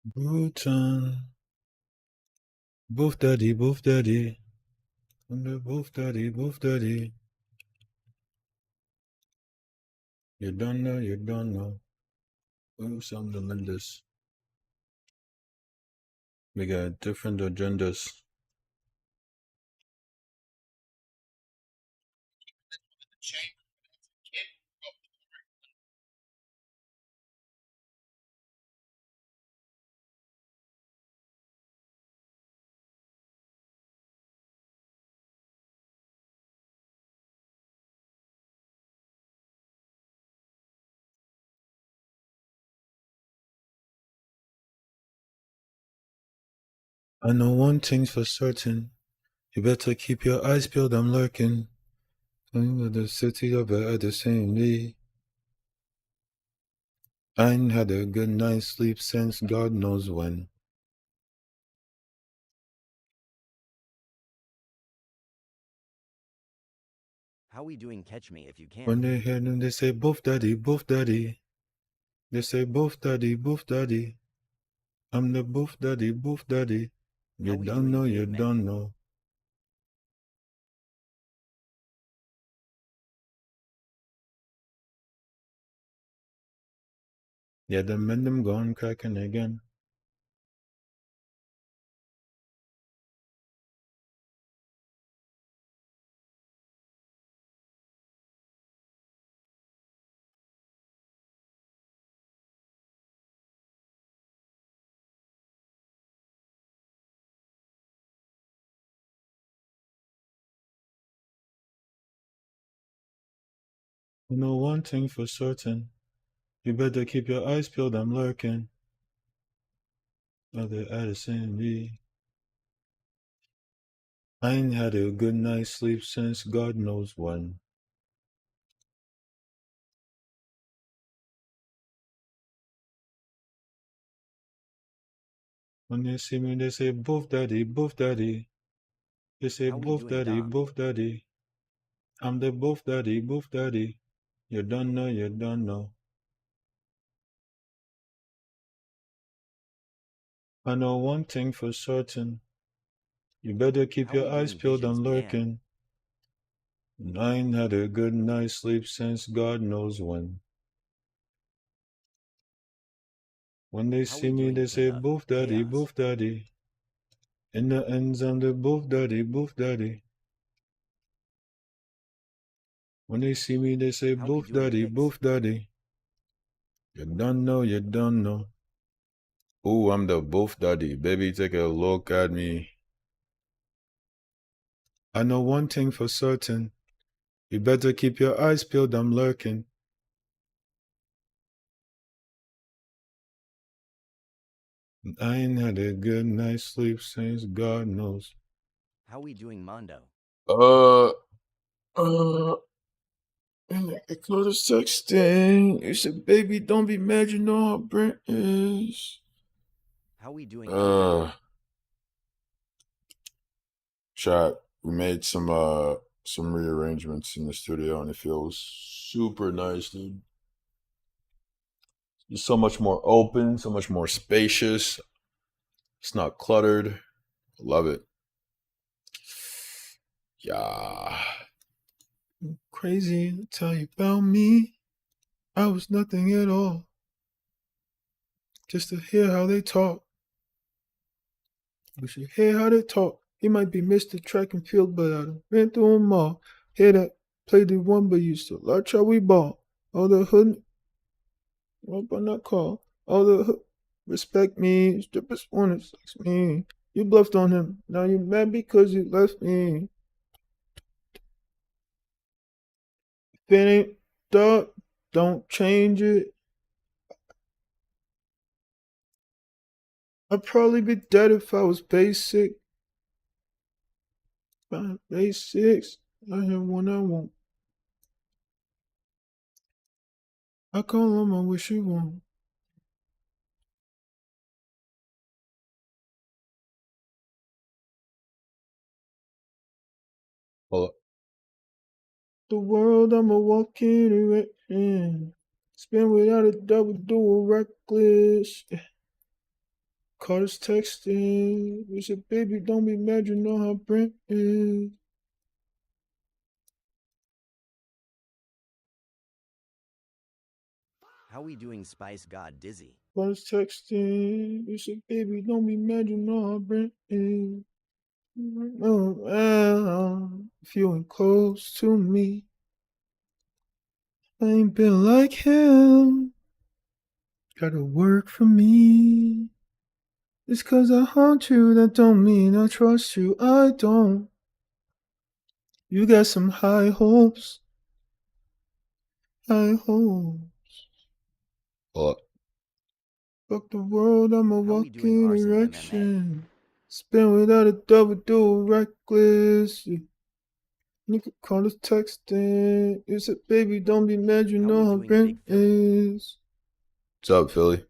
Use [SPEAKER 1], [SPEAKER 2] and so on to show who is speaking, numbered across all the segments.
[SPEAKER 1] Bhutan. Boof daddy, boof daddy. Boof daddy, boof daddy. You don't know, you don't know. Ooh, something like this. We got different agendas. I know one thing's for certain. You better keep your eyes peeled, I'm lurking. Into the city of the same day. I ain't had a good night's sleep since God knows when.
[SPEAKER 2] How we doing catch me if you can?
[SPEAKER 1] When they hear them, they say, boof daddy, boof daddy. They say, boof daddy, boof daddy. I'm the boof daddy, boof daddy. You don't know, you don't know. Yeah, the men them gone cracking again. You know one thing for certain. You better keep your eyes peeled, I'm lurking. Other Addison B. I ain't had a good night's sleep since God knows when. When they see me, they say, boof daddy, boof daddy. They say, boof daddy, boof daddy. I'm the boof daddy, boof daddy. You don't know, you don't know. I know one thing for certain. You better keep your eyes peeled, I'm lurking. And I ain't had a good night's sleep since God knows when. When they see me, they say, boof daddy, boof daddy. In the ends, I'm the boof daddy, boof daddy. When they see me, they say, boof daddy, boof daddy. You don't know, you don't know. Ooh, I'm the boof daddy. Baby, take a look at me. I know one thing for certain. You better keep your eyes peeled, I'm lurking. I ain't had a good night's sleep since God knows.
[SPEAKER 2] How we doing, Mondo?
[SPEAKER 1] I close the texting. You said, baby, don't be mad, you know how Brent is.
[SPEAKER 2] How we doing, Mondo?
[SPEAKER 1] Chat, we made some rearrangements in the studio and it feels super nice, dude. It's so much more open, so much more spacious. It's not cluttered. Love it. Yeah. Crazy to tell you about me. I was nothing at all. Just to hear how they talk. You should hear how they talk. He might be Mr. Track and Field, but I done ran through them all. Hear that? Played the one, but used to large how we ball. All the hood, up on that call. All the hood, respect me. Strippers wanna sex me. You bluffed on him. Now you mad because you left me. If it ain't dark, don't change it. I'd probably be dead if I was basic. Basics. I have one I want. I call him, I wish you won't. Well, the world I'm a walking in. Spin without a double, do a reckless. caught us texting. We said, baby, don't be mad, you know how Brent is.
[SPEAKER 2] How we doing, Spice God Dizzy?
[SPEAKER 1] Caught us texting. We said, baby, don't be mad, you know how Brent is. If you ain't close to me, I ain't been like him. Gotta work for me. It's 'cause I haunt you, that don't mean I trust you. I don't. You got some high hopes. High hopes. What? Fuck the world, I'm a
[SPEAKER 2] How we doing,
[SPEAKER 1] walking
[SPEAKER 2] Arson's MMA?
[SPEAKER 1] erection. Spin without a double do reckless. Nigga call us texting. You said, baby, don't be mad, you
[SPEAKER 2] How
[SPEAKER 1] know
[SPEAKER 2] we
[SPEAKER 1] how
[SPEAKER 2] doing,
[SPEAKER 1] Brent
[SPEAKER 2] Big Philly?
[SPEAKER 1] is. What's up, Philly?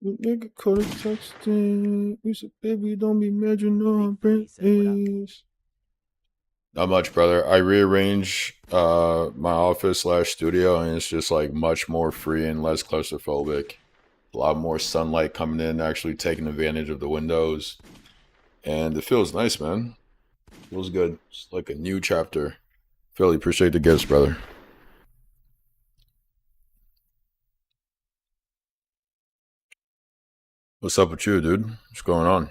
[SPEAKER 1] Nigga call us texting. You said, baby, don't be mad, you know how
[SPEAKER 2] Big Philly
[SPEAKER 1] Brent
[SPEAKER 2] says, what up?
[SPEAKER 1] is. Not much, brother. I rearrange my office/studio, and it's just like much more free and less claustrophobic. A lot more sunlight coming in, actually taking advantage of the windows, and it feels nice, man. Feels good. It's like a new chapter. Philly, appreciate the gifts, brother. What's up with you, dude? What's going on?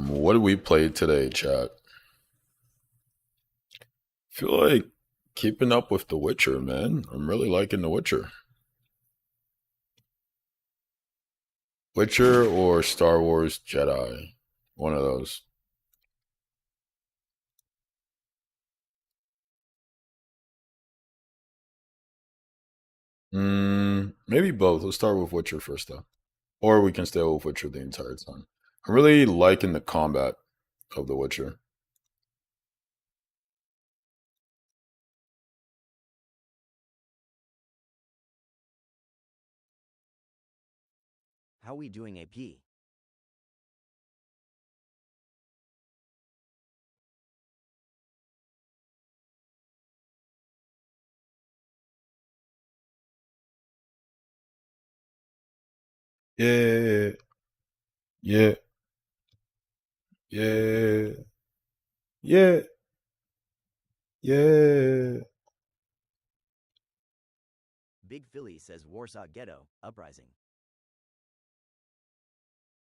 [SPEAKER 1] What did we play today, chat? Feel like keeping up with The Witcher, man. I'm really liking The Witcher. Witcher or Star Wars Jedi. One of those. Maybe both. Let's start with Witcher first, though. Or we can stay with Witcher the entire time. I'm really liking the combat of The Witcher.
[SPEAKER 2] How we doing, AP?
[SPEAKER 1] Yeah. Yeah. Yeah. Yeah. Yeah.
[SPEAKER 2] Big Philly says, Warsaw Ghetto, uprising.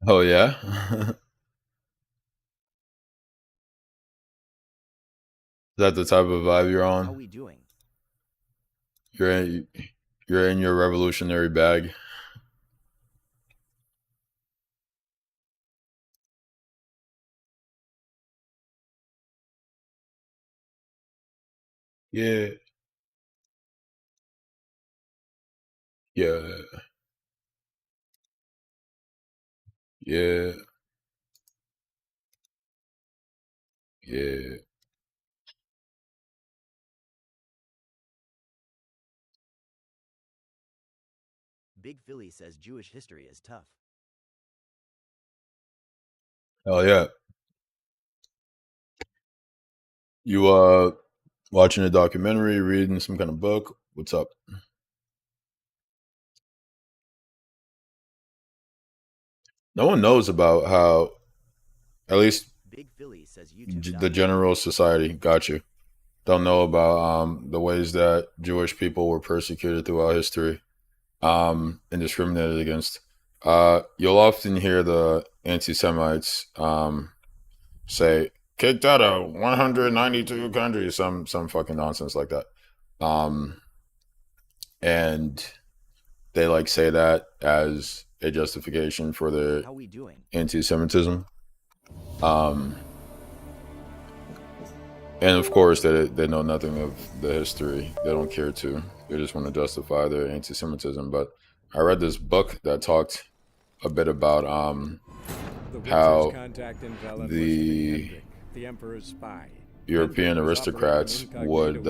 [SPEAKER 1] Oh, yeah? Is that the type of vibe you're
[SPEAKER 2] How
[SPEAKER 1] on?
[SPEAKER 2] we doing?
[SPEAKER 1] You're in, you're in your revolutionary bag. Yeah. Yeah. Yeah. Yeah.
[SPEAKER 2] Big Philly says, Jewish history is tough.
[SPEAKER 1] Hell yeah. You watching a documentary, reading some kind of book? What's up? No one knows about how, at least
[SPEAKER 2] Big Philly says,
[SPEAKER 1] the
[SPEAKER 2] YouTube.com.
[SPEAKER 1] general society, got you, don't know about the ways that Jewish people were persecuted throughout history, and discriminated against. You'll often hear the anti-Semites say kicked out of 192 countries, some fucking nonsense like that, um, and they like say that as a justification for the
[SPEAKER 2] How we doing?
[SPEAKER 1] anti-Semitism. Um, and of course, they know nothing of the history. They don't care to. They just want to justify their anti-Semitism. But I read this book that talked a bit about how the
[SPEAKER 3] the Emperor's spy.
[SPEAKER 1] European aristocrats would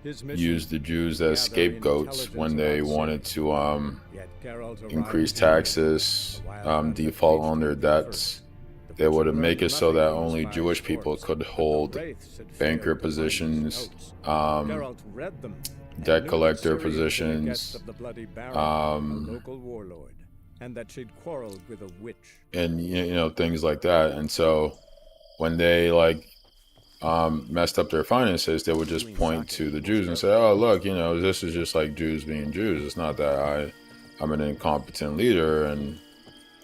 [SPEAKER 1] used the Jews as scapegoats when they wanted to increase taxes, default on their debts. They would make it so that only Jewish people could hold banker positions, debt collector positions, and things like that. And so when they messed up their finances, they would just point to the Jews and say, "Oh, look, this is just like Jews being Jews. It's not that I'm an incompetent leader and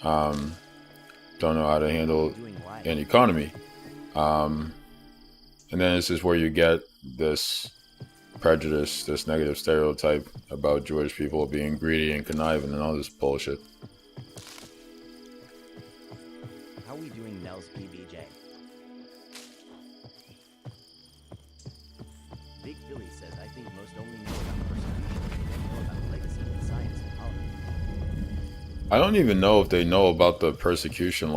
[SPEAKER 1] don't know how to handle an economy." And then this is where you get this prejudice, this negative stereotype about Jewish people being greedy and conniving and all this bullshit.
[SPEAKER 2] How we doing, Nels PBJ? Big Philly says, I think most only know about persecution. They know about legacy in science and politics.
[SPEAKER 1] I don't even know if they know about the persecution,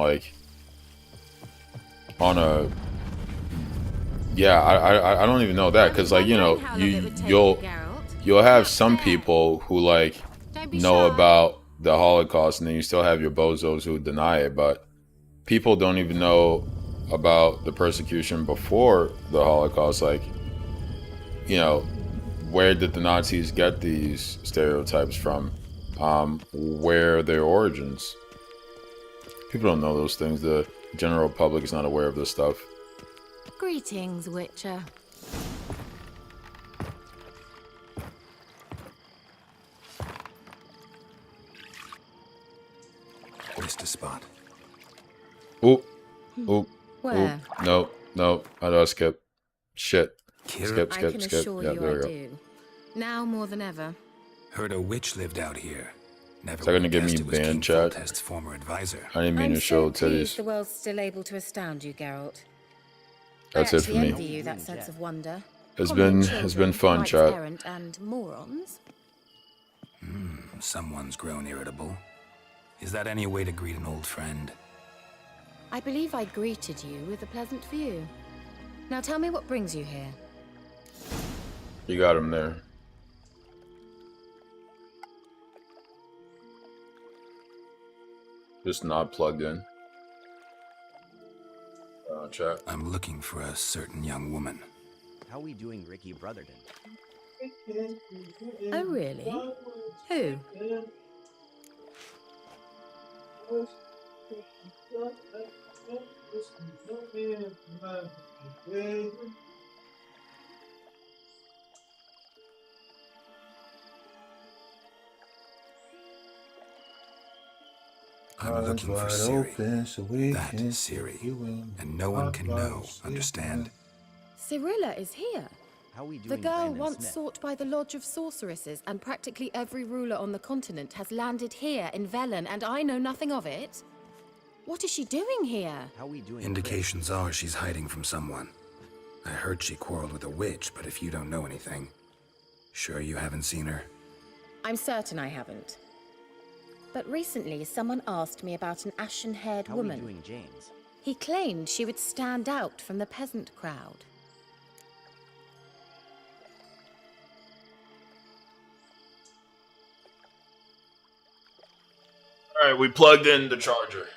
[SPEAKER 1] on a... Yeah, I don't even know that, because you'll have some people who know about the Holocaust, and then you still have your bozos who deny it, but people don't even know about the persecution before the Holocaust. Where did the Nazis get these stereotypes from? Where are their origins? People don't know those things. The general public is not aware of this stuff.
[SPEAKER 3] Greetings, Witcher.
[SPEAKER 4] Missed a spot.
[SPEAKER 1] Where? No. How do I skip? Shit. Skip.
[SPEAKER 3] I can assure
[SPEAKER 1] Yeah,
[SPEAKER 3] you
[SPEAKER 1] there we
[SPEAKER 3] I
[SPEAKER 1] go.
[SPEAKER 3] do. Now more than ever.
[SPEAKER 4] Heard a witch lived out here. Never
[SPEAKER 1] Is that gonna
[SPEAKER 4] would
[SPEAKER 1] give
[SPEAKER 4] have
[SPEAKER 1] me
[SPEAKER 4] guessed it was
[SPEAKER 1] banned,
[SPEAKER 4] King
[SPEAKER 1] chat?
[SPEAKER 4] Foltest's former advisor.
[SPEAKER 1] I didn't mean
[SPEAKER 3] I'm
[SPEAKER 1] to show
[SPEAKER 3] so pleased
[SPEAKER 1] titties.
[SPEAKER 3] the world's still able to astound you, Geralt.
[SPEAKER 1] That's
[SPEAKER 3] I
[SPEAKER 1] it for
[SPEAKER 3] actually
[SPEAKER 1] me.
[SPEAKER 3] envy you that sense of wonder.
[SPEAKER 1] It's
[SPEAKER 3] Common
[SPEAKER 1] been
[SPEAKER 3] children,
[SPEAKER 1] fun,
[SPEAKER 3] knights
[SPEAKER 1] chat.
[SPEAKER 3] errant and morons.
[SPEAKER 4] Someone's grown irritable. Is that any way to greet an old friend?
[SPEAKER 3] I believe I greeted you with a pleasant view. Now tell me what brings you here.
[SPEAKER 1] You got him there. Just not plugged in. Chat.
[SPEAKER 4] I'm looking for a certain young woman.
[SPEAKER 2] How we doing, Ricky Brotherton?
[SPEAKER 3] Oh, really? Who?
[SPEAKER 4] I'm looking for Ciri. That Ciri. And no one can know, understand?
[SPEAKER 3] Cirilla is here.
[SPEAKER 2] How we doing,
[SPEAKER 3] The girl
[SPEAKER 2] Brandon
[SPEAKER 3] once
[SPEAKER 2] Smith?
[SPEAKER 3] sought by the Lodge of Sorceresses, and practically every ruler on the continent has landed here in Velen, and I know nothing of it. What is she doing here?
[SPEAKER 2] How we doing,
[SPEAKER 4] Indications are she's hiding from someone. I heard she quarreled with a witch, but if you don't know anything, sure you haven't seen her?
[SPEAKER 3] I'm certain I haven't. But recently, someone asked me about an ashen-haired
[SPEAKER 2] How
[SPEAKER 3] woman.
[SPEAKER 2] we doing, James?
[SPEAKER 3] He claimed she would stand out from the peasant crowd.
[SPEAKER 1] All right, we plugged in the charger.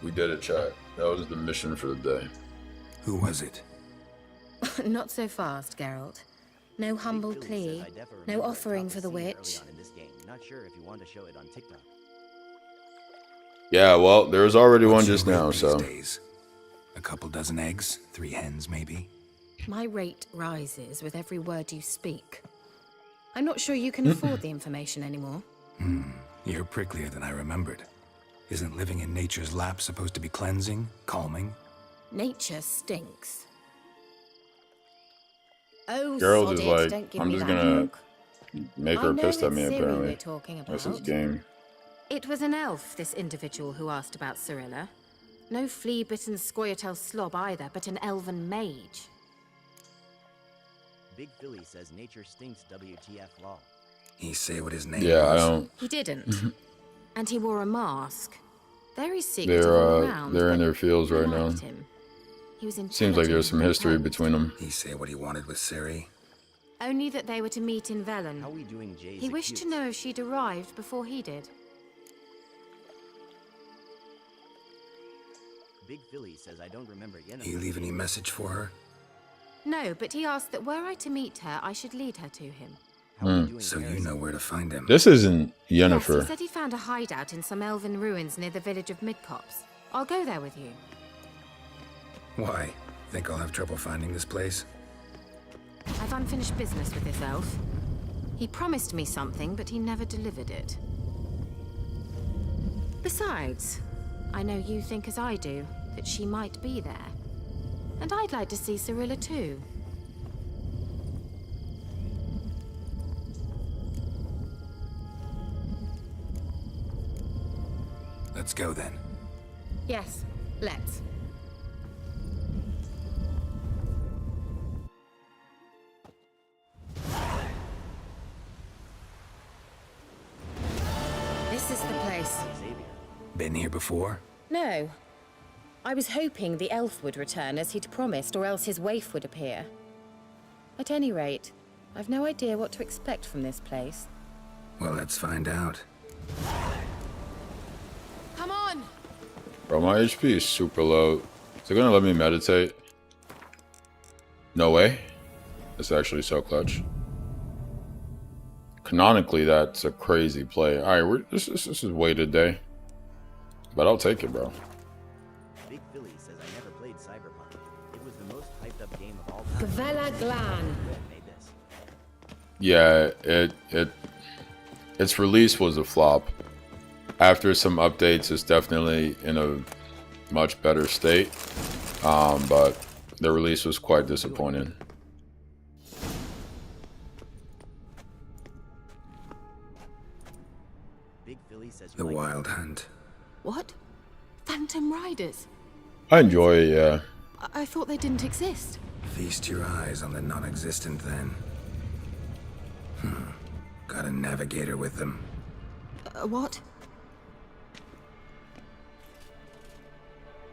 [SPEAKER 1] We did it, chat. That was the mission for the day.
[SPEAKER 4] Who was it?
[SPEAKER 3] Not so fast, Geralt. No humble
[SPEAKER 2] Big Philly says,
[SPEAKER 3] plea,
[SPEAKER 2] "I definitely
[SPEAKER 3] no
[SPEAKER 2] remember a
[SPEAKER 3] offering
[SPEAKER 2] top
[SPEAKER 3] for the
[SPEAKER 2] scene early
[SPEAKER 3] witch.
[SPEAKER 2] on in this game. Not sure if you want to show it on TikTok.
[SPEAKER 1] Yeah, well, there was already
[SPEAKER 4] What's
[SPEAKER 1] one
[SPEAKER 4] your
[SPEAKER 1] just
[SPEAKER 4] rate
[SPEAKER 1] now,
[SPEAKER 4] these
[SPEAKER 1] so.
[SPEAKER 4] days? A couple dozen eggs? 3 hens, maybe?
[SPEAKER 3] My rate rises with every word you speak. I'm not sure you can afford the information anymore.
[SPEAKER 4] You're pricklier than I remembered. Isn't living in nature's lap supposed to be cleansing, calming?
[SPEAKER 3] Nature stinks. Oh,
[SPEAKER 1] Geralt
[SPEAKER 3] sod
[SPEAKER 1] is
[SPEAKER 3] it,
[SPEAKER 1] like,
[SPEAKER 3] don't give
[SPEAKER 1] I'm
[SPEAKER 3] me
[SPEAKER 1] just
[SPEAKER 3] that
[SPEAKER 1] gonna
[SPEAKER 3] look.
[SPEAKER 1] make
[SPEAKER 3] I
[SPEAKER 1] her
[SPEAKER 3] know
[SPEAKER 1] pissed at
[SPEAKER 3] it's
[SPEAKER 1] me,
[SPEAKER 3] Ciri
[SPEAKER 1] apparently.
[SPEAKER 3] we're talking about.
[SPEAKER 1] That's his game.
[SPEAKER 3] It was an elf, this individual who asked about Cirilla. No flea-bitten Scoia'tael slob either, but an elven mage.
[SPEAKER 2] Big Philly says nature stinks. WTF law?
[SPEAKER 4] He say what his name
[SPEAKER 1] Yeah, I
[SPEAKER 4] was?
[SPEAKER 1] don't.
[SPEAKER 3] He didn't. And he wore a mask. Very secretive all around.
[SPEAKER 1] They're in
[SPEAKER 3] but
[SPEAKER 1] their fields
[SPEAKER 3] I
[SPEAKER 1] right now.
[SPEAKER 3] liked him. He was
[SPEAKER 5] Seems like there's
[SPEAKER 3] intelligent
[SPEAKER 5] some
[SPEAKER 3] and
[SPEAKER 5] history
[SPEAKER 3] composed.
[SPEAKER 5] between them.
[SPEAKER 4] He say what he wanted with Ciri?
[SPEAKER 3] Only that they were to meet in Velen.
[SPEAKER 2] How we doing, Jay's
[SPEAKER 3] He wished to
[SPEAKER 2] accused?
[SPEAKER 3] know if she'd arrived before he did.
[SPEAKER 2] Big Philly says I don't remember Yennefer.
[SPEAKER 4] He leave any message for her?
[SPEAKER 3] No, but he asked that were I to meet her, I should lead her to him.
[SPEAKER 2] How we doing,
[SPEAKER 4] So you
[SPEAKER 2] Harrison?
[SPEAKER 4] know where to find him.
[SPEAKER 5] This isn't
[SPEAKER 3] Yes,
[SPEAKER 5] Yennefer.
[SPEAKER 3] he said he found a hideout in some elven ruins near the village of Midcopse. I'll go there with you.
[SPEAKER 4] Why? Think I'll have trouble finding this place?
[SPEAKER 3] I've unfinished business with this elf. He promised me something, but he never delivered it. Besides, I know you think as I do, that she might be there. And I'd like to see Cirilla too.
[SPEAKER 4] Let's go then.
[SPEAKER 3] Yes, let's. This is the place.
[SPEAKER 2] Xavier.
[SPEAKER 4] Been here before?
[SPEAKER 3] No. I was hoping the elf would return as he'd promised, or else his waif would appear. At any rate, I've no idea what to expect from this place.
[SPEAKER 4] Well, let's find out.
[SPEAKER 3] Come on!
[SPEAKER 5] Bro, my HP is super low. Is it gonna let me meditate? No way. It's actually so clutch. Canonically, that's a crazy play. Alright, this is weighted day. But I'll take it, bro.
[SPEAKER 2] Big Philly says I never played Cyberpunk. It was the most hyped up game of all time.
[SPEAKER 3] Gvela Glan.
[SPEAKER 2] Who made this?
[SPEAKER 5] Yeah, its release was a flop. After some updates, it's definitely in a much better state. But the release was quite disappointing.
[SPEAKER 2] Big Philly says you
[SPEAKER 4] The
[SPEAKER 2] like
[SPEAKER 4] Wild Hunt.
[SPEAKER 3] What? Phantom Riders?
[SPEAKER 5] I enjoy it, yeah.
[SPEAKER 3] I thought they didn't exist.
[SPEAKER 4] Feast your eyes on the non-existent then. Got a navigator with them.
[SPEAKER 3] What?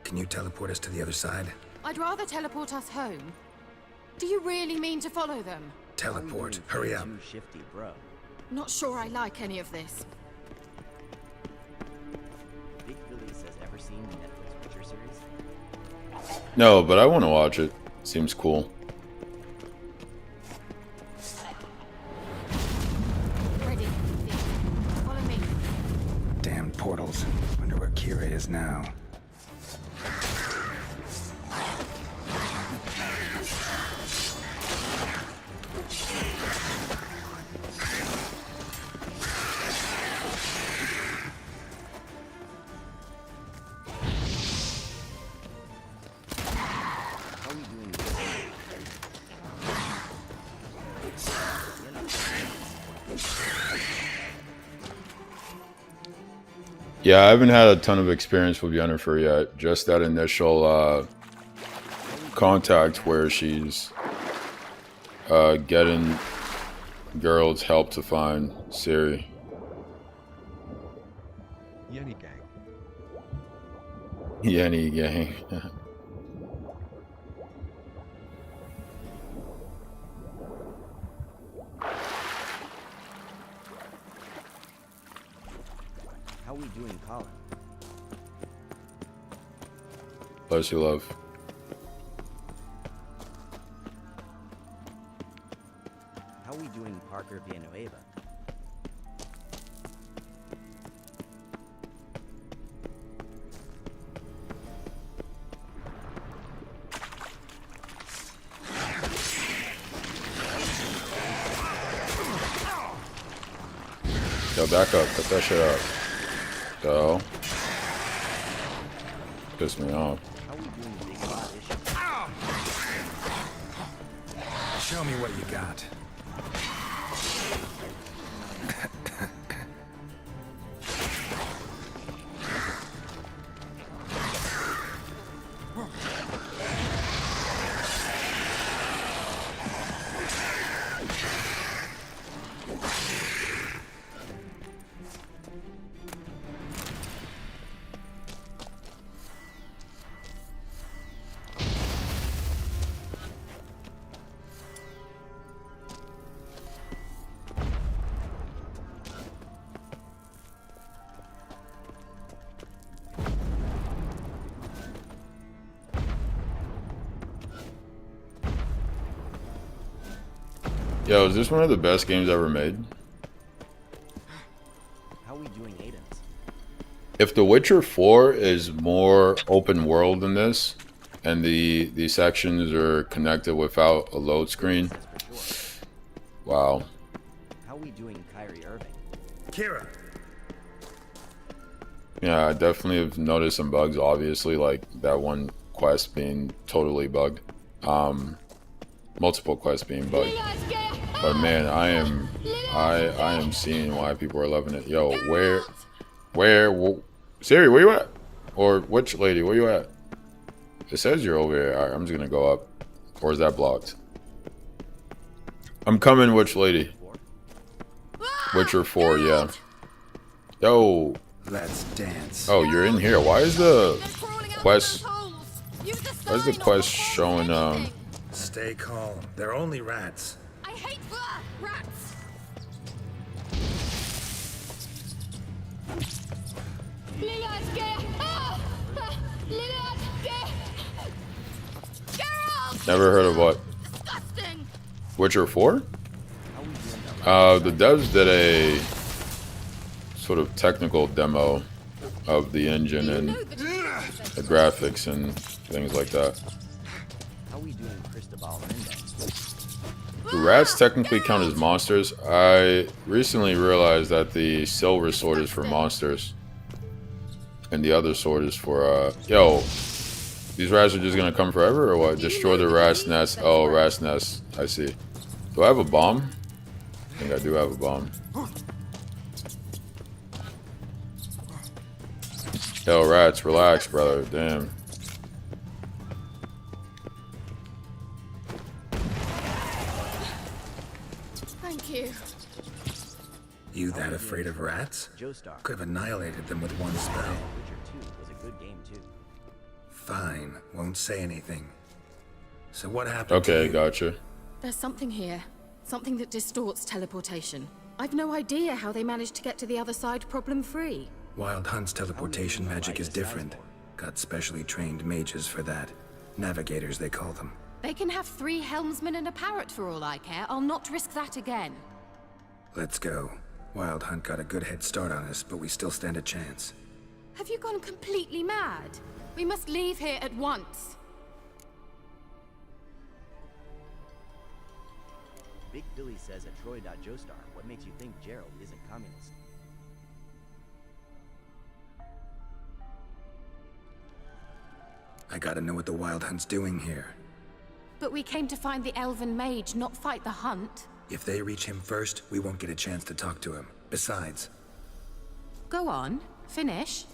[SPEAKER 4] Can you teleport us to the other side?
[SPEAKER 3] I'd rather teleport us home. Do you really mean to follow them?
[SPEAKER 4] Teleport. Hurry up.
[SPEAKER 2] too shifty, bro.
[SPEAKER 3] Not sure I like any of this.
[SPEAKER 2] Big Philly says ever seen the Netflix Witcher series?
[SPEAKER 5] No, but I want to watch it. Seems cool.
[SPEAKER 3] Ready. Follow me.
[SPEAKER 4] Damn portals. Wonder where Kira is now.
[SPEAKER 2] How we doing this?
[SPEAKER 5] Yeah, I haven't had a ton of experience with Yennefer yet. Just that initial contact where she's getting Geralt's help to find Ciri.
[SPEAKER 6] Yenny gang.
[SPEAKER 5] Yenny gang.
[SPEAKER 2] How we doing, Colin?
[SPEAKER 5] Bless you, love.
[SPEAKER 2] How we doing, Parker Villanueva?
[SPEAKER 5] Yo, back up. Cut that shit out. Go. Piss me off.
[SPEAKER 2] How we doing, big competition?
[SPEAKER 4] Show me what you got.
[SPEAKER 5] Yo, is this one of the best games ever made?
[SPEAKER 2] How are we doing Aidens?
[SPEAKER 5] If The Witcher 4 is more open world than this, and the sections are connected without a load screen, wow.
[SPEAKER 2] How are we doing Kyrie Irving?
[SPEAKER 4] Kira!
[SPEAKER 5] Yeah, I definitely have noticed some bugs, obviously, like that one quest being totally bugged. Multiple quests being bugged. But man, I am seeing why people are loving it. Yo, Siri, where you at? Or witch lady, where you at? It says you're over here. Alright, I'm just gonna go up. Or is that blocked? I'm coming, witch lady. Witcher 4, yeah. Yo.
[SPEAKER 4] Let's dance.
[SPEAKER 5] Oh, you're in here. Why is the quest showing
[SPEAKER 4] Stay calm. They're only rats.
[SPEAKER 6] I hate rats.
[SPEAKER 5] Never heard of what?
[SPEAKER 6] Disgusting.
[SPEAKER 5] Witcher 4? The devs did a sort of technical demo of the engine and the graphics and things like that.
[SPEAKER 2] How are we doing Cristobal Index?
[SPEAKER 5] Do rats technically count as monsters? I recently realized that the silver sword is for monsters. And the other sword is for, yo, these rats are just gonna come forever or what? Destroy the rat's nest. Oh, rat's nest. I see. Do I have a bomb? I think I do have a bomb. Yo, rats, relax, brother. Damn.
[SPEAKER 6] Thank you.
[SPEAKER 4] You that afraid of rats?
[SPEAKER 2] Joestar.
[SPEAKER 4] Could have annihilated them with one spell.
[SPEAKER 2] Witcher 2 was a good game too.
[SPEAKER 4] Fine, won't say anything. So what happened to
[SPEAKER 5] Okay,
[SPEAKER 4] you?
[SPEAKER 5] gotcha.
[SPEAKER 3] There's something here. Something that distorts teleportation. I've no idea how they managed to get to the other side problem-free.
[SPEAKER 4] Wild Hunt's teleportation magic is different. Got specially trained mages for that. Navigators, they call them.
[SPEAKER 3] They can have 3 helmsmen and a parrot for all I care. I'll not risk that again.
[SPEAKER 4] Let's go. Wild Hunt got a good head start on us, but we still stand a chance.
[SPEAKER 3] Have you gone completely mad? We must leave here at once.
[SPEAKER 2] Big Billy says at Troy.Joestar, what makes you think Gerald isn't communist?
[SPEAKER 4] I gotta know what the Wild Hunt's doing here.
[SPEAKER 3] But we came to find the elven mage, not fight the hunt.
[SPEAKER 4] If they reach him first, we won't get a chance to talk to him. Besides,
[SPEAKER 3] Go on, finish.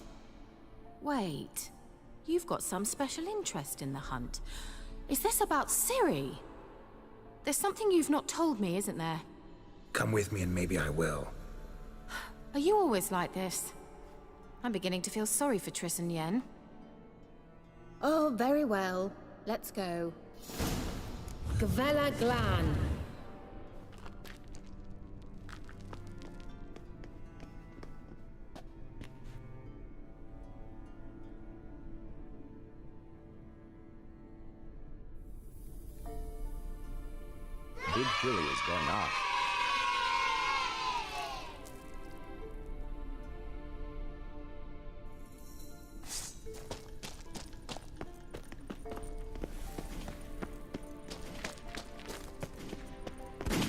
[SPEAKER 3] Wait, you've got some special interest in the hunt. Is this about Ciri? There's something you've not told me, isn't there?
[SPEAKER 4] come with me and maybe I will.
[SPEAKER 3] Are you always like this? I'm beginning to feel sorry for Triss and Yen.
[SPEAKER 7] Oh, very well. Let's go. Gvella Glan.
[SPEAKER 2] Big Billy is going off.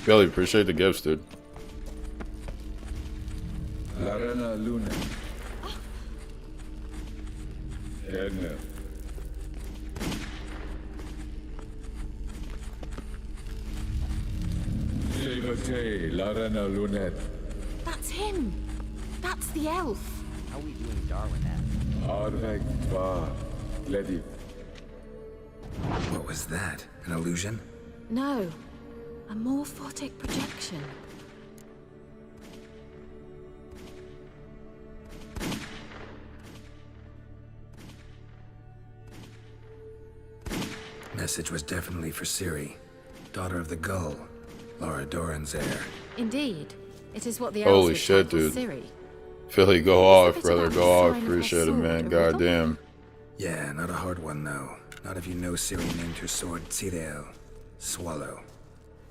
[SPEAKER 5] Billy, appreciate the gifts, dude.
[SPEAKER 8] Larena Luna. Erna. Sevate, Larena Lunet.
[SPEAKER 3] That's him! That's the elf!
[SPEAKER 2] How are we doing Darwin at?
[SPEAKER 8] Arvek Tva. Ledi.
[SPEAKER 4] What was that? An illusion?
[SPEAKER 3] No, a morphotic projection.
[SPEAKER 4] Message was definitely for Ciri, daughter of the Gull, Laura Doran's heir.
[SPEAKER 3] Indeed, it is what the
[SPEAKER 5] Holy
[SPEAKER 3] elves would
[SPEAKER 5] shit,
[SPEAKER 3] title
[SPEAKER 5] dude.
[SPEAKER 3] Ciri.
[SPEAKER 5] Philly, go off,
[SPEAKER 3] bit
[SPEAKER 5] brother.
[SPEAKER 3] about
[SPEAKER 5] Go
[SPEAKER 3] the
[SPEAKER 5] off.
[SPEAKER 3] sign of her
[SPEAKER 5] Appreciate it,
[SPEAKER 3] sword,
[SPEAKER 5] man.
[SPEAKER 3] a riddle?
[SPEAKER 5] Goddamn.
[SPEAKER 4] Yeah, not a hard one though. Not if you know Ciri named her sword Tirel. Swallow.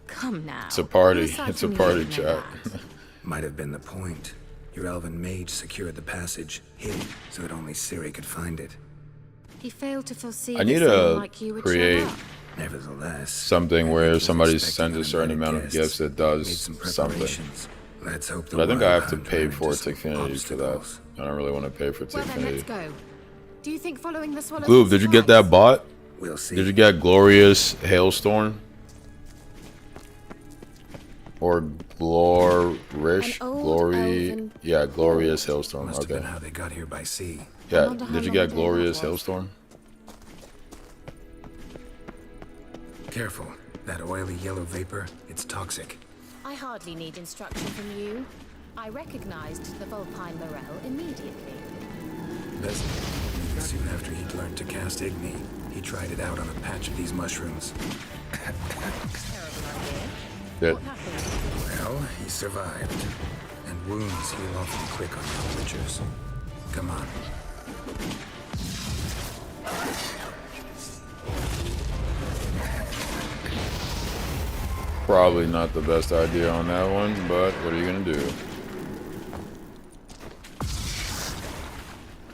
[SPEAKER 3] Come now.
[SPEAKER 5] It's a party.
[SPEAKER 3] Aside
[SPEAKER 5] It's a
[SPEAKER 3] from
[SPEAKER 5] party,
[SPEAKER 3] you, no
[SPEAKER 5] chat.
[SPEAKER 3] that.
[SPEAKER 4] Might have been the point. Your elven mage secured the passage, hid it, so that only Ciri could find it.
[SPEAKER 3] He failed to foresee
[SPEAKER 5] I need
[SPEAKER 3] that someone
[SPEAKER 5] to
[SPEAKER 3] like you would
[SPEAKER 5] create
[SPEAKER 3] show up.
[SPEAKER 4] Nevertheless,
[SPEAKER 5] something
[SPEAKER 4] I
[SPEAKER 5] where
[SPEAKER 4] was
[SPEAKER 5] somebody
[SPEAKER 4] expecting
[SPEAKER 5] sends a certain
[SPEAKER 4] uninvited
[SPEAKER 5] amount of
[SPEAKER 4] guests.
[SPEAKER 5] gifts that
[SPEAKER 4] Made
[SPEAKER 5] does
[SPEAKER 4] some
[SPEAKER 5] something.
[SPEAKER 4] preparations. Let's hope the
[SPEAKER 5] But I think I have to
[SPEAKER 4] Wildhound
[SPEAKER 5] pay
[SPEAKER 4] ran
[SPEAKER 5] for
[SPEAKER 4] into some
[SPEAKER 5] Tickfinity for that.
[SPEAKER 4] obstacles.
[SPEAKER 5] I don't really want to pay for
[SPEAKER 3] Well then,
[SPEAKER 5] Tickfinity.
[SPEAKER 3] let's go. Do you think following the swallows
[SPEAKER 5] Gloob,
[SPEAKER 3] will
[SPEAKER 5] did you get
[SPEAKER 3] suffice?
[SPEAKER 5] that bot?
[SPEAKER 4] We'll see.
[SPEAKER 5] Did you get Glorious Hailstorm? Or Glorish?
[SPEAKER 3] An old
[SPEAKER 5] Glory?
[SPEAKER 3] elven
[SPEAKER 5] Yeah, Glorious Hailstorm.
[SPEAKER 4] Must have
[SPEAKER 5] Okay.
[SPEAKER 4] been how they got here by sea.
[SPEAKER 5] Yeah,
[SPEAKER 3] wonder how
[SPEAKER 5] did you
[SPEAKER 3] long
[SPEAKER 5] get
[SPEAKER 3] ago that
[SPEAKER 5] Glorious
[SPEAKER 3] was.
[SPEAKER 5] Hailstorm?
[SPEAKER 4] Careful. That oily yellow vapor, it's toxic.
[SPEAKER 7] I hardly need instruction from you. I recognized the Vulpine Morel immediately.
[SPEAKER 4] Soon after he'd learned to cast Igni, he tried it out on a patch of these mushrooms.
[SPEAKER 7] Terrible idea.
[SPEAKER 5] Yeah.
[SPEAKER 7] What happened?
[SPEAKER 4] Well, he survived. And wounds heal awfully quick on the witchers. Come on.
[SPEAKER 5] Probably not the best idea on that one, but what are you gonna do?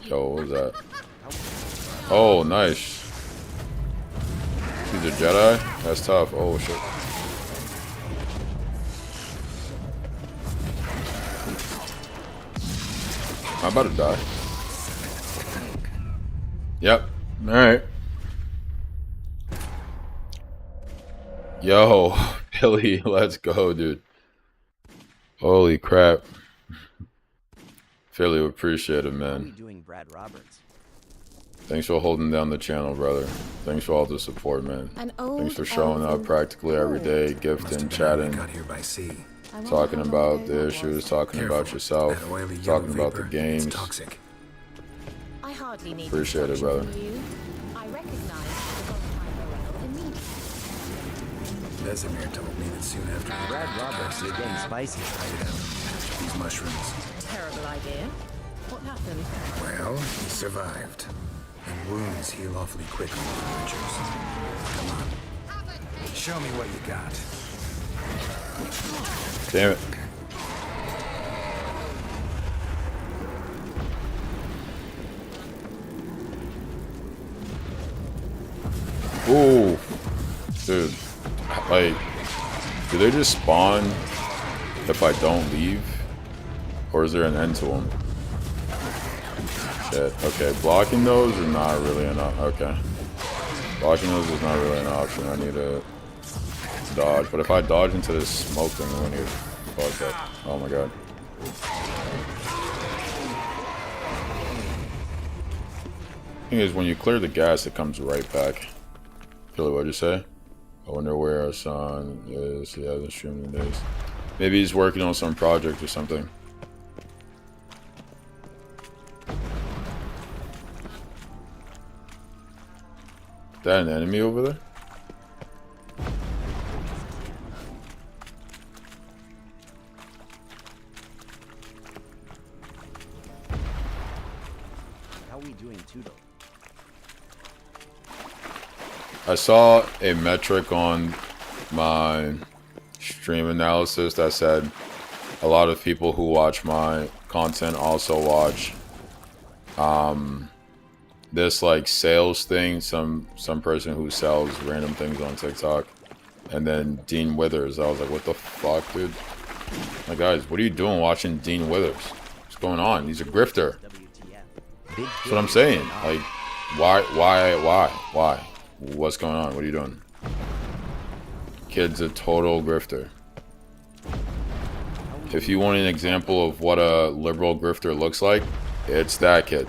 [SPEAKER 5] Yo, what was that? Oh, nice. He's a Jedi? That's tough. Oh, shit. I'm about to die. Yep. Alright. Yo, Billy, let's go, dude. Holy crap. Philly, appreciate it,
[SPEAKER 2] How are you
[SPEAKER 5] man.
[SPEAKER 2] doing, Brad Roberts?
[SPEAKER 5] Thanks for holding down the channel, brother. Thanks for all the support, man.
[SPEAKER 7] An old
[SPEAKER 5] Thanks for showing up
[SPEAKER 7] elven
[SPEAKER 5] practically every day,
[SPEAKER 7] hoard.
[SPEAKER 4] Must
[SPEAKER 5] gifting,
[SPEAKER 4] have been how they
[SPEAKER 5] chatting,
[SPEAKER 4] got here by sea.
[SPEAKER 7] I wonder
[SPEAKER 5] talking
[SPEAKER 7] how long
[SPEAKER 5] about
[SPEAKER 7] ago
[SPEAKER 5] the
[SPEAKER 7] that
[SPEAKER 5] issues,
[SPEAKER 7] was.
[SPEAKER 5] talking about
[SPEAKER 4] Careful.
[SPEAKER 5] yourself,
[SPEAKER 4] That oily yellow
[SPEAKER 5] talking about the
[SPEAKER 4] vapor,
[SPEAKER 5] games.
[SPEAKER 4] It's toxic.
[SPEAKER 7] I hardly need
[SPEAKER 5] Appreciate it,
[SPEAKER 7] instruction
[SPEAKER 5] brother.
[SPEAKER 7] from you. I recognized the Vulpine Morel immediately.
[SPEAKER 4] Vesemir told me that soon after he
[SPEAKER 2] Brad Roberts, you're getting spicy.
[SPEAKER 4] tried it out on a patch of these mushrooms.
[SPEAKER 7] Terrible idea. What happened?
[SPEAKER 4] Well, he survived. And wounds heal awfully quick on the witchers. Come on. Show me what you got.
[SPEAKER 5] Damn it. Ooh. Dude. Like, do they just spawn if I don't leave? Or is there an end to them? Shit. Okay, blocking those is not really an option. Okay. Blocking those is not really an option. I need to dodge. But if I dodge into this smoke thing, I'm gonna get fucked up. Oh my god. Thing is, when you clear the gas, it comes right back. Billy, what'd you say? I wonder where our son is. He hasn't streamed in days. Maybe he's working on some project or something. Is that an enemy over there?
[SPEAKER 2] How are we doing, Tudo?
[SPEAKER 5] I saw a metric on my stream analysis that said a lot of people who watch my content also watch this like sales thing, some person who sells random things on TikTok, and then Dean Withers. I was like, what the fuck, dude? Like, guys, what are you doing watching Dean Withers? What's going on? He's a grifter.
[SPEAKER 2] WTF. Big
[SPEAKER 5] That's what I'm saying. Like, why? What's going on? What are you doing? Kid's a total grifter. If you want an example of what a liberal grifter looks like, it's that kid.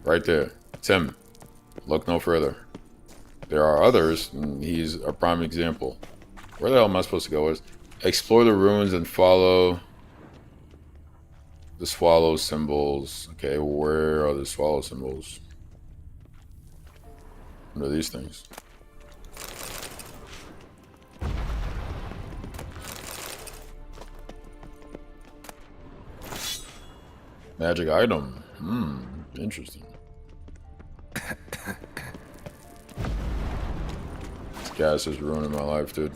[SPEAKER 5] Right there. It's him. Look no further. There are others, and he's a prime example. Where the hell am I supposed to go? Explore the ruins and follow the swallow symbols. Okay, where are the swallow symbols? What are these things? Magic item. Interesting. This gas is ruining my life, dude.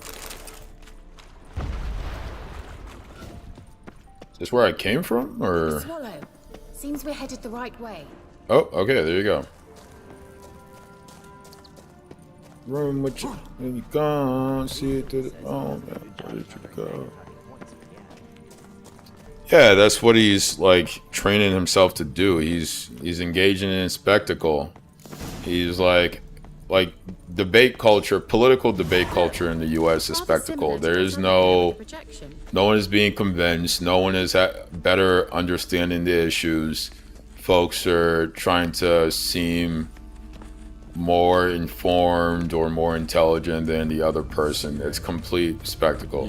[SPEAKER 5] This where I came from, or?
[SPEAKER 7] Swallow. Seems we're headed the right way.
[SPEAKER 5] Oh, okay, there you go.
[SPEAKER 1] Run with you, and you gone. See it through the phone. Where did you go?
[SPEAKER 5] Yeah, that's what he's like training himself to do. He's engaging in spectacle. He's like debate culture, political debate culture in the U.S. is spectacle. There is no one is being convinced. No one is better understanding the issues. Folks are trying to seem more informed or more intelligent than the other person. It's complete spectacle.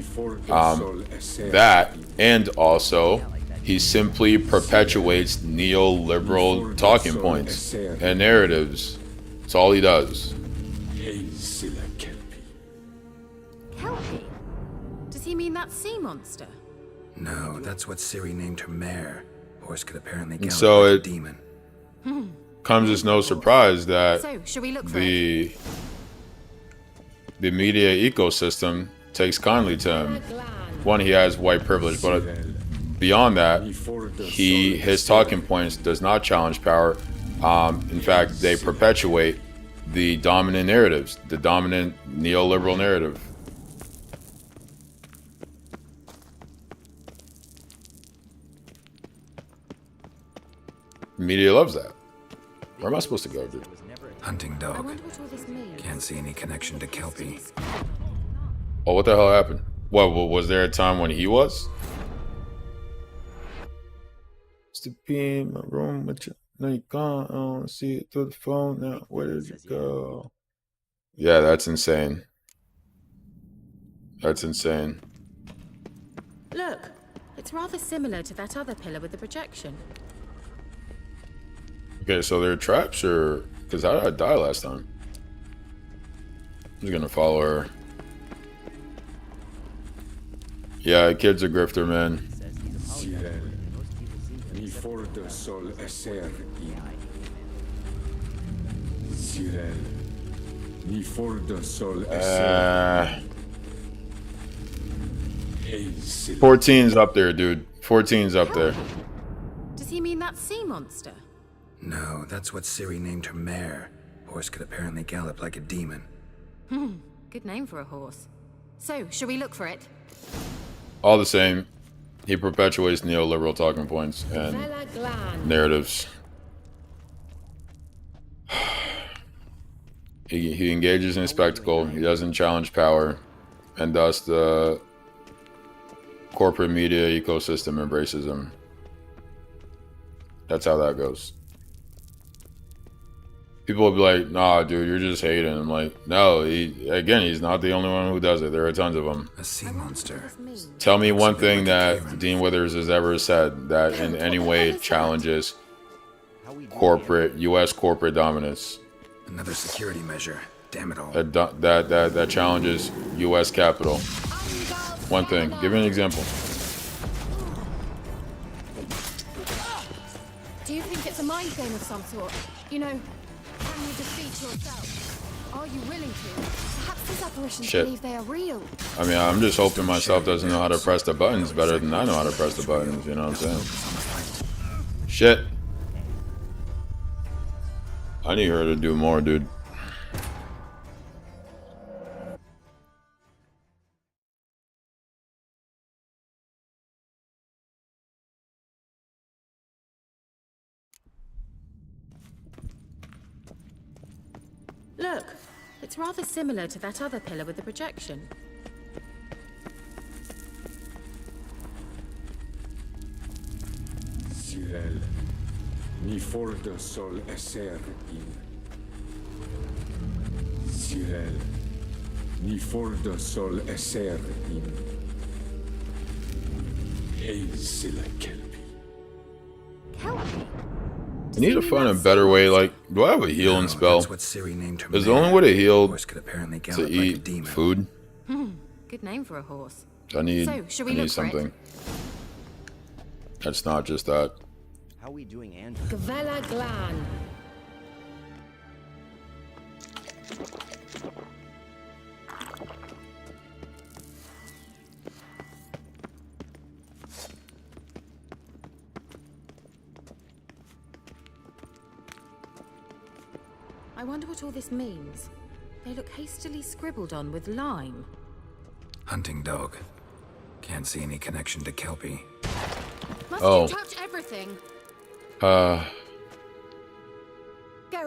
[SPEAKER 5] That, and also he simply perpetuates neoliberal talking points and narratives. That's all he does.
[SPEAKER 3] Kelpie? Does he mean that sea monster?
[SPEAKER 4] No, that's what Ciri named her mare. Horse could apparently gallop
[SPEAKER 5] So
[SPEAKER 4] like a
[SPEAKER 5] it-
[SPEAKER 4] demon.
[SPEAKER 5] Comes as no surprise that
[SPEAKER 3] So, shall we look for it?
[SPEAKER 5] the media ecosystem takes kindly to him. One, he has white privilege, but beyond that, his talking points does not challenge power. In fact, they perpetuate the dominant narratives, the dominant neoliberal narrative. Media loves that. Where am I supposed to go, dude?
[SPEAKER 4] Hunting
[SPEAKER 7] I
[SPEAKER 4] dog.
[SPEAKER 7] wonder what all this means.
[SPEAKER 4] Can't see any connection to Kelpie.
[SPEAKER 5] Oh, what the hell happened? What, was there a time when he was?
[SPEAKER 1] Used to be in my room with you. Now you gone. I don't see it through the phone now. Where did you go?
[SPEAKER 5] Yeah, that's insane. That's insane.
[SPEAKER 3] Look, it's rather similar to that other pillar with the projection.
[SPEAKER 5] Okay, so they're traps, or because how did I die last time? I'm just gonna follow her. Yeah, kid's a grifter, man.
[SPEAKER 8] Cyril, mi forte sol esser in. Cyril, mi forte sol esser. Hey, Cyril.
[SPEAKER 5] 14's up there, dude. 14's up there.
[SPEAKER 3] Does he mean that sea monster?
[SPEAKER 4] No, that's what Ciri named her mare. Horse could apparently gallop like a demon.
[SPEAKER 3] Good name for a horse. So, shall we look for it?
[SPEAKER 5] All the same, he perpetuates neoliberal talking points and narratives. He engages in spectacle. He doesn't challenge power, and thus the corporate media ecosystem embraces him. That's how that goes. People will be like, "Nah, dude, you're just hating." I'm like, "No, he's not the only one who does it. There are tons of them."
[SPEAKER 4] A sea monster.
[SPEAKER 5] Tell me one thing that Dean Withers has ever said that in any way challenges U.S. corporate dominance.
[SPEAKER 4] Another security measure. Damn it all.
[SPEAKER 5] That challenges U.S. capital. One thing. Give me an example.
[SPEAKER 7] Do you think it's a mind game of some sort? You know, can you defeat yourself? Are you willing to? Perhaps these apparitions
[SPEAKER 5] Shit.
[SPEAKER 7] believe they are real.
[SPEAKER 5] I mean, I'm just hoping myself doesn't know how to press the buttons better than I know how to press the buttons. You know what I'm saying? Shit. I need her to do more, dude.
[SPEAKER 3] Look, it's rather similar to that other pillar with the projection.
[SPEAKER 8] Cyril, mi forte sol esser in. Cyril, mi forte sol esser in. Hey, Silla Kelpie.
[SPEAKER 3] Kelpie?
[SPEAKER 5] I need to find a better way. Like, do I have a healing spell?
[SPEAKER 4] That's what Ciri named her
[SPEAKER 5] Is the
[SPEAKER 4] mare.
[SPEAKER 5] only way to heal
[SPEAKER 4] Horse could apparently
[SPEAKER 5] to
[SPEAKER 4] gallop like a
[SPEAKER 5] eat
[SPEAKER 4] demon.
[SPEAKER 5] food?
[SPEAKER 3] Good name for a horse.
[SPEAKER 5] I need,
[SPEAKER 3] So, shall we
[SPEAKER 5] I need
[SPEAKER 3] look for it?
[SPEAKER 5] something. That's not just that.
[SPEAKER 2] How we doing, Andrew?
[SPEAKER 7] Gvela Glan.
[SPEAKER 3] I wonder what all this means. They look hastily scribbled on with lime.
[SPEAKER 4] Hunting dog. Can't see any connection to Kelpie.
[SPEAKER 6] Must
[SPEAKER 5] Oh.
[SPEAKER 6] you touch everything?
[SPEAKER 7] Geralt,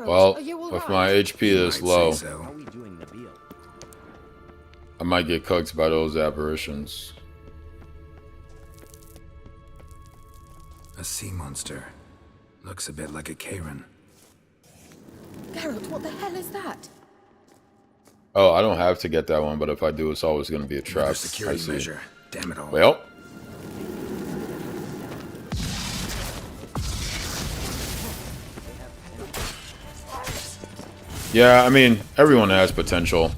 [SPEAKER 5] Well,
[SPEAKER 7] are you all
[SPEAKER 5] with
[SPEAKER 7] right?
[SPEAKER 5] my HP this
[SPEAKER 4] Might
[SPEAKER 5] low,
[SPEAKER 4] say
[SPEAKER 2] How
[SPEAKER 4] so.
[SPEAKER 2] are we doing, Nabil?
[SPEAKER 5] I might get cooked by those apparitions.
[SPEAKER 4] A sea monster. Looks a bit like a Karen.
[SPEAKER 7] Geralt, what the hell is that?
[SPEAKER 5] Oh, I don't have to get that one, but if I do, it's always going to be a trap.
[SPEAKER 4] Another
[SPEAKER 5] I
[SPEAKER 4] security
[SPEAKER 5] see.
[SPEAKER 4] measure. Damn it all.
[SPEAKER 5] Well. Yeah, I mean, everyone has potential.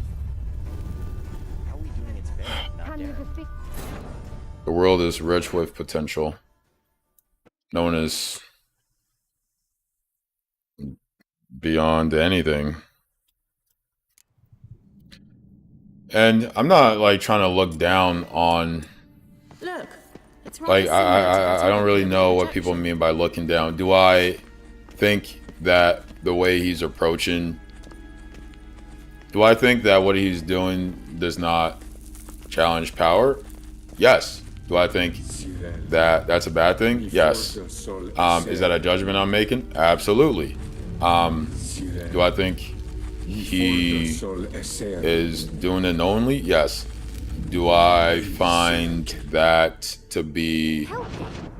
[SPEAKER 2] How are we doing? It's fair, not
[SPEAKER 7] Can you
[SPEAKER 2] Darren.
[SPEAKER 7] defeat?
[SPEAKER 5] The world is rich with potential. No one is beyond anything. And I'm not like trying to look down on,
[SPEAKER 3] Look, it's
[SPEAKER 5] like,
[SPEAKER 3] rather similar to that
[SPEAKER 5] I don't really
[SPEAKER 3] of
[SPEAKER 5] know what people
[SPEAKER 3] projection.
[SPEAKER 5] mean by looking down. Do I think that the way he's approaching, do I think that what he's doing does not challenge power? Yes. Do I think that that's a bad thing? Yes. Is that a judgment I'm making? Absolutely. Do I think he is doing it knowingly? Yes. Do I find that to be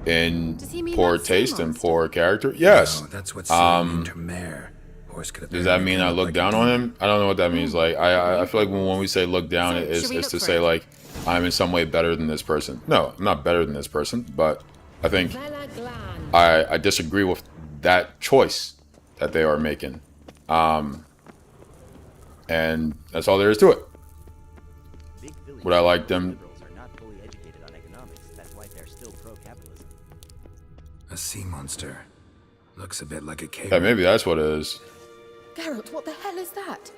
[SPEAKER 5] in
[SPEAKER 3] Does he mean
[SPEAKER 5] poor
[SPEAKER 3] that sea
[SPEAKER 5] taste and
[SPEAKER 3] monster?
[SPEAKER 5] poor character? Yes.
[SPEAKER 4] No, that's what Ciri named her mare. Horse could
[SPEAKER 5] Does that
[SPEAKER 4] apparently
[SPEAKER 5] mean
[SPEAKER 4] come
[SPEAKER 5] I
[SPEAKER 4] up
[SPEAKER 5] look
[SPEAKER 4] like a
[SPEAKER 5] down on
[SPEAKER 4] demon.
[SPEAKER 5] him? I don't know what that means. Like, I feel like when we say look down,
[SPEAKER 3] So,
[SPEAKER 5] it's
[SPEAKER 3] should we
[SPEAKER 5] to
[SPEAKER 3] look for
[SPEAKER 5] say
[SPEAKER 3] it?
[SPEAKER 5] like I'm in some way better than this person. No, I'm not better than this person, but I think
[SPEAKER 7] Bella Glan.
[SPEAKER 5] I disagree with that choice that they are making. And that's all there is to it.
[SPEAKER 2] Big Philly
[SPEAKER 5] Would I like
[SPEAKER 2] says
[SPEAKER 5] them-
[SPEAKER 2] liberals are not fully educated on economics. That's why they're still pro-capitalism.
[SPEAKER 4] A sea monster. Looks a bit like a Karen.
[SPEAKER 5] Yeah, maybe that's what it is.
[SPEAKER 7] Geralt, what the hell is that?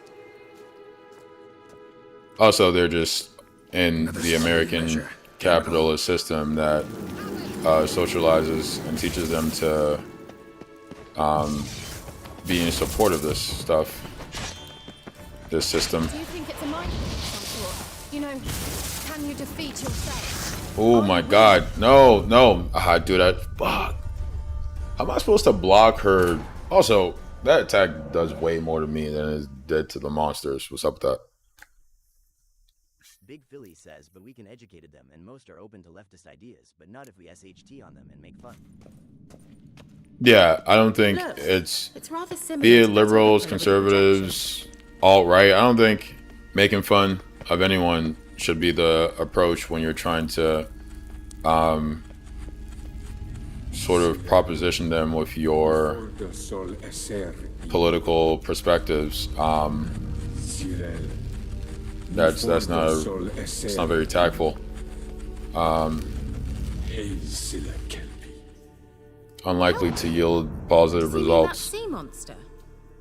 [SPEAKER 5] Also, they're just in
[SPEAKER 4] Another
[SPEAKER 5] the American
[SPEAKER 4] measure.
[SPEAKER 5] capitalist system that socializes and teaches them to be in support of this stuff, this system.
[SPEAKER 7] Do you think it's a mind thing of some sort? You know, can you defeat yourself?
[SPEAKER 5] Oh my god. No, no. I do that. Fuck. How am I supposed to block her? Also, that attack does way more to me than it did to the monsters. What's up with that?
[SPEAKER 2] Big Philly says, but we can educate them, and most are open to leftist ideas, but not if we SHT on them and make fun.
[SPEAKER 5] Yeah, I don't think
[SPEAKER 3] Look,
[SPEAKER 5] it's
[SPEAKER 3] rather similar
[SPEAKER 5] be
[SPEAKER 3] to
[SPEAKER 5] it
[SPEAKER 3] that
[SPEAKER 5] liberals,
[SPEAKER 3] of projection.
[SPEAKER 5] conservatives, alt-right. I don't think making fun of anyone should be the approach when you're trying to sort of proposition them with your political perspectives. That's not very tactful. Unlikely to yield positive
[SPEAKER 3] Does he mean that
[SPEAKER 5] results.
[SPEAKER 3] sea monster?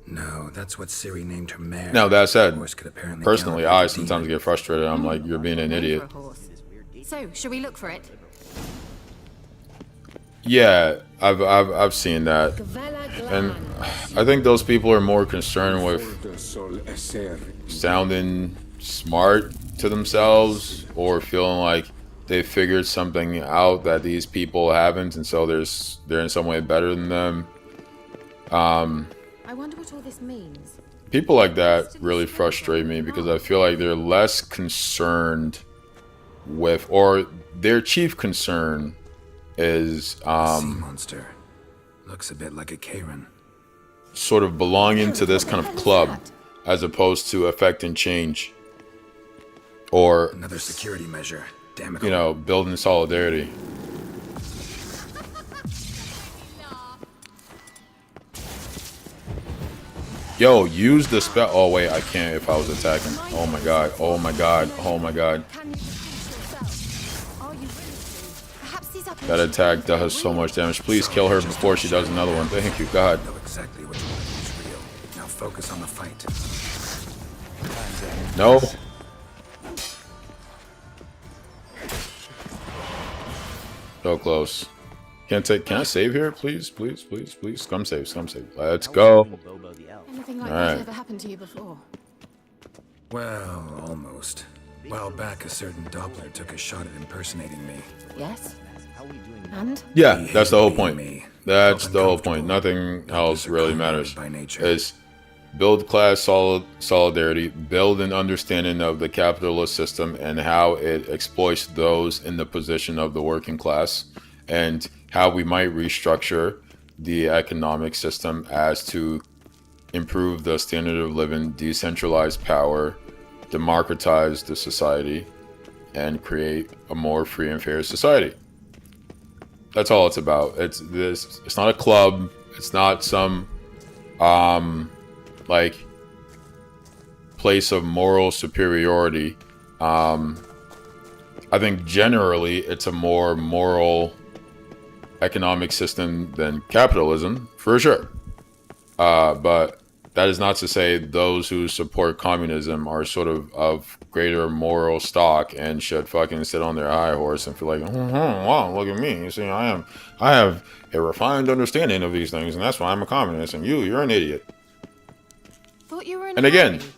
[SPEAKER 4] No, that's what Ciri named her mare.
[SPEAKER 5] Now that said,
[SPEAKER 4] Horse could apparently
[SPEAKER 5] personally,
[SPEAKER 4] gallop like
[SPEAKER 5] I
[SPEAKER 4] a
[SPEAKER 5] sometimes
[SPEAKER 4] demon.
[SPEAKER 5] get frustrated. I'm like, you're being an
[SPEAKER 3] Name
[SPEAKER 5] idiot.
[SPEAKER 3] for a horse. So, shall we look for it?
[SPEAKER 5] Yeah, I've seen that,
[SPEAKER 7] Bella
[SPEAKER 5] and
[SPEAKER 7] Glan.
[SPEAKER 5] I think those people are more concerned with sounding smart to themselves or feeling like they figured something out that these people haven't, and so they're in some way better than them.
[SPEAKER 3] I wonder what all this means.
[SPEAKER 5] People like that really frustrate me because I feel like they're less concerned with, or their chief concern is
[SPEAKER 4] Sea monster. Looks a bit like a Karen.
[SPEAKER 5] sort of belonging to this kind of club as opposed to affecting change or,
[SPEAKER 4] Another security measure. Damn it.
[SPEAKER 5] you know, building solidarity. Yo, use the spell. Oh wait, I can't if I was attacking. Oh my god. Oh my god. Oh my god.
[SPEAKER 7] Can you defeat yourself? Are you willing to? Perhaps these
[SPEAKER 5] That
[SPEAKER 7] apparitions
[SPEAKER 5] attack does so much damage. Please kill her before she does another one. Thank you, God.
[SPEAKER 4] Know exactly which one is real. Now focus on the fight.
[SPEAKER 5] No. So close. Can I save here, please, please, please, please? Scum save, scum save. Let's go.
[SPEAKER 2] Bobo the elf.
[SPEAKER 7] Anything like
[SPEAKER 5] Alright.
[SPEAKER 7] that ever happened to you before?
[SPEAKER 4] Well, almost. A while back, a certain Doppler took a shot at impersonating me.
[SPEAKER 7] Yes.
[SPEAKER 2] How are we doing now?
[SPEAKER 7] And?
[SPEAKER 5] Yeah,
[SPEAKER 4] He
[SPEAKER 5] that's the whole
[SPEAKER 4] hated
[SPEAKER 5] point.
[SPEAKER 4] me.
[SPEAKER 5] That's
[SPEAKER 4] Felt
[SPEAKER 5] the whole point.
[SPEAKER 4] uncomfortable.
[SPEAKER 5] Nothing else really matters.
[SPEAKER 4] By nature.
[SPEAKER 5] Is build class solidarity, build an understanding of the capitalist system and how it exploits those in the position of the working class, and how we might restructure the economic system as to improve the standard of living, decentralize power, democratize the society, and create a more free and fair society. That's all it's about. It's not a club. It's not some like place of moral superiority. I think generally it's a more moral economic system than capitalism, for sure. But that is not to say those who support communism are sort of greater moral stock and should fucking sit on their high horse and feel like, wow, look at me. You see, I have a refined understanding of these things, and that's why I'm a communist, and you're an idiot.
[SPEAKER 7] Thought you were in
[SPEAKER 5] And
[SPEAKER 7] a
[SPEAKER 5] again,
[SPEAKER 7] hurry.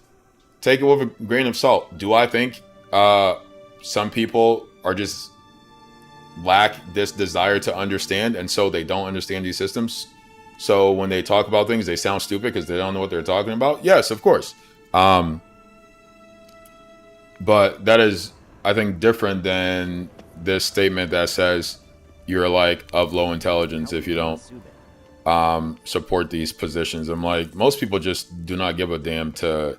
[SPEAKER 5] take it with a grain of salt. Do I think some people are just lack this desire to understand, and so they don't understand these systems? So when they talk about things, they sound stupid because they don't know what they're talking about? Yes, of course. But that is, I think, different than this statement that says you're like of low intelligence if you don't support these positions. I'm like, most people just do not give a damn to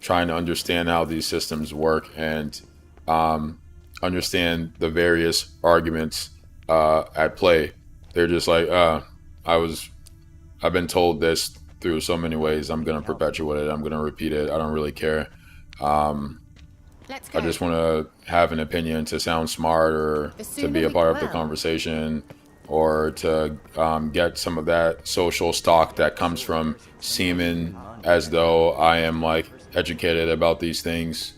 [SPEAKER 5] trying to understand how these systems work and understand the various arguments at play. They're just like, I've been told this through so many ways. I'm going to perpetuate it. I'm going to repeat it. I don't really care.
[SPEAKER 7] Let's go.
[SPEAKER 5] I just want to have an opinion to sound smart or
[SPEAKER 7] The
[SPEAKER 5] to
[SPEAKER 7] sooner
[SPEAKER 5] be a
[SPEAKER 7] we-
[SPEAKER 5] part of the
[SPEAKER 7] well.
[SPEAKER 5] conversation or to get some of that social stock that comes from seeming as though I am like educated about these things.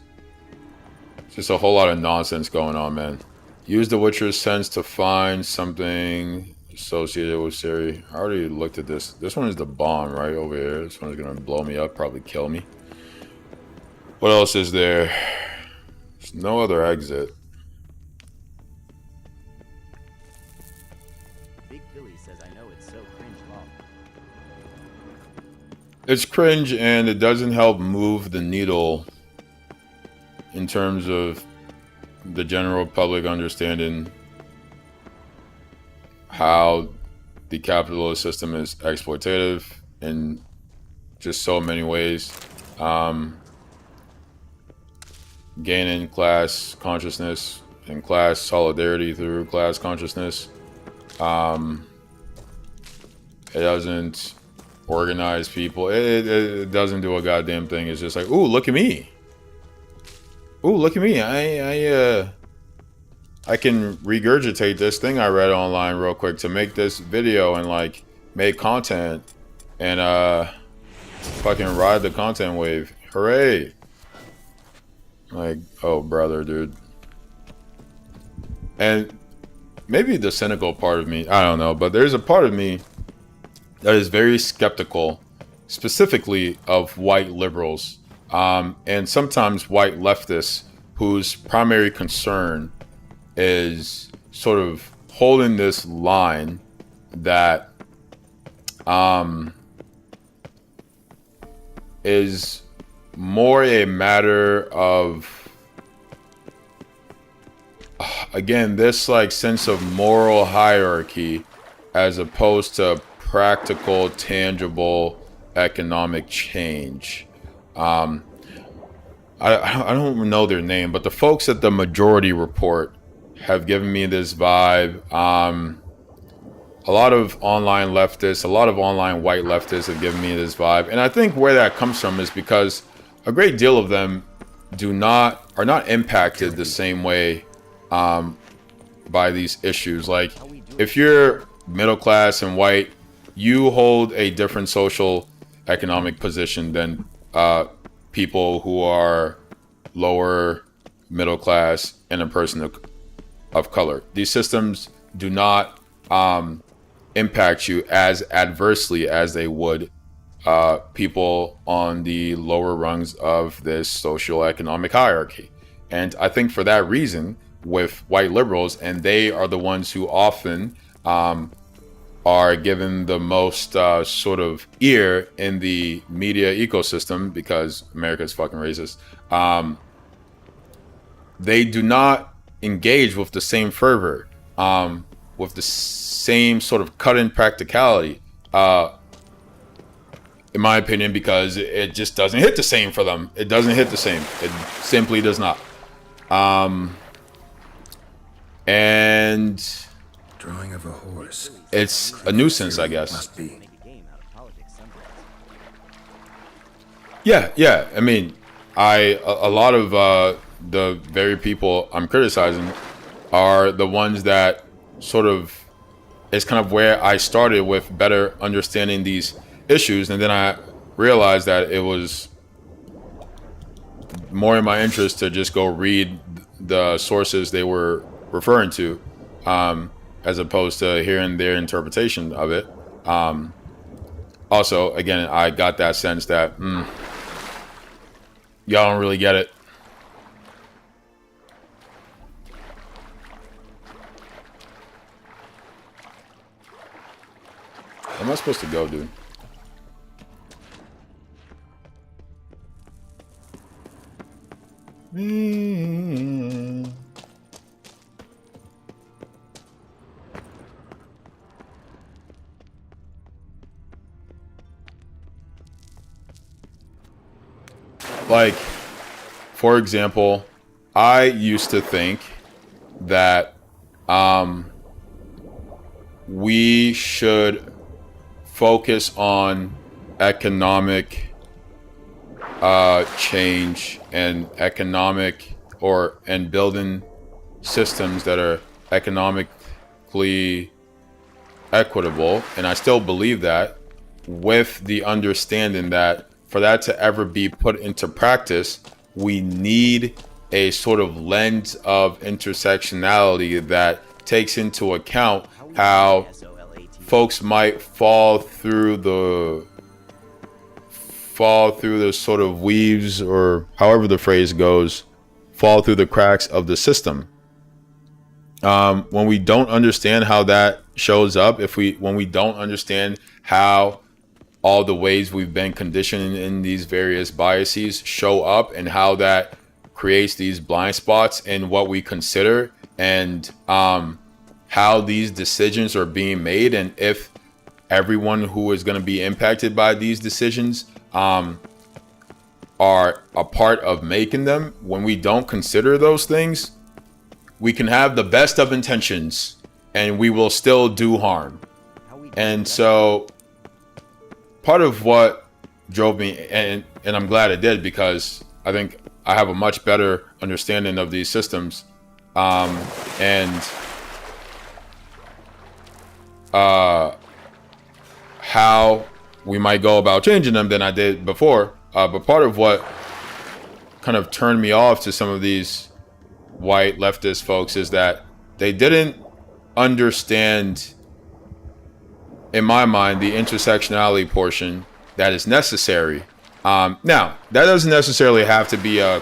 [SPEAKER 5] Just a whole lot of nonsense going on, man. Use the Witcher's sense to find something associated with Siri. I already looked at this. This one is the bomb right over here. This one's gonna blow me up, probably kill me. What else is there? There's no other exit.
[SPEAKER 2] Big Billy says I know it's so cringe law.
[SPEAKER 5] It's cringe and it doesn't help move the needle in terms of the general public understanding how the capitalist system is exploitative in just so many ways. Gaining class consciousness and class solidarity through class consciousness. It doesn't organize people. It doesn't do a goddamn thing. It's just like, ooh, look at me. Ooh, look at me. I can regurgitate this thing I read online real quick to make this video and like make content and fucking ride the content wave. Hooray. Like, oh brother, dude. And maybe the cynical part of me, I don't know, but there's a part of me that is very skeptical, specifically of white liberals, and sometimes white leftists whose primary concern is sort of holding this line that is more a matter of, again, this like sense of moral hierarchy as opposed to practical, tangible economic change. I don't know their name, but the folks at the Majority Report have given me this vibe. A lot of online leftists, a lot of online white leftists have given me this vibe. And I think where that comes from is because a great deal of them are not impacted the same way by these issues. Like, if you're middle class and white, you hold a different social economic position than people who are lower middle class and a person of color. These systems do not impact you as adversely as they would people on the lower rungs of this social economic hierarchy. And I think for that reason, with white liberals, and they are the ones who often are given the most sort of ear in the media ecosystem, because America is fucking racist, they do not engage with the same fervor, with the same sort of cut-in practicality, in my opinion, because it just doesn't hit the same for them. It doesn't hit the same. It simply does not. And
[SPEAKER 4] Drawing of a horse.
[SPEAKER 5] it's a nuisance, I guess.
[SPEAKER 4] Must be.
[SPEAKER 2] Make a game out of politics sometimes.
[SPEAKER 5] Yeah. I mean, a lot of the very people I'm criticizing are the ones that sort of is kind of where I started with better understanding these issues, and then I realized that it was more in my interest to just go read the sources they were referring to, as opposed to hearing their interpretation of it. Also, again, I got that sense that y'all don't really get it. Where am I supposed to go, dude? Like, for example, I used to think that we should focus on economic change and and building systems that are economically equitable, and I still believe that, with the understanding that for that to ever be put into practice, we need a sort of lens of intersectionality that takes into account how folks might fall through the sort of weaves, or however the phrase goes, fall through the cracks of the system. When we don't understand how that shows up, when we don't understand how all the ways we've been conditioned in these various biases show up, and how that creates these blind spots in what we consider, and how these decisions are being made, and if everyone who is going to be impacted by these decisions are a part of making them. When we don't consider those things, we can have the best of intentions and we will still do harm. And so part of what drove me, and I'm glad it did, because I think I have a much better understanding of these systems, and how we might go about changing them than I did before. But part of what kind of turned me off to some of these white leftist folks is that they didn't understand, in my mind, the intersectionality portion that is necessary. Now, that doesn't necessarily have to be a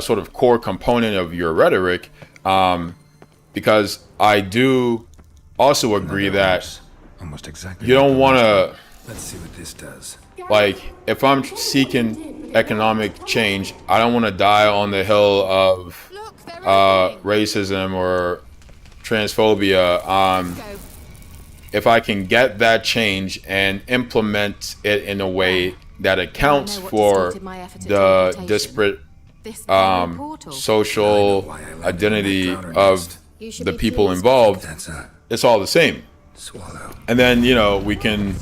[SPEAKER 5] sort of core component of your rhetoric, because I do also agree that
[SPEAKER 4] Almost exactly.
[SPEAKER 5] you don't want to,
[SPEAKER 4] Let's see what this does.
[SPEAKER 5] like, if I'm seeking economic change, I don't want to die on the hill of
[SPEAKER 7] Look, they're opening.
[SPEAKER 5] racism or transphobia.
[SPEAKER 7] Go.
[SPEAKER 5] If I can get that change and implement it in a way that accounts
[SPEAKER 3] I know what
[SPEAKER 5] for
[SPEAKER 3] distorted my effort at
[SPEAKER 5] the
[SPEAKER 3] teleportation.
[SPEAKER 5] disparate
[SPEAKER 3] This very portal.
[SPEAKER 5] social
[SPEAKER 4] why I left
[SPEAKER 5] identity
[SPEAKER 4] in my powder
[SPEAKER 5] of
[SPEAKER 4] nest.
[SPEAKER 7] You should
[SPEAKER 5] the
[SPEAKER 7] be
[SPEAKER 5] people
[SPEAKER 7] pleased.
[SPEAKER 5] involved,
[SPEAKER 4] That's a
[SPEAKER 5] it's all the same.
[SPEAKER 4] swallow.
[SPEAKER 5] And then, we can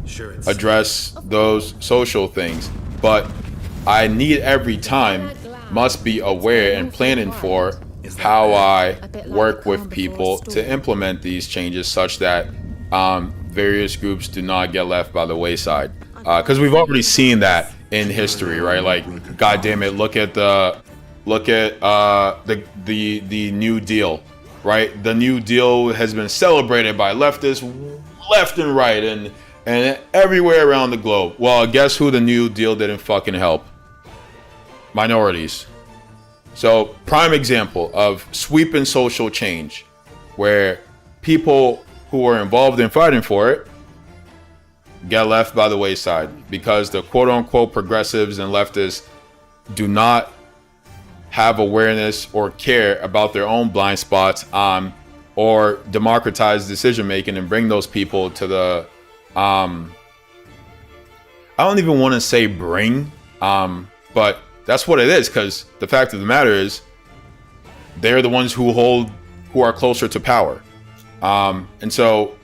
[SPEAKER 4] Sure, it's
[SPEAKER 5] address those social things. But I need every time must be aware and planning for how I work with people to implement these changes such that various groups do not get left by the wayside. Because we've already seen that in history, right? Like, God damn it, look at the New Deal. right? The New Deal has been celebrated by leftists left and right and everywhere around the globe. Well, guess who the New Deal didn't fucking help? Minorities. So, prime example of sweeping social change, where people who are involved in fighting for it get left by the wayside because the quote-unquote progressives and leftists do not have awareness or care about their own blind spots or democratize decision making and bring those people to the I don't even want to say bring, but that's what it is, because the fact of the matter is they're the ones who are closer to power. And so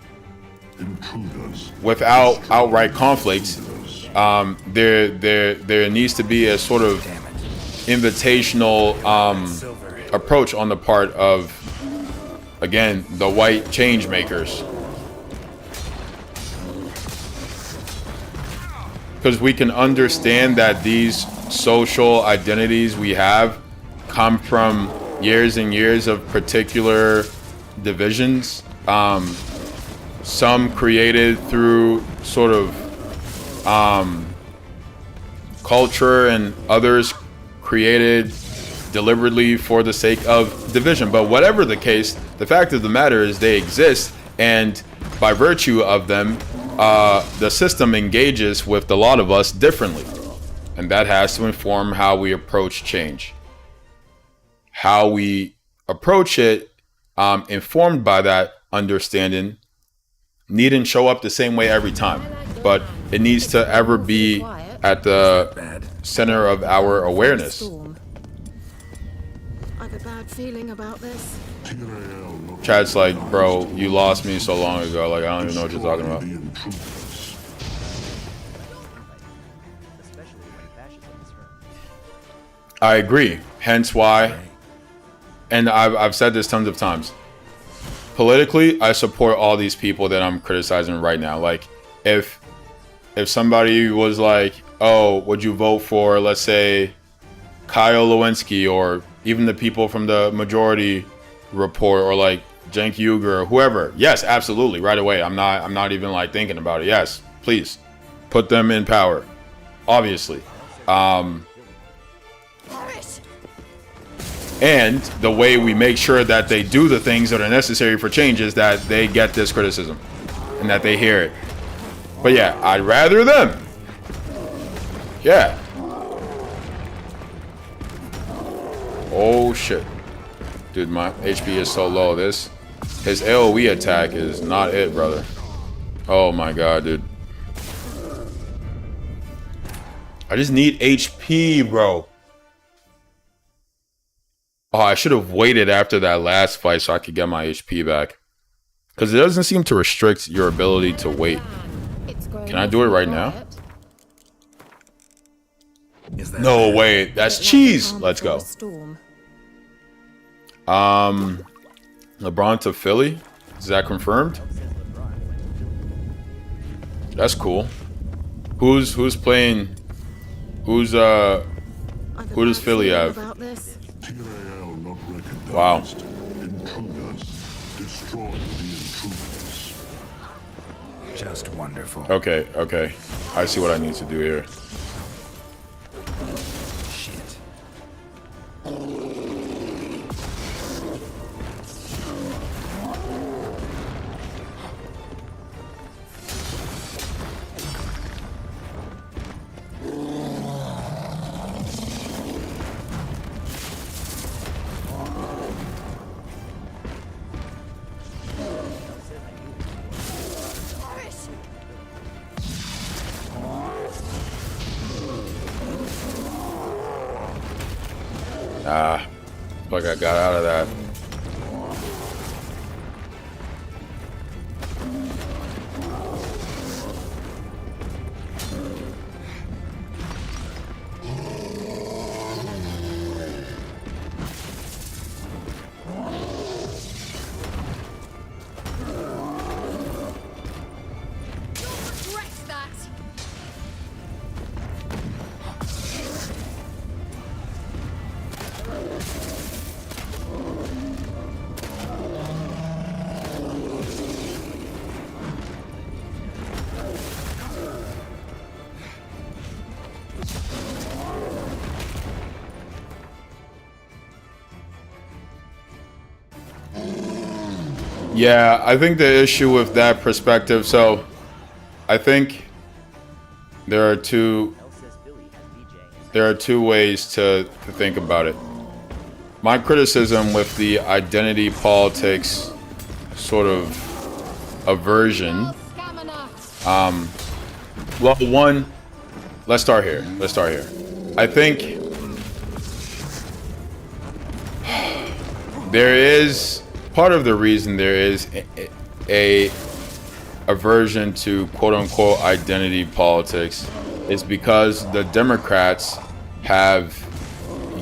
[SPEAKER 5] without outright conflicts, there needs to be a sort of invitational approach on the part of, again, the white change makers. Because we can understand that these social identities we have come from years and years of particular divisions. Some created through sort of culture, and others created deliberately for the sake of division. But whatever the case, the fact of the matter is they exist, and by virtue of them, the system engages with a lot of us differently, and that has to inform how we approach change. How we approach it, informed by that understanding, needn't show up the same way every time, but it needs to ever be at the center of our awareness.
[SPEAKER 7] I've a bad feeling about this.
[SPEAKER 5] Chad's like, bro, you lost me so long ago. Like, I don't even know what you're talking about. I agree. Hence why, and I've said this tons of times, politically, I support all these people that I'm criticizing right now. Like, if somebody was like, oh, would you vote for, let's say, Kyle Lewinsky, or even the people from the Majority Report, or like Cenk Uygur or whoever, yes, absolutely, right away. I'm not even like thinking about it. Yes, please put them in power, obviously. And the way we make sure that they do the things that are necessary for change is that they get this criticism and that they hear it. But yeah, I'd rather them. Yeah. Oh shit. Dude, my HP is so low. His AoE attack is not it, brother. Oh my god, dude. I just need HP, bro. Oh, I should have waited after that last fight so I could get my HP back. Because it doesn't seem to restrict your ability to wait. Can I do it right now? No, wait. That's cheese. Let's go. LeBron to Philly? Is that confirmed? That's cool. Who's playing? Who does Philly have? Wow.
[SPEAKER 4] Just wonderful.
[SPEAKER 5] Okay. I see what I need to do here.
[SPEAKER 4] Shit.
[SPEAKER 5] Like I got out of that. Yeah, I think the issue with that perspective, so I think there are two ways to think about it. My criticism with the identity politics sort of aversion, well, one, let's start here. I think there is part of the reason there is a aversion to quote-unquote identity politics is because the Democrats have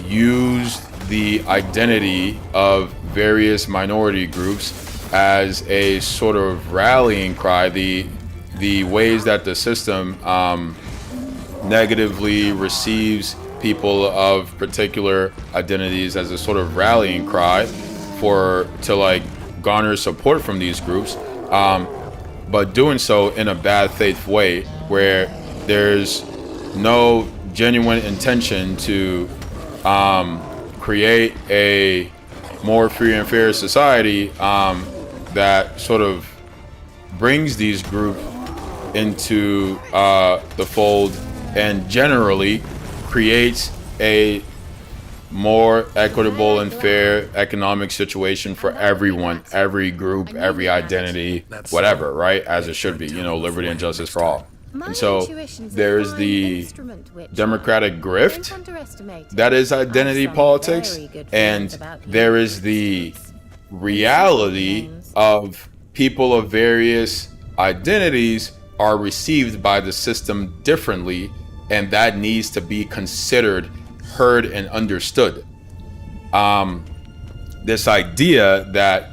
[SPEAKER 5] used the identity of various minority groups as a sort of rallying cry. The ways that the system negatively receives people of particular identities as a sort of rallying cry to like garner support from these groups, but doing so in a bad faith way where there's no genuine intention to create a more free and fair society that sort of brings these groups into the fold and generally creates a more equitable and fair economic situation for everyone, every group, every identity, whatever, right? As it should be, liberty and justice for all. And so there's the democratic grift that is identity politics, and there is the reality of people of various identities are received by the system differently, and that needs to be considered, heard, and understood. This idea that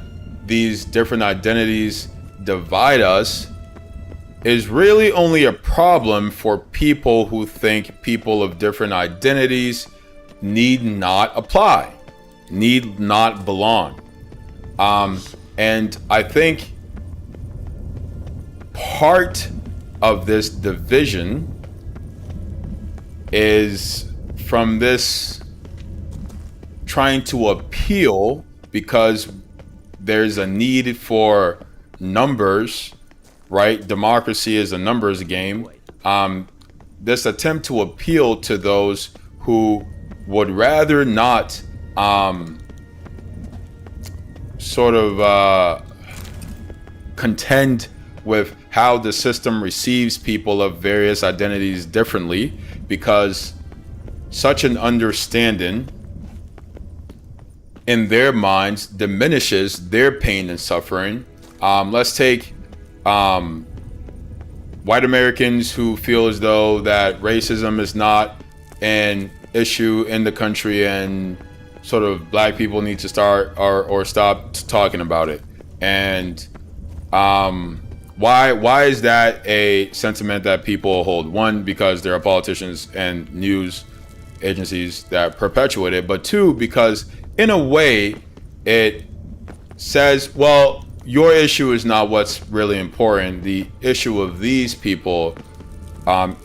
[SPEAKER 5] these different identities divide us is really only a problem for people who think people of different identities need not apply, need not belong. And I think part of this division is from this trying to appeal because there's a need for numbers, right? Democracy is a numbers game. This attempt to appeal to those who would rather not contend with how the system receives people of various identities differently, because such an understanding in their minds diminishes their pain and suffering. Let's take white Americans who feel as though that racism is not an issue in the country and sort of black people need to start or stop talking about it. And why is that a sentiment that people hold? One, because there are politicians and news agencies that perpetuate it, but two, because in a way it says, well, your issue is not what's really important. The issue of these people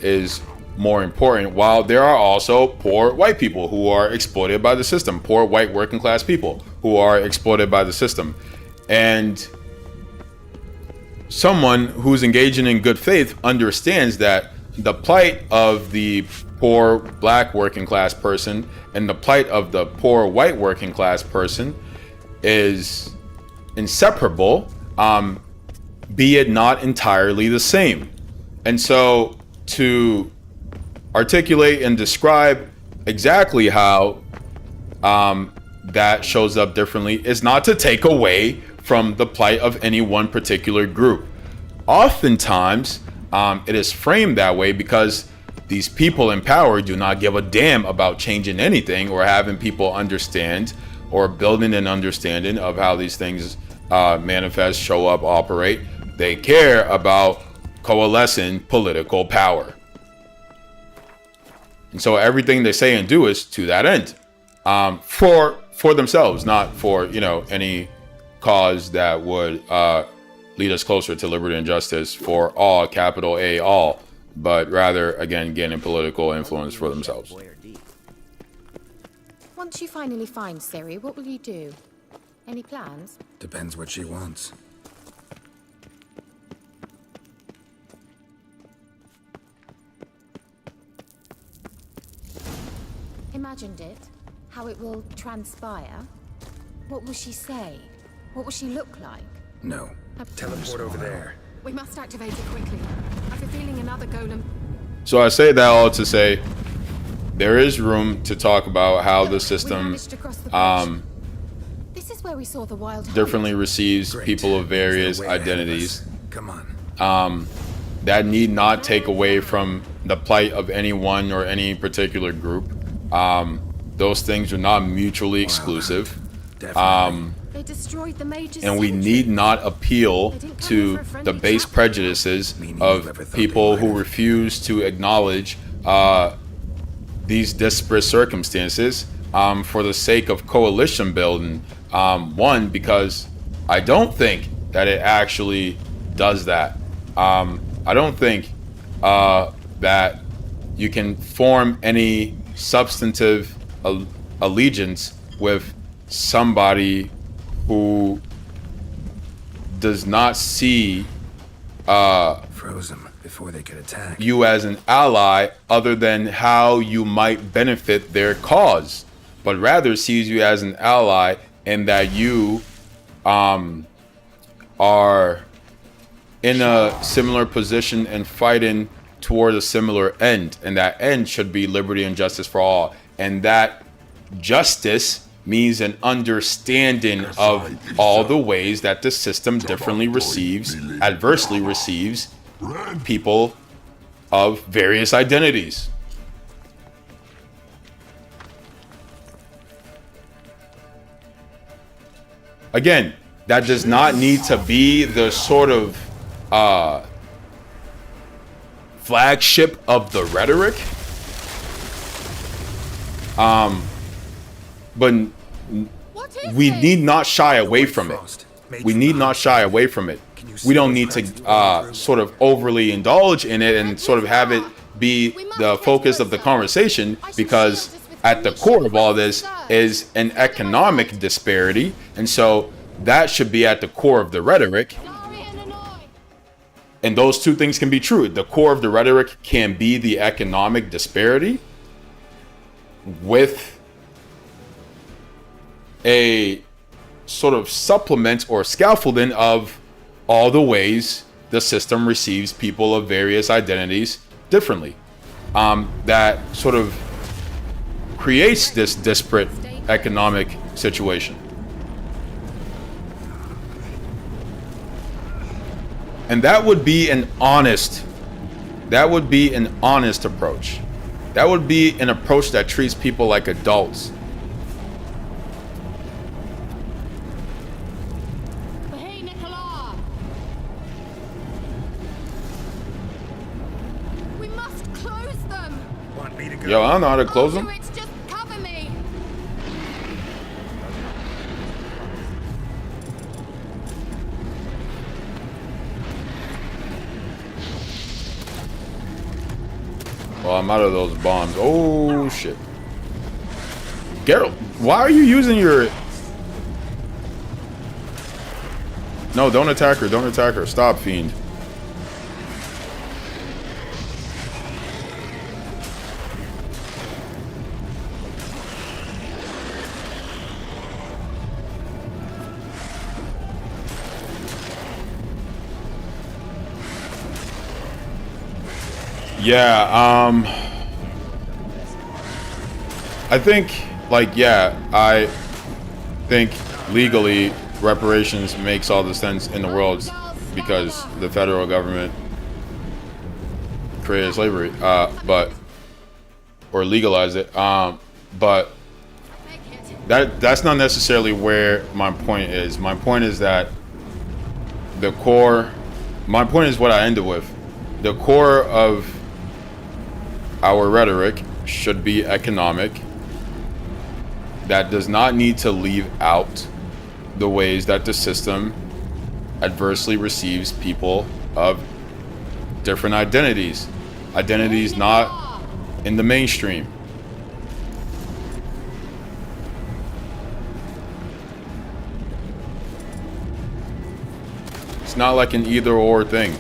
[SPEAKER 5] is more important, while there are also poor white people who are exploited by the system, poor white working class people who are exploited by the system. And someone who's engaging in good faith understands that the plight of the poor black working class person and the plight of the poor white working class person is inseparable, be it not entirely the same. And so to articulate and describe exactly how that shows up differently is not to take away from the plight of any one particular group. Oftentimes, it is framed that way because these people in power do not give a damn about changing anything or having people understand or building an understanding of how these things manifest, show up, operate. They care about coalescing political power. And so everything they say and do is to that end, for themselves, not for, any cause that would lead us closer to liberty and justice for all, capital A, all, but rather, again, gaining political influence for themselves.
[SPEAKER 3] Once you finally find Ciri, what will you do? Any plans?
[SPEAKER 4] Depends what she wants.
[SPEAKER 7] imagined it, how it will transpire, what will she say? What will she look like?
[SPEAKER 4] No. Teleport over there.
[SPEAKER 7] We must activate it quickly. I have a feeling another golem.
[SPEAKER 5] So I say that all to say there is room to talk about how the
[SPEAKER 7] We
[SPEAKER 5] system
[SPEAKER 7] managed to cross the bridge. This is where we saw the wild hunt.
[SPEAKER 5] differently receives
[SPEAKER 4] Great.
[SPEAKER 5] people of various
[SPEAKER 4] There's no way ahead of
[SPEAKER 5] identities.
[SPEAKER 4] us. Come on.
[SPEAKER 5] That need not take away from the plight of anyone or any particular group. Those things are not mutually exclusive.
[SPEAKER 4] Definitely.
[SPEAKER 7] They destroyed the major
[SPEAKER 5] And we
[SPEAKER 7] sentry.
[SPEAKER 5] need not appeal to the base prejudices of people who refuse to acknowledge these disparate circumstances for the sake of coalition building. One, because I don't think that it actually does that. I don't think that you can form any substantive allegiance with somebody who does not see
[SPEAKER 4] Froze them before they could attack.
[SPEAKER 5] you as an ally other than how you might benefit their cause, but rather sees you as an ally and that you are in a similar position and fighting toward a similar end, and that end should be liberty and justice for all, and that justice means an understanding of all the ways that the system differently adversely receives people of various identities. Again, that does not need to be the sort of flagship of the rhetoric. But
[SPEAKER 7] What is
[SPEAKER 5] we
[SPEAKER 7] this?
[SPEAKER 5] need not shy away from it. We need not shy away from it. We don't need to sort of overly indulge in it and sort of have it be the focus of the conversation, because at the core of all this is an economic disparity, and so that should be at the core of the rhetoric. And those two things can be true. The core of the rhetoric can be the economic disparity with a sort of supplement or scaffolding of all the ways the system receives people of various identities differently. That sort of creates this disparate economic situation. And that would be an honest approach. That would be an approach that treats people like adults.
[SPEAKER 7] Hey, Nicola! We must close them!
[SPEAKER 4] Want me to go?
[SPEAKER 5] Yo, I don't know how to close
[SPEAKER 7] I'll do
[SPEAKER 5] them.
[SPEAKER 7] it, just cover me!
[SPEAKER 5] Well, I'm out of those bombs. Oh, shit. Geralt, why are you using your... No, don't attack her. Don't attack her. Stop, fiend. Yeah, I think, like, yeah, I think legally reparations makes all the sense in the world because the federal government created slavery, or legalized it, but that's not necessarily where my point is. My point is that my point is what I ended with. The core of our rhetoric should be economic. That does not need to leave out the ways that the system adversely receives people of different identities. Identities not in the mainstream. It's not like an either or thing.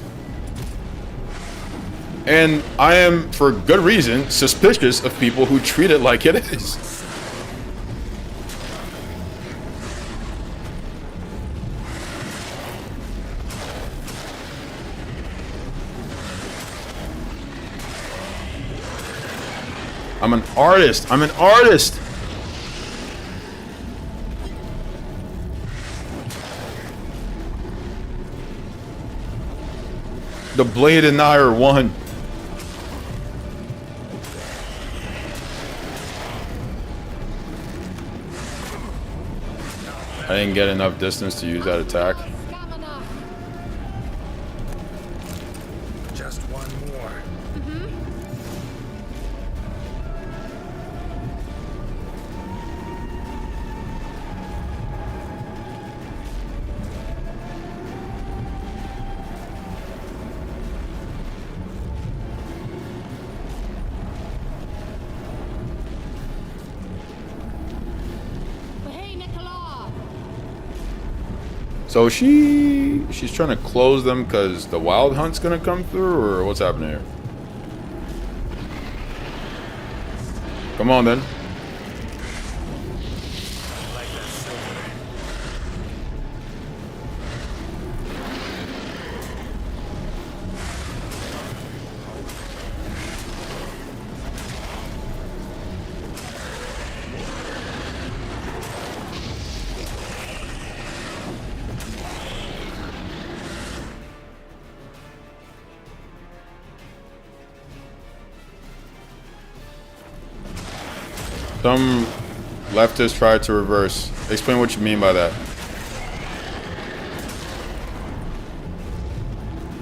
[SPEAKER 5] And I am, for good reason, suspicious of people who treat it like it is. I'm an artist. I'm an artist. The blade and I are one. I didn't get enough distance to use that attack.
[SPEAKER 4] Just one more.
[SPEAKER 5] So she's trying to close them because the wild hunt's gonna come through, or what's happening here? Come on then. Some leftists tried to reverse. Explain what you mean by that.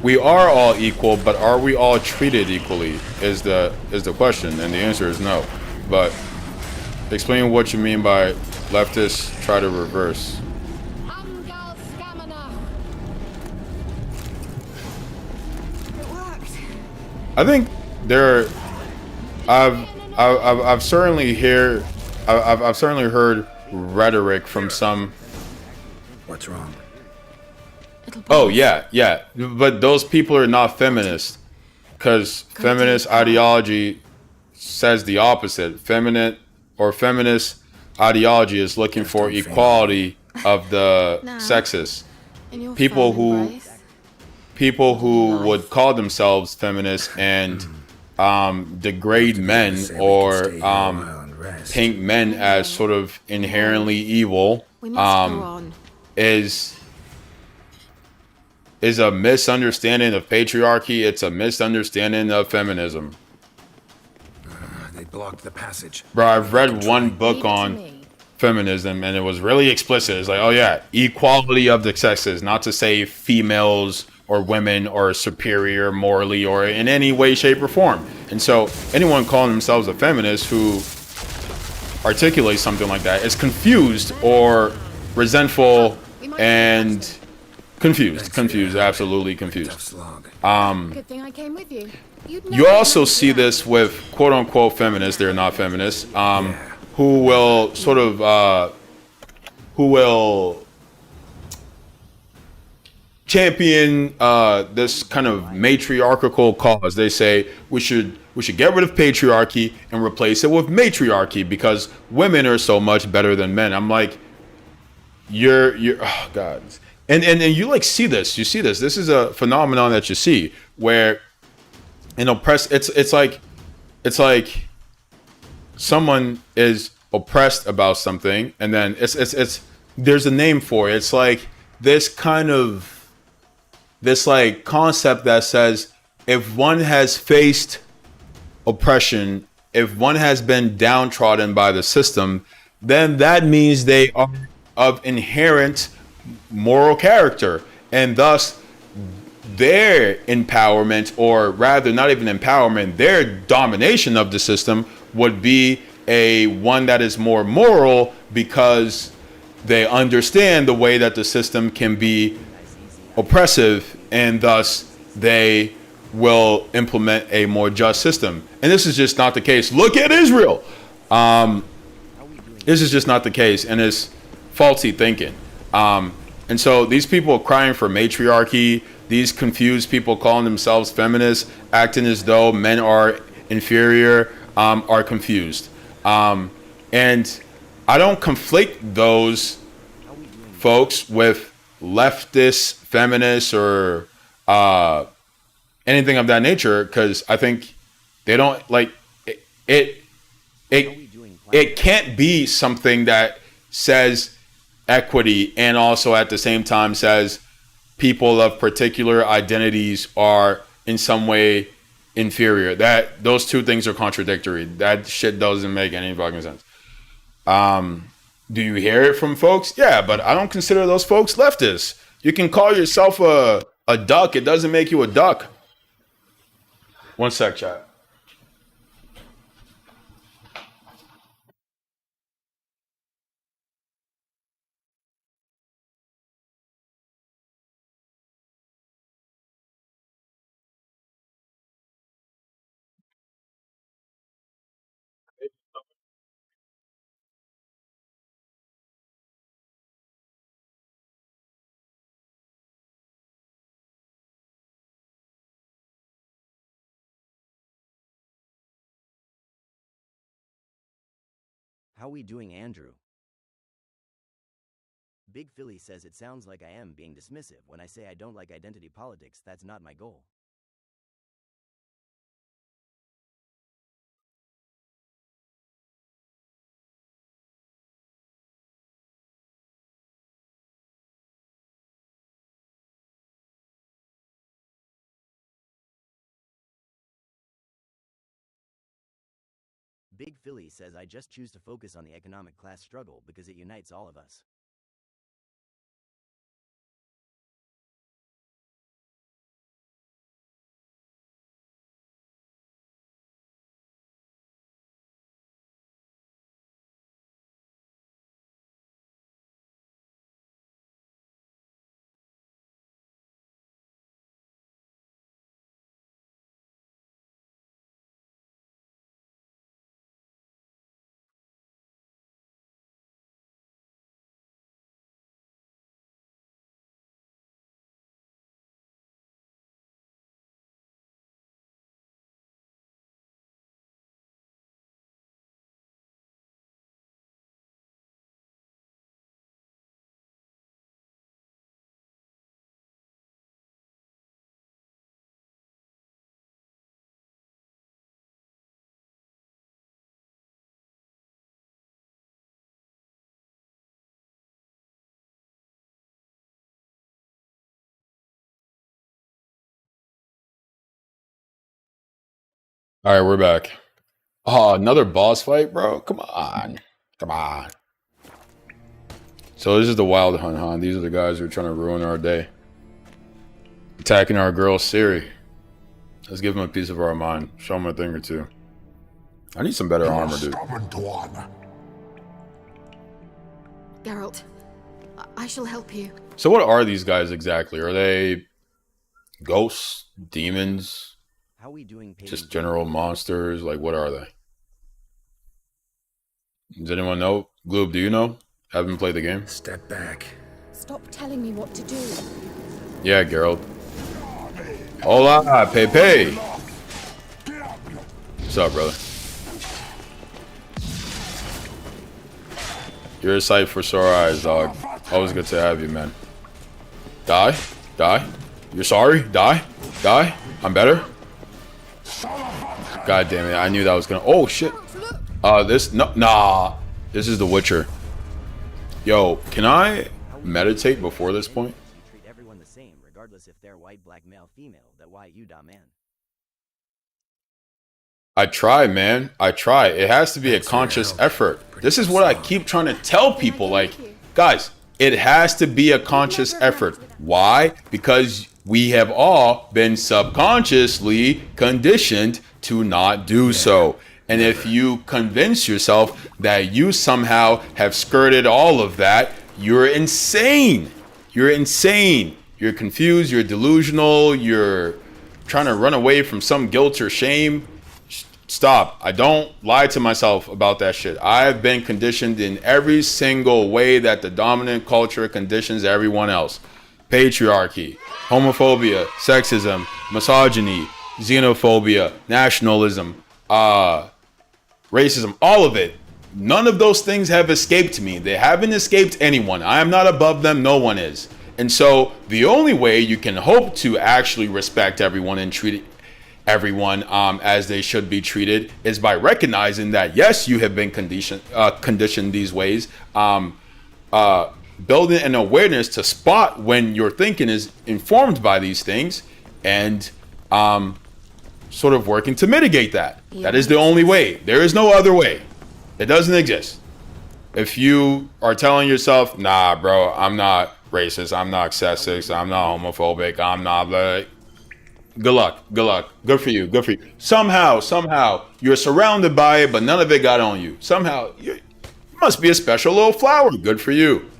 [SPEAKER 5] We are all equal, but are we all treated equally? Is the question, and the answer is no. But explain what you mean by leftists try to reverse. I think there. I've certainly heard rhetoric from some.
[SPEAKER 4] What's wrong?
[SPEAKER 5] Oh yeah, but those people are not feminists, because feminist ideology says the opposite. Feminist ideology is looking for equality of the sexes. People who would call themselves feminists and degrade men or paint men as sort of inherently evil is a misunderstanding of patriarchy. It's a misunderstanding of feminism.
[SPEAKER 4] They blocked the passage.
[SPEAKER 5] Bro, I've read one book on feminism and it was really explicit. It's like, oh yeah, equality of the sexes, not to say females or women are superior morally or in any way, shape, or form. And so anyone calling themselves a feminist who articulates something like that is confused or resentful and confused, absolutely confused.
[SPEAKER 7] Good thing I came with you.
[SPEAKER 5] You also see this with quote unquote feminists, they're not feminists, who will sort of, champion this kind of matriarchal cause. They say we should get rid of patriarchy and replace it with matriarchy because women are so much better than men. I'm like, you're oh god. And you like see this. You see this. This is a phenomenon that you see where it's like someone is oppressed about something, and then it's there's a name for it. It's like this like concept that says if one has faced oppression, if one has been downtrodden by the system, then that means they are of inherent moral character, and thus their empowerment, or rather not even empowerment, their domination of the system would be a one that is more moral because they understand the way that the system can be oppressive, and thus they will implement a more just system. And this is just not the case. Look at Israel. This is just not the case, and it's faulty thinking. And so these people crying for matriarchy, these confused people calling themselves feminists, acting as though men are inferior, are confused. And I don't conflate those folks with leftist feminists or anything of that nature, because I think they don't like it. It can't be something that says equity and also at the same time says people of particular identities are in some way inferior. That those two things are contradictory. That shit doesn't make any fucking sense. Do you hear it from folks? Yeah, but I don't consider those folks leftists. You can call yourself a duck. It doesn't make you a duck. One sec, chat.
[SPEAKER 2] How we doing, Andrew? Big Philly says it sounds like I am being dismissive when I say I don't like identity politics. That's not my goal. Big Philly says I just choose to focus on the economic class struggle because it unites all of us.
[SPEAKER 5] All right, we're back. Oh, another boss fight, bro. Come on. Come on. So this is the Wild Hunt, huh? These are the guys who are trying to ruin our day. Attacking our girl, Siri. Let's give them a piece of our mind. Show them a thing or two. I need some better armor, dude.
[SPEAKER 7] Geralt, I shall help you.
[SPEAKER 5] So what are these guys exactly? Are they ghosts, demons,
[SPEAKER 2] How we doing,
[SPEAKER 5] just general monsters? Like, what are they? Does anyone know? Gloob, do you know? Haven't played the game?
[SPEAKER 4] Step back.
[SPEAKER 7] Stop telling me what to do.
[SPEAKER 5] Yeah, Geralt. Hola, Pepe. What's up, brother? You're a sight for sore eyes, dog. Always good to have you, man. Die? Die? You're sorry? Die? Die? I'm better? God damn it, I knew that was gonna... Oh, shit. Nah. This is The Witcher. Yo, can I meditate before this point?
[SPEAKER 2] treat everyone the same, regardless if they're white, black, male, female. That why you da man.
[SPEAKER 5] I try, man. I try. It has to be a conscious effort. This is what I keep trying to tell people. Like, guys, it has to be a conscious effort. Why? Because we have all been subconsciously conditioned to not do so. And if you convince yourself that you somehow have skirted all of that, you're insane. You're insane. You're confused. You're delusional. You're trying to run away from some guilt or shame. Stop. I don't lie to myself about that shit. I've been conditioned in every single way that the dominant culture conditions everyone else. patriarchy, homophobia, sexism, misogyny, xenophobia, nationalism, racism, all of it. None of those things have escaped me. They haven't escaped anyone. I am not above them. No one is. And so the only way you can hope to actually respect everyone and treat everyone as they should be treated is by recognizing that, yes, you have been conditioned these ways. Building an awareness to spot when your thinking is informed by these things, and sort of working to mitigate that. That is the only way. There is no other way. It doesn't exist. If you are telling yourself, nah, bro, I'm not racist, I'm not sexist, I'm not homophobic, I'm not like, good luck, good for you. Somehow, you're surrounded by it, but none of it got on you. Somehow, you must be a special little flower. Good for you.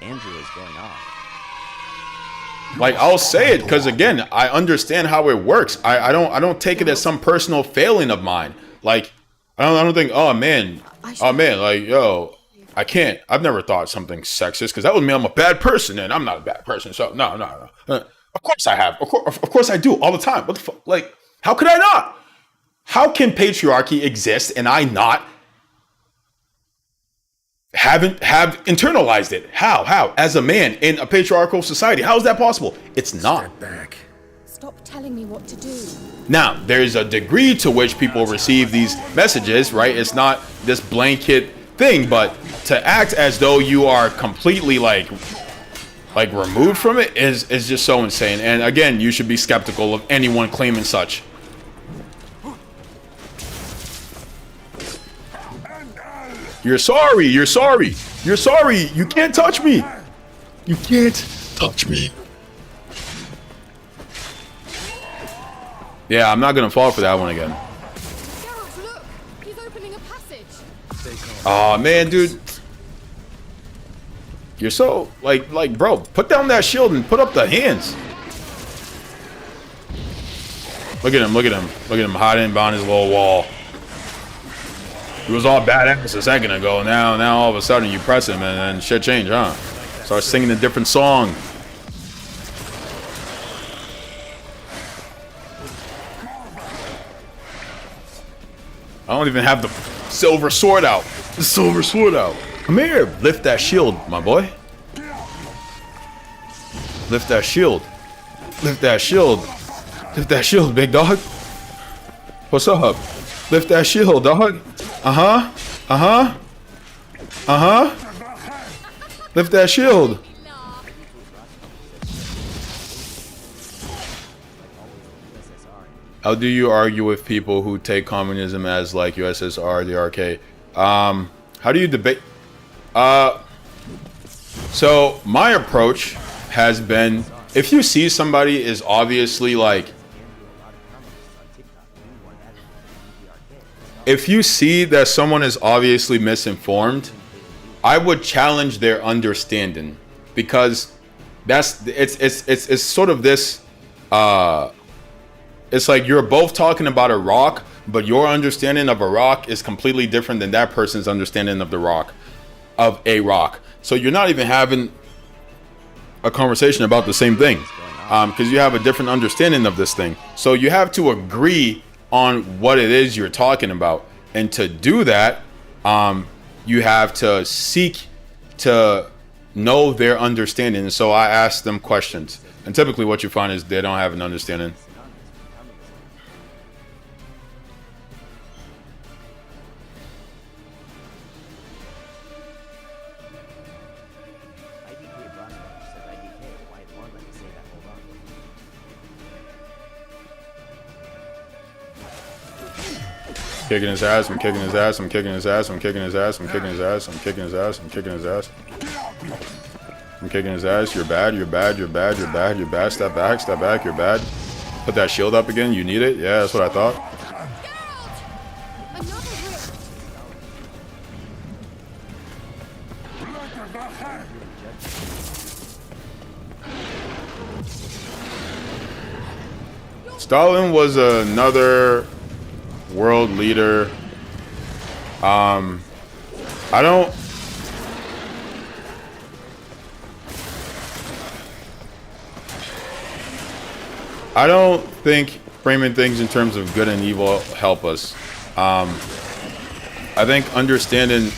[SPEAKER 2] Andrew is going off.
[SPEAKER 5] Like, I'll say it because, again, I understand how it works. I don't take it as some personal failing of mine. Like, I don't think, oh man, like, yo, I can't. I've never thought something sexist because that would mean I'm a bad person, and I'm not a bad person. So no. Of course I have. Of course I do all the time. What the fuck? Like, how could I not? How can patriarchy exist and I not have internalized it? How? As a man in a patriarchal society, how is that possible? It's not.
[SPEAKER 4] Step back.
[SPEAKER 7] Stop telling me what to do.
[SPEAKER 5] Now, there's a degree to which people receive these messages, right? It's not this blanket thing, but to act as though you are completely like removed from it is just so insane. And again, you should be skeptical of anyone claiming such. You're sorry. You can't touch me. You can't touch me. Yeah, I'm not gonna fall for that one again.
[SPEAKER 7] Geralt, look! He's opening a passage.
[SPEAKER 5] Oh man, dude. You're so like bro, put down that shield and put up the hands. Look at him hiding behind his little wall. He was all badass a second ago. Now all of a sudden you press him and then shit change, huh? Start singing a different song. I don't even have the silver sword out. Come here. Lift that shield, my boy. Lift that shield, big dog. What's up? Lift that shield, dog. Lift that shield. How do you argue with people who take communism as like USSR, the RK? How do you debate? So my approach has been, if you see somebody is obviously like, if you see that someone is obviously misinformed, I would challenge their understanding, because it's sort of this, it's like you're both talking about a rock, but your understanding of a rock is completely different than that person's understanding of a rock. So you're not even having a conversation about the same thing, because you have a different understanding of this thing. So you have to agree on what it is you're talking about, and to do that, you have to seek to know their understanding. And so I ask them questions, and typically what you find is they don't have an understanding. Kicking his ass, I'm kicking his ass, I'm kicking his ass, I'm kicking his ass, I'm kicking his ass, I'm kicking his ass, I'm kicking his ass. I'm kicking his ass, you're bad, you're bad, you're bad, you're bad, you're bad, step back, you're bad. Put that shield up again, you need it? Yeah, that's what I thought. Stalin was another world leader I don't think framing things in terms of good and evil help us. I think understanding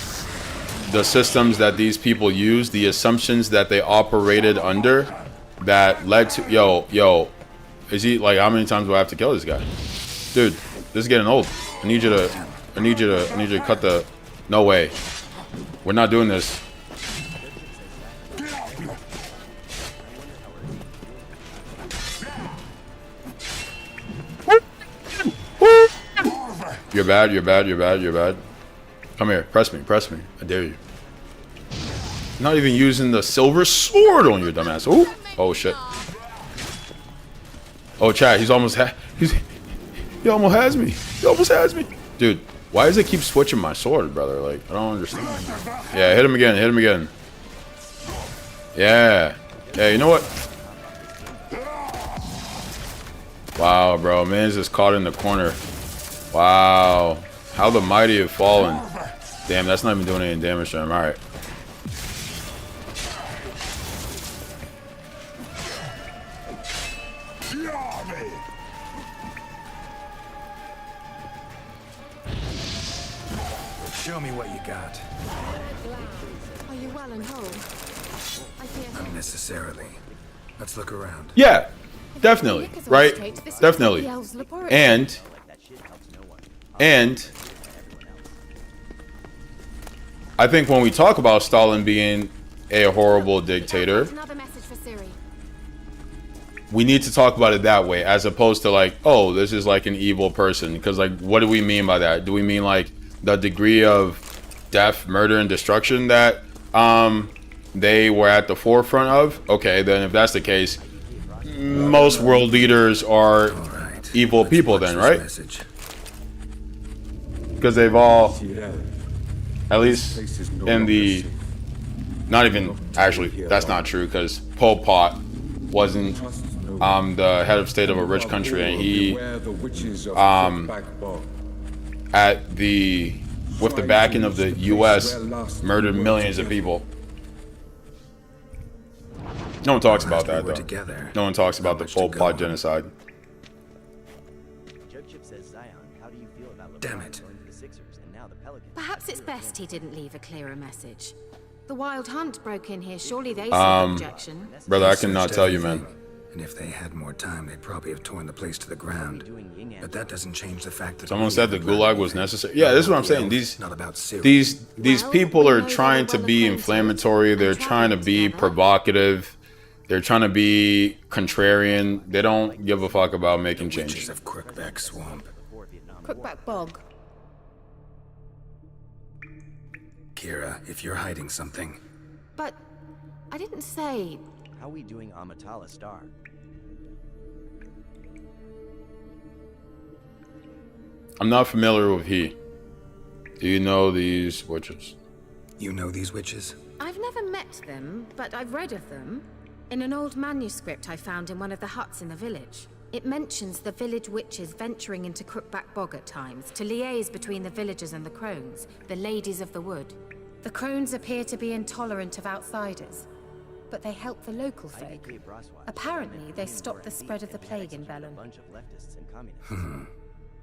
[SPEAKER 5] the systems that these people use, the assumptions that they operated under, that led to yo, is he like, how many times do I have to kill this guy? Dude, this is getting old. I need you to cut the, no way. We're not doing this. You're bad, you're bad, you're bad, you're bad. Come here, press me, I dare you. Not even using the silver sword on your dumbass. Ooh. Oh shit. Oh chat, he almost has me. He almost has me. Dude, why does it keep switching my sword, brother? Like, I don't understand. Yeah, hit him again. Yeah. Yeah, you know what? Wow, bro, man's just caught in the corner. Wow. How the mighty have fallen. Damn, that's not even doing any damage to him. Alright.
[SPEAKER 4] Show me what you got.
[SPEAKER 7] Are you well and whole? I hear.
[SPEAKER 4] Unnecessarily. Let's look around.
[SPEAKER 5] Yeah, definitely. Right? Definitely. And I think when we talk about Stalin being a horrible dictator,
[SPEAKER 7] Another message for Siri.
[SPEAKER 5] we need to talk about it that way, as opposed to like, oh, this is like an evil person. Because like, what do we mean by that? Do we mean like the degree of death, murder, and destruction that they were at the forefront of? Okay, then if that's the case, most world leaders are evil people then, right? Because they've all, at least in the, not even, actually, that's not true, because Pol Pot wasn't the head of state of a rich country, and he with the backing of the US, murdered millions of people. No one talks about that, though. No one talks about the Pol Pot genocide.
[SPEAKER 4] Damn it.
[SPEAKER 3] Perhaps it's best he didn't leave a clearer message. The Wild Hunt broke in here. Surely they saw objection.
[SPEAKER 5] Brother, I cannot tell you, man.
[SPEAKER 4] And if they had more time, they'd probably have torn the place to the ground. But that doesn't change the fact that
[SPEAKER 5] someone said the Gulag was necessary. Yeah, this is what I'm saying. These people are trying to be inflammatory. They're trying to be provocative. They're trying to be contrarian. They don't give a fuck about making change.
[SPEAKER 4] Of Crookback Swamp.
[SPEAKER 7] Crookback Bog.
[SPEAKER 4] Kira, if you're hiding something.
[SPEAKER 3] But I didn't say.
[SPEAKER 2] How are we doing Amatala Star?
[SPEAKER 5] I'm not familiar with he. Do you know these witches?
[SPEAKER 4] You know these witches?
[SPEAKER 3] I've never met them, but I've read of them. In an old manuscript I found in one of the huts in the village. It mentions the village witches venturing into Crookback Bog at times to liaise between the villagers and the crones, the ladies of the wood. The crones appear to be intolerant of outsiders, but they help the local folk. Apparently, they stopped the spread of the plague in Velen.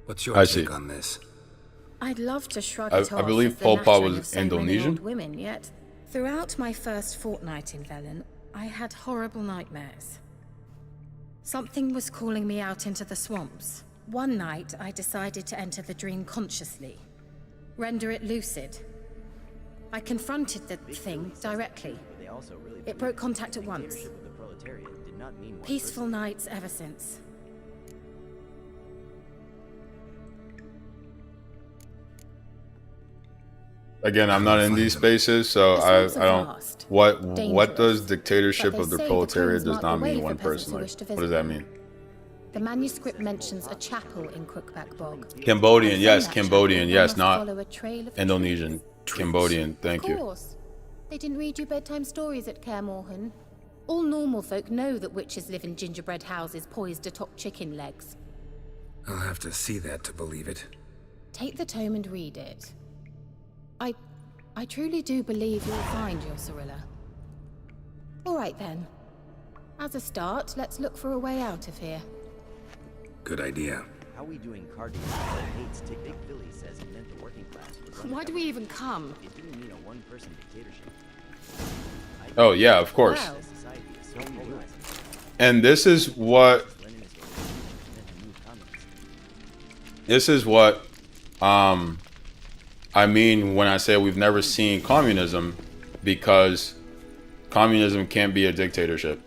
[SPEAKER 4] What's your take on this?
[SPEAKER 3] I'd love to shrug it off.
[SPEAKER 5] I believe Pol Pot was Indonesian.
[SPEAKER 3] Women, yet throughout my first fortnight in Velen, I had horrible nightmares. Something was calling me out into the swamps. One night, I decided to enter the dream consciously, render it lucid. I confronted the thing directly. It broke contact at once. Peaceful nights ever since.
[SPEAKER 5] Again, I'm not in these spaces, so I don't. What does dictatorship of the proletariat does not mean one person? Like, what does that mean?
[SPEAKER 3] The manuscript mentions a chapel in Crookback Bog.
[SPEAKER 5] Cambodian, yes, Cambodian, yes, not Indonesian. Cambodian, thank you.
[SPEAKER 7] Of course. They didn't read you bedtime stories at Kaer Morhen. All normal folk know that witches live in gingerbread houses poised atop chicken legs.
[SPEAKER 4] I'll have to see that to believe it.
[SPEAKER 7] Take the tome and read it. I truly do believe you'll find your Cirilla. All right then. As a start, let's look for a way out of here.
[SPEAKER 4] Good idea.
[SPEAKER 2] How we doing Cardi? Hates Tick Big Philly says it meant the working class would run
[SPEAKER 3] Why do we even come?
[SPEAKER 2] It didn't mean a one-person dictatorship.
[SPEAKER 5] Oh yeah, of course.
[SPEAKER 7] Well,
[SPEAKER 2] Society is so polarizing.
[SPEAKER 5] And this is what
[SPEAKER 2] Leninist organization meant to move communism.
[SPEAKER 5] this is what I mean when I say we've never seen communism, because communism can't be a dictatorship.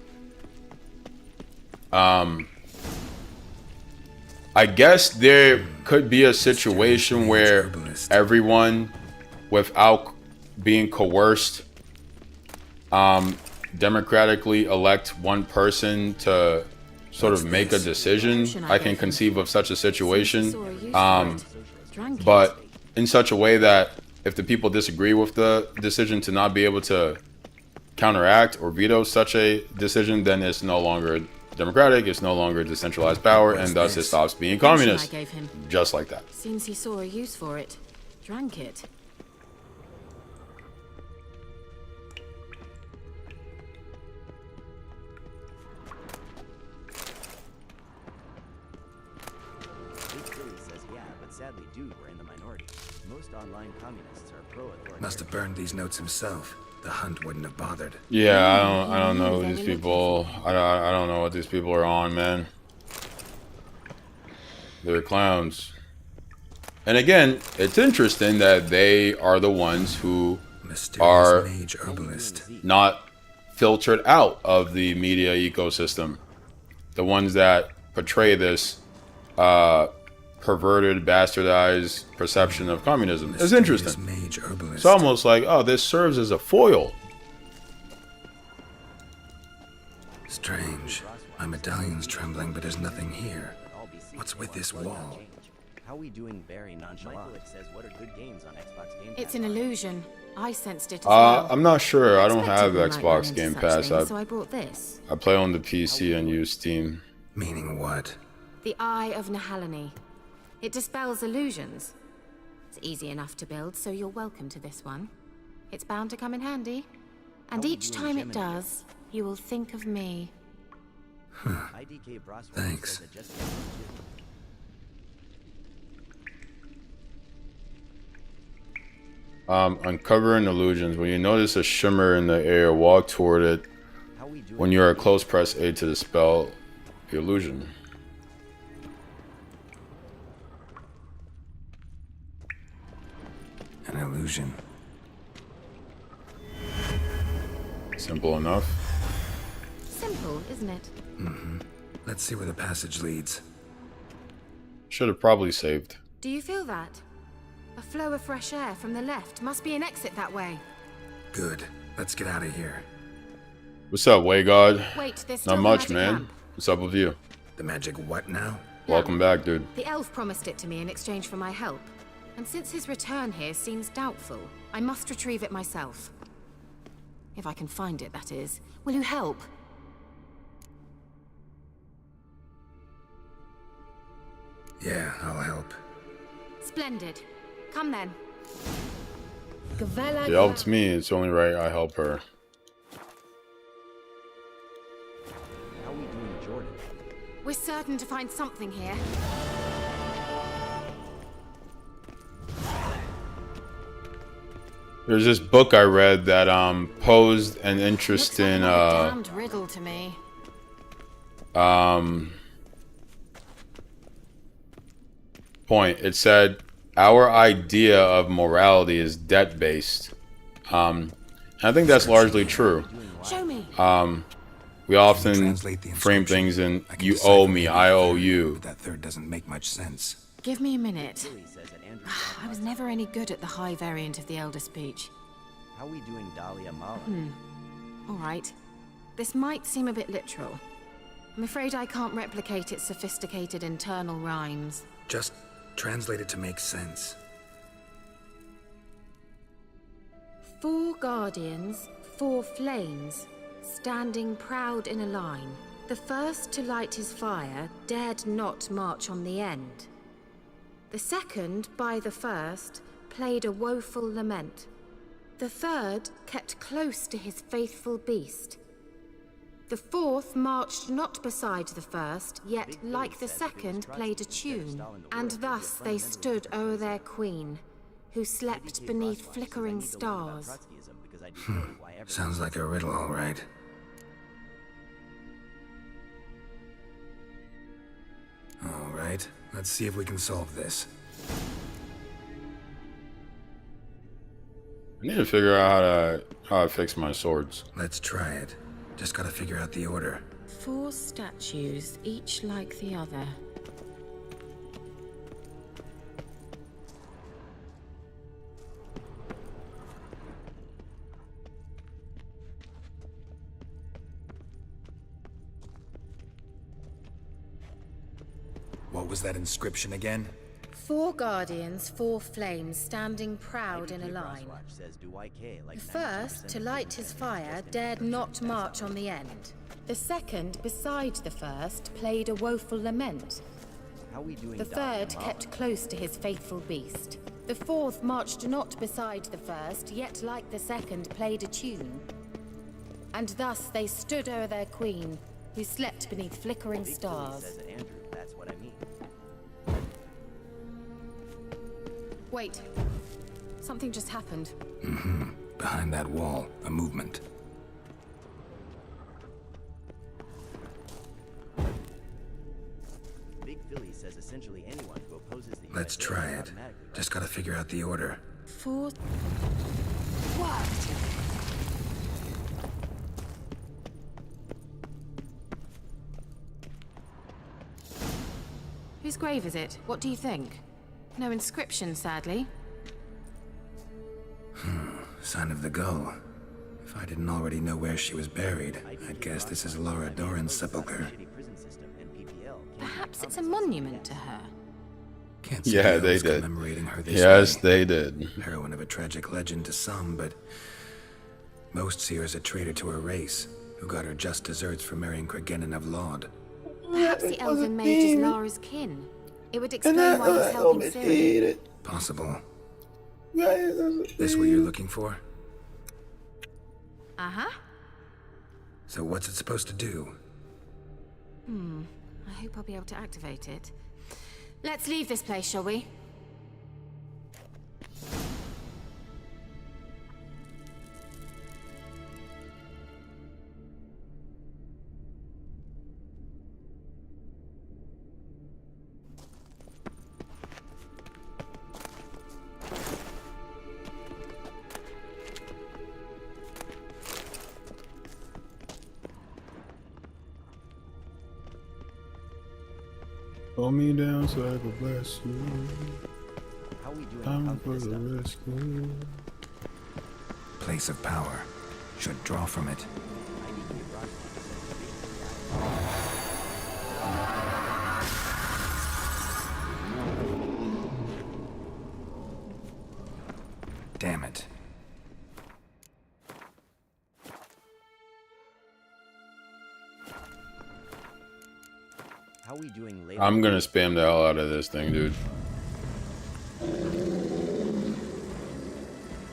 [SPEAKER 5] I guess there could be a situation where everyone, without being coerced, democratically elect one person to sort of make a decision. I can conceive of such a situation, but in such a way that if the people disagree with the decision, to not be able to counteract or veto such a decision, then it's no longer democratic, it's no longer decentralized power, and thus it stops being communist.
[SPEAKER 3] I gave him.
[SPEAKER 5] Just like that.
[SPEAKER 3] Seems he saw a use for it. Drank it.
[SPEAKER 2] Big Philly says yeah, but sadly, dude, we're in the minority. Most online communists are pro-authoritarian.
[SPEAKER 4] Must have burned these notes himself. The hunt wouldn't have bothered.
[SPEAKER 5] Yeah, I don't know who these people. I don't know what these people are on, man. They're clowns. And again, it's interesting that they are the ones who are
[SPEAKER 4] Mysterious mage herbalist.
[SPEAKER 5] not filtered out of the media ecosystem. The ones that portray this perverted, bastardized perception of communism. It's interesting.
[SPEAKER 4] Mage herbalist.
[SPEAKER 5] It's almost like, oh, this serves as a foil.
[SPEAKER 4] Strange. My medallion's trembling, but there's nothing here. What's with this wall?
[SPEAKER 2] How we doing very nonchalant? Says what are good games on Xbox Game Pass?
[SPEAKER 3] It's an illusion. I sensed it as well.
[SPEAKER 5] I'm not sure. I don't have
[SPEAKER 3] Expected we might run
[SPEAKER 5] Xbox
[SPEAKER 3] into
[SPEAKER 5] Game
[SPEAKER 3] such
[SPEAKER 5] Pass.
[SPEAKER 3] things, so I brought this.
[SPEAKER 5] I play on the PC and use Steam.
[SPEAKER 4] Meaning what?
[SPEAKER 3] The Eye of Nahalani. It dispels illusions. It's easy enough to build, so you're welcome to this one. It's bound to come in handy. And each time it does, you will think of me.
[SPEAKER 2] IDK Broswell
[SPEAKER 4] Thanks.
[SPEAKER 2] says it just
[SPEAKER 5] Uncovering illusions. When you notice a shimmer in the air, walk toward it.
[SPEAKER 2] How we doing?
[SPEAKER 5] When you're at close, press A to dispel the illusion.
[SPEAKER 4] An illusion.
[SPEAKER 5] Simple enough.
[SPEAKER 3] Simple, isn't it?
[SPEAKER 4] Let's see where the passage leads.
[SPEAKER 5] Should have probably saved.
[SPEAKER 3] Do you feel that? A flow of fresh air from the left. Must be an exit that way.
[SPEAKER 4] Good. Let's get out of here.
[SPEAKER 5] What's up, Way God?
[SPEAKER 3] Wait, there's still
[SPEAKER 5] Not
[SPEAKER 3] the
[SPEAKER 5] much,
[SPEAKER 3] magic
[SPEAKER 5] man.
[SPEAKER 3] lamp.
[SPEAKER 5] What's up with you?
[SPEAKER 4] The magic what now?
[SPEAKER 5] Welcome back, dude.
[SPEAKER 3] The elf promised it to me in exchange for my help. And since his return here seems doubtful, I must retrieve it myself. If I can find it, that is. Will you help?
[SPEAKER 4] Yeah, I'll help.
[SPEAKER 3] Splendid. Come then.
[SPEAKER 7] Gavella.
[SPEAKER 5] She helped me. It's only right I help her.
[SPEAKER 2] How we doing, Jordan?
[SPEAKER 3] We're certain to find something here.
[SPEAKER 5] There's this book I read that posed an
[SPEAKER 3] Looks
[SPEAKER 5] interesting
[SPEAKER 3] like a damned riddle to me.
[SPEAKER 5] point. It said our idea of morality is debt-based. And I think that's largely true.
[SPEAKER 3] Show me.
[SPEAKER 5] We often
[SPEAKER 4] Translate the
[SPEAKER 5] frame
[SPEAKER 4] inscription.
[SPEAKER 5] things in
[SPEAKER 4] I can
[SPEAKER 5] you
[SPEAKER 4] decipher
[SPEAKER 5] owe me,
[SPEAKER 4] the
[SPEAKER 5] I owe
[SPEAKER 4] third,
[SPEAKER 5] you.
[SPEAKER 4] But that third doesn't make much sense.
[SPEAKER 3] Give me a minute.
[SPEAKER 2] Philly says that Andrew.
[SPEAKER 3] I was never any good at the high variant of the Elder speech.
[SPEAKER 2] How we doing, Dahlia Mala?
[SPEAKER 3] All right. This might seem a bit literal. I'm afraid I can't replicate its sophisticated internal rhymes.
[SPEAKER 4] Just translate it to make sense.
[SPEAKER 3] 4 guardians, 4 flames, standing proud in a line. The first to light his fire dared not march on the end. The second, by the first, played a woeful lament.
[SPEAKER 7] The third kept close to his faithful beast. The fourth marched not beside the first, yet like the second played a tune, and thus they stood o'er their queen, who slept beneath flickering stars.
[SPEAKER 4] Sounds like a riddle, all right. All right, let's see if we can solve this.
[SPEAKER 5] I need to figure out how to fix my swords.
[SPEAKER 4] Let's try it. Just gotta figure out the order.
[SPEAKER 3] 4 statues, each like the other.
[SPEAKER 4] What was that inscription again?
[SPEAKER 7] 4 guardians, 4 flames, standing proud in a line. The first, to light his fire, dared not march on the end. The second, beside the first, played a woeful lament. The third kept close to his faithful beast. The fourth marched not beside the first, yet like the second played a tune. And thus they stood o'er their queen, who slept beneath flickering stars. Wait. Something just happened.
[SPEAKER 4] Behind that wall, a movement.
[SPEAKER 2] Big Philly says essentially anyone who opposes the
[SPEAKER 4] Let's try it. Just gotta figure out the order.
[SPEAKER 3] 4. Whose grave is it? What do you think? No inscription, sadly.
[SPEAKER 4] Sign of the gull. If I didn't already know where she was buried, I'd guess this is Laura Doran's sepulcher.
[SPEAKER 3] Perhaps it's a monument to her.
[SPEAKER 4] Can't see
[SPEAKER 5] Yeah, they
[SPEAKER 4] who's
[SPEAKER 5] did.
[SPEAKER 4] commemorating her this
[SPEAKER 5] Yes,
[SPEAKER 4] way.
[SPEAKER 5] they did.
[SPEAKER 4] Heroine of a tragic legend to some, but most see her as a traitor to her race, who got her just deserts for marrying Cregennan of Laud.
[SPEAKER 3] Perhaps the elven mage is Lara's kin. It would explain why he's helping Ciri.
[SPEAKER 4] Possible. This what you're looking for?
[SPEAKER 3] Uh-huh.
[SPEAKER 4] So what's it supposed to do?
[SPEAKER 3] I hope I'll be able to activate it. Let's leave this place, shall we?
[SPEAKER 1] Hold me down so I can bless you.
[SPEAKER 2] How we doing
[SPEAKER 1] I'm
[SPEAKER 2] on
[SPEAKER 1] for
[SPEAKER 2] this
[SPEAKER 1] the
[SPEAKER 2] stuff?
[SPEAKER 1] rescue.
[SPEAKER 4] Place of power. Should draw from it.
[SPEAKER 2] I need to get Rock.
[SPEAKER 4] Damn it.
[SPEAKER 2] How we doing later?
[SPEAKER 5] I'm gonna spam the hell out of this thing, dude.
[SPEAKER 2] Big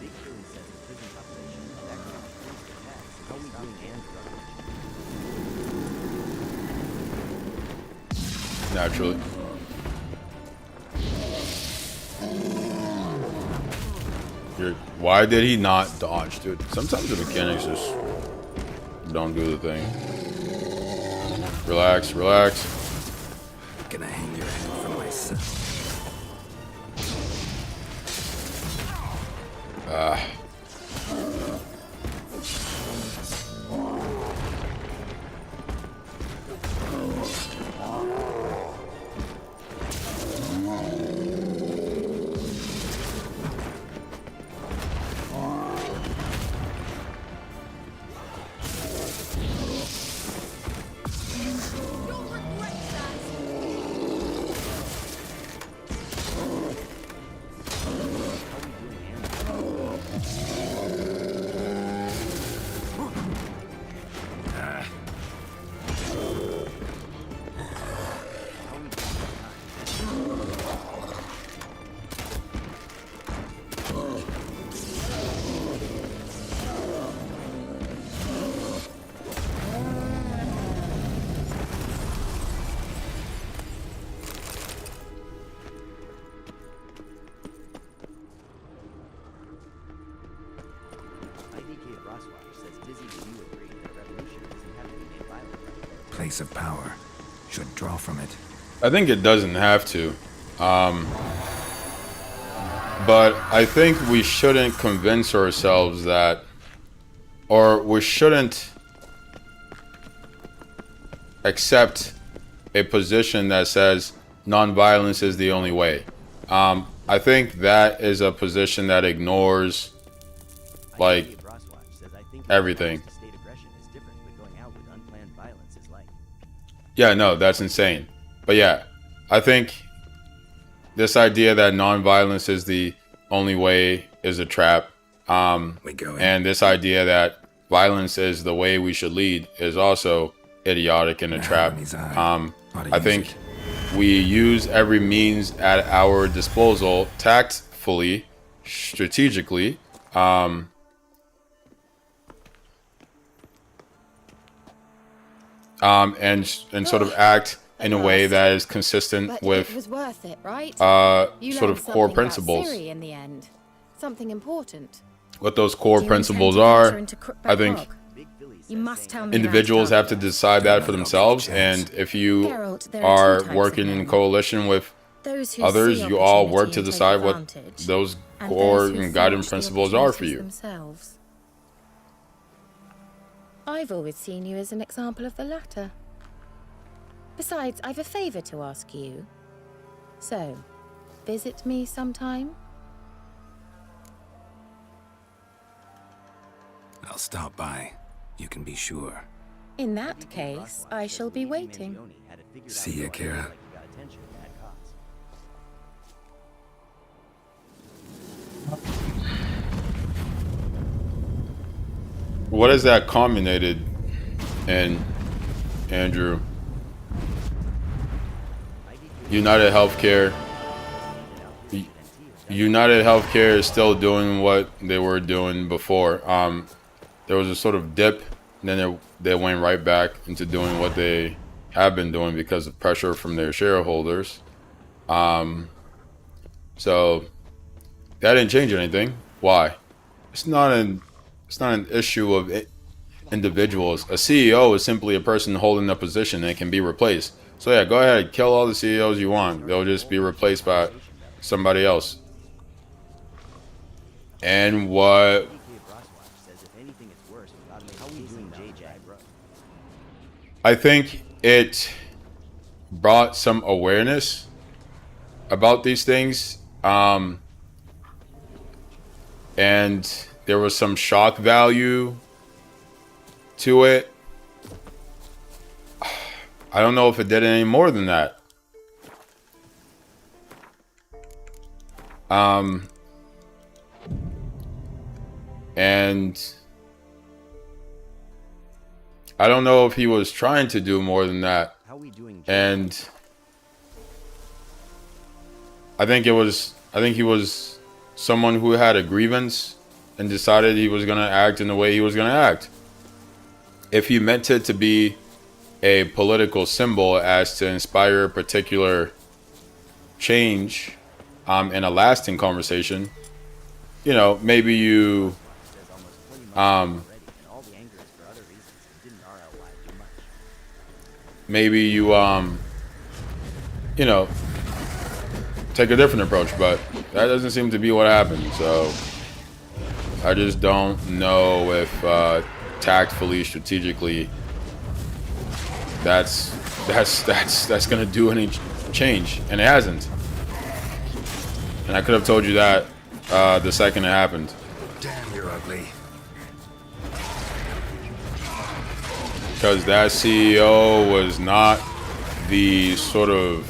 [SPEAKER 2] Philly says the prison population is actually increased attacks. How we doing and
[SPEAKER 5] Naturally. Why did he not dodge, dude? Sometimes the mechanics just don't do the thing. Relax, relax.
[SPEAKER 4] Gonna hang your head for myself. base of power should draw from it.
[SPEAKER 5] I think it doesn't have to. But I think we shouldn't convince ourselves that, or we shouldn't accept a position that says nonviolence is the only way. I think that is a position that ignores like everything. Yeah, no, that's insane. But yeah, I think this idea that nonviolence is the only way is a trap. And this idea that violence is the way we should lead is also idiotic and a trap. I think we use every means at our disposal tactfully, strategically, and sort of act in a way that is consistent with
[SPEAKER 7] it was worth it, right?
[SPEAKER 5] sort of core principles.
[SPEAKER 7] Ciri in the end. Something important.
[SPEAKER 5] What those core
[SPEAKER 7] Do you
[SPEAKER 5] principles
[SPEAKER 7] intend to
[SPEAKER 5] are,
[SPEAKER 7] venture into
[SPEAKER 5] I think
[SPEAKER 7] Crookback Bog? You must tell me
[SPEAKER 5] individuals
[SPEAKER 7] that.
[SPEAKER 5] have to decide that for themselves. And if you
[SPEAKER 7] Geralt, there are two
[SPEAKER 5] are
[SPEAKER 7] types
[SPEAKER 5] working
[SPEAKER 7] of
[SPEAKER 5] in
[SPEAKER 7] men.
[SPEAKER 5] coalition with
[SPEAKER 7] Those who
[SPEAKER 5] others,
[SPEAKER 7] see
[SPEAKER 5] you all
[SPEAKER 7] opportunity
[SPEAKER 5] work to
[SPEAKER 7] and take
[SPEAKER 5] decide what
[SPEAKER 7] advantage,
[SPEAKER 5] those
[SPEAKER 7] and
[SPEAKER 5] core
[SPEAKER 7] those who
[SPEAKER 5] and guiding
[SPEAKER 7] forge the
[SPEAKER 5] principles are for
[SPEAKER 7] opportunities
[SPEAKER 5] you.
[SPEAKER 7] themselves. I've always seen you as an example of the latter. Besides, I've a favor to ask you. So, visit me sometime?
[SPEAKER 4] I'll stop by. You can be sure.
[SPEAKER 7] In that case, I shall be waiting.
[SPEAKER 4] See ya, Kira.
[SPEAKER 5] What is that culminated in, Andrew? United Healthcare. United Healthcare is still doing what they were doing before. There was a sort of dip, and then they went right back into doing what they have been doing because of pressure from their shareholders. So that didn't change anything. Why? It's not an issue of individuals. A CEO is simply a person holding a position and can be replaced. So yeah, go ahead, kill all the CEOs you want. They'll just be replaced by somebody else. And what I think it brought some awareness about these things, and there was some shock value to it. I don't know if it did any more than that. And I don't know if he was trying to do more than that. And I think he was someone who had a grievance and decided he was going to act in the way he was going to act. If he meant it to be a political symbol as to inspire a particular change in a lasting conversation, you know, maybe you you know, take a different approach, but that doesn't seem to be what happened. So I just don't know if tactfully, strategically, that's gonna do any change, and it hasn't. And I could have told you that the second it happened.
[SPEAKER 4] Damn, you're ugly.
[SPEAKER 5] Because that CEO was not the sort of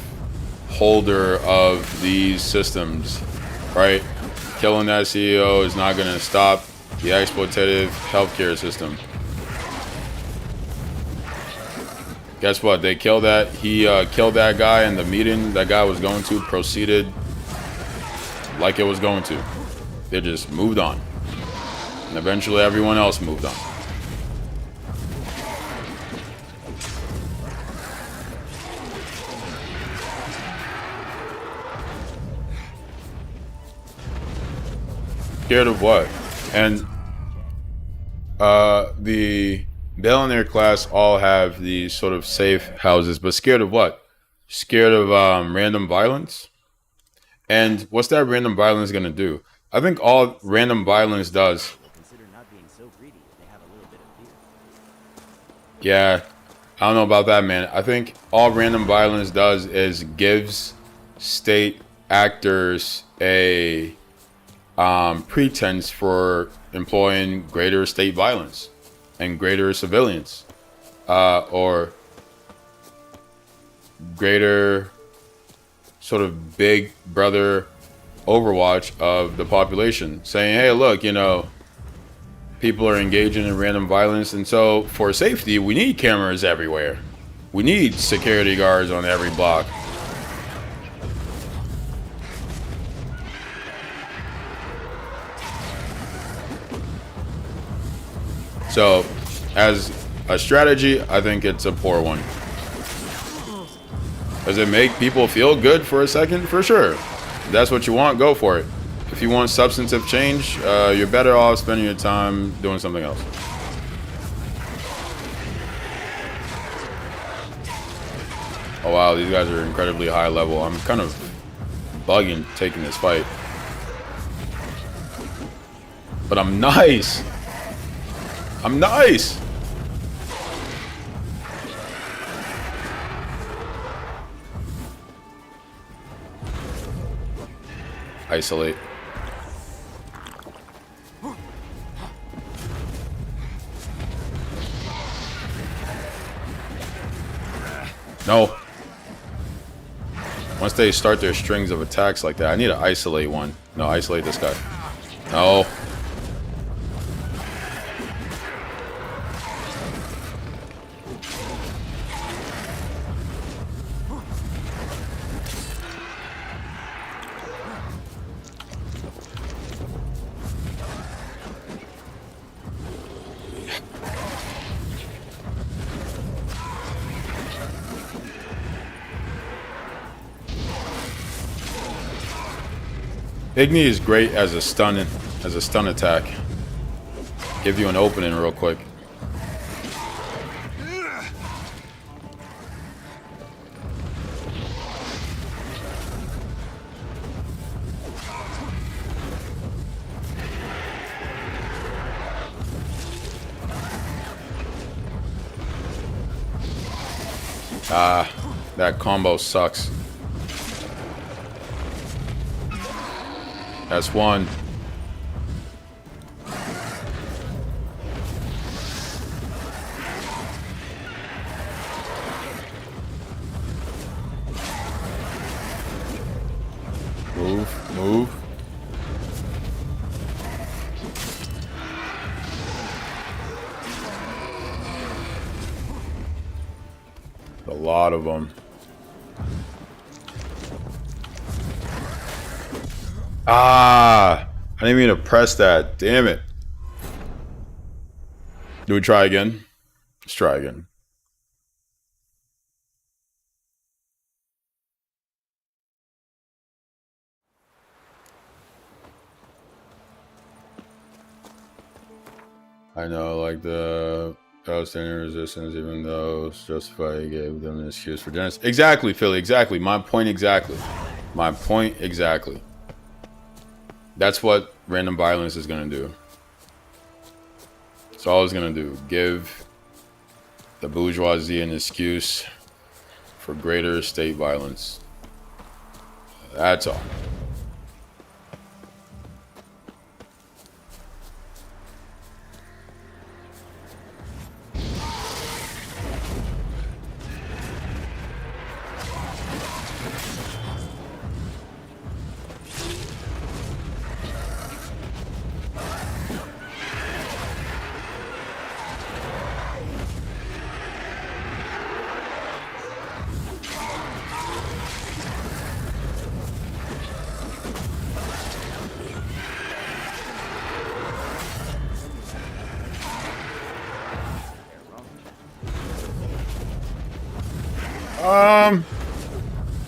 [SPEAKER 5] holder of these systems, right? Killing that CEO is not going to stop the exploitative healthcare system. Guess what? They killed that. He killed that guy, and the meeting that guy was going to proceeded like it was going to. They just moved on. And eventually everyone else moved on. Scared of what? And the billionaire class all have these sort of safe houses, but scared of what? Scared of random violence? And what's that random violence going to do? I think all random violence does.
[SPEAKER 2] Consider not being so greedy if they have a little bit of fear.
[SPEAKER 5] Yeah, I don't know about that, man. I think all random violence does is gives state actors a pretense for employing greater state violence and greater civilians, or greater sort of big brother overwatch of the population, saying, hey, look, you know, people are engaging in random violence, and so for safety we need cameras everywhere, we need security guards on every block. So as a strategy, I think it's a poor one. Does it make people feel good for a second? For sure. If that's what you want, go for it. If you want substantive change, you're better off spending your time doing something else. Oh wow, these guys are incredibly high level. I'm kind of bugging taking this fight. But I'm nice. I'm nice. Isolate. No. Once they start their strings of attacks like that, I need to isolate one. No, isolate this guy. No. Igni is great as a stun attack. Give you an opening real quick. Ah, that combo sucks. That's one. Move, move. A lot of them. Ah, I didn't mean to press that. Damn it. Do we try again? Let's try again. I know, like the outstanding resistance, even though it's justified, gave them an excuse for Dennis. Exactly, Philly, exactly. My point exactly. My point exactly. That's what random violence is going to do. It's all it's going to do. Give the bourgeoisie an excuse for greater state violence. That's all.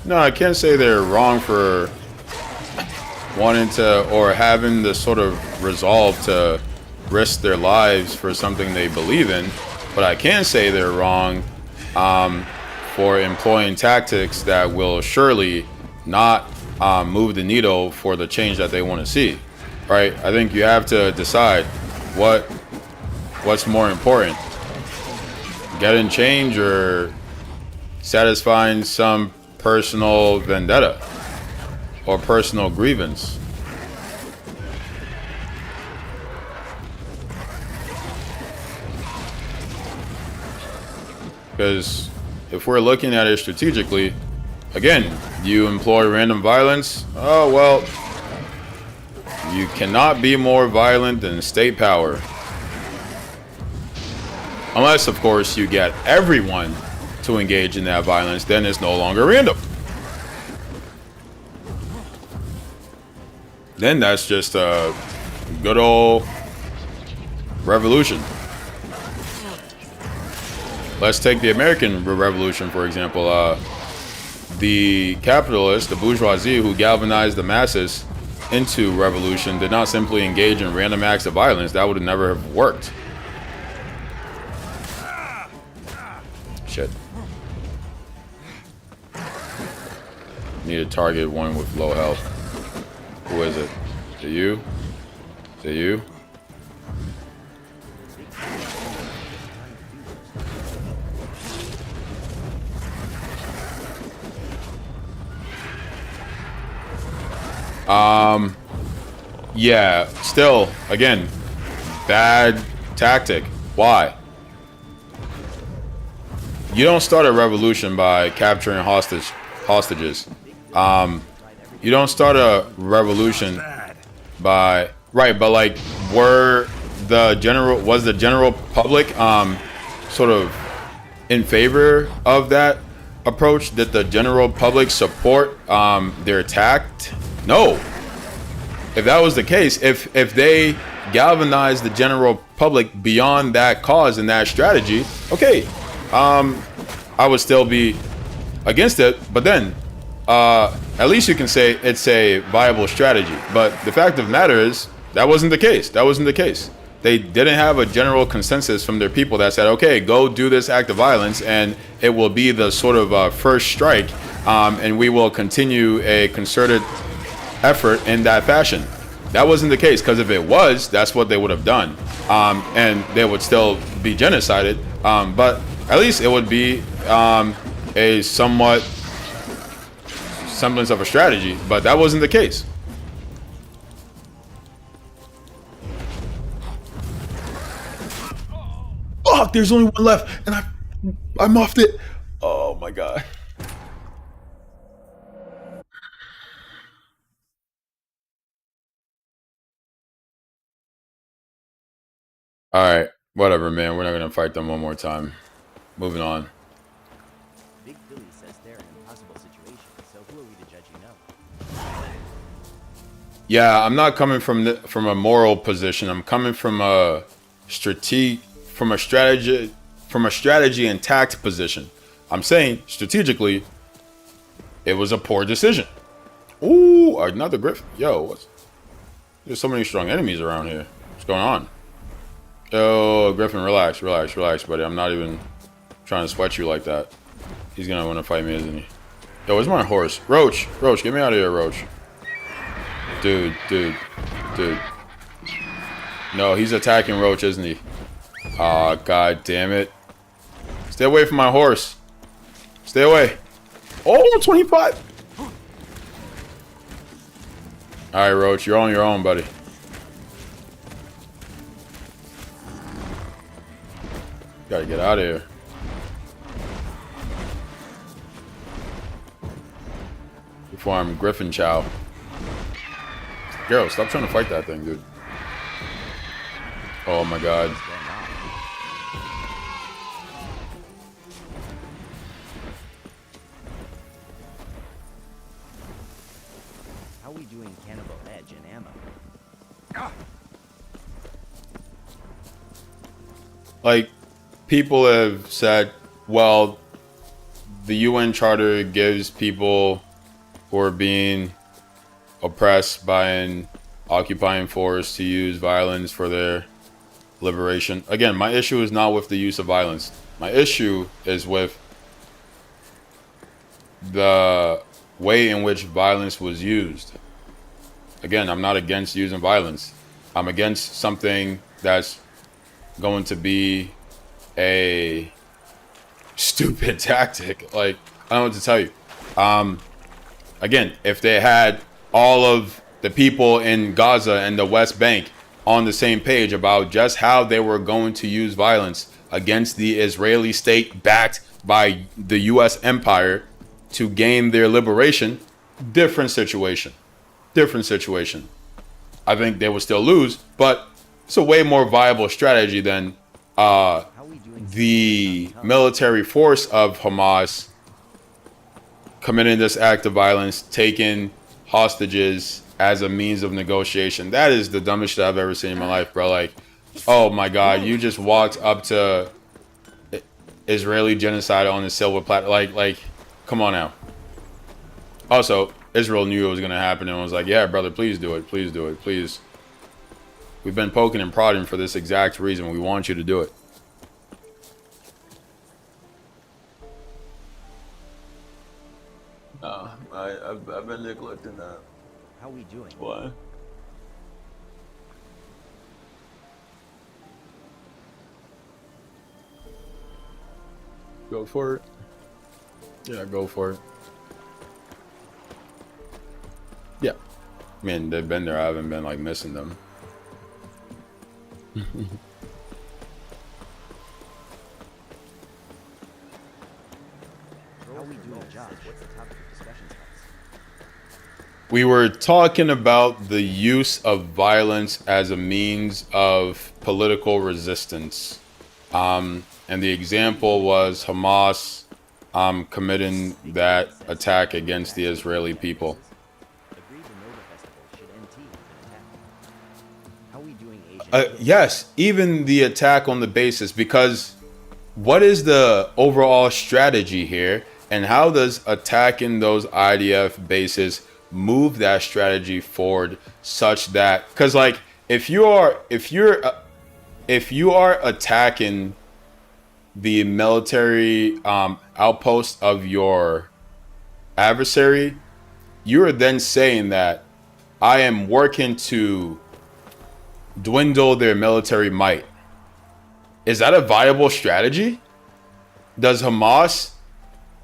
[SPEAKER 5] No, I can't say they're wrong for wanting to or having the sort of resolve to risk their lives for something they believe in. But I can say they're wrong for employing tactics that will surely not move the needle for the change that they want to see, right? I think you have to decide what's more important, getting change or satisfying some personal vendetta or personal grievance. Because if we're looking at it strategically, again, you employ random violence. Oh, well, you cannot be more violent than state power. Unless, of course, you get everyone to engage in that violence, then it's no longer random. Then that's just a good old revolution. Let's take the American Revolution, for example. The capitalists, the bourgeoisie, who galvanized the masses into revolution did not simply engage in random acts of violence. That would have never have worked. Shit. Need to target one with low health. Who is it? Is it you? Is it you? Yeah, still, again, bad tactic. Why? You don't start a revolution by capturing hostages. You don't start a revolution by, right, but like, was the general public sort of in favor of that approach? Did the general public support their attack? No. If that was the case, if they galvanized the general public beyond that cause and that strategy, okay, I would still be against it. But then, at least you can say it's a viable strategy. But the fact of the matter is, that wasn't the case. That wasn't the case. They didn't have a general consensus from their people that said, okay, go do this act of violence, and it will be the sort of first strike, and we will continue a concerted effort in that fashion. That wasn't the case, because if it was, that's what they would have done, and they would still be genocided, but at least it would be a somewhat semblance of a strategy. But that wasn't the case.
[SPEAKER 1] Fuck, there's only one left, and I muffed it. Oh my god.
[SPEAKER 5] All right, whatever, man. We're not gonna fight them one more time. Moving on.
[SPEAKER 2] Big Billy says they're in an impossible situation, so who are we to judge you know?
[SPEAKER 5] Yeah, I'm not coming from a moral position. I'm coming from a strategy and tact position. I'm saying strategically, it was a poor decision. Ooh, another Griffin. Yo, there's so many strong enemies around here. What's going on? Yo, Griffin, relax, buddy. I'm not even trying to sweat you like that. He's gonna want to fight me, isn't he? Yo, where's my horse? Roach, get me out of here, Roach. Dude. No, he's attacking Roach, isn't he? Aw, god damn it. Stay away from my horse. Stay away. Oh, 25. Alright, Roach, you're on your own, buddy. Gotta get out of here. Before I'm Griffin Chow. Girl, stop trying to fight that thing, dude. Oh my god.
[SPEAKER 2] How are we doing Cannibal Edge and ammo?
[SPEAKER 5] Like, people have said, well, the UN Charter gives people who are being oppressed by an occupying force to use violence for their liberation. Again, my issue is not with the use of violence. My issue is with the way in which violence was used. Again, I'm not against using violence. I'm against something that's going to be a stupid tactic. Like, I don't know what to tell you. Again, if they had all of the people in Gaza and the West Bank on the same page about just how they were going to use violence against the Israeli state backed by the US empire to gain their liberation, different situation. Different situation. I think they would still lose, but it's a way more viable strategy than the military force of Hamas committing this act of violence, taking hostages as a means of negotiation. That is the dumbest shit I've ever seen in my life, bro. Like, oh my God, you just walked up to Israeli genocide on the silver platter. Like, come on now. Also, Israel knew it was going to happen and was like, yeah, brother, please do it. Please do it. Please. We've been poking and prodding for this exact reason. We want you to do it. I've been neglecting that.
[SPEAKER 2] How are we doing?
[SPEAKER 5] Why? Go for it. Yeah, go for it. Yeah. I mean, they've been there. I haven't been, like, missing them.
[SPEAKER 2] How are we doing, Josh? What's the topic of discussion tonight?
[SPEAKER 5] We were talking about the use of violence as a means of political resistance. And the example was Hamas committing that attack against the Israeli people.
[SPEAKER 2] Agreed the Nova Festival should end tea with an attack. How are we doing, Asian?
[SPEAKER 5] Yes, even the attack on the basis, because what is the overall strategy here, and how does attacking those IDF bases move that strategy forward such that, because like if you are attacking the military outpost of your adversary, you are then saying that I am working to dwindle their military might. Is that a viable strategy? Does Hamas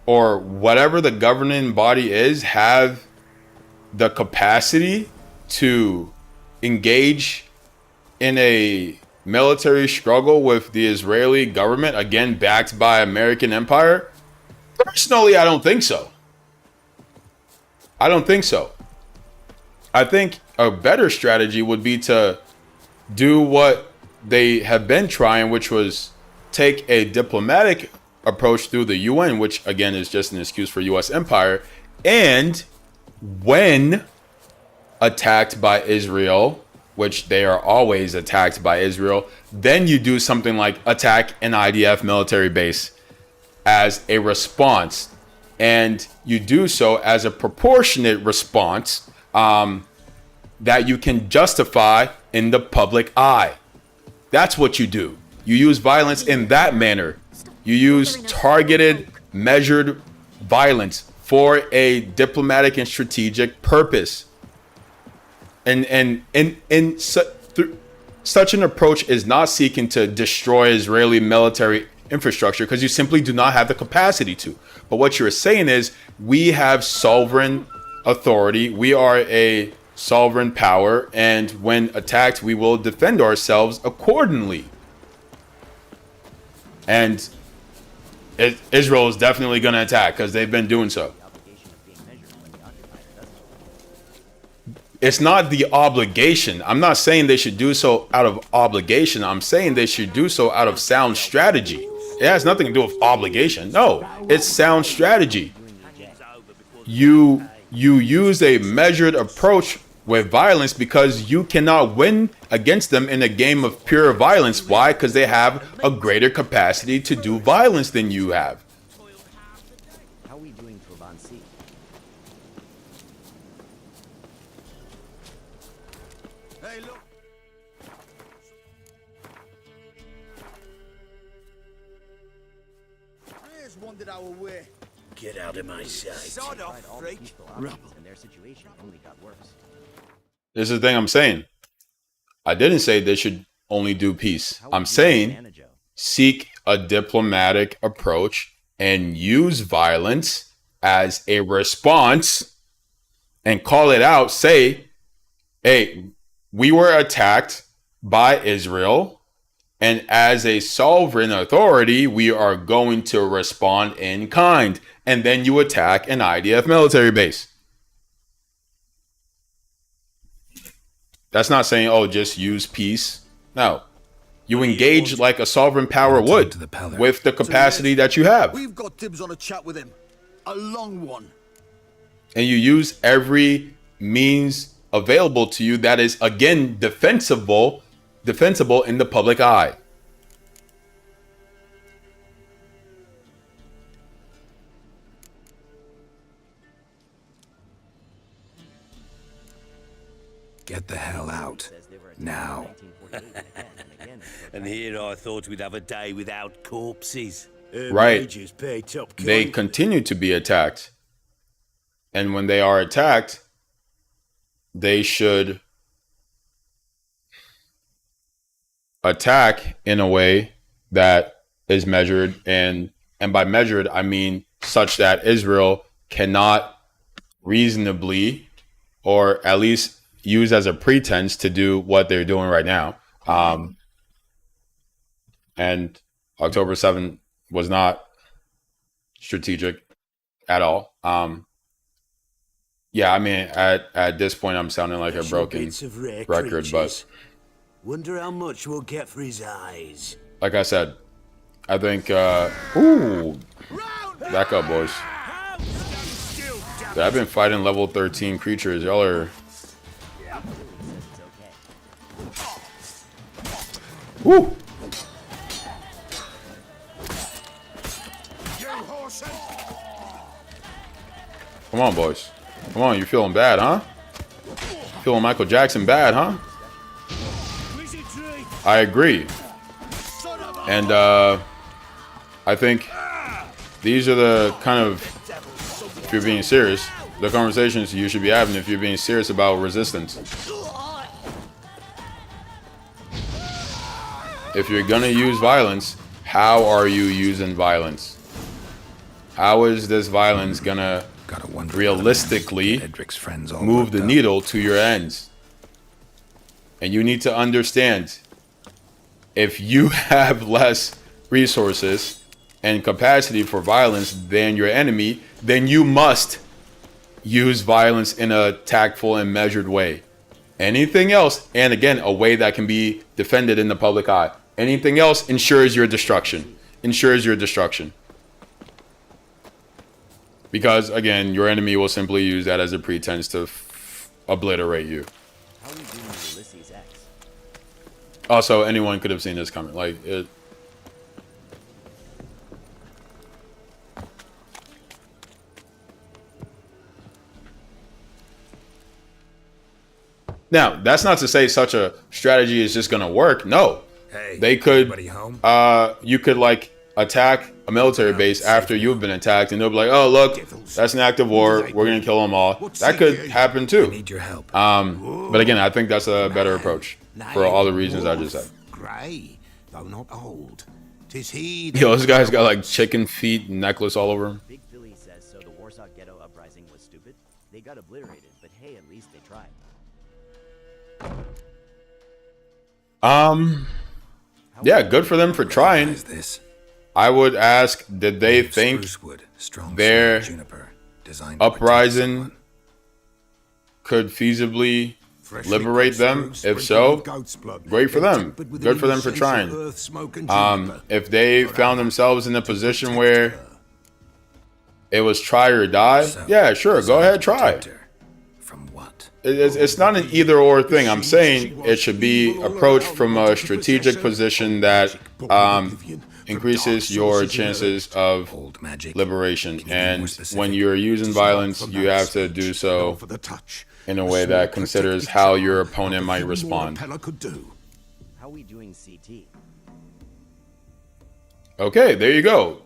[SPEAKER 5] or whatever the governing body is have the capacity to engage in a military struggle with the Israeli government, again backed by American empire? Personally, I don't think so. I don't think so. I think a better strategy would be to do what they have been trying, which was take a diplomatic approach through the UN, which again is just an excuse for US empire, and when attacked by Israel, which they are always attacked by Israel, then you do something like attack an IDF military base as a response. And you do so as a proportionate response that you can justify in the public eye. That's what you do. You use violence in that manner. You use targeted, measured violence for a diplomatic and strategic purpose. And such an approach is not seeking to destroy Israeli military infrastructure, because you simply do not have the capacity to. But what you're saying is, we have sovereign authority. We are a sovereign power, and when attacked, we will defend ourselves accordingly. And Israel is definitely going to attack because they've been doing so. It's not the obligation. I'm not saying they should do so out of obligation. I'm saying they should do so out of sound strategy. It has nothing to do with obligation. No, it's sound strategy. You use a measured approach with violence because you cannot win against them in a game of pure violence. Why? Because they have a greater capacity to do violence than you have.
[SPEAKER 2] How are we doing for Von C?
[SPEAKER 9] wandered our way.
[SPEAKER 10] Get out of my sight.
[SPEAKER 9] Sod
[SPEAKER 2] Tried
[SPEAKER 9] off,
[SPEAKER 2] all the
[SPEAKER 9] freak.
[SPEAKER 2] peaceful options, and their situation only got worse.
[SPEAKER 5] This is the thing I'm saying. I didn't say they should only do peace. I'm saying seek a diplomatic approach and use violence as a response and call it out. Say, hey, we were attacked by Israel, and as a sovereign authority, we are going to respond in kind. And then you attack an IDF military base. That's not saying, oh, just use peace. No. You engage like a sovereign power would with the capacity that you have.
[SPEAKER 9] We've got dibs on a chat with him. A long one.
[SPEAKER 5] And you use every means available to you that is, again, defensible in the public eye.
[SPEAKER 4] Get the hell out. Now.
[SPEAKER 10] And here I thought we'd have a day without corpses.
[SPEAKER 5] Right.
[SPEAKER 10] Majors pay top
[SPEAKER 5] They
[SPEAKER 10] coin.
[SPEAKER 5] continue to be attacked. And when they are attacked, they should attack in a way that is measured, and by measured I mean such that Israel cannot reasonably, or at least use as a pretense, to do what they're doing right now. And October 7th was not strategic at all. Yeah, I mean, at this point, I'm sounding like a broken
[SPEAKER 10] Bits of rare
[SPEAKER 5] record, but
[SPEAKER 10] creatures. Wonder how much we'll get for his eyes.
[SPEAKER 5] like I said, I think, ooh, back up, boys. I've been fighting level 13 creatures. Y'all are... Woo! Come on, boys. Come on, you feeling bad, huh? Feeling Michael Jackson bad, huh? I agree. And I think these are the kind of, if you're being serious, the conversations you should be having if you're being serious about resistance. If you're gonna use violence, how are you using violence? How is this violence gonna realistically move the needle to your ends? And you need to understand, if you have less resources and capacity for violence than your enemy, then you must use violence in a tactful and measured way. Anything else, and again, a way that can be defended in the public eye. Anything else ensures your destruction. Ensures your destruction. Because, again, your enemy will simply use that as a pretense to obliterate you.
[SPEAKER 2] How are we doing with Ulysses X?
[SPEAKER 5] Also, anyone could have seen this coming. Like, it... Now, that's not to say such a strategy is just going to work. No.
[SPEAKER 4] Hey,
[SPEAKER 5] they could,
[SPEAKER 4] home?
[SPEAKER 5] You could, like, attack a military base after you've been attacked, and they'll be like, oh, look, that's an act of war. We're going to kill them all. That could happen, too.
[SPEAKER 4] Need your help.
[SPEAKER 5] But again, I think that's a better approach for all the reasons I just said.
[SPEAKER 10] Grey, though not old. 'Tis he.
[SPEAKER 5] Yo, this guy's got, like, chicken feet necklace all over him.
[SPEAKER 2] Big Philly says so. The Warsaw Ghetto uprising was stupid. They got obliterated, but hey, at least they tried.
[SPEAKER 5] Yeah, good for them for trying. I would ask, did they think their uprising could feasibly liberate them? If so, great for them. Good for them for trying. If they found themselves in a position where it was try or die, yeah, sure, go ahead, try. It's not an either or thing. I'm saying it should be approached from a strategic position that increases your chances of liberation. And when you're using violence, you have to do so in a way that considers how your opponent might respond.
[SPEAKER 2] How are we doing CT?
[SPEAKER 5] Okay, there you go.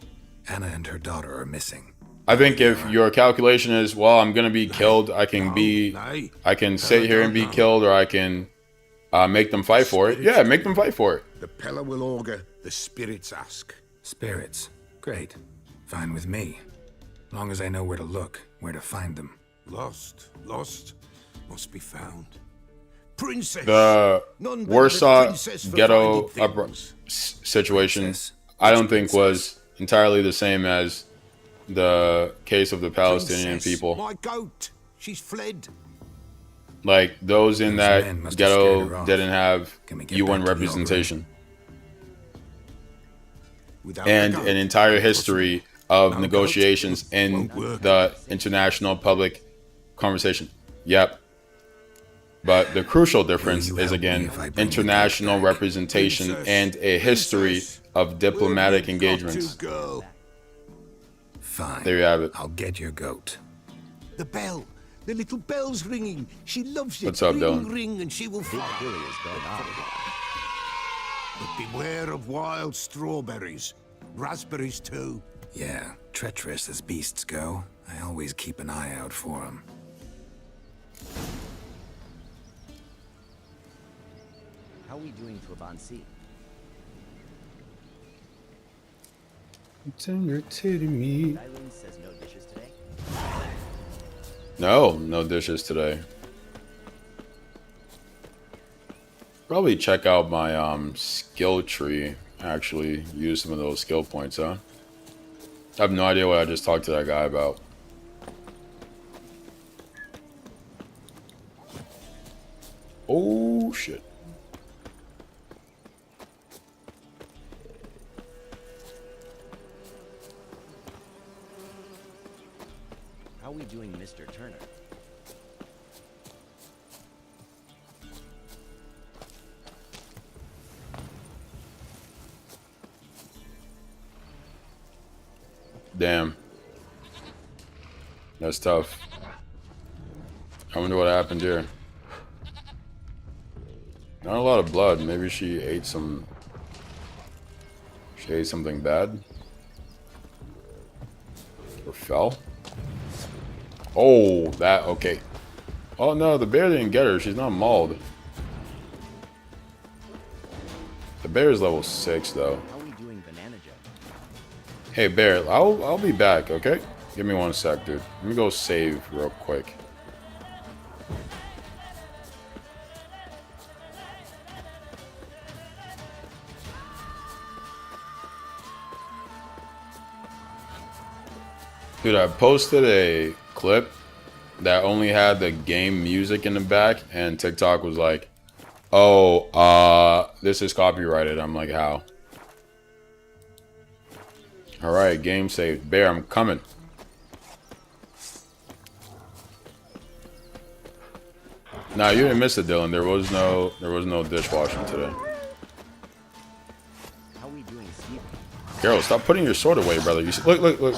[SPEAKER 4] Anna and her daughter are missing.
[SPEAKER 5] I think if your calculation is, well, I'm gonna be killed, I can sit here and be killed, or I can make them fight for it. Yeah, make them fight for it.
[SPEAKER 8] The Pella will augur, the spirits ask.
[SPEAKER 4] Spirits. Great. Fine with me. Long as I know where to look, where to find them.
[SPEAKER 8] Lost, must be found. Princess.
[SPEAKER 5] The
[SPEAKER 8] None better
[SPEAKER 5] Warsaw
[SPEAKER 8] than princess for
[SPEAKER 5] ghetto
[SPEAKER 8] finding things.
[SPEAKER 5] situation,
[SPEAKER 4] Princess?
[SPEAKER 5] I don't think was entirely the same as the case of the Palestinian
[SPEAKER 8] Princess,
[SPEAKER 5] people.
[SPEAKER 8] My goat. She's fled.
[SPEAKER 5] Like, those in
[SPEAKER 4] Those men
[SPEAKER 5] that
[SPEAKER 4] must have scared her
[SPEAKER 5] ghetto
[SPEAKER 4] off.
[SPEAKER 5] didn't have
[SPEAKER 4] Can we get
[SPEAKER 5] UN
[SPEAKER 4] back to the
[SPEAKER 5] representation.
[SPEAKER 8] Without
[SPEAKER 5] And
[SPEAKER 8] the goat,
[SPEAKER 5] an entire history of
[SPEAKER 8] No
[SPEAKER 5] negotiations
[SPEAKER 8] goat
[SPEAKER 5] in
[SPEAKER 8] won't work.
[SPEAKER 5] the international public conversation. Yep. But the crucial difference
[SPEAKER 4] you
[SPEAKER 5] is,
[SPEAKER 4] help me
[SPEAKER 5] again,
[SPEAKER 4] if I bring the
[SPEAKER 5] international
[SPEAKER 4] goat back?
[SPEAKER 5] representation
[SPEAKER 8] Princess,
[SPEAKER 5] and a history
[SPEAKER 8] princess,
[SPEAKER 5] of diplomatic
[SPEAKER 8] where have you got
[SPEAKER 5] engagements.
[SPEAKER 8] to, girl?
[SPEAKER 4] Fine.
[SPEAKER 5] There you have it.
[SPEAKER 4] I'll get your goat.
[SPEAKER 8] The bell. The little bell's ringing. She loves it.
[SPEAKER 5] What's up,
[SPEAKER 8] ring,
[SPEAKER 5] Dylan?
[SPEAKER 8] Ring, and she will
[SPEAKER 2] Big
[SPEAKER 8] follow.
[SPEAKER 2] Billy is going on.
[SPEAKER 8] But beware of wild strawberries. Raspberries, too.
[SPEAKER 4] Yeah, treacherous as beasts go. I always keep an eye out for them.
[SPEAKER 2] How are we doing for Vansi?
[SPEAKER 1] It's in your titty meat.
[SPEAKER 2] Eileen says no dishes today.
[SPEAKER 5] No dishes today. Probably check out my skill tree. Actually, use some of those skill points, huh? I have no idea what I just talked to that guy about. Oh shit.
[SPEAKER 2] How are we doing, Mr. Turner?
[SPEAKER 5] Damn. That's tough. I wonder what happened here. Not a lot of blood. Maybe she ate some... She ate something bad? Or fell? Oh, that... Okay. Oh no, the bear didn't get her. She's not mauled. The bear is level 6, though.
[SPEAKER 2] How are we doing, Banana Joe?
[SPEAKER 5] Hey, bear, I'll be back, okay? Give me 1 sec, dude. Let me go save real quick. Dude, I posted a clip that only had the game music in the back, and TikTok was like, oh, this is copyrighted. I'm like, how? Alright, game saved. Bear, I'm coming. Nah, you didn't miss it, Dylan. There was no dishwashing today.
[SPEAKER 2] How are we doing, Steve?
[SPEAKER 5] Carol, stop putting your sword away, brother. You see, look.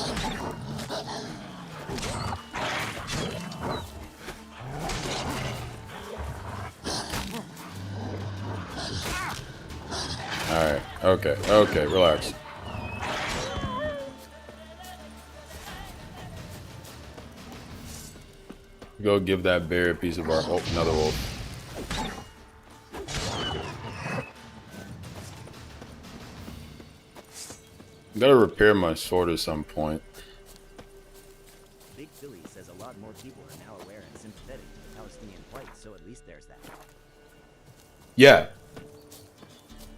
[SPEAKER 5] Alright, okay, relax. Go give that bear a piece of our... Oh, another wolf. Gotta repair my sword at some point.
[SPEAKER 2] Big Billy says a lot more people are now aware and sympathetic to the Palestinian plight, so at least there's that.
[SPEAKER 5] Yeah.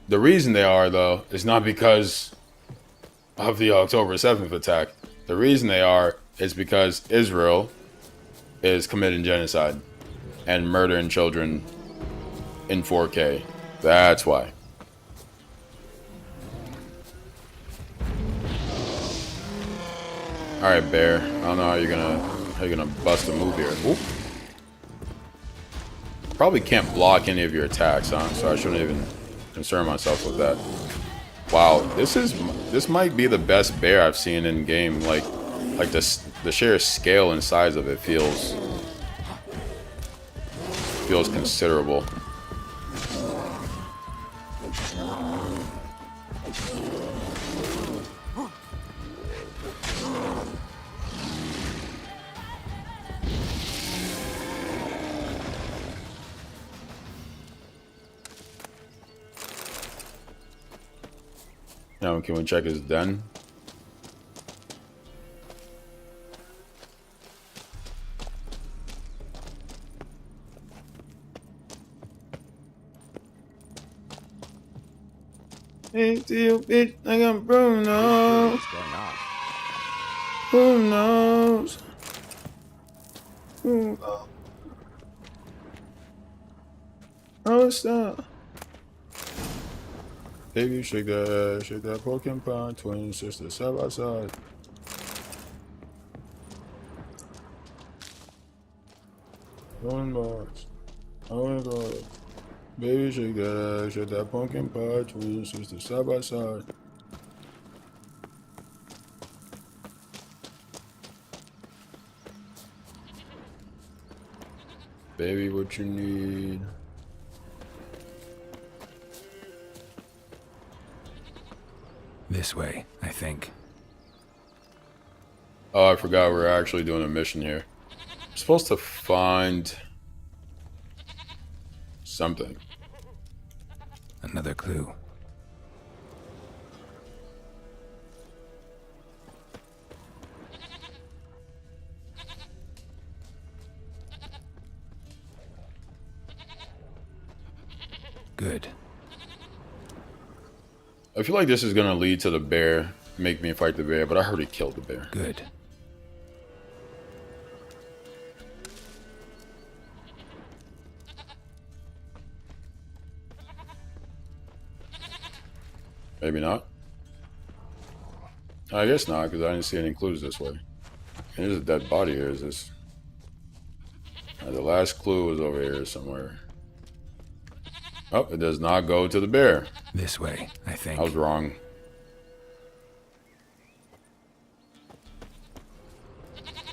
[SPEAKER 5] The reason they are, though, is not because of the October 7th attack. The reason they are is because Israel is committing genocide and murdering children in 4K. That's why. All right, bear. I don't know how you're gonna bust a move here. Oop. Probably can't block any of your attacks, huh? So I shouldn't even concern myself with that. Wow, this might be the best bear I've seen in game. Like the sheer scale and size of it feels considerable. Now, can we check his den?
[SPEAKER 1] Ain't you bitch like I'm Bruno?
[SPEAKER 2] What's going on?
[SPEAKER 1] Who knows? Who knows? Oh, it's up.
[SPEAKER 5] Baby, shake that porcupine, twin sister side by side. One box. Oh my god. Baby, shake that pumpkin pie, twin sister side by side. Baby, what you need?
[SPEAKER 4] This way, I think.
[SPEAKER 5] Oh, I forgot we're actually doing a mission here. I'm supposed to find something.
[SPEAKER 4] Another clue. Good.
[SPEAKER 5] I feel like this is gonna lead to the bear, make me fight the bear, but I already killed the bear.
[SPEAKER 4] Good.
[SPEAKER 5] Maybe not. I guess not, because I didn't see any clues this way. And there's a dead body here. Is this? The last clue was over here somewhere. Oh, it does not go to the bear.
[SPEAKER 4] This way, I think.
[SPEAKER 5] I was wrong.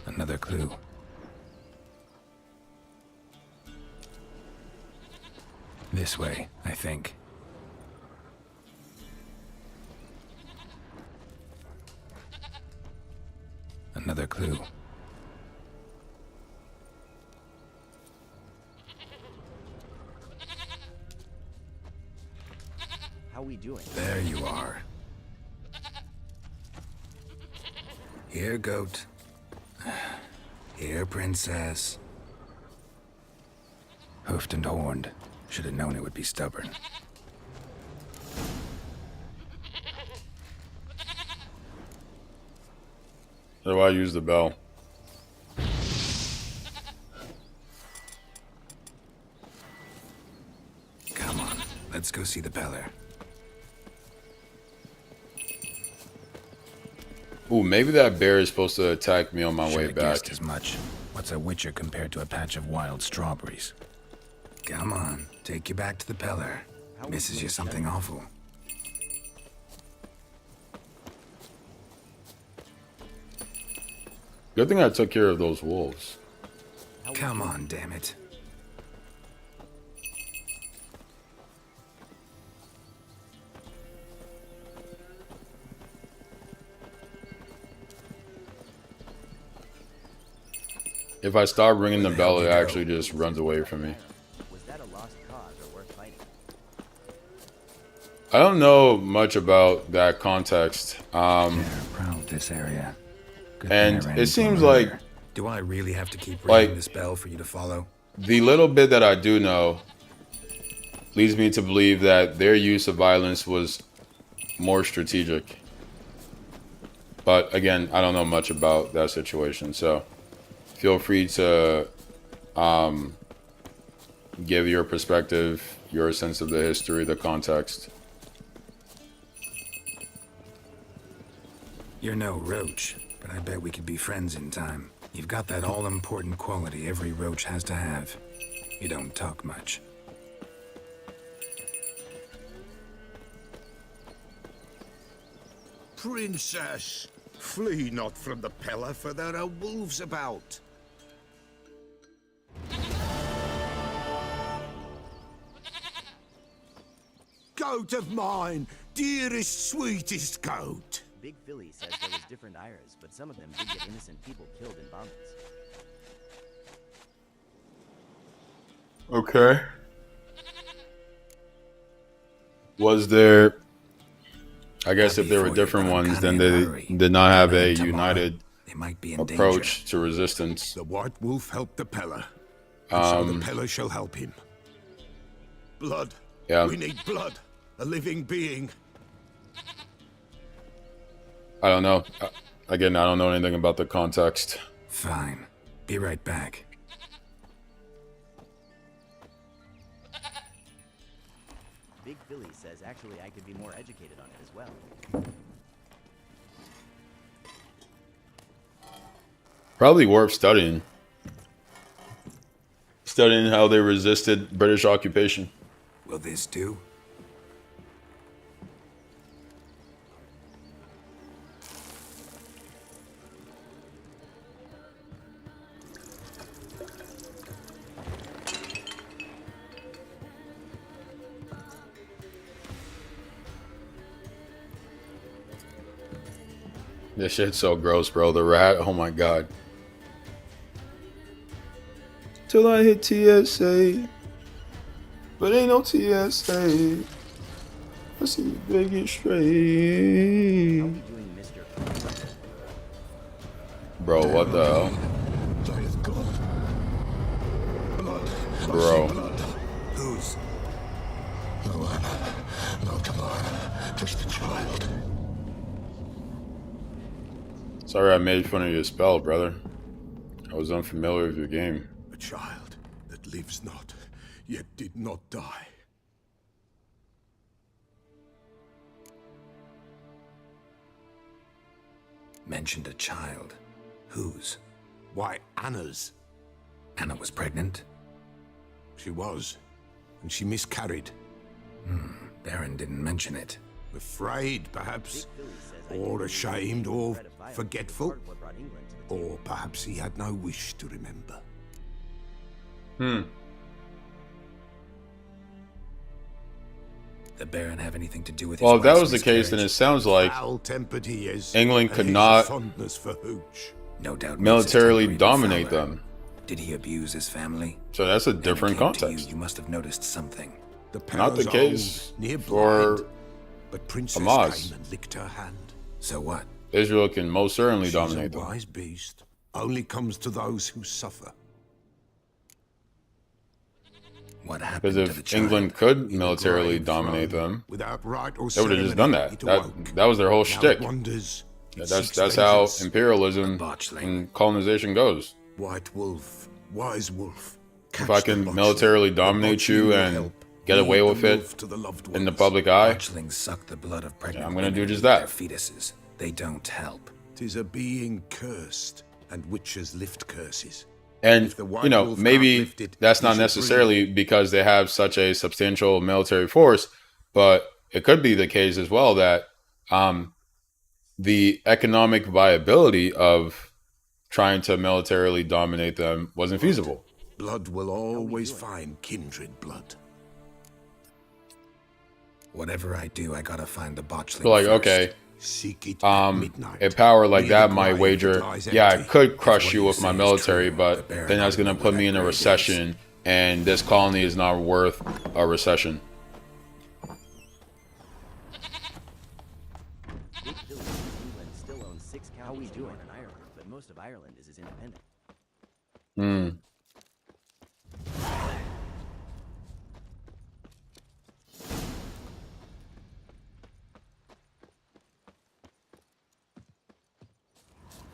[SPEAKER 4] Another clue. This way, I think. Another clue.
[SPEAKER 2] How we doing?
[SPEAKER 4] There you are.
[SPEAKER 11] Here, goat. Here, princess.
[SPEAKER 4] Hoofed and horned. Should have known it would be stubborn.
[SPEAKER 5] How do I use the bell?
[SPEAKER 11] Come on, let's go see the Peller.
[SPEAKER 5] Ooh, maybe that bear is supposed to attack me on my way
[SPEAKER 4] Should've
[SPEAKER 5] back.
[SPEAKER 4] guessed as much. What's a witcher compared to a patch of wild strawberries?
[SPEAKER 11] Come on, take you back to the Peller. Misses you something awful.
[SPEAKER 5] Good thing I took care of those wolves.
[SPEAKER 11] Come on, damn it.
[SPEAKER 5] If I start ringing the bell, it actually just runs away from me.
[SPEAKER 2] Was that a lost cause or worth fighting?
[SPEAKER 5] I don't know much about that context.
[SPEAKER 4] They're proud of this area. Good
[SPEAKER 5] And
[SPEAKER 4] thing I ran
[SPEAKER 5] it
[SPEAKER 4] into
[SPEAKER 5] seems
[SPEAKER 4] them
[SPEAKER 5] like
[SPEAKER 4] earlier.
[SPEAKER 11] Do I really have to keep
[SPEAKER 5] Like-
[SPEAKER 11] ringing this bell for you to follow?
[SPEAKER 5] the little bit that I do know leads me to believe that their use of violence was more strategic. But again, I don't know much about that situation, so feel free to give your perspective, your sense of the history, the context.
[SPEAKER 11] You're no roach, but I bet we could be friends in time. You've got that all-important quality every roach has to have. You don't talk much.
[SPEAKER 12] Princess, flee not from the Peller, for there are wolves about. Goat of mine, dearest, sweetest goat.
[SPEAKER 2] Big Philly says there was different Iras, but some of them did get innocent people killed in bombings.
[SPEAKER 5] Okay. Was there... I guess if there were different ones, then they did not have a united approach to resistance.
[SPEAKER 12] The White Wolf helped the Peller, and so the Peller shall help him. Blood.
[SPEAKER 5] Yeah.
[SPEAKER 12] We need blood. A living being.
[SPEAKER 5] I don't know. Again, I don't know anything about the context.
[SPEAKER 11] Fine. Be right back.
[SPEAKER 2] Big Billy says actually I could be more educated on it as well.
[SPEAKER 5] Probably worth studying. Studying how they resisted British occupation.
[SPEAKER 11] Will this do?
[SPEAKER 5] This shit's so gross, bro. The rat, oh my god. Till I hit TSA. But ain't no TSA. I see you big it straight. Bro, what the hell? Bro.
[SPEAKER 12] Whose?
[SPEAKER 13] No, come on. Just the child.
[SPEAKER 5] Sorry I made fun of your spell, brother. I was unfamiliar with your game.
[SPEAKER 12] A child that lives not, yet did not die.
[SPEAKER 11] Mentioned a child. Whose?
[SPEAKER 12] Why, Anna's.
[SPEAKER 11] Anna was pregnant?
[SPEAKER 12] She was, and she miscarried.
[SPEAKER 11] Baron didn't mention it.
[SPEAKER 12] Afraid, perhaps, or ashamed, or forgetful, or perhaps he had no wish to remember.
[SPEAKER 11] The Baron have anything to do with his
[SPEAKER 5] Well, if that
[SPEAKER 11] wife's
[SPEAKER 5] was the case, then it
[SPEAKER 11] miscarriage?
[SPEAKER 5] sounds like
[SPEAKER 12] Foul-tempered he is,
[SPEAKER 5] England
[SPEAKER 12] and
[SPEAKER 5] could
[SPEAKER 12] he's a
[SPEAKER 5] not
[SPEAKER 12] fondness for hooch.
[SPEAKER 11] No doubt
[SPEAKER 5] militarily
[SPEAKER 11] makes it
[SPEAKER 5] dominate
[SPEAKER 11] fouler.
[SPEAKER 5] them.
[SPEAKER 11] Did he abuse his family?
[SPEAKER 5] So that's a
[SPEAKER 11] When it
[SPEAKER 5] different
[SPEAKER 11] came to
[SPEAKER 5] context.
[SPEAKER 11] You must have noticed something.
[SPEAKER 12] The
[SPEAKER 5] Not the
[SPEAKER 12] Peller's
[SPEAKER 5] case
[SPEAKER 12] old, near
[SPEAKER 5] for
[SPEAKER 12] blind, but Princess
[SPEAKER 5] Hamas.
[SPEAKER 12] came and licked her hand.
[SPEAKER 11] So what?
[SPEAKER 5] Israel can most certainly
[SPEAKER 12] She's
[SPEAKER 5] dominate
[SPEAKER 12] a
[SPEAKER 5] them.
[SPEAKER 12] wise beast. Only comes to those who suffer.
[SPEAKER 11] What happened
[SPEAKER 5] Because
[SPEAKER 11] to
[SPEAKER 5] if
[SPEAKER 11] the child?
[SPEAKER 5] England could
[SPEAKER 12] In a
[SPEAKER 5] militarily
[SPEAKER 12] grave
[SPEAKER 5] dominate
[SPEAKER 12] throne,
[SPEAKER 5] them,
[SPEAKER 12] without right or
[SPEAKER 5] they would have just
[SPEAKER 12] ceremony,
[SPEAKER 5] done that.
[SPEAKER 12] it
[SPEAKER 5] That
[SPEAKER 12] awoke.
[SPEAKER 5] that was their whole
[SPEAKER 12] Now
[SPEAKER 5] shtick.
[SPEAKER 12] it wanders, it
[SPEAKER 5] That's
[SPEAKER 12] seeks
[SPEAKER 5] how
[SPEAKER 12] vengeance.
[SPEAKER 5] imperialism
[SPEAKER 11] botchling.
[SPEAKER 5] and colonization goes.
[SPEAKER 12] White wolf, wise wolf.
[SPEAKER 5] If I can militarily dominate you and get away with it in the public eye,
[SPEAKER 11] Botchlings suck the blood of pregnant
[SPEAKER 5] I'm gonna do
[SPEAKER 11] women
[SPEAKER 5] just
[SPEAKER 11] to eat
[SPEAKER 5] that.
[SPEAKER 11] their fetuses. They don't help.
[SPEAKER 12] 'Tis a being cursed, and witches lift curses.
[SPEAKER 5] And,
[SPEAKER 12] If the White
[SPEAKER 5] you know,
[SPEAKER 12] Wolf can't
[SPEAKER 5] maybe
[SPEAKER 12] lift it,
[SPEAKER 5] that's
[SPEAKER 12] he
[SPEAKER 5] not
[SPEAKER 12] should
[SPEAKER 5] necessarily because they have such a substantial military force, but it could be the case as well that the economic viability of trying to militarily dominate them wasn't feasible.
[SPEAKER 12] Blood will always find kindred blood.
[SPEAKER 11] Whatever I do, I gotta find the botchling
[SPEAKER 5] So, like,
[SPEAKER 11] first.
[SPEAKER 5] okay,
[SPEAKER 12] Seek it at midnight.
[SPEAKER 5] a power like
[SPEAKER 12] Near
[SPEAKER 5] that,
[SPEAKER 12] the
[SPEAKER 5] my
[SPEAKER 12] grave
[SPEAKER 5] wager,
[SPEAKER 12] that lies
[SPEAKER 5] yeah, I
[SPEAKER 12] empty.
[SPEAKER 5] could crush
[SPEAKER 11] what
[SPEAKER 5] you
[SPEAKER 11] you
[SPEAKER 5] with my
[SPEAKER 11] say is
[SPEAKER 5] military,
[SPEAKER 11] true.
[SPEAKER 5] but
[SPEAKER 11] The Baron
[SPEAKER 5] then that's
[SPEAKER 11] might
[SPEAKER 5] going
[SPEAKER 11] know
[SPEAKER 5] to put
[SPEAKER 11] where
[SPEAKER 5] me in
[SPEAKER 11] that
[SPEAKER 5] a
[SPEAKER 11] grave is.
[SPEAKER 5] recession, and this colony is not worth a recession.
[SPEAKER 2] Big Billy says England still owns 6 counties in Northern Ireland, but most of Ireland is independent.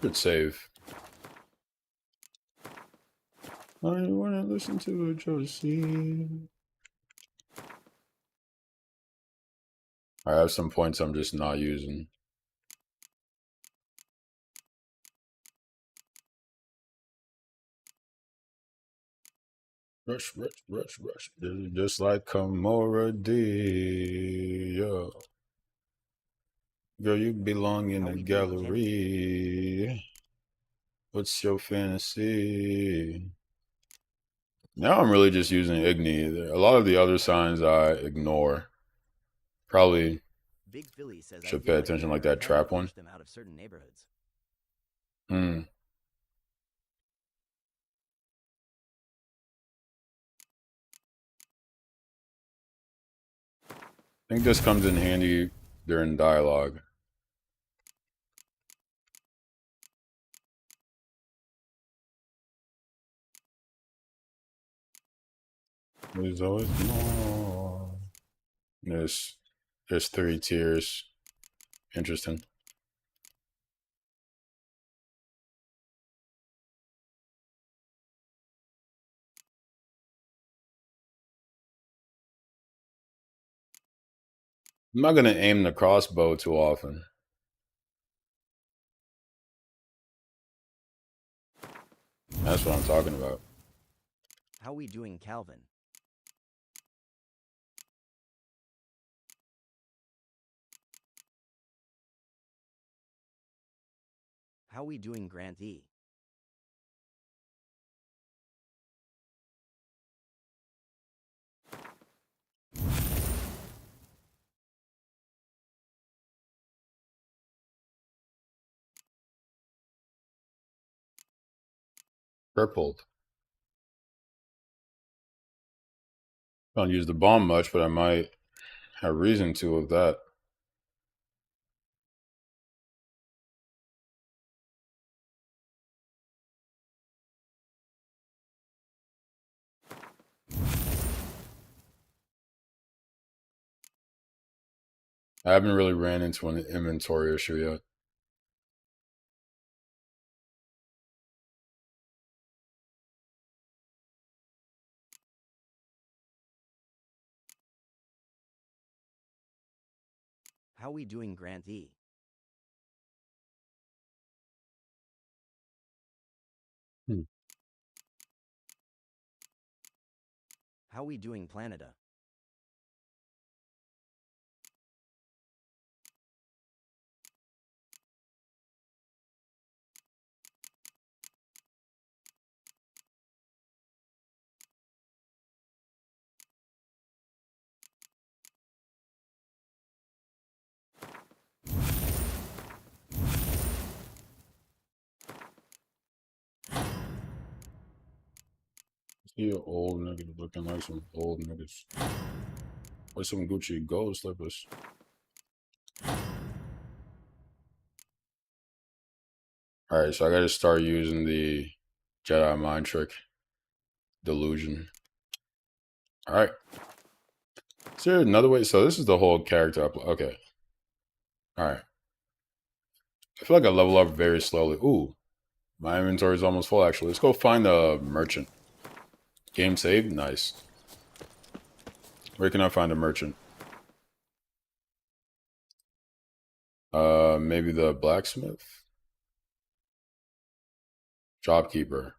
[SPEAKER 5] Good save. I want to listen to Josie. I have some points I'm just not using. Rush, rush, rush, rush. Just like Kamora D. Yeah. Girl, you belong in a gallery. What's your fantasy? Now I'm really just using Igni. A lot of the other signs I ignore. Probably
[SPEAKER 2] Big Billy says
[SPEAKER 5] should pay attention like that trap one.
[SPEAKER 2] them out of certain neighborhoods.
[SPEAKER 5] I think this comes in handy during dialogue. There's always more. There's 3 tiers. Interesting. I'm not gonna aim the crossbow too often. That's what I'm talking about.
[SPEAKER 2] How we doing, Calvin? How we doing, Grantee?
[SPEAKER 5] Crippled. Don't use the bomb much, but I might have reason to with that. I haven't really ran into an inventory issue yet.
[SPEAKER 2] How we doing, Grantee? How we doing, Planeta?
[SPEAKER 5] See an old nigga looking like some old niggas. With some Gucci gold slippers. Alright, so I gotta start using the Jedi mind trick. Delusion. Alright. Is there another way? So this is the whole character upload. Okay. Alright. I feel like I level up very slowly. Ooh. My inventory is almost full, actually. Let's go find the merchant. Game saved? Nice. Where can I find a merchant? Maybe the blacksmith? Shopkeeper.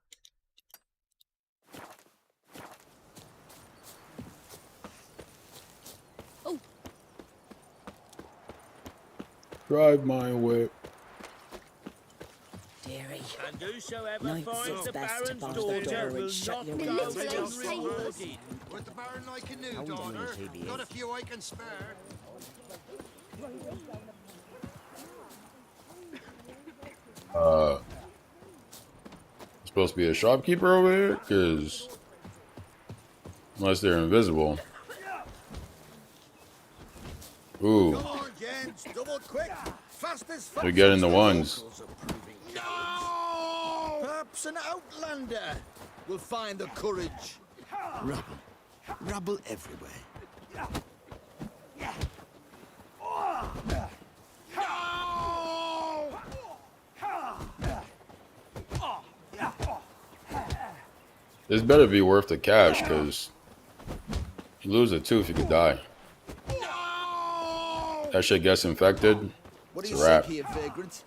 [SPEAKER 6] Oh.
[SPEAKER 5] Drive my whip.
[SPEAKER 10] Dearie.
[SPEAKER 14] And whosoever
[SPEAKER 10] Knights,
[SPEAKER 14] finds
[SPEAKER 10] it's
[SPEAKER 14] the
[SPEAKER 10] best to
[SPEAKER 14] Baron's
[SPEAKER 10] bar the
[SPEAKER 14] daughter
[SPEAKER 10] door and
[SPEAKER 14] will
[SPEAKER 10] shut
[SPEAKER 14] not
[SPEAKER 10] your
[SPEAKER 14] go
[SPEAKER 10] windows.
[SPEAKER 14] unrewarded.
[SPEAKER 12] With the Baron like a new
[SPEAKER 2] How we doing,
[SPEAKER 12] daughter,
[SPEAKER 2] KBA?
[SPEAKER 12] got a few I can spare.
[SPEAKER 5] Supposed to be a shopkeeper over here? Because unless they're invisible. Ooh.
[SPEAKER 9] Come on, gents, double quick. Fast as
[SPEAKER 5] We're getting the ones.
[SPEAKER 9] No! Perhaps an outlander will find the courage. Rubble. Rubble everywhere.
[SPEAKER 5] This better be worth the cash, because you lose a tooth, you could die. That shit gets infected.
[SPEAKER 9] What
[SPEAKER 5] It's
[SPEAKER 9] do
[SPEAKER 5] a
[SPEAKER 9] you
[SPEAKER 5] wrap.
[SPEAKER 9] think here, vagrant?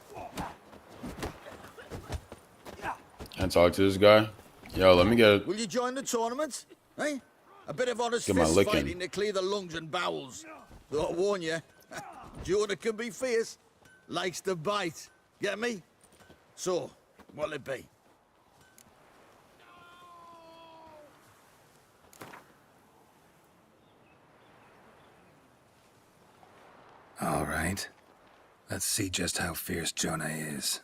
[SPEAKER 5] Can't talk to this guy. Yo, let me get
[SPEAKER 9] Will you join the tournament? Eh? A bit of honest
[SPEAKER 5] Get my
[SPEAKER 9] fist
[SPEAKER 5] lick in.
[SPEAKER 9] fighting to clear the lungs and bowels. Though I warn you, Jonah can be fierce. Likes to bite. Get me? So, what'll it be?
[SPEAKER 11] All right. Let's see just how fierce Jonah is.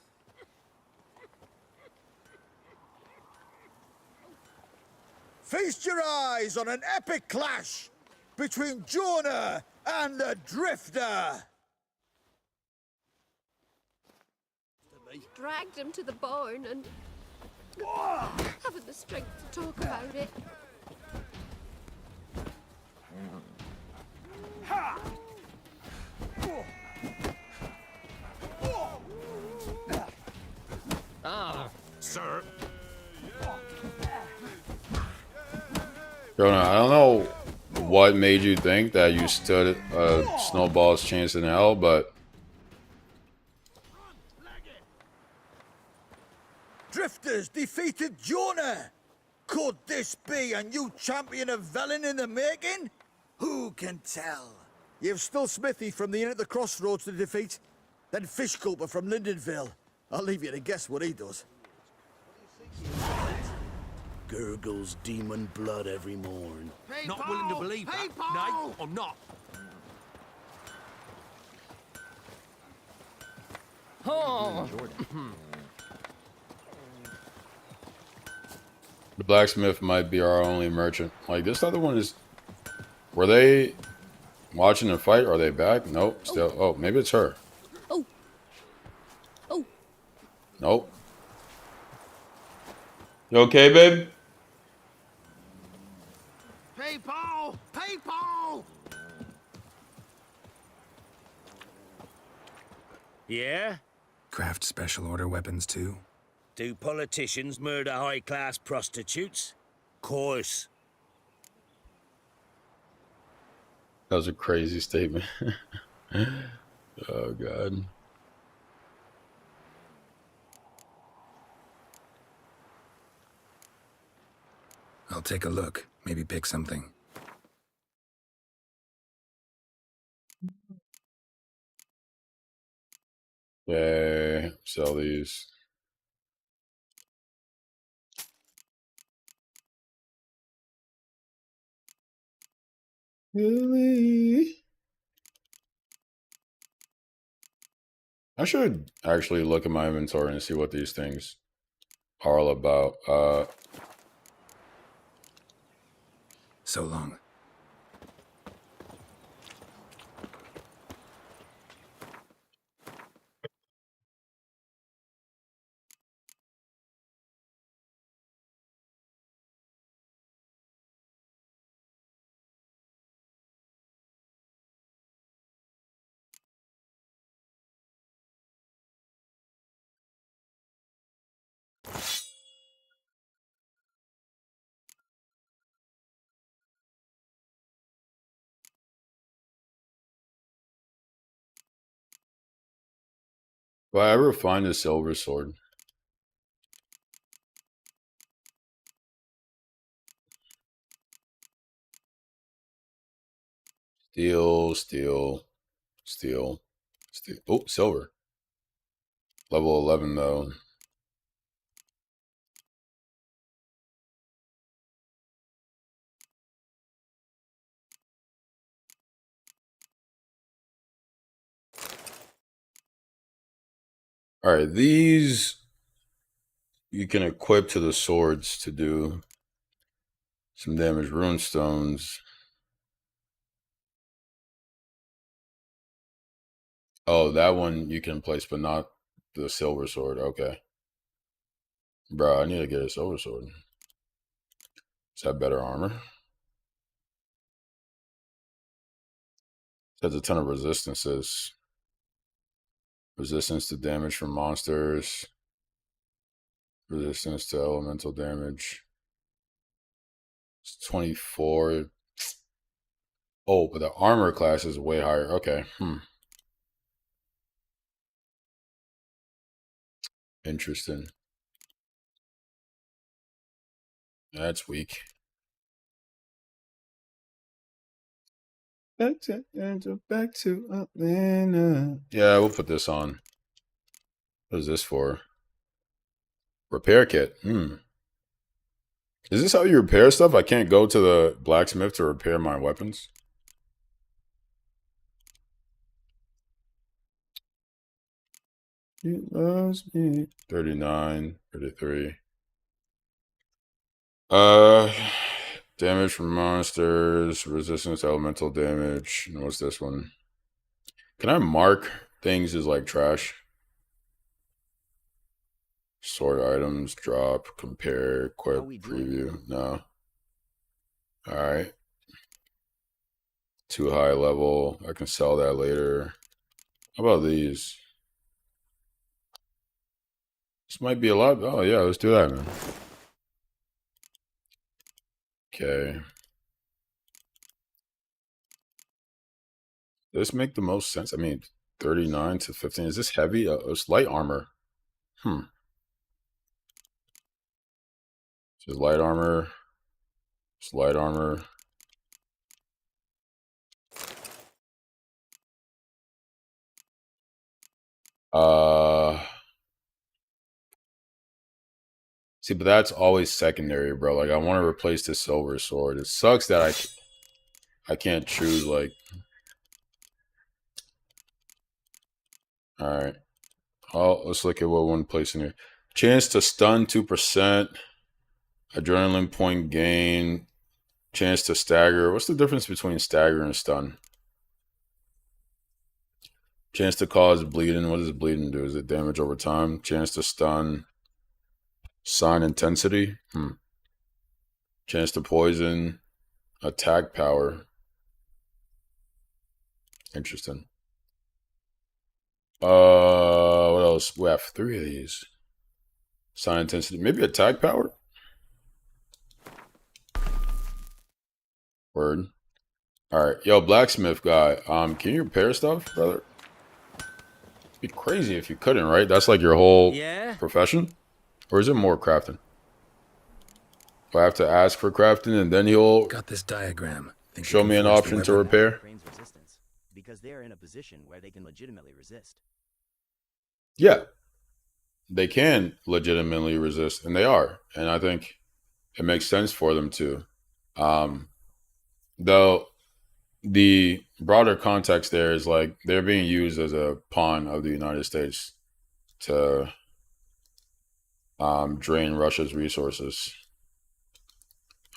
[SPEAKER 9] Feast your eyes on an epic clash between Jonah and the Drifter.
[SPEAKER 6] Dragged him to the barn and haven't the strength to talk about it.
[SPEAKER 12] Sir.
[SPEAKER 5] Jonah, I don't know what made you think that you stood a snowball's chance in hell, but
[SPEAKER 9] Drifters defeated Jonah! Could this be a new champion of Velen in the making? Who can tell? You've still Smithy from the inn at the crossroads to defeat, then Fishculper from Lindenville. I'll leave you to guess what he does.
[SPEAKER 10] Gurgles demon blood every morn.
[SPEAKER 12] Not willing to believe that. No, I'm not.
[SPEAKER 14] Oh.
[SPEAKER 5] the blacksmith might be our only merchant. Like, this other one is... Were they watching the fight? Are they back? Nope. Still... Oh, maybe it's her.
[SPEAKER 6] Oh. Oh.
[SPEAKER 5] Nope. You okay, babe?
[SPEAKER 9] People! People!
[SPEAKER 10] Yeah?
[SPEAKER 11] Craft special order weapons too?
[SPEAKER 10] Do politicians murder high-class prostitutes? Course.
[SPEAKER 5] That was a crazy statement. Oh, God.
[SPEAKER 11] I'll take a look. Maybe pick something.
[SPEAKER 5] Okay, sell these. Really? I should actually look at my inventory and see what these things are all about.
[SPEAKER 11] So long.
[SPEAKER 5] Will I ever find a silver sword? Steel, steel, steel, steel. Oh, silver. Level 11, though. All right, these you can equip to the swords to do some damage. Rune stones. Oh, that one you can place, but not the silver sword. Okay. Bro, I need to get a silver sword. Is that better armor? It has a ton of resistances. Resistance to damage from monsters. Resistance to elemental damage. It's 24. Oh, but the armor class is way higher. Okay. Interesting. That's weak. Back to Atlanta. Yeah, we'll put this on. What is this for? Repair kit. Is this how you repair stuff? I can't go to the blacksmith to repair my weapons? He loves me. 39, 33. Damage from monsters, resistance to elemental damage. And what's this one? Can I mark things as like trash? Sort items, drop, compare, equip, preview. No. Alright. Too high level. I can sell that later. How about these? This might be a lot. Oh, yeah, let's do that, man. Okay. Does this make the most sense? I mean, 39 to 15. Is this heavy? It's light armor. It's light armor. It's light armor. See, but that's always secondary, bro. Like, I want to replace the silver sword. It sucks that I can't choose, like... Alright. Oh, let's look at what one place in here. Chance to stun 2%. Adrenaline point gain. Chance to stagger. What's the difference between stagger and stun? Chance to cause bleeding. What does bleeding do? Is it damage over time? Chance to stun. Sign intensity. Chance to poison. Attack power. Interesting. What else? We have 3 of these. Sign intensity. Maybe attack power? Word. Alright. Yo, blacksmith guy. Can you repair stuff, brother? It'd be crazy if you couldn't, right? That's like your whole profession? Or is it more crafting? Do I have to ask for crafting and then he'll
[SPEAKER 11] got this diagram.
[SPEAKER 5] Show me an option to repair?
[SPEAKER 2] Because they are in a position where they can legitimately resist.
[SPEAKER 5] Yeah. They can legitimately resist, and they are. And I think it makes sense for them to. Though the broader context there is like they're being used as a pawn of the United States to drain Russia's resources,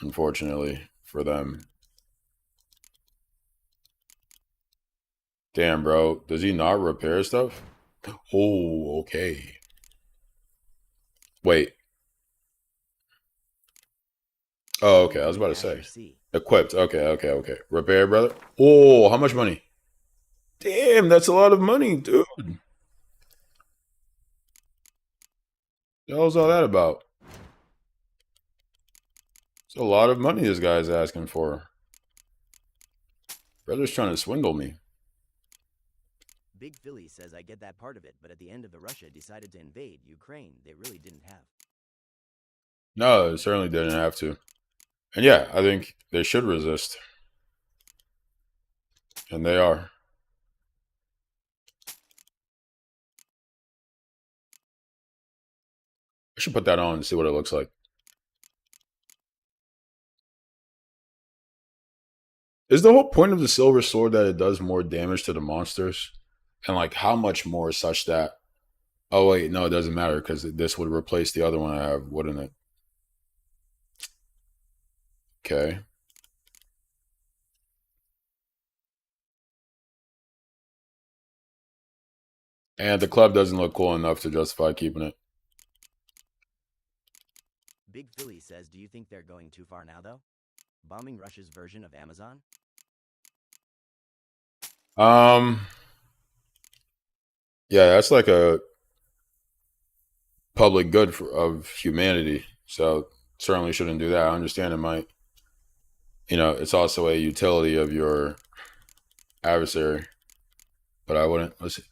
[SPEAKER 5] unfortunately for them. Damn, bro. Does he not repair stuff? Oh, okay. Wait. Oh, okay. I was about to say. Equipped. Okay. Repair, brother. Oh, how much money? Damn, that's a lot of money, dude. What the hell's all that about? It's a lot of money this guy's asking for. Brother's trying to swindle me.
[SPEAKER 2] Big Philly says I get that part of it, but at the end of the Russia decided to invade Ukraine, they really didn't have.
[SPEAKER 5] No, they certainly didn't have to. And yeah, I think they should resist. And they are. I should put that on and see what it looks like. Is the whole point of the silver sword that it does more damage to the monsters? And like how much more such that... Oh wait, no, it doesn't matter because this would replace the other one I have, wouldn't it? Okay. And the club doesn't look cool enough to justify keeping it.
[SPEAKER 2] Big Philly says, do you think they're going too far now, though? Bombing Russia's version of Amazon?
[SPEAKER 5] Yeah, that's like a public good of humanity. So certainly shouldn't do that. I understand it might, it's also a utility of your adversary. But I wouldn't, let's see.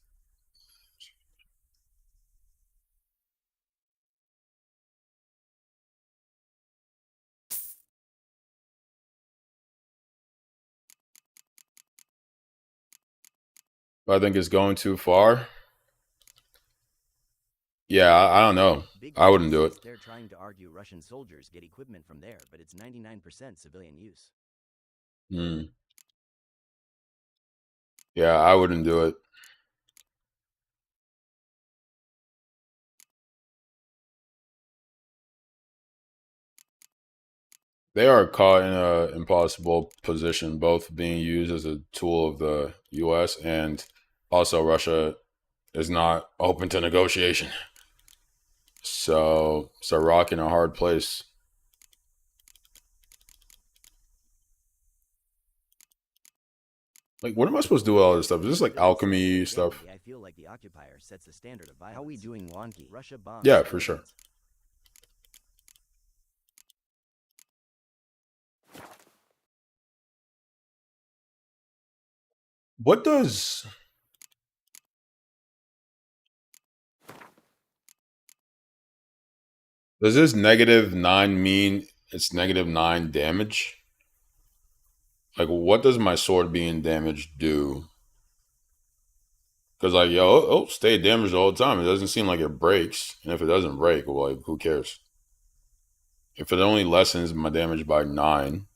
[SPEAKER 5] I think it's going too far. Yeah, I don't know. I wouldn't do it.
[SPEAKER 2] They're trying to argue Russian soldiers get equipment from there, but it's 99% civilian use.
[SPEAKER 5] Yeah, I wouldn't do it. They are caught in an impossible position, both being used as a tool of the U.S. and also Russia is not open to negotiation. So it's a rock in a hard place. Like, what am I supposed to do with all this stuff? Is this like alchemy stuff?
[SPEAKER 2] I feel like the occupier sets the standard of violence. How are we doing, Wonky? Russia bombs.
[SPEAKER 5] Yeah, for sure. What does this -9 mean? It's -9 damage? Like, what does my sword being damaged do? Because, like, yo, it'll stay damaged all the time. It doesn't seem like it breaks. And if it doesn't break, well, like, who cares? If it only lessens my damage by 9,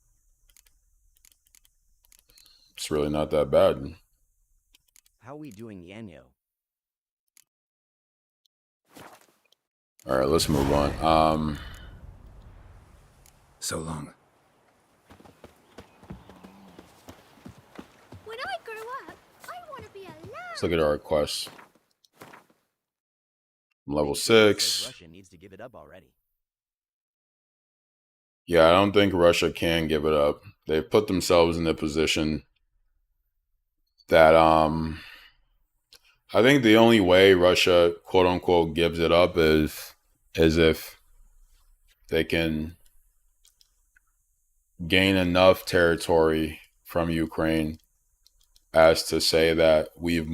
[SPEAKER 5] it's really not that bad.
[SPEAKER 2] How are we doing, Yanyo?
[SPEAKER 5] All right, let's move on.
[SPEAKER 11] So long.
[SPEAKER 6] When I grow up, I want to be a lad.
[SPEAKER 5] Let's look at our quests. I'm level 6.
[SPEAKER 2] Russia needs to give it up already.
[SPEAKER 5] Yeah, I don't think Russia can give it up. They've put themselves in the position that I think the only way Russia, quote unquote, gives it up is if they can gain enough territory from Ukraine as to say that we've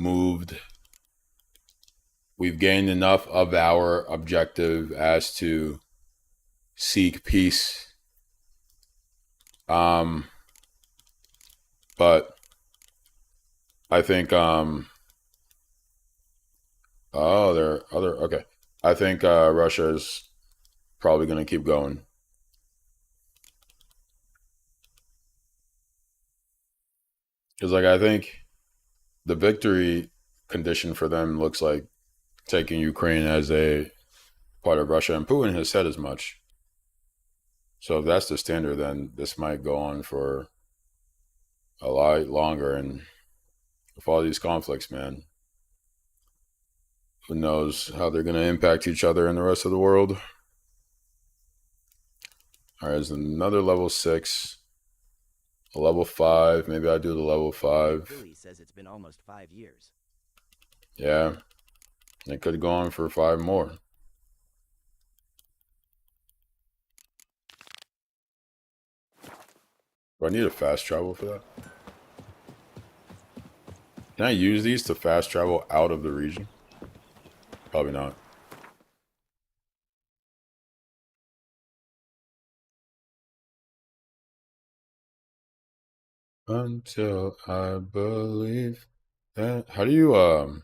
[SPEAKER 5] gained enough of our objective as to seek peace. But I think oh, there are other, okay. I think Russia is probably going to keep going. Because, like, I think the victory condition for them looks like taking Ukraine as a part of Russia, and Putin has said as much. So if that's the standard, then this might go on for a lot longer. And with all these conflicts, man, who knows how they're going to impact each other and the rest of the world. All right, there's another level 6. A level 5. Maybe I do the level 5.
[SPEAKER 2] Billy says it's been almost 5 years.
[SPEAKER 5] Yeah. It could go on for 5 more. Do I need a fast travel for that? Can I use these to fast travel out of the region? Probably not. Until I believe that. How do you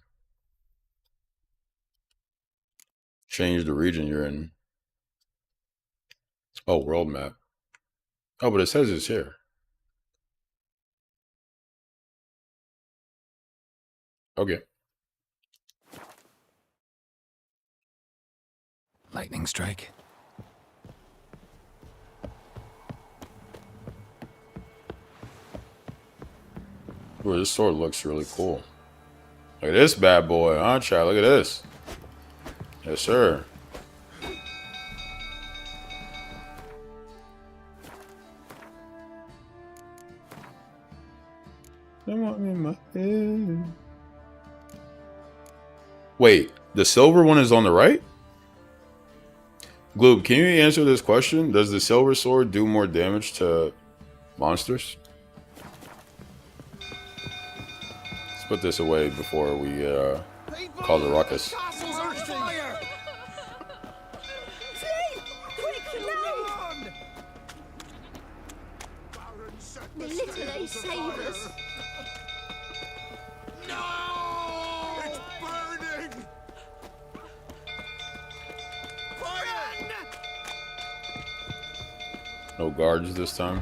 [SPEAKER 5] change the region you're in? Oh, world map. Oh, but it says it's here. Okay.
[SPEAKER 11] Lightning strike.
[SPEAKER 5] Ooh, this sword looks really cool. Look at this bad boy, huh, Chad? Look at this. Yes, sir. Wait, the silver one is on the right? Gloob, can you answer this question? Does the silver sword do more damage to monsters? Let's put this away before we cause a ruckus.
[SPEAKER 6] The little ace save us.
[SPEAKER 12] No! It's burning!
[SPEAKER 5] No guards this time.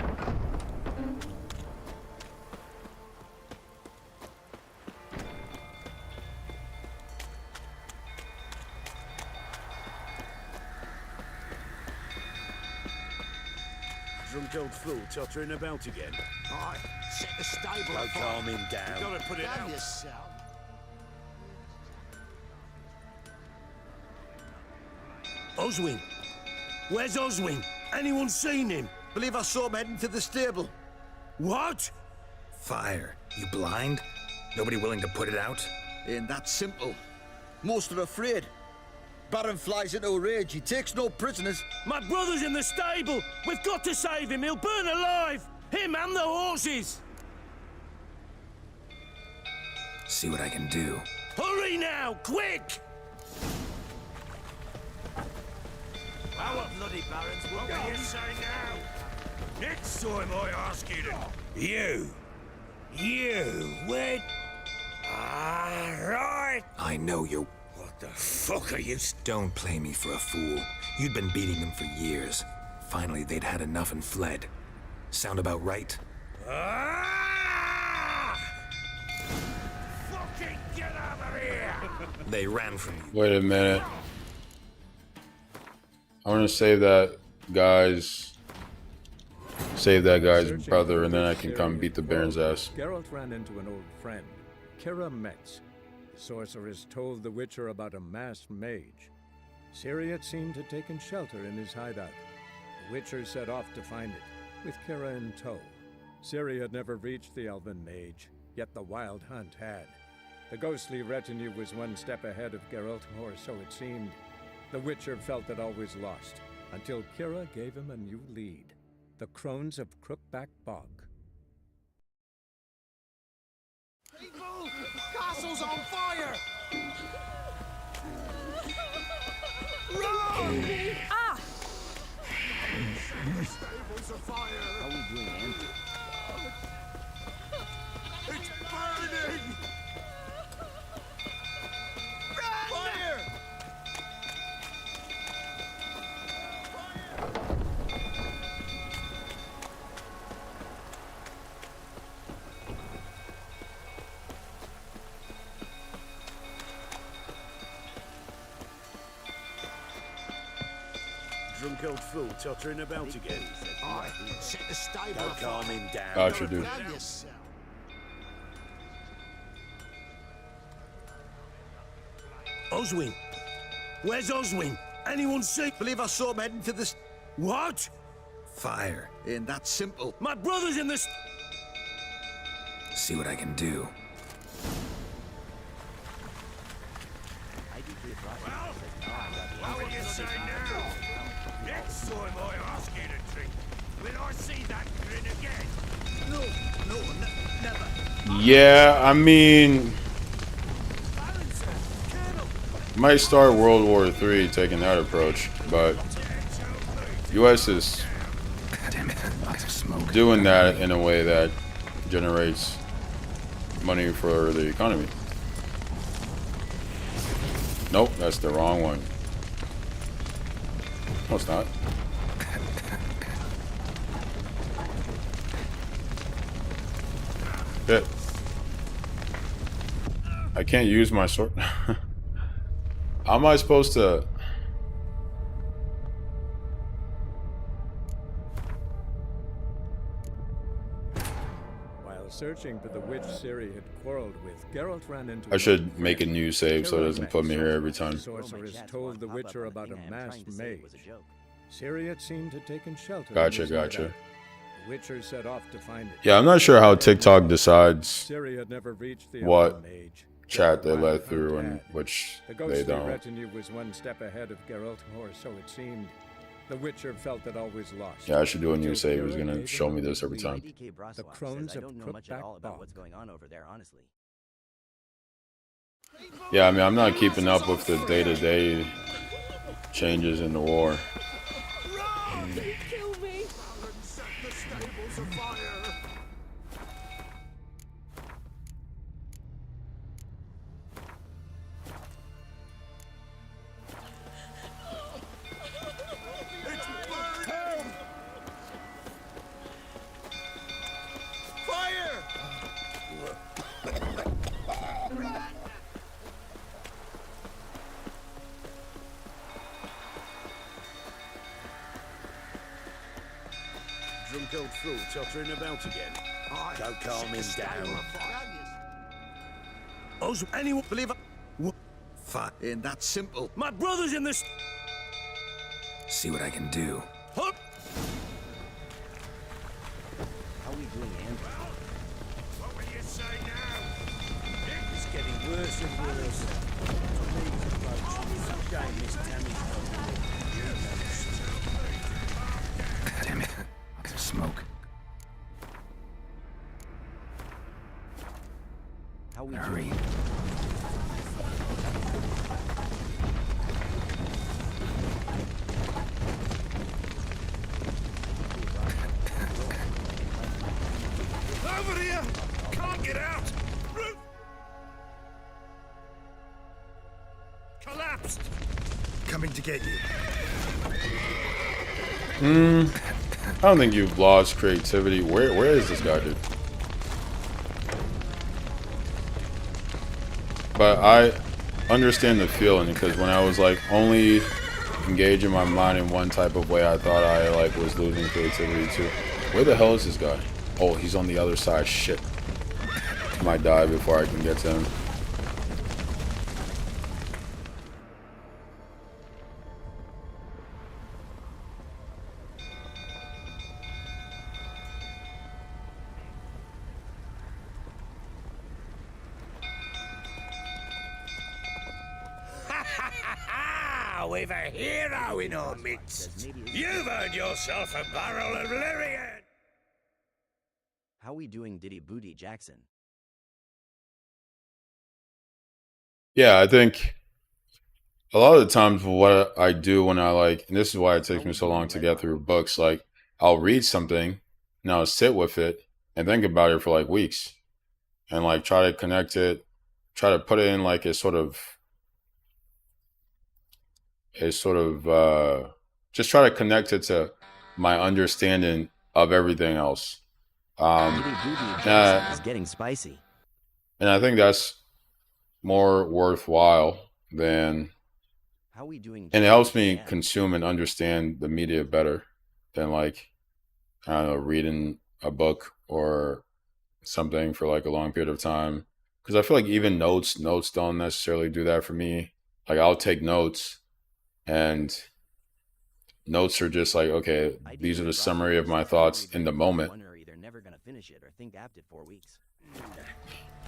[SPEAKER 10] Drunk old fool tottering about again.
[SPEAKER 12] Alright, set the stable on fire.
[SPEAKER 10] Calm him down.
[SPEAKER 12] You gotta put it out.
[SPEAKER 13] yourself.
[SPEAKER 10] Oswin? Where's Oswin? Anyone seen him?
[SPEAKER 9] Believe I saw him heading to the stable.
[SPEAKER 10] What?
[SPEAKER 11] Fire. You blind? Nobody willing to put it out?
[SPEAKER 9] Ain't that simple. Most are afraid. Baron flies into a rage. He takes no prisoners.
[SPEAKER 10] My brother's in the stable. We've got to save him. He'll burn alive. Him and the horses.
[SPEAKER 11] See what I can do.
[SPEAKER 10] Hurry now, quick!
[SPEAKER 9] Our bloody barons will
[SPEAKER 10] What do you say now? Next time I ask you to... You, wait. Right.
[SPEAKER 11] I know you.
[SPEAKER 10] What the fuck are you...
[SPEAKER 11] Don't play me for a fool. You'd been beating them for years. Finally, they'd had enough and fled. Sound about right?
[SPEAKER 10] Fucking get out of here!
[SPEAKER 11] They ran from you.
[SPEAKER 5] Wait a minute. I want to save that guy's brother, and then I can come beat the Baron's ass.
[SPEAKER 15] Geralt ran into an old friend, Kira Metz. The sorceress told the Witcher about a masked mage. Ciri had seemed to have taken shelter in his hideout. The Witcher set off to find it, with Kira in tow. Ciri had never reached the elven mage, yet the wild hunt had. The ghostly retinue was one step ahead of Geralt, or so it seemed. The Witcher felt it always lost, until Kira gave him a new lead. The Crones of Crookback Bog.
[SPEAKER 9] People! Castle's on fire! Run!
[SPEAKER 3] Ah!
[SPEAKER 9] The stable's afire!
[SPEAKER 2] How are we doing, Andrew?
[SPEAKER 9] It's burning! Run! Fire!
[SPEAKER 10] Drunk old fool tottering about again.
[SPEAKER 9] Aye, set the stable
[SPEAKER 10] Don't
[SPEAKER 9] afire.
[SPEAKER 10] calm him down.
[SPEAKER 5] Gotcha, dude.
[SPEAKER 9] Plan yourself.
[SPEAKER 10] Oswin? Where's Oswin? Anyone see?
[SPEAKER 9] Believe I saw him heading to the...
[SPEAKER 10] What?
[SPEAKER 11] Fire.
[SPEAKER 9] Ain't that simple.
[SPEAKER 10] My brother's in the...
[SPEAKER 11] See what I can do.
[SPEAKER 10] What will you say now? Next time I ask you to drink, will I see that grin again?
[SPEAKER 9] No, never.
[SPEAKER 5] Yeah, I mean, might start World War III taking that approach, but U.S. is doing that in a way that generates money for the economy. Nope, that's the wrong one. No, it's not. Shit. I can't use my sword. How am I supposed to...
[SPEAKER 15] While searching for the witch Ciri had quarreled with, Geralt ran into...
[SPEAKER 5] I should make a new save so it doesn't put me here every time.
[SPEAKER 15] The sorceress told the Witcher about a masked mage. Ciri had seemed to have taken shelter.
[SPEAKER 5] Gotcha,
[SPEAKER 15] in his
[SPEAKER 5] gotcha.
[SPEAKER 15] hideout. The Witcher set off to find it.
[SPEAKER 5] Yeah, I'm not sure how TikTok decides
[SPEAKER 15] Ciri had never reached the
[SPEAKER 5] what
[SPEAKER 15] elven mage.
[SPEAKER 5] chat they
[SPEAKER 15] Wild
[SPEAKER 5] let
[SPEAKER 15] hunt
[SPEAKER 5] through and
[SPEAKER 15] had.
[SPEAKER 5] which
[SPEAKER 15] The
[SPEAKER 5] they
[SPEAKER 15] ghostly
[SPEAKER 5] don't.
[SPEAKER 15] retinue was one step ahead of Geralt, or so it seemed. The Witcher felt it always lost.
[SPEAKER 5] Yeah, I should do a new
[SPEAKER 15] Until
[SPEAKER 5] save. It's
[SPEAKER 15] Kira
[SPEAKER 5] gonna
[SPEAKER 15] gave
[SPEAKER 5] show
[SPEAKER 15] him
[SPEAKER 5] me
[SPEAKER 15] a
[SPEAKER 5] this every
[SPEAKER 15] lead.
[SPEAKER 5] time.
[SPEAKER 15] The Crones
[SPEAKER 2] I
[SPEAKER 15] of
[SPEAKER 2] don't know much at all
[SPEAKER 15] Crookback
[SPEAKER 2] about
[SPEAKER 15] Bog.
[SPEAKER 2] what's going on over there, honestly.
[SPEAKER 5] Yeah, I mean, I'm not keeping up with the day-to-day changes in the war.
[SPEAKER 9] Kill me! Set the stables afire! It's burning! Fire!
[SPEAKER 10] Drunk old fool tottering about again.
[SPEAKER 9] Aye,
[SPEAKER 10] Don't calm
[SPEAKER 9] set the
[SPEAKER 10] him
[SPEAKER 9] stable
[SPEAKER 10] down.
[SPEAKER 9] afire.
[SPEAKER 10] Anyone believe...
[SPEAKER 9] Fire. Ain't that simple.
[SPEAKER 10] My brother's in the...
[SPEAKER 11] See what I can do.
[SPEAKER 10] Hup!
[SPEAKER 2] How we doing, Andrew?
[SPEAKER 10] What will you say now?
[SPEAKER 14] It's getting worse and worse. Please approach. Shame Miss Tammy's
[SPEAKER 11] Damn it. I'll get some smoke.
[SPEAKER 2] How we
[SPEAKER 11] Hurry.
[SPEAKER 2] doing?
[SPEAKER 10] Over here! Can't get out! Roof! Collapsed!
[SPEAKER 12] Coming to get you.
[SPEAKER 5] I don't think you've lost creativity. Where is this guy, dude? But I understand the feeling, because when I was like only engaging my mind in one type of way, I thought I like was losing creativity too. Where the hell is this guy? Oh, he's on the other side. Shit. Might die before I can get to him.
[SPEAKER 10] We've a hero in our midst. You've earned yourself a barrel of Lyrian.
[SPEAKER 2] How we doing, Diddy Booty Jackson?
[SPEAKER 5] Yeah, I think a lot of the times what I do when I like, and this is why it takes me so long to get through books, like I'll read something and I'll sit with it and think about it for like weeks and like try to connect it, try to put it in like a sort of just try to connect it to my understanding of everything else.
[SPEAKER 2] Diddy Booty Jackson is getting spicy.
[SPEAKER 5] And I think that's more worthwhile than,
[SPEAKER 2] How we doing?
[SPEAKER 5] and it helps me consume and understand the media better than like, I don't know, reading a book or something for like a long period of time. Because I feel like even notes don't necessarily do that for me. Like I'll take notes, and notes are just like, okay, these are the summary of my thoughts in the moment.
[SPEAKER 2] Either never gonna finish it or think after 4 weeks.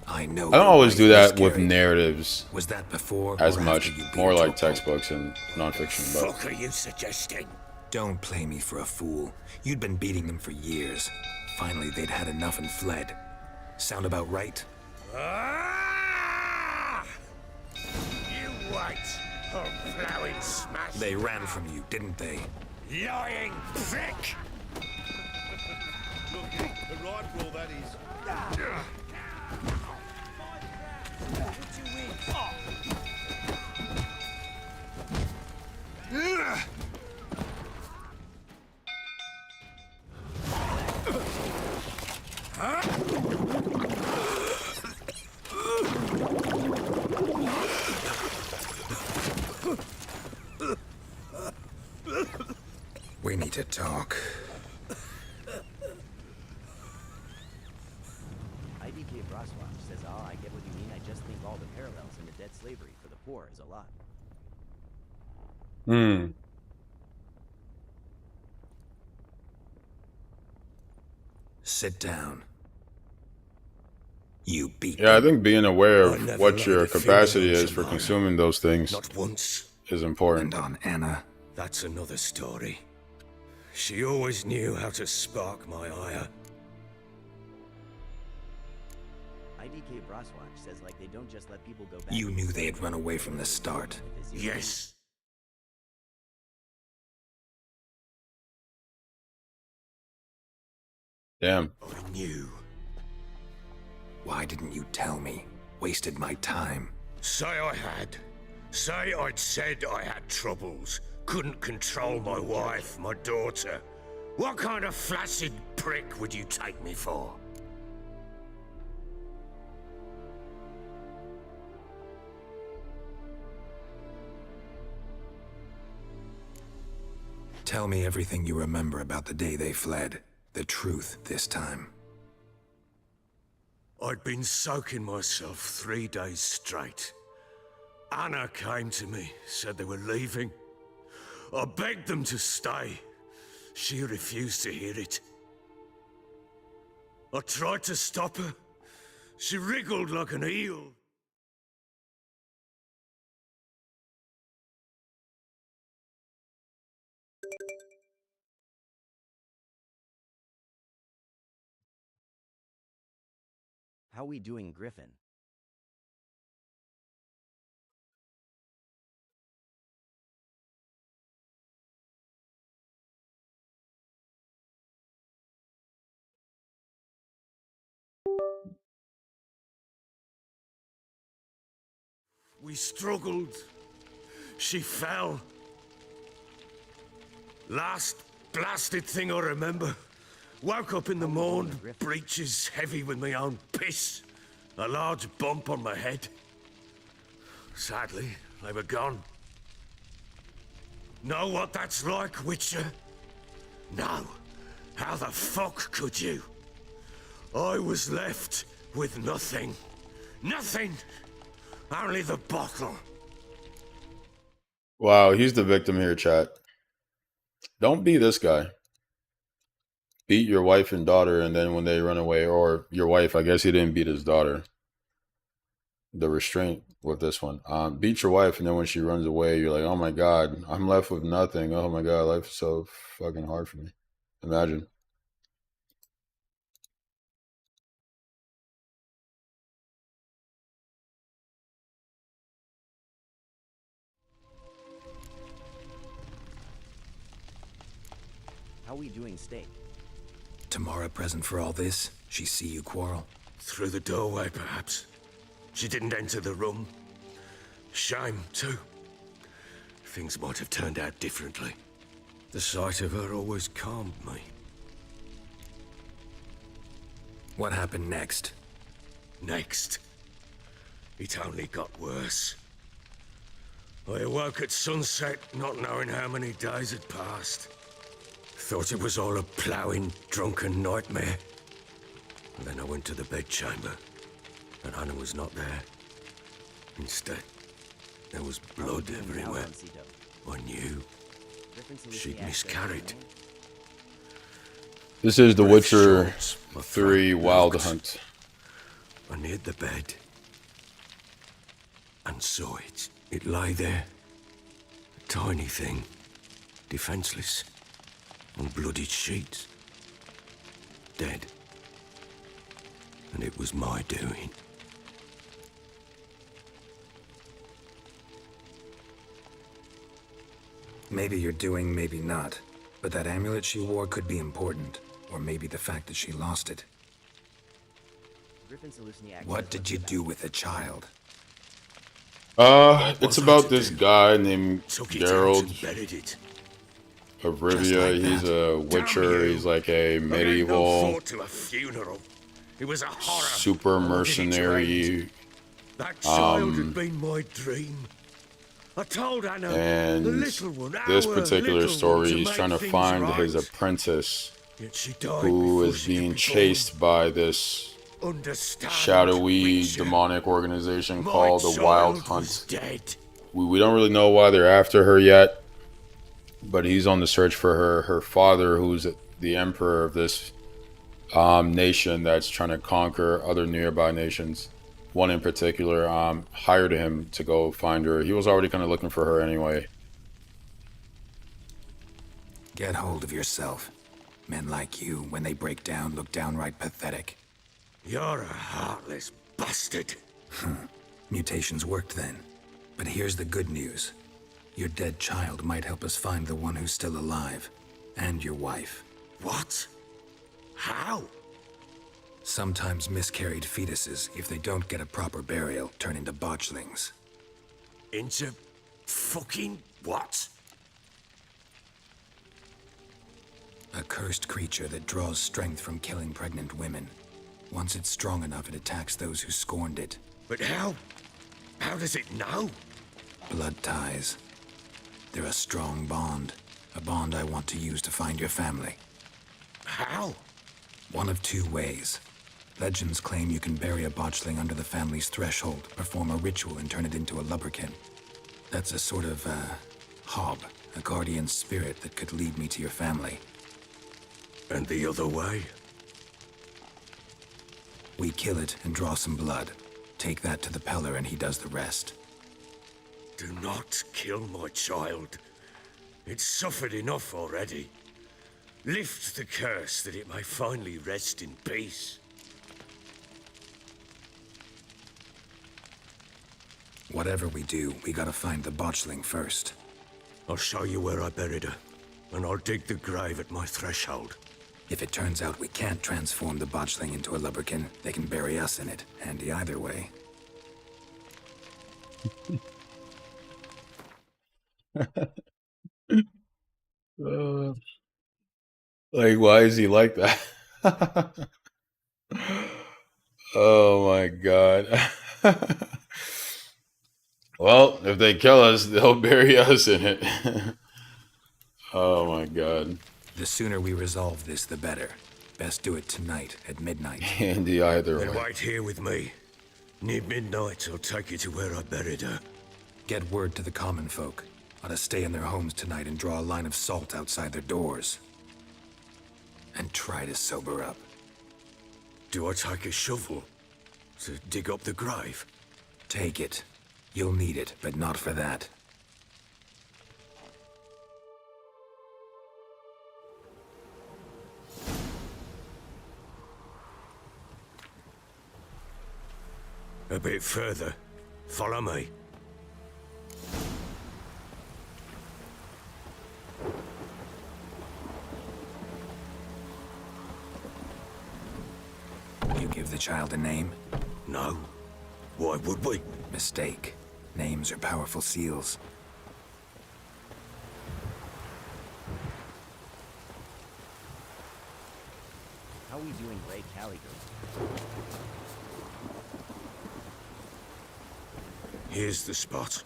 [SPEAKER 11] I know.
[SPEAKER 5] I don't always do that with narratives.
[SPEAKER 11] Was that before
[SPEAKER 5] as
[SPEAKER 11] or
[SPEAKER 5] much?
[SPEAKER 11] after you beat
[SPEAKER 5] More like
[SPEAKER 11] Topo?
[SPEAKER 5] textbooks and nonfiction. But
[SPEAKER 10] Fuck are you suggesting?
[SPEAKER 11] Don't play me for a fool. You'd been beating them for years. Finally, they'd had enough and fled. Sound about right?
[SPEAKER 10] Ah! You wait. Oh, plowing smash.
[SPEAKER 11] They ran from you, didn't they?
[SPEAKER 10] Lying prick!
[SPEAKER 16] Look, the rifle, that is.
[SPEAKER 11] We need to talk.
[SPEAKER 2] IDK Braswap says, I get what you mean. I just think all the parallels in the dead slavery for the poor is a lot.
[SPEAKER 11] Sit down. You beat
[SPEAKER 5] yeah, I think being aware
[SPEAKER 10] I
[SPEAKER 5] of
[SPEAKER 10] never
[SPEAKER 5] what
[SPEAKER 10] laid
[SPEAKER 5] your
[SPEAKER 10] a finger
[SPEAKER 5] capacity
[SPEAKER 10] on
[SPEAKER 5] is for
[SPEAKER 10] Jemima.
[SPEAKER 5] consuming those things
[SPEAKER 10] Not once.
[SPEAKER 5] is important.
[SPEAKER 11] on Anna.
[SPEAKER 10] That's another story. She always knew how to spark my ire.
[SPEAKER 2] IDK Braswap says like they don't just let people go back.
[SPEAKER 11] You knew they had run away from the start.
[SPEAKER 10] Yes.
[SPEAKER 5] Damn.
[SPEAKER 10] I knew.
[SPEAKER 11] Why didn't you tell me? Wasted my time.
[SPEAKER 10] Say I had. Say I'd said I had troubles. Couldn't control my wife, my daughter. What kind of flaccid prick would you take me for?
[SPEAKER 11] Tell me everything you remember about the day they fled. The truth this time.
[SPEAKER 10] I'd been soaking myself 3 days straight. Anna came to me, said they were leaving. I begged them to stay. She refused to hear it. I tried to stop her. She wriggled like an eel.
[SPEAKER 2] How we doing, Griffin?
[SPEAKER 10] We struggled. She fell. Last blasted thing I remember. Woke up in the morn, breeches heavy with my own piss. A large bump on my head. Sadly, they were gone. Know what that's like, Witcher? No. How the fuck could you? I was left with nothing. Nothing! Only the bottle.
[SPEAKER 5] Wow, he's the victim here, chat. Don't be this guy. Beat your wife and daughter, and then when they run away, or your wife, I guess he didn't beat his daughter. The restraint with this one. Beat your wife, and then when she runs away, you're like, oh my god, I'm left with nothing. Oh my god, life is so fucking hard for me. Imagine.
[SPEAKER 2] How we doing, steak?
[SPEAKER 11] Tamara present for all this? She see you quarrel?
[SPEAKER 10] Through the doorway, perhaps. She didn't enter the room. Shame, too. Things might have turned out differently. The sight of her always calmed me.
[SPEAKER 11] What happened next?
[SPEAKER 10] Next? It only got worse. I awoke at sunset, not knowing how many days had passed. Thought it was all a ploughing, drunken nightmare. And then I went to the bedchamber, and Anna was not there. Instead, there was blood everywhere. I knew. She'd miscarried.
[SPEAKER 5] This is The Witcher 3 Wild Hunt.
[SPEAKER 10] I neared the bed and saw it. It lay there. A tiny thing. Defenseless. On bloodied sheets. Dead. And it was my doing.
[SPEAKER 11] Maybe you're doing, maybe not. But that amulet she wore could be important. Or maybe the fact that she lost it. What did you do with the child?
[SPEAKER 5] It's about this guy named Gerald of Rivia. He's a witcher. He's like a medieval super mercenary.
[SPEAKER 10] That child had been my dream. I told Anna,
[SPEAKER 5] and
[SPEAKER 10] the little one,
[SPEAKER 5] this
[SPEAKER 10] our
[SPEAKER 5] particular
[SPEAKER 10] little
[SPEAKER 5] story,
[SPEAKER 10] one, to
[SPEAKER 5] he's
[SPEAKER 10] make
[SPEAKER 5] trying to
[SPEAKER 10] things
[SPEAKER 5] find
[SPEAKER 10] right.
[SPEAKER 5] his apprentice,
[SPEAKER 10] Yet she died
[SPEAKER 5] who
[SPEAKER 10] before
[SPEAKER 5] is
[SPEAKER 10] she
[SPEAKER 5] being
[SPEAKER 10] could be
[SPEAKER 5] chased by this
[SPEAKER 10] Understand,
[SPEAKER 5] shadowy
[SPEAKER 10] Witcher.
[SPEAKER 5] demonic organization
[SPEAKER 10] My
[SPEAKER 5] called the Wild
[SPEAKER 10] child
[SPEAKER 5] Hunt.
[SPEAKER 10] was dead.
[SPEAKER 5] We don't really know why they're after her yet, but he's on the search for her father, who's the emperor of this nation that's trying to conquer other nearby nations. One in particular hired him to go find her. He was already kind of looking for her anyway.
[SPEAKER 11] Get hold of yourself. Men like you, when they break down, look downright pathetic.
[SPEAKER 10] You're a heartless bastard.
[SPEAKER 11] Mutations worked then. But here's the good news. Your dead child might help us find the one who's still alive. And your wife.
[SPEAKER 10] What? How?
[SPEAKER 11] Sometimes miscarried fetuses, if they don't get a proper burial, turn into botchlings.
[SPEAKER 10] Into fucking what?
[SPEAKER 11] A cursed creature that draws strength from killing pregnant women. Once it's strong enough, it attacks those who scorned it.
[SPEAKER 10] But how? How does it know?
[SPEAKER 11] Blood ties. They're a strong bond. A bond I want to use to find your family.
[SPEAKER 10] How?
[SPEAKER 11] One of two ways. Legends claim you can bury a botchling under the family's threshold, perform a ritual, and turn it into a lubberkin. That's a sort of, hob, A guardian spirit that could lead me to your family.
[SPEAKER 10] And the other way?
[SPEAKER 11] We kill it and draw some blood. Take that to the Peller and he does the rest.
[SPEAKER 10] Do not kill my child. It's suffered enough already. Lift the curse that it may finally rest in peace.
[SPEAKER 11] Whatever we do, we gotta find the botchling first.
[SPEAKER 10] I'll show you where I buried her, and I'll dig the grave at my threshold.
[SPEAKER 11] If it turns out we can't transform the botchling into a lubberkin, they can bury us in it. Handy either way.
[SPEAKER 5] Like, why is he like that? Oh my god. Well, if they kill us, they'll bury us in it. Oh my god.
[SPEAKER 11] The sooner we resolve this, the better. Best do it tonight at midnight.
[SPEAKER 5] Handy either
[SPEAKER 10] Then
[SPEAKER 5] way.
[SPEAKER 10] wait here with me. Near midnight, I'll take you to where I buried her.
[SPEAKER 11] Get word to the common folk. Ought to stay in their homes tonight and draw a line of salt outside their doors. And try to sober up.
[SPEAKER 10] Do I take a shovel to dig up the grave?
[SPEAKER 11] Take it. You'll need it, but not for that.
[SPEAKER 10] A bit further. Follow me.
[SPEAKER 11] You give the child a name?
[SPEAKER 10] No. Why would we?
[SPEAKER 11] Mistake. Names are powerful seals.
[SPEAKER 2] How are we doing, Ray Caliger?
[SPEAKER 10] Here's the spot.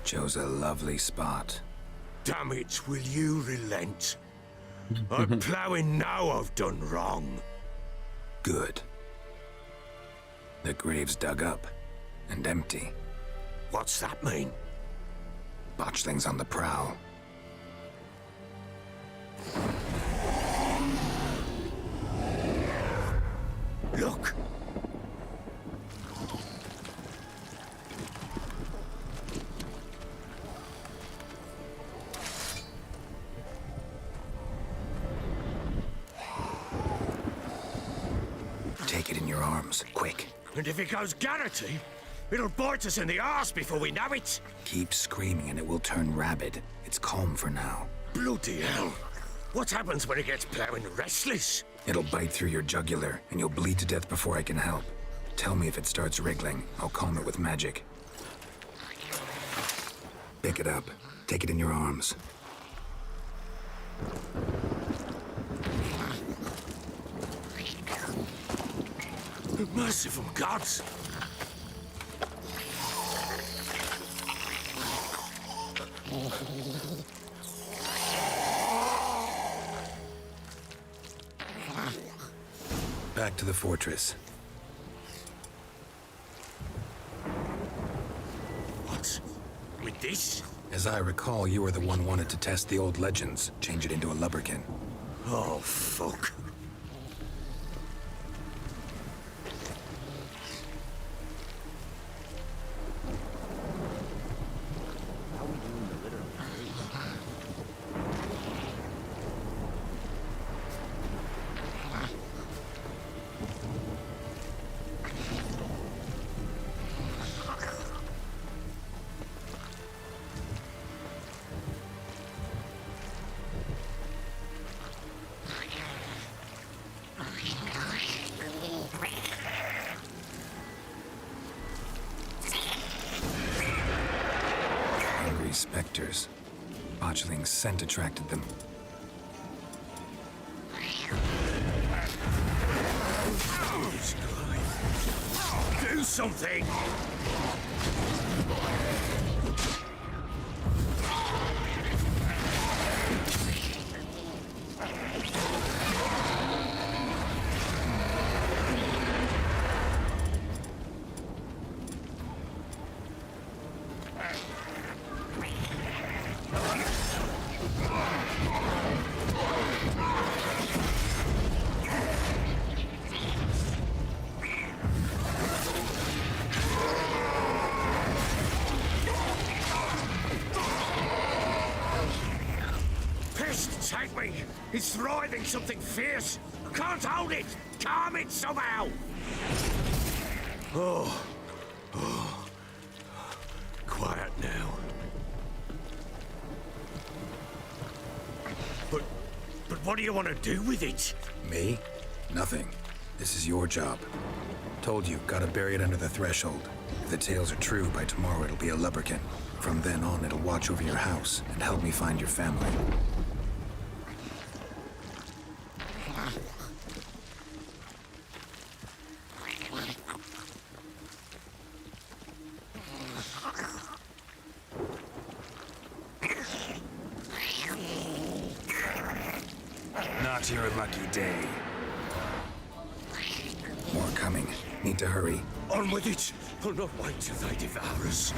[SPEAKER 11] Chose a lovely spot.
[SPEAKER 10] Damn it, will you relent? I'm ploughing now I've done wrong.
[SPEAKER 11] Good. The grave's dug up and empty.
[SPEAKER 10] What's that mean?
[SPEAKER 11] Botchling's on the prowl.
[SPEAKER 10] Look!
[SPEAKER 11] Take it in your arms, quick.
[SPEAKER 10] And if it goes Garrity, it'll bite us in the arse before we know it.
[SPEAKER 11] Keep screaming and it will turn rabid. It's calm for now.
[SPEAKER 10] Bloody hell. What happens when it gets plowing restless?
[SPEAKER 11] It'll bite through your jugular, and you'll bleed to death before I can help. Tell me if it starts wriggling. I'll calm it with magic. Pick it up. Take it in your arms.
[SPEAKER 10] Merciful gods!
[SPEAKER 11] Back to the fortress.
[SPEAKER 10] What? With this?
[SPEAKER 11] As I recall, you were the one wanted to test the old legends, change it into a lubberkin.
[SPEAKER 10] Oh, fuck.
[SPEAKER 2] How are we doing the litter of trees?
[SPEAKER 11] Hungry specters. Botchling's scent attracted them.
[SPEAKER 10] Do something! It's thriving something fierce. I can't hold it. Calm it somehow. Oh. Quiet now. But what do you want to do with it?
[SPEAKER 11] Me? Nothing. This is your job. Told you, gotta bury it under the threshold. If the tales are true, by tomorrow it'll be a lubberkin. From then on, it'll watch over your house and help me find your family. Not your lucky day. More coming. Need to hurry.
[SPEAKER 10] On with it. I'll not wait till they devour us.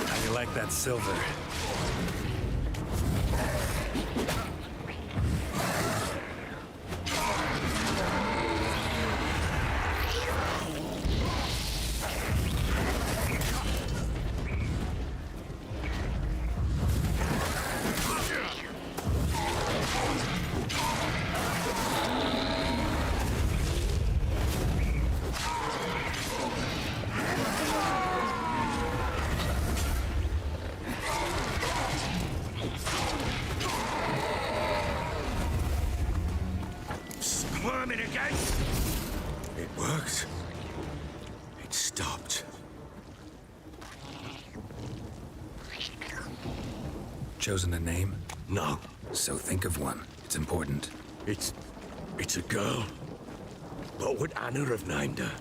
[SPEAKER 11] How you like that silver?
[SPEAKER 10] Squirming again. It worked. It stopped.
[SPEAKER 11] Chosen a name?
[SPEAKER 10] No.
[SPEAKER 11] So think of one. It's important.
[SPEAKER 10] It's a girl. What would Anna have named her?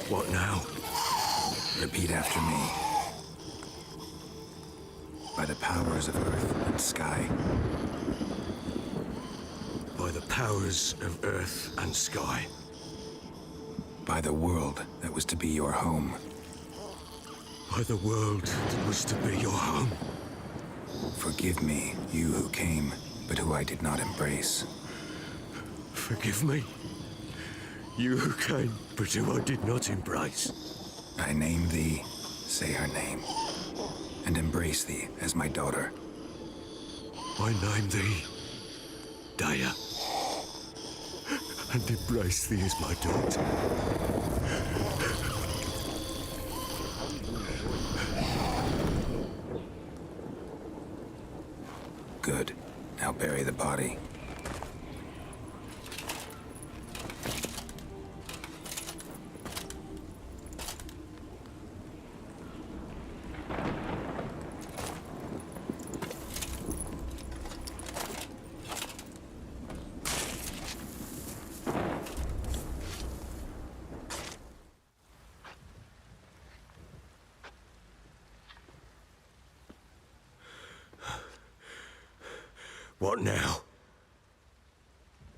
[SPEAKER 10] What now?
[SPEAKER 11] Repeat after me. By the powers of earth and sky.
[SPEAKER 10] By the powers of earth and sky.
[SPEAKER 11] By the world that was to be your home.
[SPEAKER 10] By the world that was to be your home.
[SPEAKER 11] Forgive me, you who came, but who I did not embrace.
[SPEAKER 10] Forgive me. You who came, but who I did not embrace.
[SPEAKER 11] I name thee, say her name, and embrace thee as my daughter.
[SPEAKER 10] I name thee, Daya, and embrace thee as my daughter.
[SPEAKER 11] Good. Now bury the body.
[SPEAKER 10] What now?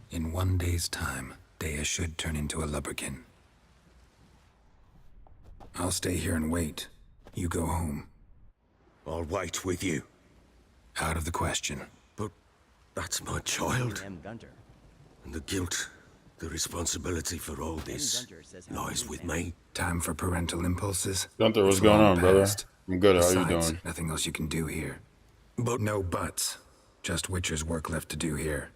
[SPEAKER 11] In 1 day's time, Daya should turn into a lubberkin. I'll stay here and wait. You go home.
[SPEAKER 10] I'll wait with you.
[SPEAKER 11] Out of the question.
[SPEAKER 10] But that's my child.
[SPEAKER 2] M. Gunter.
[SPEAKER 10] And the guilt, the responsibility for all this lies with me.
[SPEAKER 11] Time for parental impulses.
[SPEAKER 5] Gunther, what's
[SPEAKER 11] It's
[SPEAKER 5] going
[SPEAKER 11] long
[SPEAKER 5] on, brother?
[SPEAKER 11] past.
[SPEAKER 5] I'm good. How you
[SPEAKER 11] Besides,
[SPEAKER 5] doing?
[SPEAKER 11] nothing else you can do here.
[SPEAKER 10] But
[SPEAKER 11] no buts. Just Witcher's work left to do here.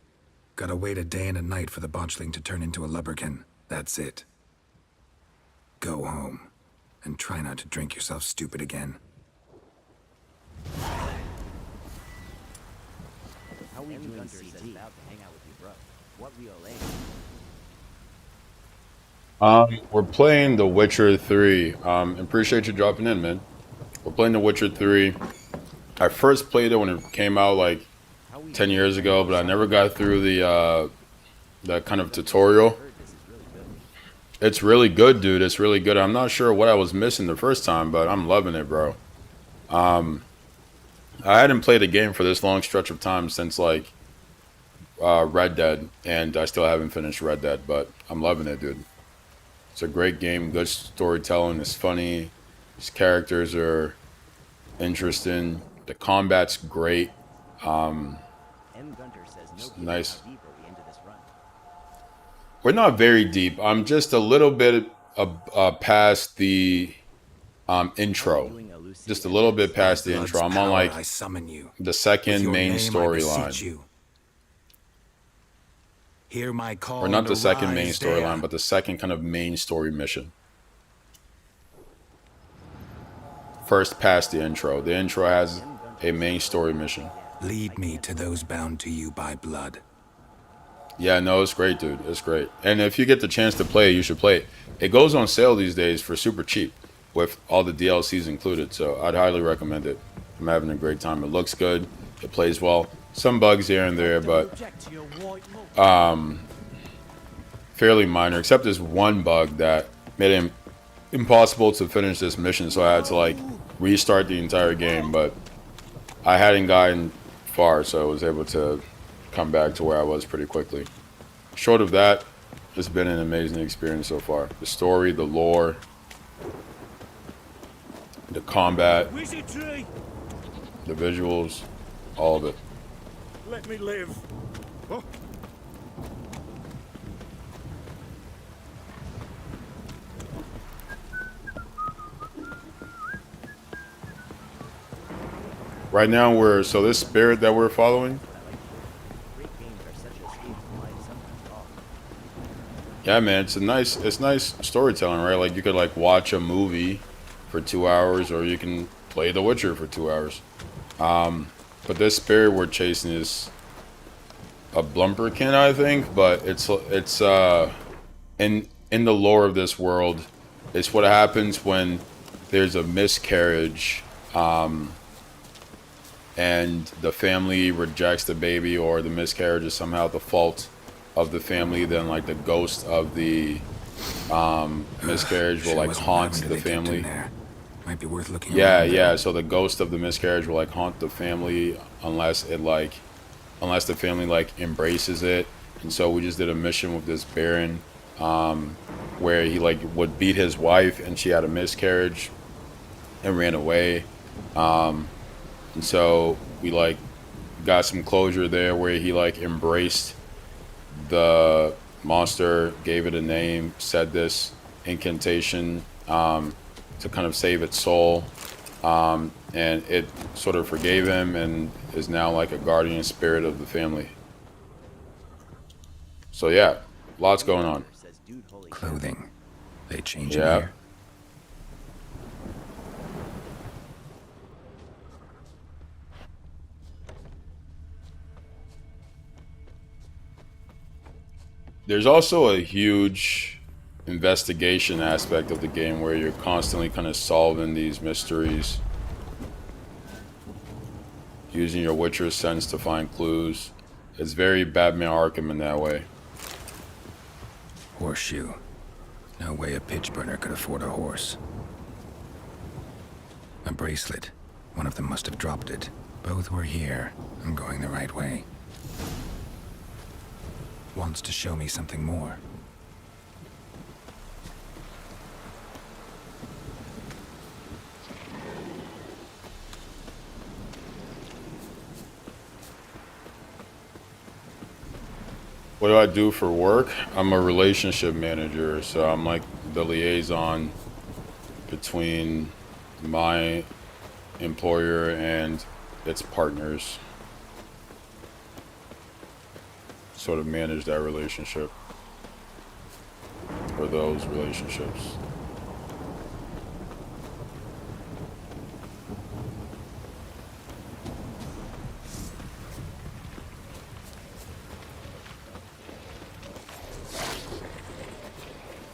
[SPEAKER 11] Gotta wait a day and a night for the botchling to turn into a lubberkin. That's it. Go home. And try not to drink yourself stupid again.
[SPEAKER 2] How we doing CT? Says about to hang out with you, bro. What we all aim?
[SPEAKER 5] We're playing The Witcher 3. Appreciate you dropping in, man. We're playing The Witcher 3. I first played it when it came out like 10 years ago, but I never got through the kind of tutorial. It's really good, dude. It's really good. I'm not sure what I was missing the first time, but I'm loving it, bro. I hadn't played a game for this long stretch of time since like Red Dead, and I still haven't finished Red Dead, but I'm loving it, dude. It's a great game, good storytelling, it's funny, his characters are interesting, the combat's great. It's nice. We're not very deep. I'm just a little bit past the intro. Just a little bit past the intro. I'm on like the second main storyline.
[SPEAKER 11] Hear my call.
[SPEAKER 5] Or not the second main
[SPEAKER 11] arise
[SPEAKER 5] storyline,
[SPEAKER 11] there.
[SPEAKER 5] but the second kind of main story mission. First past the intro. The intro has a main story mission.
[SPEAKER 11] Lead me to those bound to you by blood.
[SPEAKER 5] Yeah, no, it's great, dude. It's great. And if you get the chance to play it, you should play it. It goes on sale these days for super cheap with all the DLCs included. So I'd highly recommend it. I'm having a great time. It looks good. It plays well. Some bugs here and there, but fairly minor, except this one bug that made it impossible to finish this mission. So I had to like restart the entire game, but I hadn't gotten far, so I was able to come back to where I was pretty quickly. Short of that, it's been an amazing experience so far. The story, the lore, the combat, the visuals, all of it.
[SPEAKER 10] Let me live. Oh.
[SPEAKER 5] Right now so this spirit that we're following. Yeah, man, it's nice storytelling, right? Like you could like watch a movie for 2 hours, or you can play The Witcher for 2 hours. But this spirit we're chasing is a Blumperkin, I think, but it's in the lore of this world, it's what happens when there's a miscarriage, and the family rejects the baby, or the miscarriage is somehow the fault of the family. Then like the ghost of the miscarriage will like haunt the family.
[SPEAKER 11] Might be worth looking.
[SPEAKER 5] Yeah. So the ghost of the miscarriage will like haunt the family unless the family like embraces it. And so we just did a mission with this Baron, where he like would beat his wife, and she had a miscarriage and ran away. And so we like got some closure there, where he like embraced the monster, gave it a name, said this incantation to kind of save its soul, and it sort of forgave him and is now like a guardian spirit of the family. So yeah, lots going on.
[SPEAKER 11] Clothing, they change
[SPEAKER 5] Yeah.
[SPEAKER 11] in here.
[SPEAKER 5] There's also a huge investigation aspect of the game, where you're constantly kind of solving these mysteries, using your Witcher sense to find clues. It's very Batman Arkham in that way.
[SPEAKER 11] Horseshoe. No way a pitch burner could afford a horse. A bracelet. One of them must have dropped it. Both were here. I'm going the right way. Wants to show me something more.
[SPEAKER 5] What do I do for work? I'm a relationship manager, so I'm like the liaison between my employer and its partners. Sort of manage that relationship, or those relationships.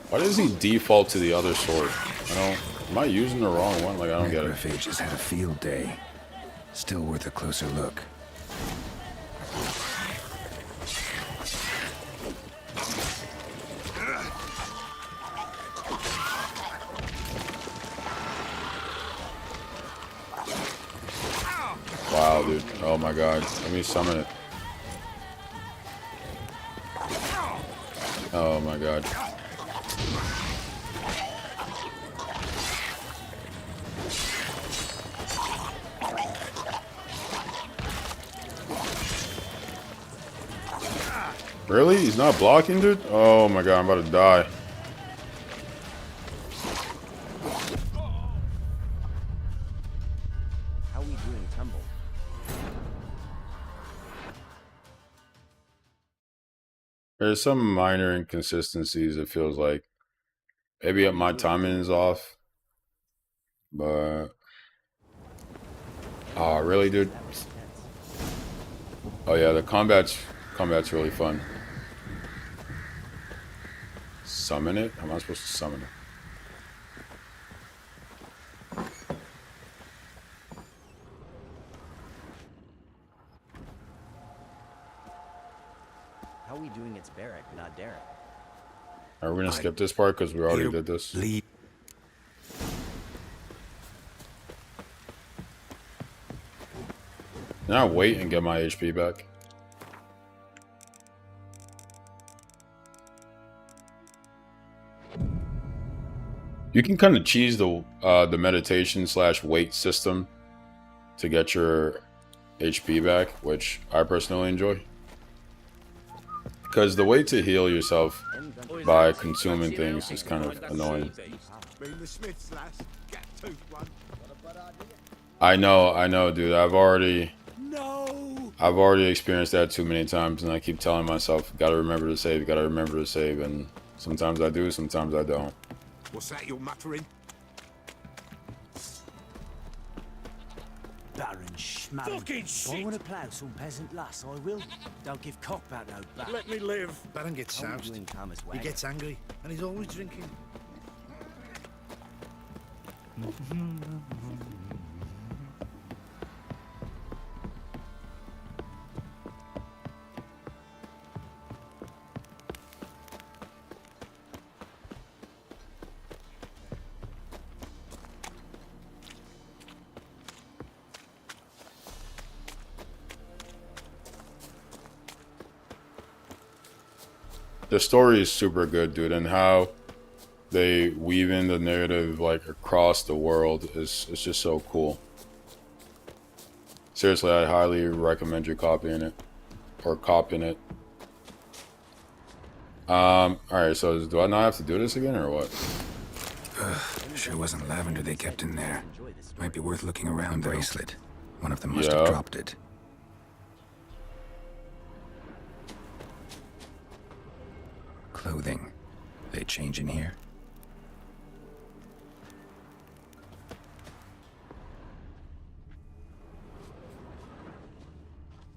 [SPEAKER 5] Why does he default to the other sword? Am I using the wrong one? Like, I don't get it.
[SPEAKER 11] Necrophage has had a field day. Still worth a closer look.
[SPEAKER 5] Oh my god. Let me summon it. Oh my god. Really? He's not blocking, dude? Oh my god, I'm about to die.
[SPEAKER 2] How we doing, Tumble?
[SPEAKER 5] There's some minor inconsistencies, it feels like. Maybe my timing is off. But... Oh, really, dude? Oh yeah, the combat's really fun. Summon it? How am I supposed to summon it?
[SPEAKER 2] How we doing? It's Barrack, not Derek.
[SPEAKER 5] Are we gonna skip this part because we already did this? Now wait and get my HP back. You can kind of cheese the meditation / wait system to get your HP back, which I personally enjoy. Because the way to heal yourself by consuming things is kind of annoying. I know, dude. I've already experienced that too many times, and I keep telling myself, gotta remember to save, and sometimes I do, sometimes I don't.
[SPEAKER 12] What's that you're muttering?
[SPEAKER 14] Baron schmarrin.
[SPEAKER 10] Fucking shit!
[SPEAKER 14] I want to plough some peasant lass, I will. Don't give cock about no back.
[SPEAKER 10] Let me live.
[SPEAKER 17] Baron gets
[SPEAKER 2] How we
[SPEAKER 17] soused.
[SPEAKER 2] doing, Thomas
[SPEAKER 17] He
[SPEAKER 2] Wagner?
[SPEAKER 17] gets angry, and he's always drinking.
[SPEAKER 5] The story is super good, dude, and how they weave in the narrative like across the world is just so cool. Seriously, I highly recommend you copying it or copying it. All right, so do I not have to do this again or what?
[SPEAKER 11] Sure wasn't lavender they kept in there. Might be worth looking around. The bracelet. One of them must
[SPEAKER 5] Yeah.
[SPEAKER 11] have dropped it. Clothing. They change in here?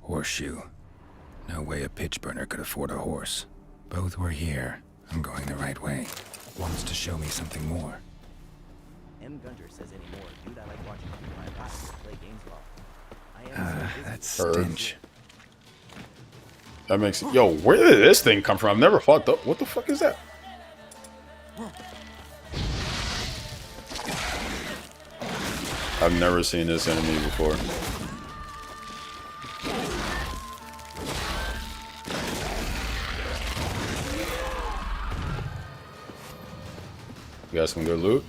[SPEAKER 11] Horseshoe. No way a pitch burner could afford a horse. Both were here. I'm going the right way. Wants to show me something more.
[SPEAKER 2] M. Gunter says anymore. Dude, I like watching my past play games well.
[SPEAKER 11] That stench.
[SPEAKER 5] That makes it. Yo, where did this thing come from? I've never fought the. What the fuck is that? I've never seen this enemy before. You got some good loot?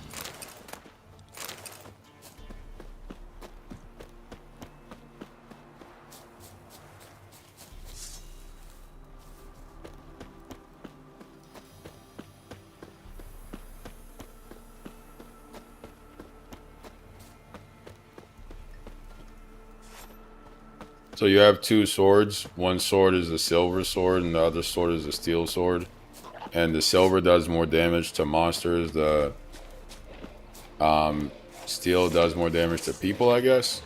[SPEAKER 5] So you have two swords. One sword is a silver sword and the other sword is a steel sword. And the silver does more damage to monsters. The steel does more damage to people, I guess.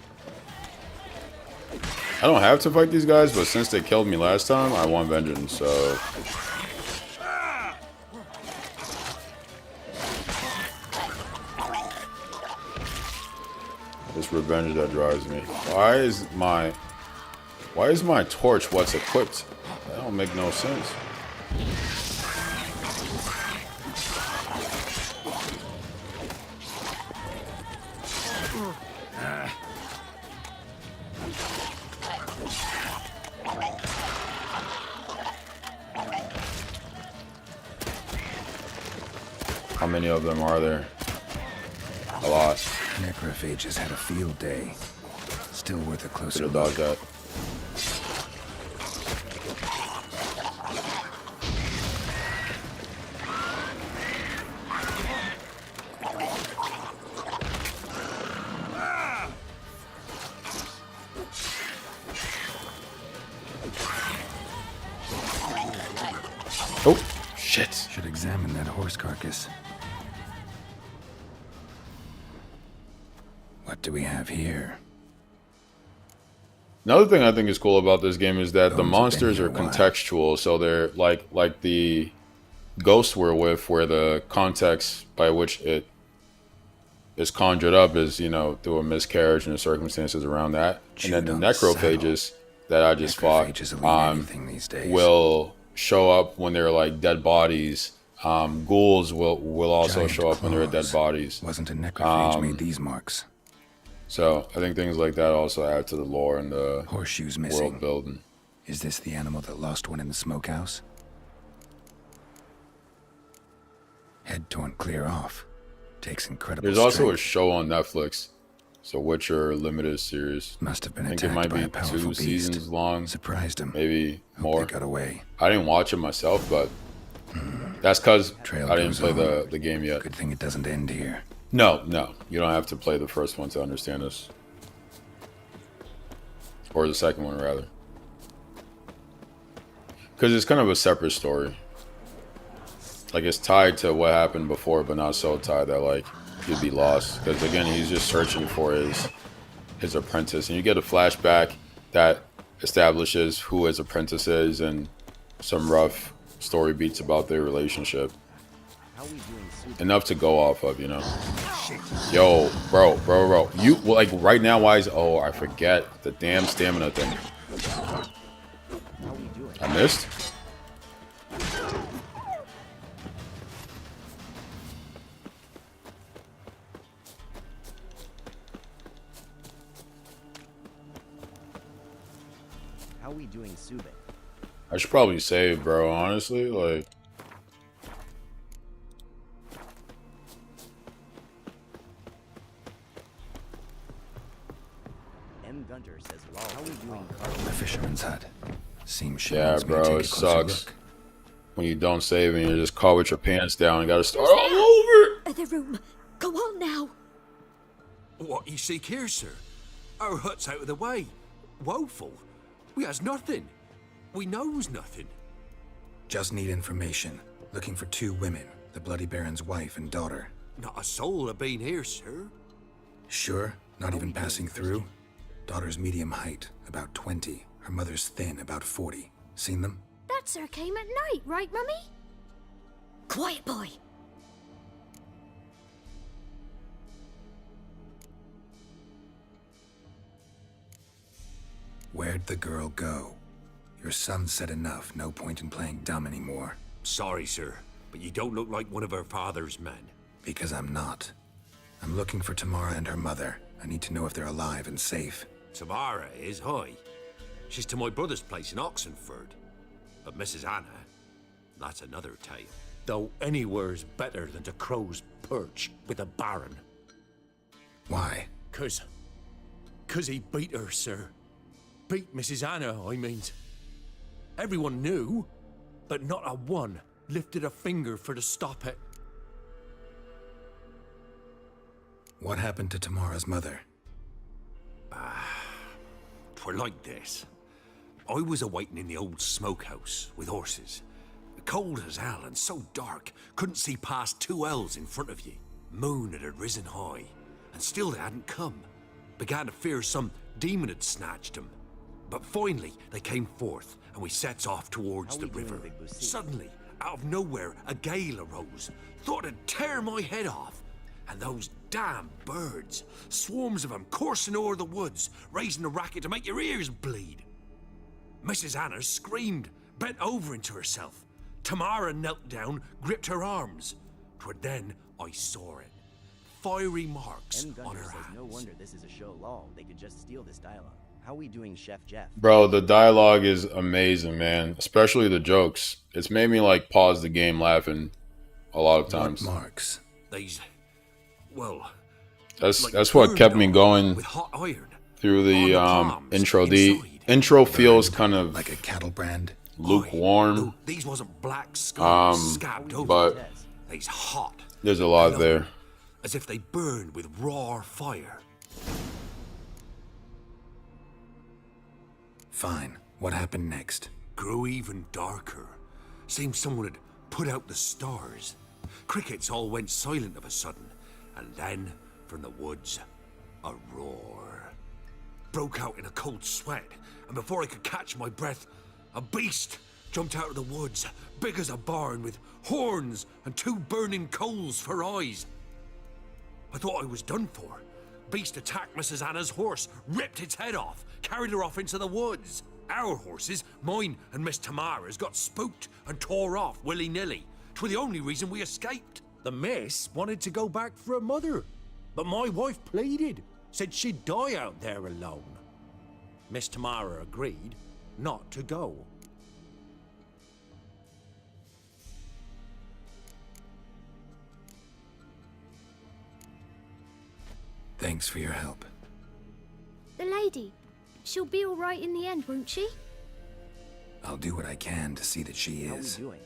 [SPEAKER 5] I don't have to fight these guys, but since they killed me last time, I want vengeance, so... It's revenge that drives me. Why is my torch what's equipped? That don't make no sense. How many of them are there? A lot.
[SPEAKER 11] Necrophages had a field day. Still worth a closer
[SPEAKER 5] Should have
[SPEAKER 11] look.
[SPEAKER 5] dodged that. Oh, shit.
[SPEAKER 11] Should examine that horse carcass. What do we have here?
[SPEAKER 5] Another thing I think is cool about this game is that the
[SPEAKER 11] Bones have been
[SPEAKER 5] monsters
[SPEAKER 11] here
[SPEAKER 5] are
[SPEAKER 11] a while.
[SPEAKER 5] contextual, so they're like the ghosts we're with, where the context by which it is conjured up is, you know, through a miscarriage and the circumstances around that. And then the
[SPEAKER 11] Chewed on
[SPEAKER 5] necrophages that I just fought
[SPEAKER 11] Necrophages will eat anything these days.
[SPEAKER 5] will show up when they're like dead bodies. Ghouls will also
[SPEAKER 11] Giant
[SPEAKER 5] show up when they're dead
[SPEAKER 11] claws.
[SPEAKER 5] bodies.
[SPEAKER 11] Wasn't a necrophage made these marks.
[SPEAKER 5] So I think things like that also add to the lore and the
[SPEAKER 11] Horseshoes missing.
[SPEAKER 5] world building.
[SPEAKER 11] Is this the animal that lost one in the smokehouse? Head torn clear off. Takes incredible
[SPEAKER 5] There's also a
[SPEAKER 11] strength.
[SPEAKER 5] show on Netflix. It's a Witcher limited series.
[SPEAKER 11] Must have been
[SPEAKER 5] I think it
[SPEAKER 11] attacked
[SPEAKER 5] might
[SPEAKER 11] by
[SPEAKER 5] be
[SPEAKER 11] a powerful
[SPEAKER 5] 2
[SPEAKER 11] beast.
[SPEAKER 5] seasons long.
[SPEAKER 11] Surprised him.
[SPEAKER 5] Maybe more.
[SPEAKER 11] They got away.
[SPEAKER 5] I didn't watch it myself, but that's because
[SPEAKER 11] Trail
[SPEAKER 5] I didn't
[SPEAKER 11] goes
[SPEAKER 5] play
[SPEAKER 11] on.
[SPEAKER 5] the game yet.
[SPEAKER 11] Good thing it doesn't end here.
[SPEAKER 5] No, you don't have to play the first one to understand this, or the second one rather, because it's kind of a separate story. Like it's tied to what happened before, but not so tied that like you'd be lost. Because again, he's just searching for his apprentice, and you get a flashback that establishes who his apprentice is and some rough story beats about their relationship. Enough to go off of, you know. Yo, bro. You like right now? Why is? Oh, I forget the damn stamina thing. I missed.
[SPEAKER 2] How we doing, Sube?
[SPEAKER 5] I should probably save, bro. Honestly, like.
[SPEAKER 2] M. Gunter says, "Lol, how we doing,
[SPEAKER 11] The fisherman's hut. Seems she
[SPEAKER 5] Yeah,
[SPEAKER 11] wants me to
[SPEAKER 5] bro,
[SPEAKER 11] take
[SPEAKER 5] it
[SPEAKER 11] a closer
[SPEAKER 5] sucks
[SPEAKER 11] look.
[SPEAKER 5] when you don't save and you're just caught with your pants down and gotta start all over.
[SPEAKER 6] The room. Go on now.
[SPEAKER 12] What you seek here, sir? Our hut's out of the way. Woeful. We has nothing. We knows nothing.
[SPEAKER 11] Just need information. Looking for 2 women. The Bloody Baron's wife and daughter.
[SPEAKER 12] Not a soul have been here, sir.
[SPEAKER 11] Sure? Not even passing through? Daughter's medium height, about 20. Her mother's thin, about 40. Seen them?
[SPEAKER 6] That sir came at night, right, Mummy? Quiet, boy.
[SPEAKER 11] Where'd the girl go? Your son said enough. No point in playing dumb anymore.
[SPEAKER 12] Sorry, sir, but you don't look like one of her father's men.
[SPEAKER 11] Because I'm not. I'm looking for Tamara and her mother. I need to know if they're alive and safe.
[SPEAKER 12] Tamara is high. She's to my brother's place in Oxenford. But Mrs. Anna, that's another tale. Though anywhere's better than to Crow's Perch with a baron.
[SPEAKER 11] Why?
[SPEAKER 12] 'Cause he beat her, sir. Beat Mrs. Anna, I mean. Everyone knew, but not a one lifted a finger for to stop it.
[SPEAKER 11] What happened to Tamara's mother?
[SPEAKER 12] 'Twere like this. I was awaiting in the old smokehouse with horses. Cold as hell and so dark, couldn't see past 2 ells in front of ye. Moon had risen high, and still they hadn't come. Began to fear some demon had snatched them. But finally, they came forth, and we sets off towards the river. Suddenly, out of nowhere, a gale arose. Thought it'd tear my head off. And those damn birds, swarms of them coursing o'er the woods, raising a racket to make your ears bleed. Mrs. Anna screamed, bent over into herself. Tamara knelt down, gripped her arms. 'Twere then I saw it. Fiery marks
[SPEAKER 2] M.
[SPEAKER 12] on
[SPEAKER 2] Gunter
[SPEAKER 12] her
[SPEAKER 2] says,
[SPEAKER 12] hands.
[SPEAKER 2] "No wonder this is a show lol. They could just steal this dialogue. How we doing, Chef Jeff?"
[SPEAKER 5] Bro, the dialogue is amazing, man. Especially the jokes. It's made me like pause the game laughing a lot of times.
[SPEAKER 11] What marks?
[SPEAKER 12] These, well,
[SPEAKER 5] That's what kept me going
[SPEAKER 12] with hot iron
[SPEAKER 5] through the intro. The intro feels kind of
[SPEAKER 11] like a cattle brand,
[SPEAKER 5] lukewarm.
[SPEAKER 12] These wasn't black scars scabbed over,
[SPEAKER 5] but
[SPEAKER 12] these hot.
[SPEAKER 5] There's a lot there.
[SPEAKER 12] As if they burned with raw fire.
[SPEAKER 11] Fine. What happened next?
[SPEAKER 12] Grew even darker. Seemed someone had put out the stars. Crickets all went silent of a sudden, and then, from the woods, a roar. Broke out in a cold sweat, and before I could catch my breath, a beast jumped out of the woods, big as a barn, with horns and 2 burning coals for eyes. I thought I was done for. Beast attacked Mrs. Anna's horse, ripped its head off, carried her off into the woods. Our horses, mine and Miss Tamara's, got spooked and tore off willy-nilly. 'Twas the only reason we escaped.
[SPEAKER 14] The miss wanted to go back for her mother, but my wife pleaded, said she'd die out there alone. Miss Tamara agreed not to go.
[SPEAKER 11] Thanks for your help.
[SPEAKER 18] The lady, she'll be all right in the end, won't she?
[SPEAKER 11] I'll do what I can to see that she is.
[SPEAKER 2] How are we doing?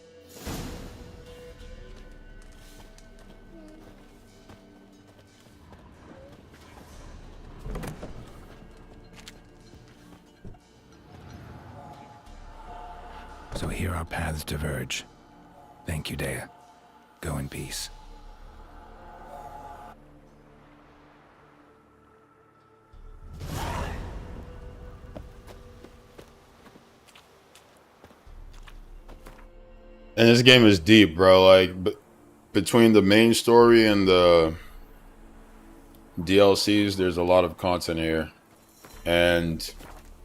[SPEAKER 11] So here our paths diverge. Thank you, Dea. Go in peace.
[SPEAKER 5] And this game is deep, bro. Like, between the main story and the DLCs, there's a lot of content here. And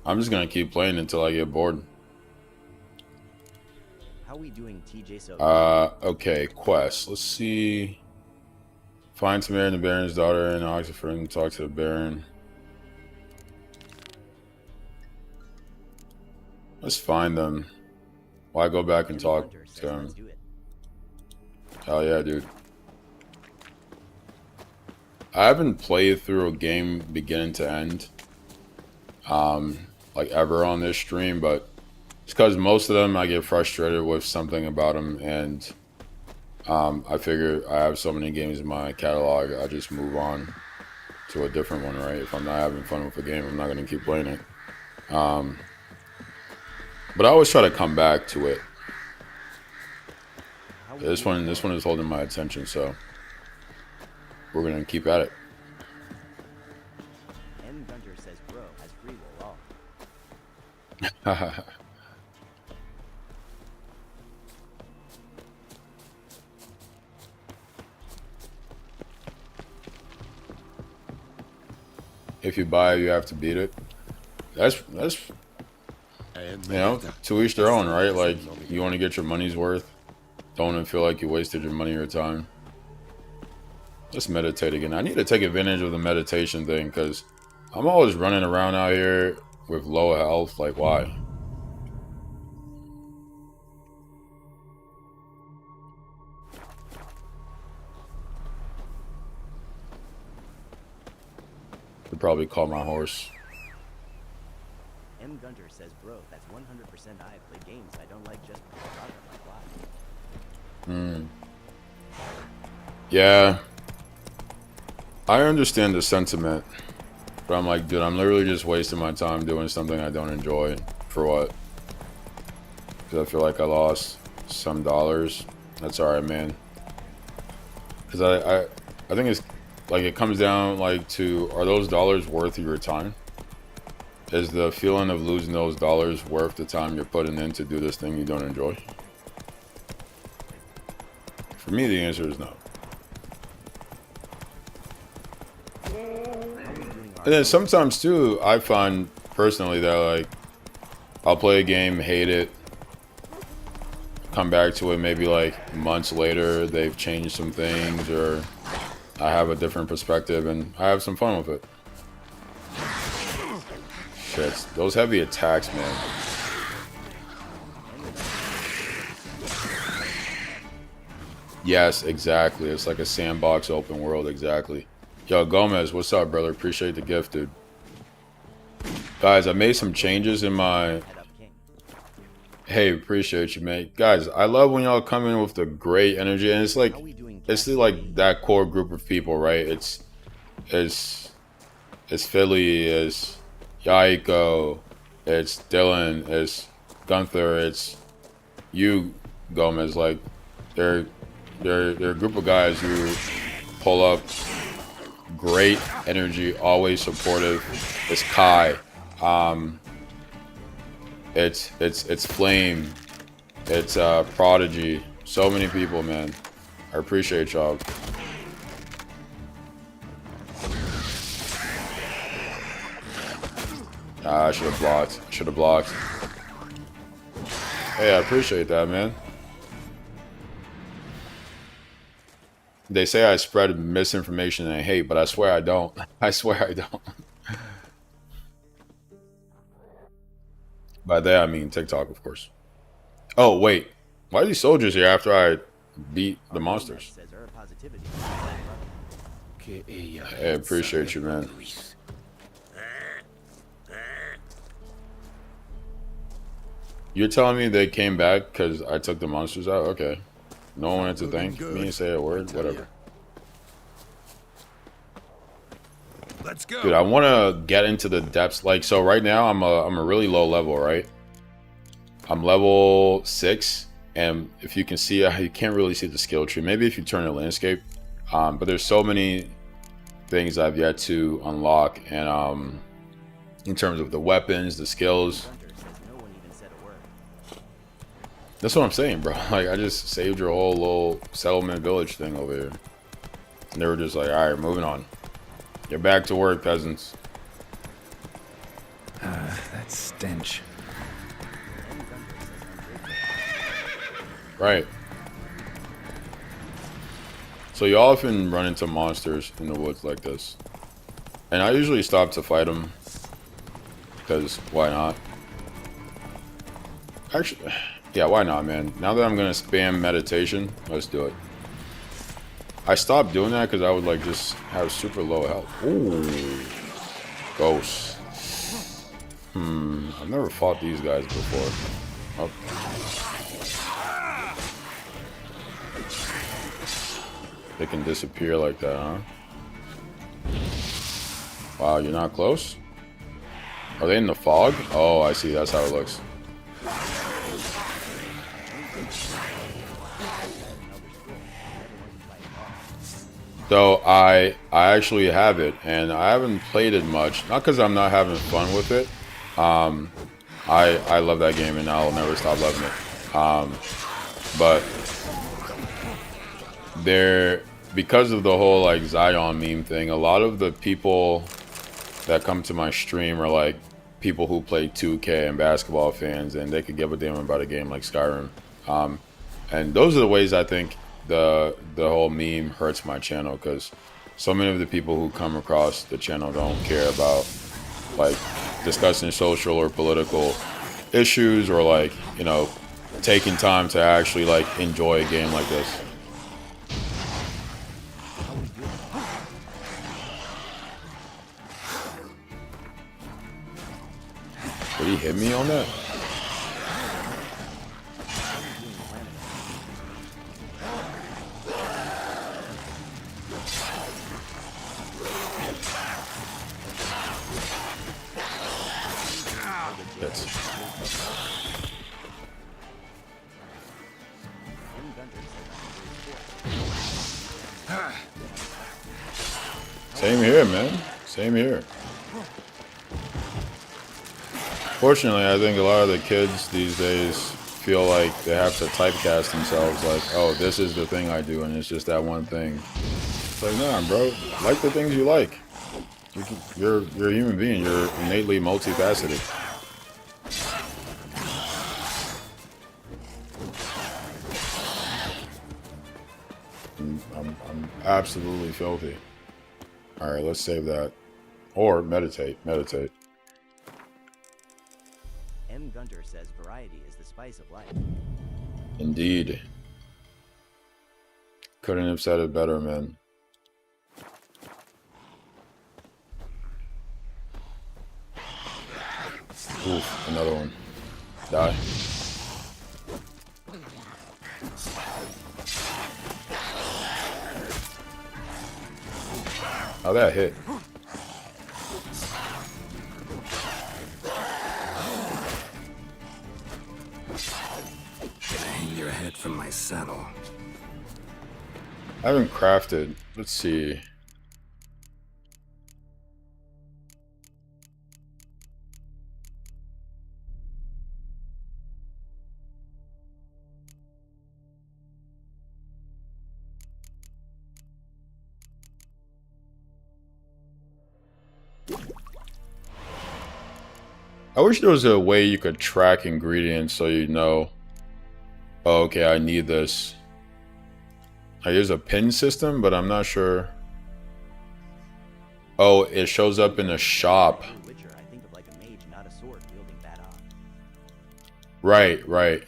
[SPEAKER 5] I'm just going to keep playing until I get bored.
[SPEAKER 2] How are we doing, TJ? So
[SPEAKER 5] okay, quest. Let's see. Find Tamara and the Baron's daughter in Oxford and talk to the Baron. Let's find them. Why go back and talk to him? Hell yeah, dude. I haven't played through a game beginning to end, like ever on this stream, but it's because most of them I get frustrated with something about them, and I figure I have so many games in my catalog, I just move on to a different one, right? If I'm not having fun with a game, I'm not going to keep playing it. But I always try to come back to it. This one is holding my attention, so we're going to keep at it.
[SPEAKER 2] M. Gunter says bro has free will all.
[SPEAKER 5] If you buy it, you have to beat it. That's you know, to each their own, right? Like, you want to get your money's worth. Don't want to feel like you wasted your money or time. Let's meditate again. I need to take advantage of the meditation thing, because I'm always running around out here with low health. Like, why? Could probably call my horse.
[SPEAKER 2] M. Gunter says bro, that's 100% I play games I don't like just because I don't like why.
[SPEAKER 5] Yeah, I understand the sentiment, but I'm like, dude, I'm literally just wasting my time doing something I don't enjoy. For what? Because I feel like I lost some dollars. That's alright, man. Because I think it's like, it comes down like to, are those dollars worth your time? Is the feeling of losing those dollars worth the time you're putting in to do this thing you don't enjoy? For me, the answer is no. And then sometimes too, I find personally that, like, I'll play a game, hate it, come back to it maybe like months later, they've changed some things, or I have a different perspective and I have some fun with it. Shit, those heavy attacks, man. Yes, exactly. It's like a sandbox open world, exactly. Yo, Gomez, what's up, brother? Appreciate the gift, dude. Guys, I made some changes in my... Hey, appreciate you, mate. Guys, I love when y'all come in with the great energy, and it's like that core group of people, right? It's Philly, it's Yaiko, it's Dylan, it's Gunther, it's you, Gomez. Like they're a group of guys who pull up great energy, always supportive. It's Kai, it's Flame, it's Prodigy. So many people, man. I appreciate y'all. I should have blocked. Should have blocked. Hey, I appreciate that, man. They say I spread misinformation and hate, but I swear I don't. I swear I don't. By that I mean TikTok, of course. Oh, wait. Why are these soldiers here after I beat the monsters? I appreciate you, man. You're telling me they came back because I took the monsters out? Okay. No one wanted to thank me and say a word? Whatever.
[SPEAKER 16] Let's go.
[SPEAKER 5] Dude, I want to get into the depths. Like, so right now I'm a really low level, right? I'm level 6, and if you can see, you can't really see the skill tree. Maybe if you turn the landscape. But there's so many things I've yet to unlock, and in terms of the weapons, the skills. That's what I'm saying, bro. Like, I just saved your whole little settlement village thing over here. And they were just like, alright, moving on. Get back to work, peasants.
[SPEAKER 11] That stench.
[SPEAKER 5] Right. So you often run into monsters in the woods like this. And I usually stop to fight them. Because, why not? Actually... Yeah, why not, man? Now that I'm gonna spam meditation, let's do it. I stopped doing that because I would like just have super low health. Ooh, ghosts. I've never fought these guys before. Oh. They can disappear like that, huh? Wow, you're not close? Are they in the fog? Oh, I see. That's how it looks. So I actually have it, and I haven't played it much. Not because I'm not having fun with it. I love that game, and I'll never stop loving it. But because of the whole like Zion meme thing, a lot of the people that come to my stream are like people who play 2K and basketball fans, and they could give a damn about a game like Skyrim. And those are the ways I think the whole meme hurts my channel, because so many of the people who come across the channel don't care about like discussing social or political issues, or like, you know, taking time to actually like enjoy a game like this. Did he hit me on that? Same here, man. Same here. Fortunately, I think a lot of the kids these days feel like they have to typecast themselves like, oh, this is the thing I do, and it's just that one thing. It's like, nah, bro. Like the things you like. You're a human being. You're innately multifaceted. I'm absolutely filthy. All right, let's save that. Or meditate. Meditate.
[SPEAKER 2] M. Gunter says variety is the spice of life.
[SPEAKER 5] Indeed. Couldn't have said it better, man. Oof, another one. Die. Oh, that hit.
[SPEAKER 11] Hang your head from my saddle.
[SPEAKER 5] I haven't crafted. Let's see. I wish there was a way you could track ingredients so you know, oh, okay, I need this. There's a pin system, but I'm not sure. Oh, it shows up in a shop. Right, right.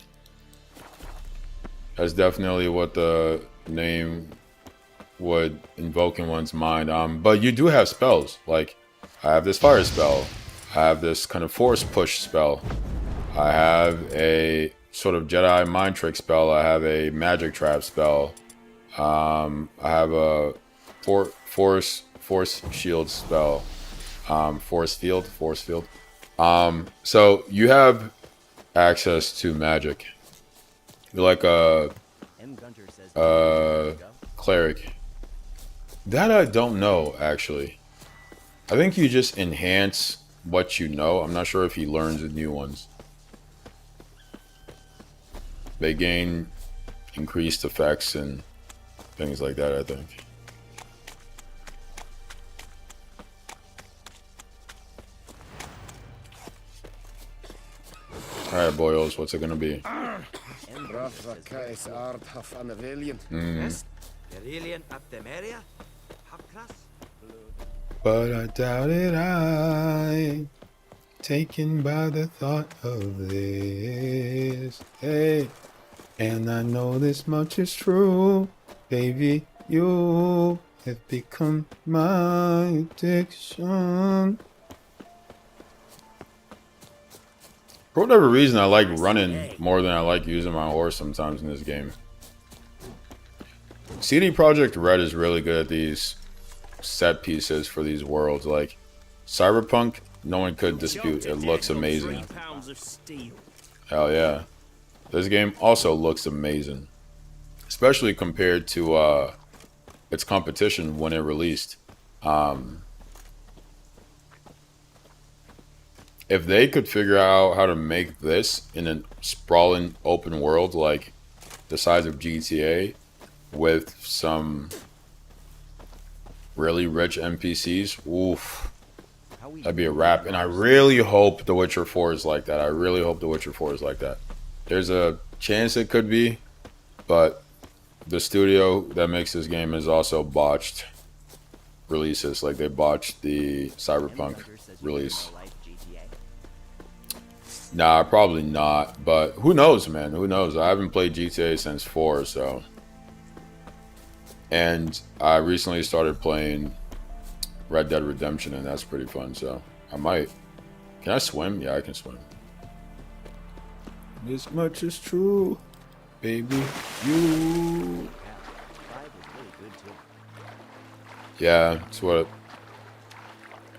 [SPEAKER 5] That's definitely what the name would invoke in one's mind. But you do have spells. Like, I have this fire spell. I have this kind of force push spell. I have a sort of Jedi mind trick spell. I have a magic trap spell. I have a force shield spell. Force field. So you have access to magic. You're like a cleric. That I don't know, actually. I think you just enhance what you know. I'm not sure if he learns the new ones. They gain increased effects and things like that, I think. Alright, boyos, what's it gonna be? But I doubt it, taken by the thought of this. Hey, and I know this much is true, baby, you have become my addiction. For whatever reason, I like running more than I like using my horse sometimes in this game. CD Projekt Red is really good at these set pieces for these worlds. Like Cyberpunk, no one could dispute. It looks amazing. Hell yeah. This game also looks amazing. Especially compared to its competition when it released. If they could figure out how to make this in a sprawling open world like the size of GTA with some really rich NPCs, oof, that'd be a wrap. And I really hope The Witcher 4 is like that. I really hope The Witcher 4 is like that. There's a chance it could be, but the studio that makes this game has also botched releases. Like they botched the Cyberpunk release. Nah, probably not. But who knows, man? Who knows? I haven't played GTA since 4, so. And I recently started playing Red Dead Redemption, and that's pretty fun, so I might. Can I swim? Yeah, I can swim. This much is true, baby. You. Yeah, it's what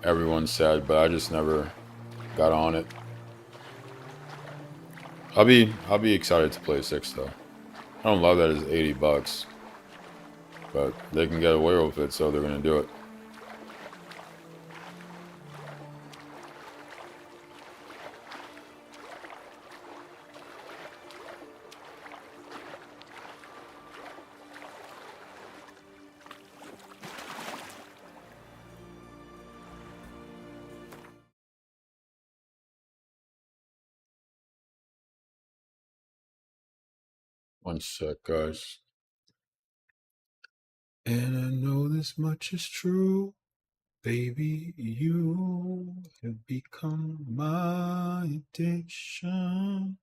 [SPEAKER 5] everyone said, but I just never got on it. I'll be excited to play 6 though. I don't love that it's $80, but they can get away with it, so they're gonna do it. One sec, guys. And I know this much is true, baby, you have become my addiction.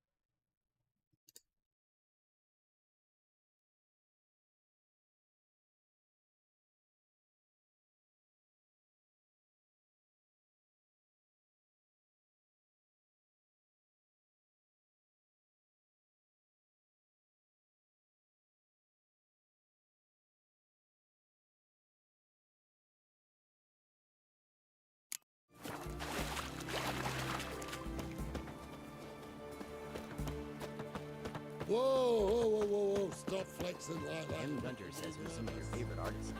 [SPEAKER 13] Whoa, whoa, whoa, whoa, whoa. Stop flexing like that.
[SPEAKER 2] M. Gunter says who's some of your favorite artists?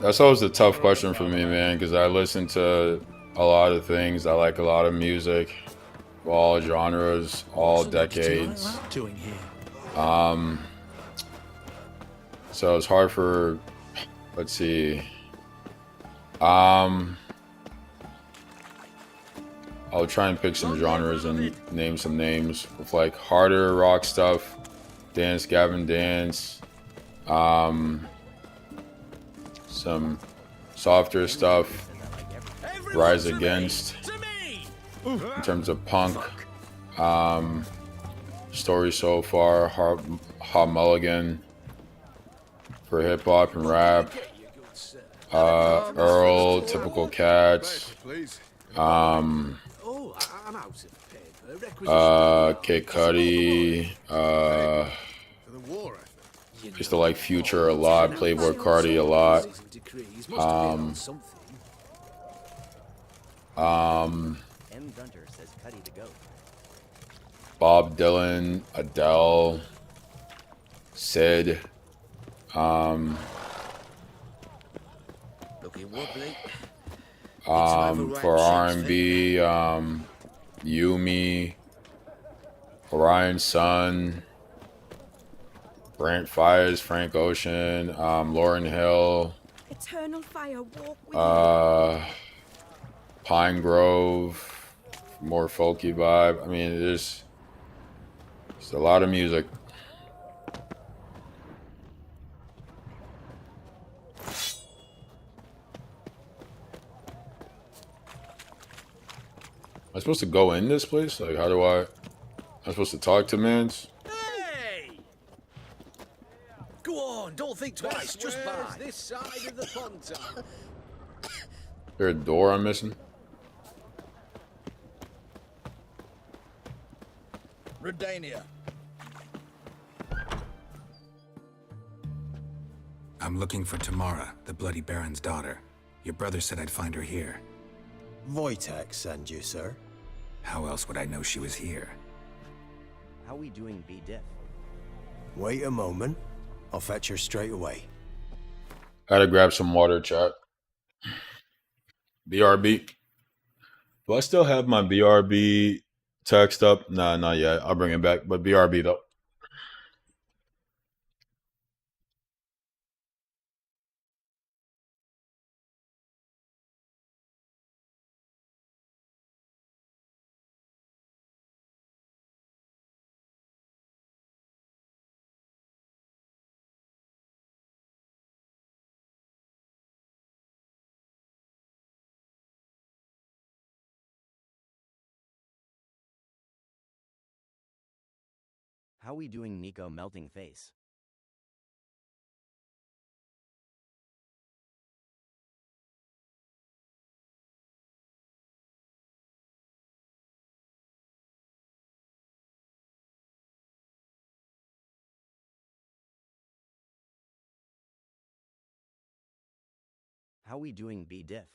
[SPEAKER 5] That's always a tough question for me, man, because I listen to a lot of things. I like a lot of music, all genres, all decades. So it's hard for, let's see. I'll try and pick some genres and name some names with like harder rock stuff, Dance Gavin Dance, some softer stuff, Rise Against, in terms of punk, Story So Far, Hot Mulligan for hip hop and rap, Earl, Typical Cats, Kid Cudi, used to like Future a lot, Playboy Cardi a lot.
[SPEAKER 2] M. Gunter says Cuddy to go.
[SPEAKER 5] Bob Dylan, Adele, Sid,
[SPEAKER 9] Looking wobbly.
[SPEAKER 5] for R&B, Yumi, Orion Sun, Brent Fires, Frank Ocean, Lauryn Hill,
[SPEAKER 19] Eternal fire, walk with
[SPEAKER 5] Pine Grove, more folky vibe. I mean, there's a lot of music. Am I supposed to go in this place? Like, how do I? I'm supposed to talk to mans?
[SPEAKER 10] Hey! Go on, don't think twice, just by. This side of the ponton.
[SPEAKER 5] Is there a door I'm missing?
[SPEAKER 9] Redania.
[SPEAKER 11] I'm looking for Tamara, the Bloody Baron's daughter. Your brother said I'd find her here.
[SPEAKER 20] Wojtek sent you, sir.
[SPEAKER 11] How else would I know she was here?
[SPEAKER 2] How we doing, B. Diff?
[SPEAKER 20] Wait a moment. I'll fetch her straight away.
[SPEAKER 5] Gotta grab some water, chat. BRB. Do I still have my BRB text up? Nah, not yet. I'll bring it back. But BRB though.
[SPEAKER 2] How we doing, Nico Melting Face? How we doing, B. Diff?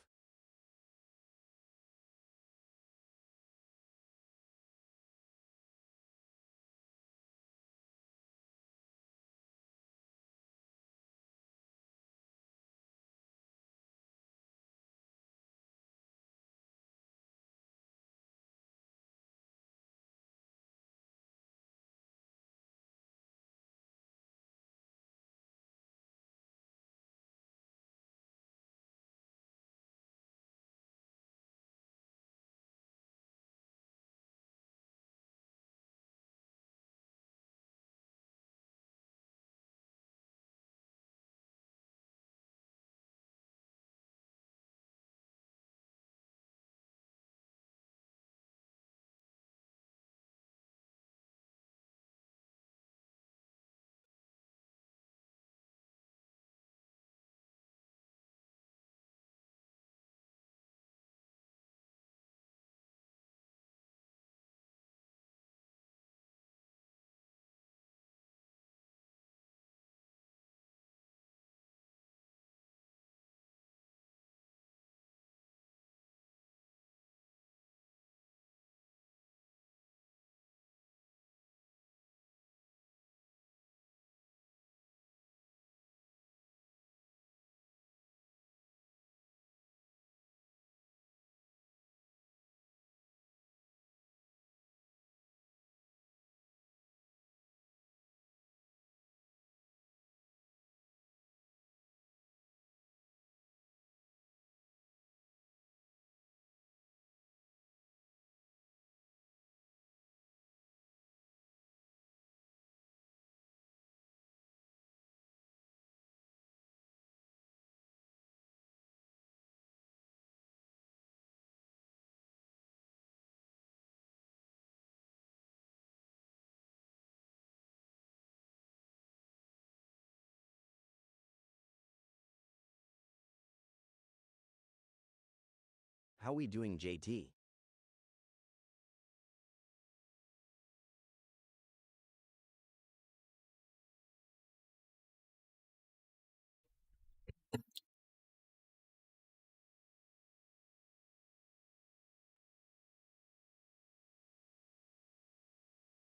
[SPEAKER 2] How we doing, JT?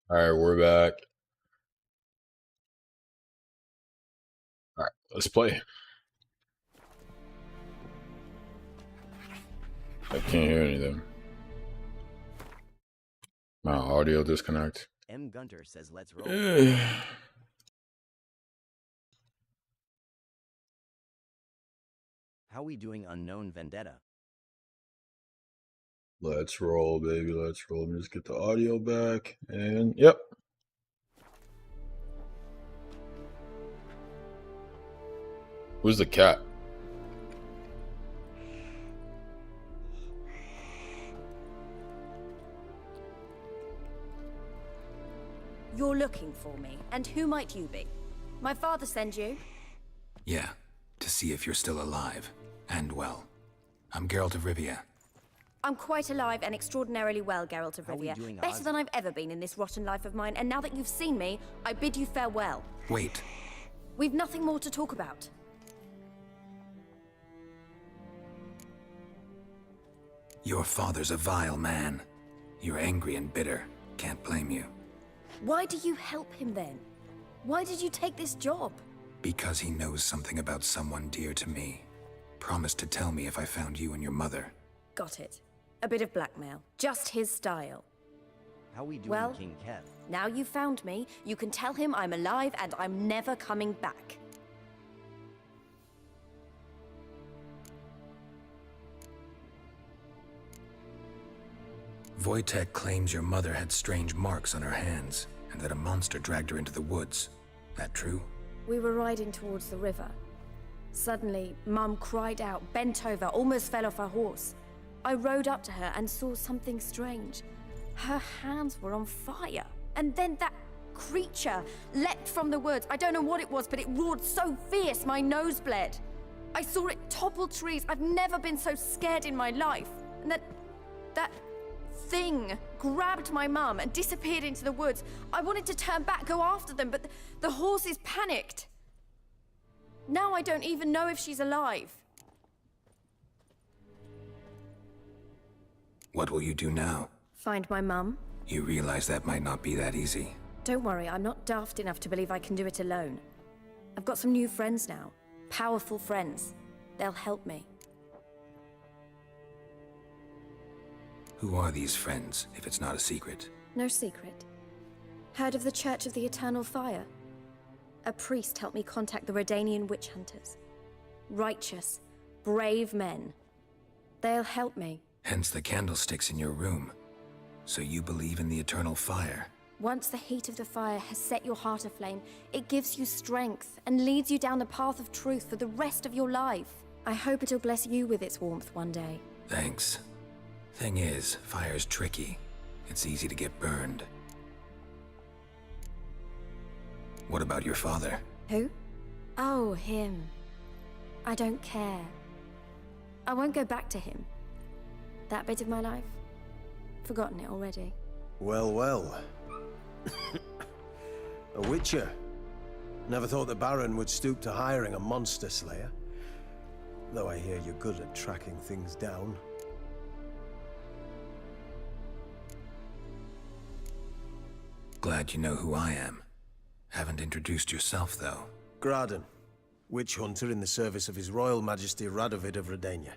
[SPEAKER 5] Alright, we're back. Alright, let's play. I can't hear anything. My audio disconnect.
[SPEAKER 2] M. Gunter says let's roll. How we doing, Unknown Vendetta?
[SPEAKER 5] Let's roll, baby. Let's roll. Let me just get the audio back. And yep. Who's the cat?
[SPEAKER 21] You're looking for me, and who might you be? My father sent you?
[SPEAKER 11] Yeah, to see if you're still alive. And well. I'm Geralt of Rivia.
[SPEAKER 21] I'm quite alive and extraordinarily well, Geralt of Rivia. Better than I've ever been in this rotten life of mine, and now that you've seen me, I bid you farewell.
[SPEAKER 11] Wait.
[SPEAKER 21] We've nothing more to talk about.
[SPEAKER 11] Your father's a vile man. You're angry and bitter. Can't blame you.
[SPEAKER 21] Why do you help him then? Why did you take this job?
[SPEAKER 11] Because he knows something about someone dear to me. Promised to tell me if I found you and your mother.
[SPEAKER 21] Got it. A bit of blackmail. Just his style.
[SPEAKER 2] How we doing,
[SPEAKER 21] Well,
[SPEAKER 2] King Kev?
[SPEAKER 21] now you've found me, you can tell him I'm alive and I'm never coming back.
[SPEAKER 11] Wojtek claims your mother had strange marks on her hands, and that a monster dragged her into the woods. That true?
[SPEAKER 21] We were riding towards the river. Suddenly, Mum cried out, bent over, almost fell off her horse. I rode up to her and saw something strange. Her hands were on fire. And then that creature leapt from the woods. I don't know what it was, but it roared so fierce my nose bled. I saw it topple trees. I've never been so scared in my life. And that thing grabbed my mum and disappeared into the woods. I wanted to turn back, go after them, but the horses panicked. Now I don't even know if she's alive.
[SPEAKER 11] What will you do now?
[SPEAKER 21] Find my mum?
[SPEAKER 11] You realize that might not be that easy.
[SPEAKER 21] Don't worry, I'm not daft enough to believe I can do it alone. I've got some new friends now. Powerful friends. They'll help me.
[SPEAKER 11] Who are these friends, if it's not a secret?
[SPEAKER 21] No secret. Heard of the Church of the Eternal Fire? A priest helped me contact the Redanian witch hunters. Righteous, brave men. They'll help me.
[SPEAKER 11] Hence the candlesticks in your room. So you believe in the eternal fire?
[SPEAKER 21] Once the heat of the fire has set your heart aflame, it gives you strength and leads you down the path of truth for the rest of your life. I hope it'll bless you with its warmth one day.
[SPEAKER 11] Thanks. Thing is, fire's tricky. It's easy to get burned. What about your father?
[SPEAKER 21] Who? Oh, him. I don't care. I won't go back to him. That bit of my life? Forgotten it already.
[SPEAKER 20] Well, well. A witcher. Never thought the Baron would stoop to hiring a monster slayer. Though I hear you're good at tracking things down.
[SPEAKER 11] Glad you know who I am. Haven't introduced yourself, though.
[SPEAKER 20] Graden, witch hunter in the service of His Royal Majesty Radovid of Redania.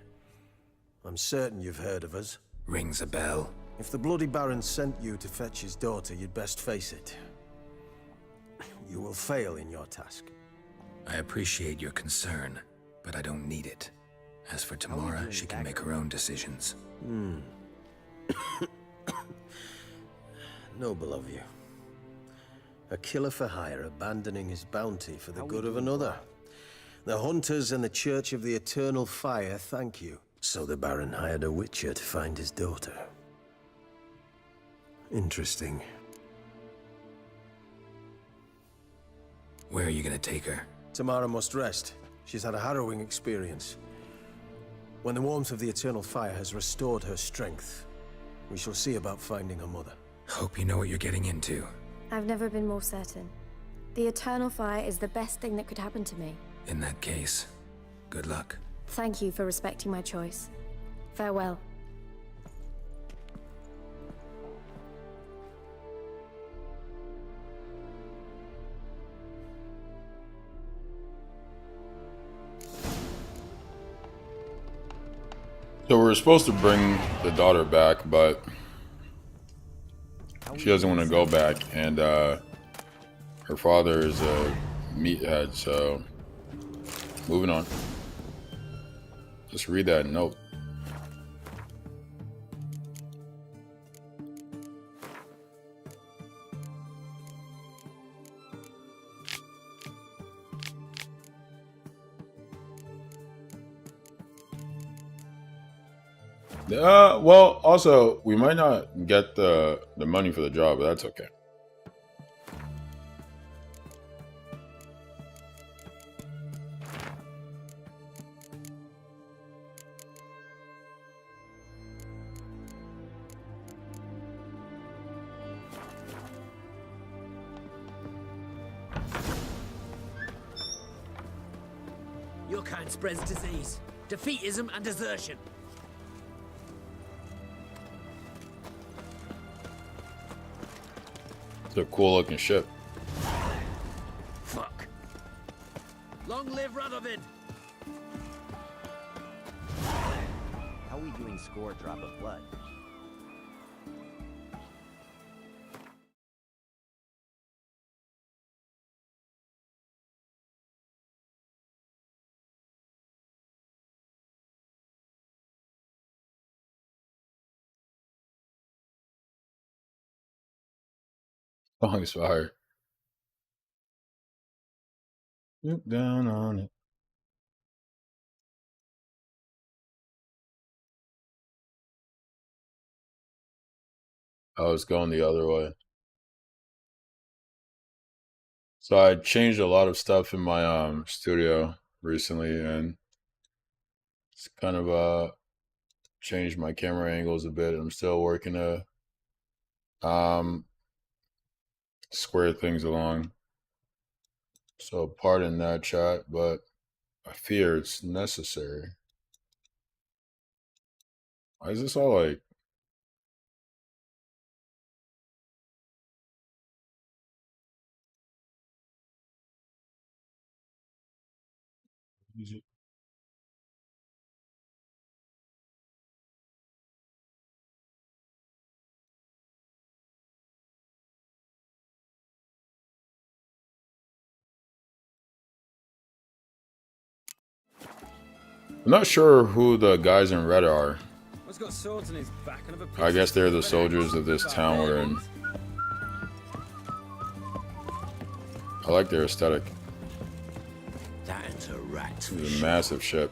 [SPEAKER 20] I'm certain you've heard of us.
[SPEAKER 11] Rings a bell.
[SPEAKER 20] If the Bloody Baron sent you to fetch his daughter, you'd best face it. You will fail in your task.
[SPEAKER 11] I appreciate your concern, but I don't need it. As for Tamara, she can make her own decisions.
[SPEAKER 20] Noble of you. A killer for hire abandoning his bounty for the good of another. The hunters and the Church of the Eternal Fire thank you. So the Baron hired a witcher to find his daughter. Interesting.
[SPEAKER 11] Where are you gonna take her?
[SPEAKER 20] Tamara must rest. She's had a harrowing experience. When the warmth of the eternal fire has restored her strength, we shall see about finding her mother.
[SPEAKER 11] Hope you know what you're getting into.
[SPEAKER 21] I've never been more certain. The eternal fire is the best thing that could happen to me.
[SPEAKER 11] In that case, good luck.
[SPEAKER 21] Thank you for respecting my choice. Farewell.
[SPEAKER 5] So we're supposed to bring the daughter back, but she doesn't want to go back, and her father is a meathead, so moving on. Just read that note. Well, also, we might not get the money for the job, but that's okay.
[SPEAKER 7] Your kind spreads disease, defeatism, and desertion.
[SPEAKER 5] It's a cool looking ship.
[SPEAKER 7] Fuck. Long live Radovid!
[SPEAKER 2] How are we doing score drop of blood?
[SPEAKER 5] Song's fire. Look down on it. I was going the other way. So I changed a lot of stuff in my studio recently, and it's kind of changed my camera angles a bit. I'm still working to square things along. So pardon that, chat, but I fear it's necessary. Why is this all like... I'm not sure who the guys in red are.
[SPEAKER 7] Got swords in his back and
[SPEAKER 5] I guess they're the soldiers of this town we're in. I like their aesthetic.
[SPEAKER 10] That's a rat.
[SPEAKER 5] This is a massive ship.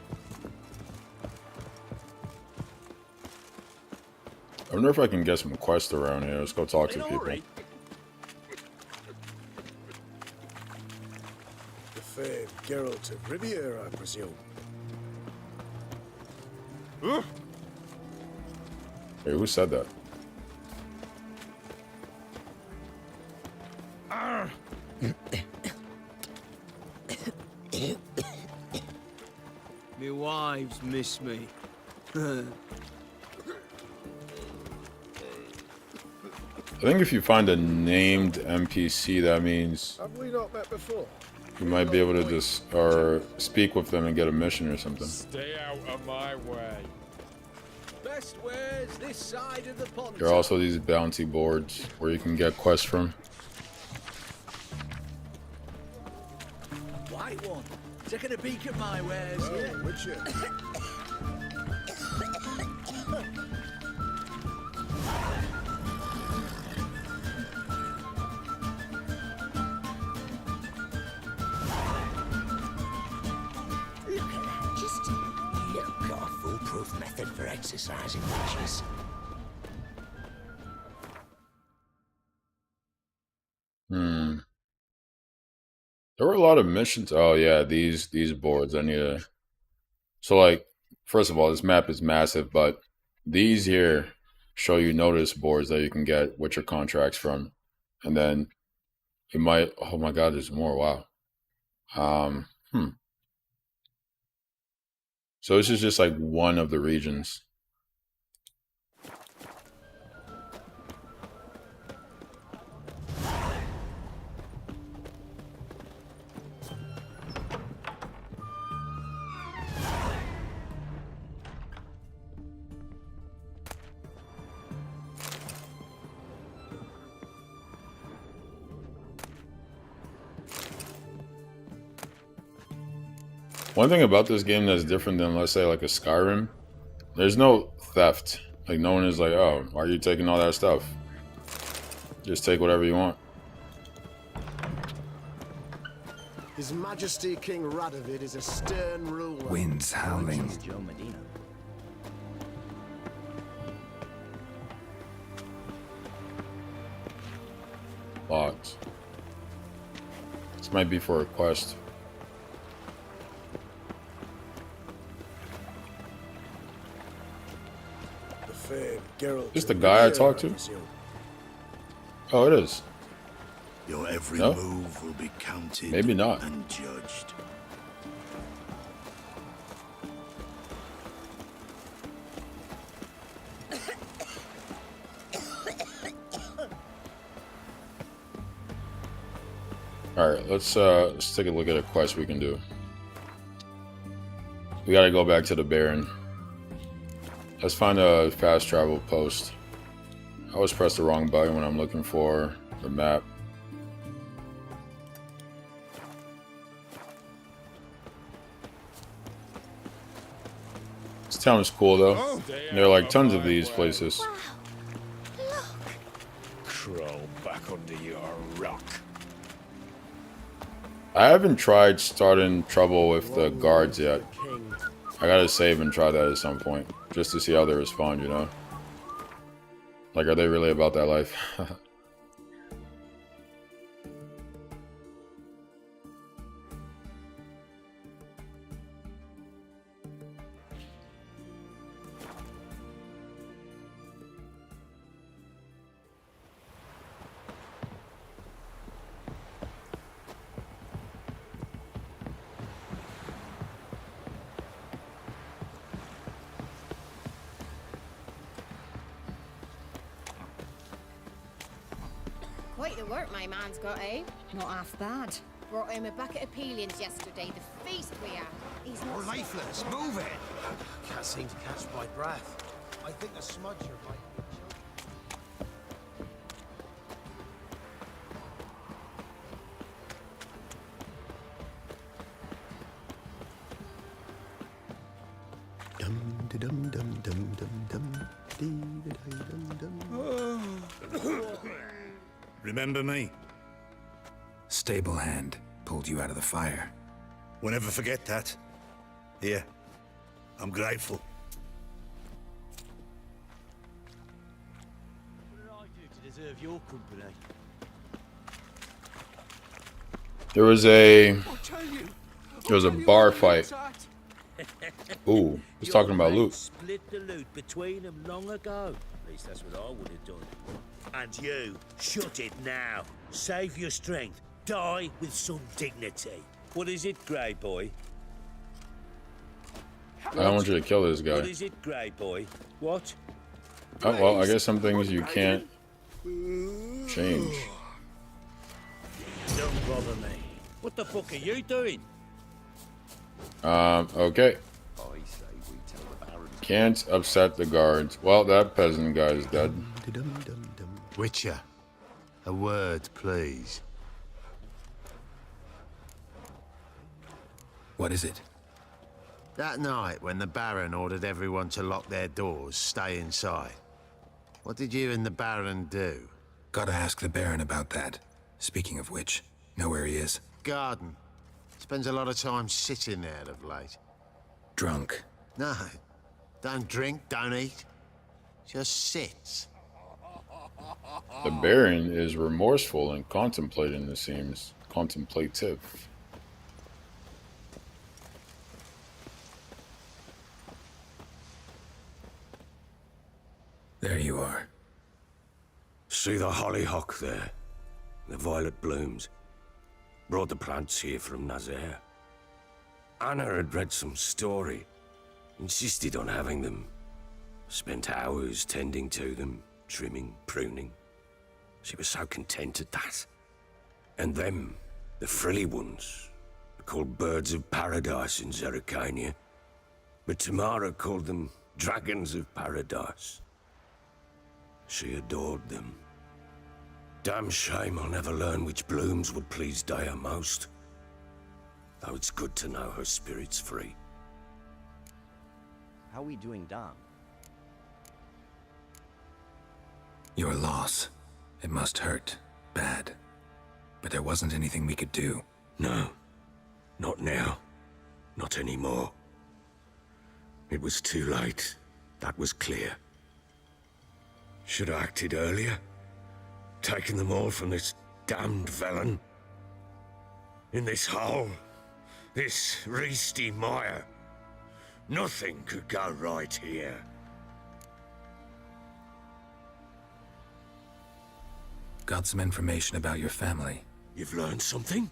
[SPEAKER 5] I wonder if I can get some quests around here. Let's go talk to people.
[SPEAKER 13] The famed Geralt of Riviera, I presume.
[SPEAKER 5] Hey, who said that?
[SPEAKER 7] Me wives miss me.
[SPEAKER 5] I think if you find a named NPC, that means
[SPEAKER 13] Have we not met before?
[SPEAKER 5] you might be able to just or speak with them and get a mission or something.
[SPEAKER 22] Stay out of my way.
[SPEAKER 7] Best wares this side of the pond.
[SPEAKER 5] There are also these bounty boards where you can get quests from.
[SPEAKER 7] White one. Taking a peek at my wares.
[SPEAKER 13] Oh, Witcher.
[SPEAKER 10] Look at that. Just look. Got a foolproof method for exercising witches.
[SPEAKER 5] There were a lot of missions. Oh yeah, these boards. I need to. So like, First of all, this map is massive, but these here show you notice boards that you can get Witcher contracts from. And then you might, oh my god, there's more, wow. So this is just like one of the regions. One thing about this game that's different than, let's say, like a Skyrim, there's no theft. Like, no one is like, oh, why are you taking all that stuff? Just take whatever you want.
[SPEAKER 1] His Majesty King Radovid is a stern ruler.
[SPEAKER 11] Winds howling.
[SPEAKER 2] Joe Medina.
[SPEAKER 5] Locked. This might be for a quest. Is the guy I talked to? Oh, it is.
[SPEAKER 16] Your every
[SPEAKER 5] No?
[SPEAKER 16] move will be counted.
[SPEAKER 5] Maybe not.
[SPEAKER 16] And judged.
[SPEAKER 5] All right, let's take a look at a quest we can do. We gotta go back to the Baron. Let's find a fast travel post. I always press the wrong button when I'm looking for the map. This town is cool though. There are like tons of these places.
[SPEAKER 10] Crawl back under your rock.
[SPEAKER 5] I haven't tried starting trouble with the guards yet. I gotta save and try that at some point, just to see how they respond, you know? Like, are they really about that life?
[SPEAKER 3] Quite the work my man's got, eh? Not half bad. Brought him a bucket of peelings yesterday, the feast we had. He's not
[SPEAKER 12] lifeless, move it!
[SPEAKER 1] Can't seem to catch my breath. I think a smudger might be
[SPEAKER 16] Remember me?
[SPEAKER 11] Stable hand pulled you out of the fire.
[SPEAKER 16] We'll never forget that. Here, I'm grateful.
[SPEAKER 7] What did I do to deserve your company?
[SPEAKER 5] There was a bar fight. Ooh, he's talking about loot.
[SPEAKER 7] Split the loot between them long ago. At least that's what I would have done. And you, shut it now. Save your strength. Die with some dignity. What is it, Grey Boy?
[SPEAKER 5] I don't want you to kill this guy.
[SPEAKER 7] What is it, Grey Boy? What?
[SPEAKER 5] Oh, well, I guess some things you can't change.
[SPEAKER 7] Don't bother me. What the fuck are you doing?
[SPEAKER 5] Okay. Can't upset the guards. Well, that peasant guy is dead.
[SPEAKER 12] Witcher, a word, please.
[SPEAKER 11] What is it?
[SPEAKER 12] That night when the Baron ordered everyone to lock their doors, stay inside. What did you and the Baron do?
[SPEAKER 11] Gotta ask the Baron about that. Speaking of which, know where he is?
[SPEAKER 12] Garden. Spends a lot of time sitting there of late.
[SPEAKER 11] Drunk.
[SPEAKER 12] No. Don't drink, don't eat. Just sits.
[SPEAKER 5] The Baron is remorseful and contemplating, it seems. Contemplative.
[SPEAKER 11] There you are.
[SPEAKER 10] See the hollyhock there? The violet blooms. Brought the plants here from Nazaire. Anna had read some story. Insisted on having them. Spent hours tending to them, trimming, pruning. She was so content at that. And them, the frilly ones, are called birds of paradise in Zerrikania. But Tamara called them dragons of paradise. She adored them. Damn shame I'll never learn which blooms would please Daya most. Though it's good to know her spirit's free.
[SPEAKER 2] How are we doing, Dom?
[SPEAKER 11] Your loss. It must hurt. Bad. But there wasn't anything we could do.
[SPEAKER 10] No. Not now. Not anymore. It was too late. That was clear. Should have acted earlier. Taken them all from this damned Velen. In this hole. This reesty mire. Nothing could go right here.
[SPEAKER 11] Got some information about your family.
[SPEAKER 10] You've learned something?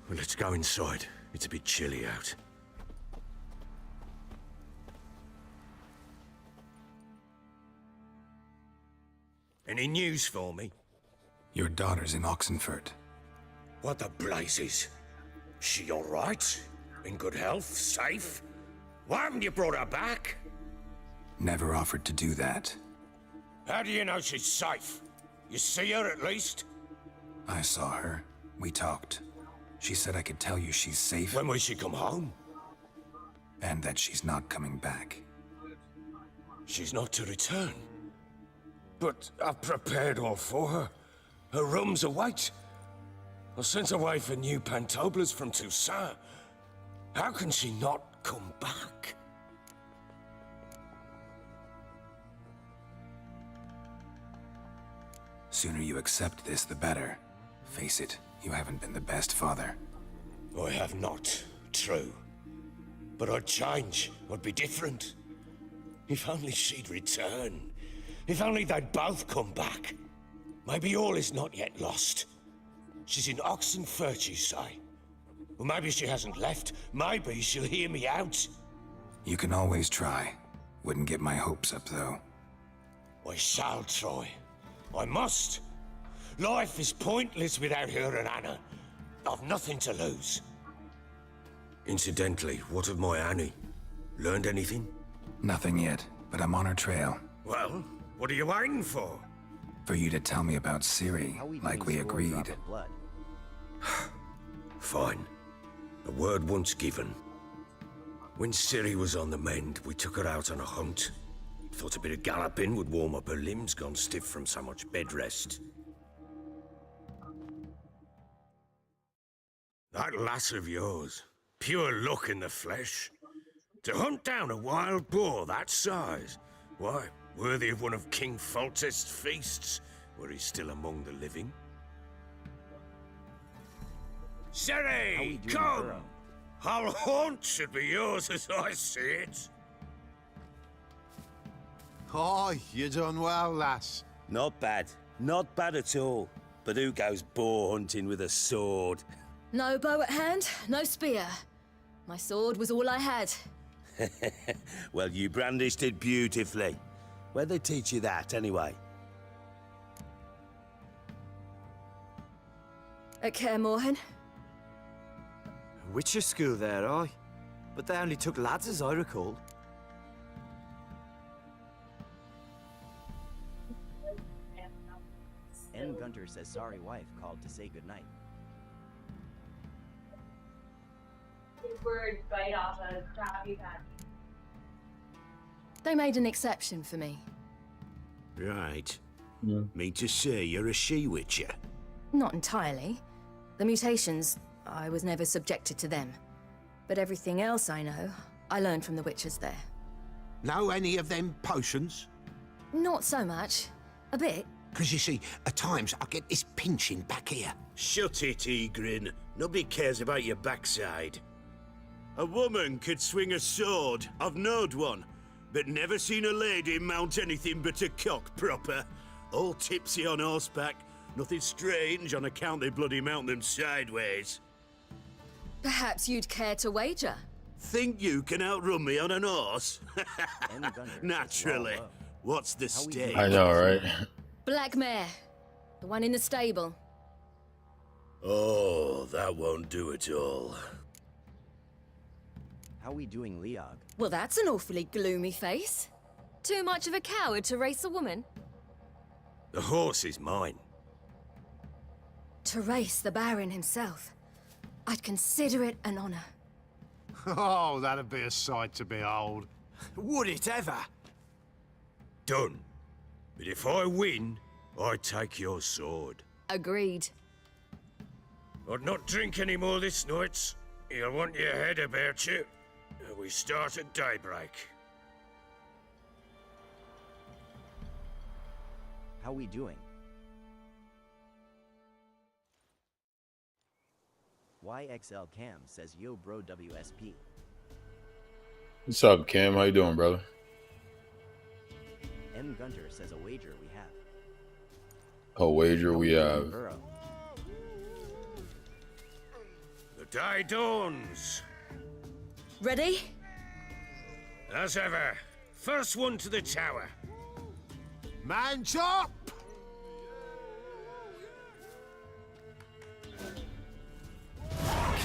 [SPEAKER 10] Well, let's go inside. It's a bit chilly out. Any news for me?
[SPEAKER 11] Your daughter's in Oxenfurt.
[SPEAKER 10] What the blazes? She all right? In good health? Safe? Why haven't you brought her back?
[SPEAKER 11] Never offered to do that.
[SPEAKER 10] How do you know she's safe? You see her at least?
[SPEAKER 11] I saw her. We talked. She said I could tell you she's safe.
[SPEAKER 10] When will she come home?
[SPEAKER 11] And that she's not coming back.
[SPEAKER 10] She's not to return. But I've prepared all for her. Her room's await. I sent away for new pantoblas from Toussaint. How can she not come back?
[SPEAKER 11] Sooner you accept this, the better. Face it, you haven't been the best father.
[SPEAKER 10] I have not, true. But I'd change, I'd be different. If only she'd return. If only they'd both come back. Maybe all is not yet lost. She's in Oxenfurt, you say? Well, maybe she hasn't left. Maybe she'll hear me out.
[SPEAKER 11] You can always try. Wouldn't get my hopes up, though.
[SPEAKER 10] I shall try. I must. Life is pointless without her and Anna. I've nothing to lose. Incidentally, what of my Annie? Learned anything?
[SPEAKER 11] Nothing yet, but I'm on her trail.
[SPEAKER 10] Well, what are you waiting for?
[SPEAKER 11] For you to tell me about Ciri, like we agreed.
[SPEAKER 10] Fine. A word once given. When Ciri was on the mend, we took her out on a hunt. Thought a bit of galloping would warm up her limbs gone stiff from so much bed rest. That lass of yours, pure luck in the flesh. To hunt down a wild boar that size, why, worthy of one of King Foltest's feasts, were he still among the living. Ciri, come! Our haunt should be yours as I see it.
[SPEAKER 4] Oh, you done well, lass.
[SPEAKER 7] Not bad. Not bad at all. But who goes boar hunting with a sword?
[SPEAKER 21] No bow at hand, no spear. My sword was all I had.
[SPEAKER 7] Well, you brandished it beautifully. Where'd they teach you that, anyway?
[SPEAKER 21] At Kaer Morhen.
[SPEAKER 8] Witcher school there, aye. But they only took lads, as I recall.
[SPEAKER 2] N. Gunter says sorry wife called to say goodnight.
[SPEAKER 23] Word bite off a crappy patch.
[SPEAKER 21] They made an exception for me.
[SPEAKER 7] Right. Mean to say you're a she-witcher?
[SPEAKER 21] Not entirely. The mutations, I was never subjected to them. But everything else I know, I learned from the witches there.
[SPEAKER 4] Know any of them potions?
[SPEAKER 21] Not so much. A bit.
[SPEAKER 4] Because you see, at times I get this pinching back here.
[SPEAKER 7] Shut it, Egrin. Nobody cares about your backside. A woman could swing a sword. I've knowed one. but never seen a lady mount anything but a cock proper. All tipsy on horseback. Nothing strange on account they bloody mount them sideways.
[SPEAKER 21] Perhaps you'd care to wager?
[SPEAKER 7] Think you can outrun me on an horse? Naturally. What's the stake?
[SPEAKER 5] I know, right?
[SPEAKER 21] Black mare. The one in the stable.
[SPEAKER 7] Oh, that won't do it all.
[SPEAKER 2] How we doing, Leog?
[SPEAKER 21] Well, that's an awfully gloomy face. Too much of a coward to race a woman?
[SPEAKER 10] The horse is mine.
[SPEAKER 21] To race the Baron himself. I'd consider it an honor.
[SPEAKER 6] Oh, that'd be a sight to behold.
[SPEAKER 8] Would it ever?
[SPEAKER 10] Done. But if I win, I take your sword.
[SPEAKER 21] Agreed.
[SPEAKER 10] I'd not drink any more this night. You'll want your head about you. We start at daybreak.
[SPEAKER 2] How we doing? YXL Cam says, yo bro WSP.
[SPEAKER 5] What's up, Cam? How you doing, brother?
[SPEAKER 2] M Gunter says, a wager we have.
[SPEAKER 5] A wager we have.
[SPEAKER 10] The day dawns.
[SPEAKER 21] Ready?
[SPEAKER 10] As ever. First one to the tower.
[SPEAKER 1] Man chop!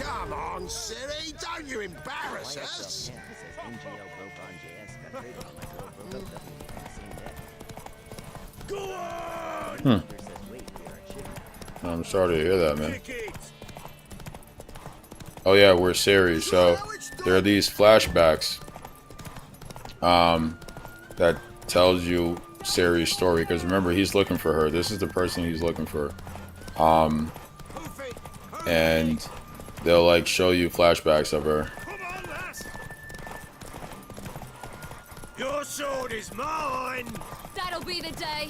[SPEAKER 1] Come on, Siri, don't you embarrass us!
[SPEAKER 7] Go on!
[SPEAKER 5] I'm sorry to hear that, man. Oh yeah, we're Siri. So there are these flashbacks that tells you Siri's story, because remember, he's looking for her. This is the person he's looking for. And they'll like show you flashbacks of her.
[SPEAKER 10] Your sword is mine.
[SPEAKER 21] That'll be the day.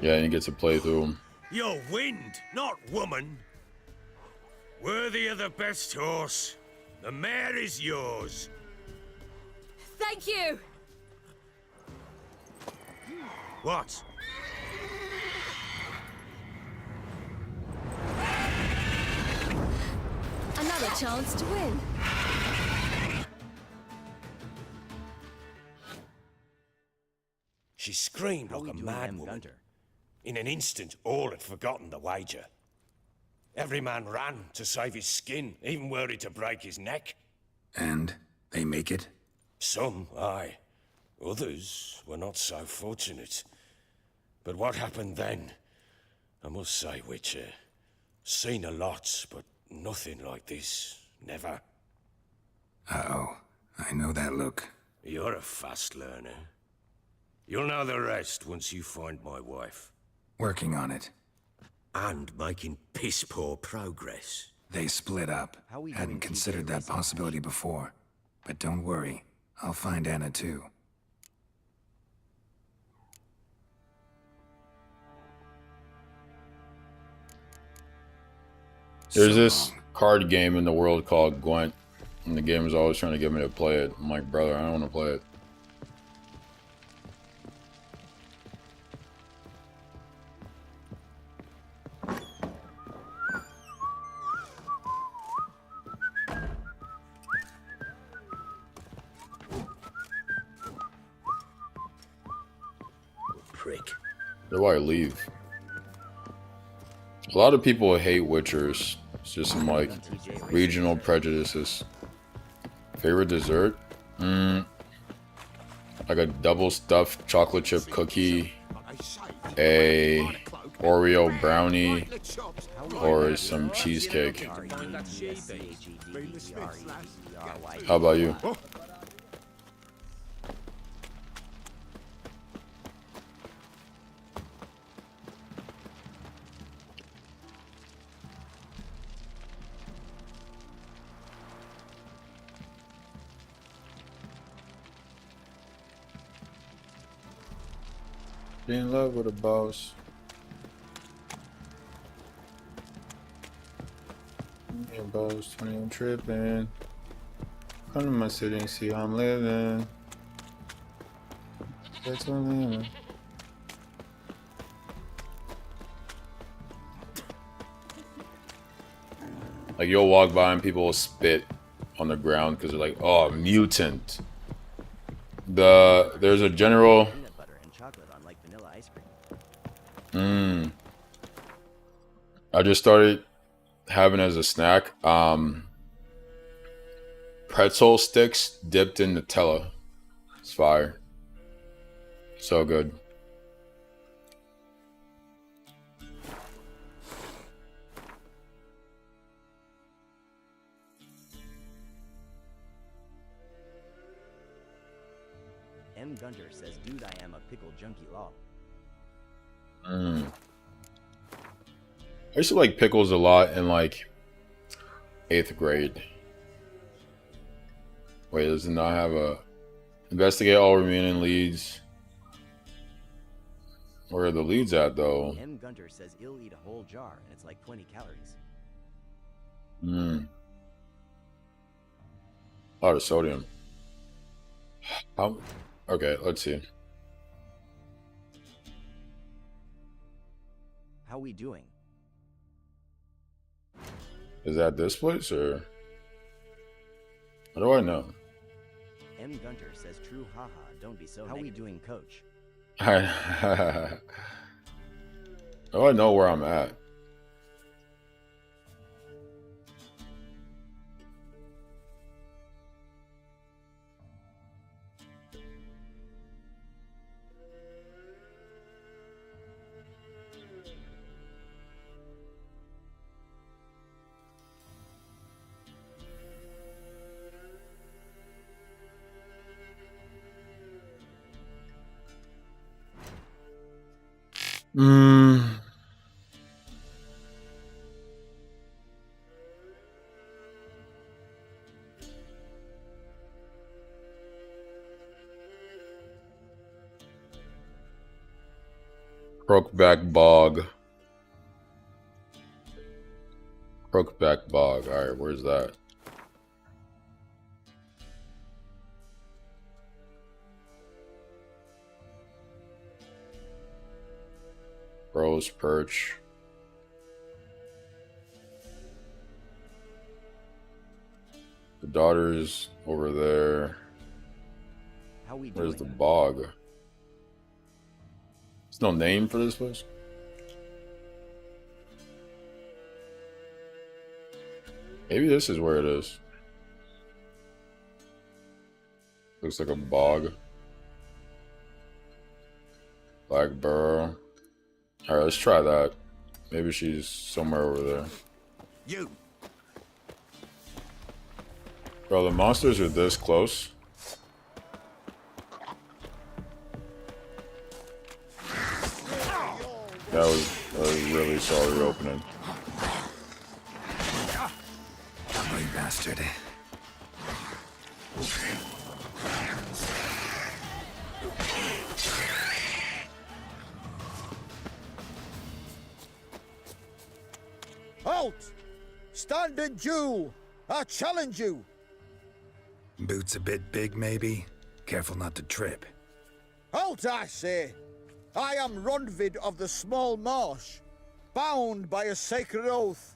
[SPEAKER 5] Yeah, and you get to play through them.
[SPEAKER 10] You're wind, not woman. Worthy of the best horse. The mare is yours.
[SPEAKER 21] Thank you.
[SPEAKER 10] What?
[SPEAKER 21] Another chance to win.
[SPEAKER 10] She screamed like a mad woman. In an instant, all had forgotten the wager. Every man ran to save his skin, even worried to break his neck.
[SPEAKER 11] And they make it?
[SPEAKER 10] Some, aye. Others were not so fortunate. But what happened then? I must say, Witcher, seen a lot, but nothing like this. Never.
[SPEAKER 11] Uh-oh. I know that look.
[SPEAKER 10] You're a fast learner. You'll know the rest once you find my wife.
[SPEAKER 11] Working on it.
[SPEAKER 10] And making piss-poor progress.
[SPEAKER 11] They split up. Hadn't considered that possibility before. But don't worry. I'll find Anna too.
[SPEAKER 5] There's this card game in the world called Gwent, and the game is always trying to get me to play it. I'm like, brother, I don't want to play it.
[SPEAKER 7] Prick.
[SPEAKER 5] Where do I leave? A lot of people hate Witchers. It's just some like regional prejudices. Favorite dessert? Like a double stuffed chocolate chip cookie, a Oreo brownie, or some cheesecake. How about you? Be in love with a boss. Me and boss, 20 I'm tripping. Come to my city and see how I'm living. That's what I'm living. Like, you'll walk by and people will spit on the ground because they're like, oh, mutant. There's a general.
[SPEAKER 2] Peanut butter and chocolate on like vanilla ice cream.
[SPEAKER 5] I just started having as a snack pretzel sticks dipped in Nutella. It's fire. So good.
[SPEAKER 2] M. Gunter says, dude, I am a pickle junkie law.
[SPEAKER 5] I used to like pickles a lot in like 8th grade. Wait, does it not have a investigate all remaining leads? Where are the leads at though?
[SPEAKER 2] M. Gunter says he'll eat a whole jar and it's like 20 calories.
[SPEAKER 5] A lot of sodium. Okay, let's see.
[SPEAKER 2] How we doing?
[SPEAKER 5] Is that this place or? How do I know?
[SPEAKER 2] M. Gunter says, true, haha, don't be so How negative. We doing, coach?
[SPEAKER 5] How do I know where I'm at? Crookback Bog. Crookback Bog. Alright, where's that? Rose Perch. The daughter's over there.
[SPEAKER 2] How we
[SPEAKER 5] Where's
[SPEAKER 2] doing?
[SPEAKER 5] the bog? There's no name for this place. Maybe this is where it is. Looks like a bog. Black Burrow. Alright, let's try that. Maybe she's somewhere over there.
[SPEAKER 16] You.
[SPEAKER 5] Bro, the monsters are this close. That was really sorry opening.
[SPEAKER 11] You bastard.
[SPEAKER 9] Halt! Stand and duel! I challenge you!
[SPEAKER 11] Boots a bit big, maybe? Careful not to trip.
[SPEAKER 9] Halt, I say! I am Ronvid of the Small Marsh, bound by a sacred oath.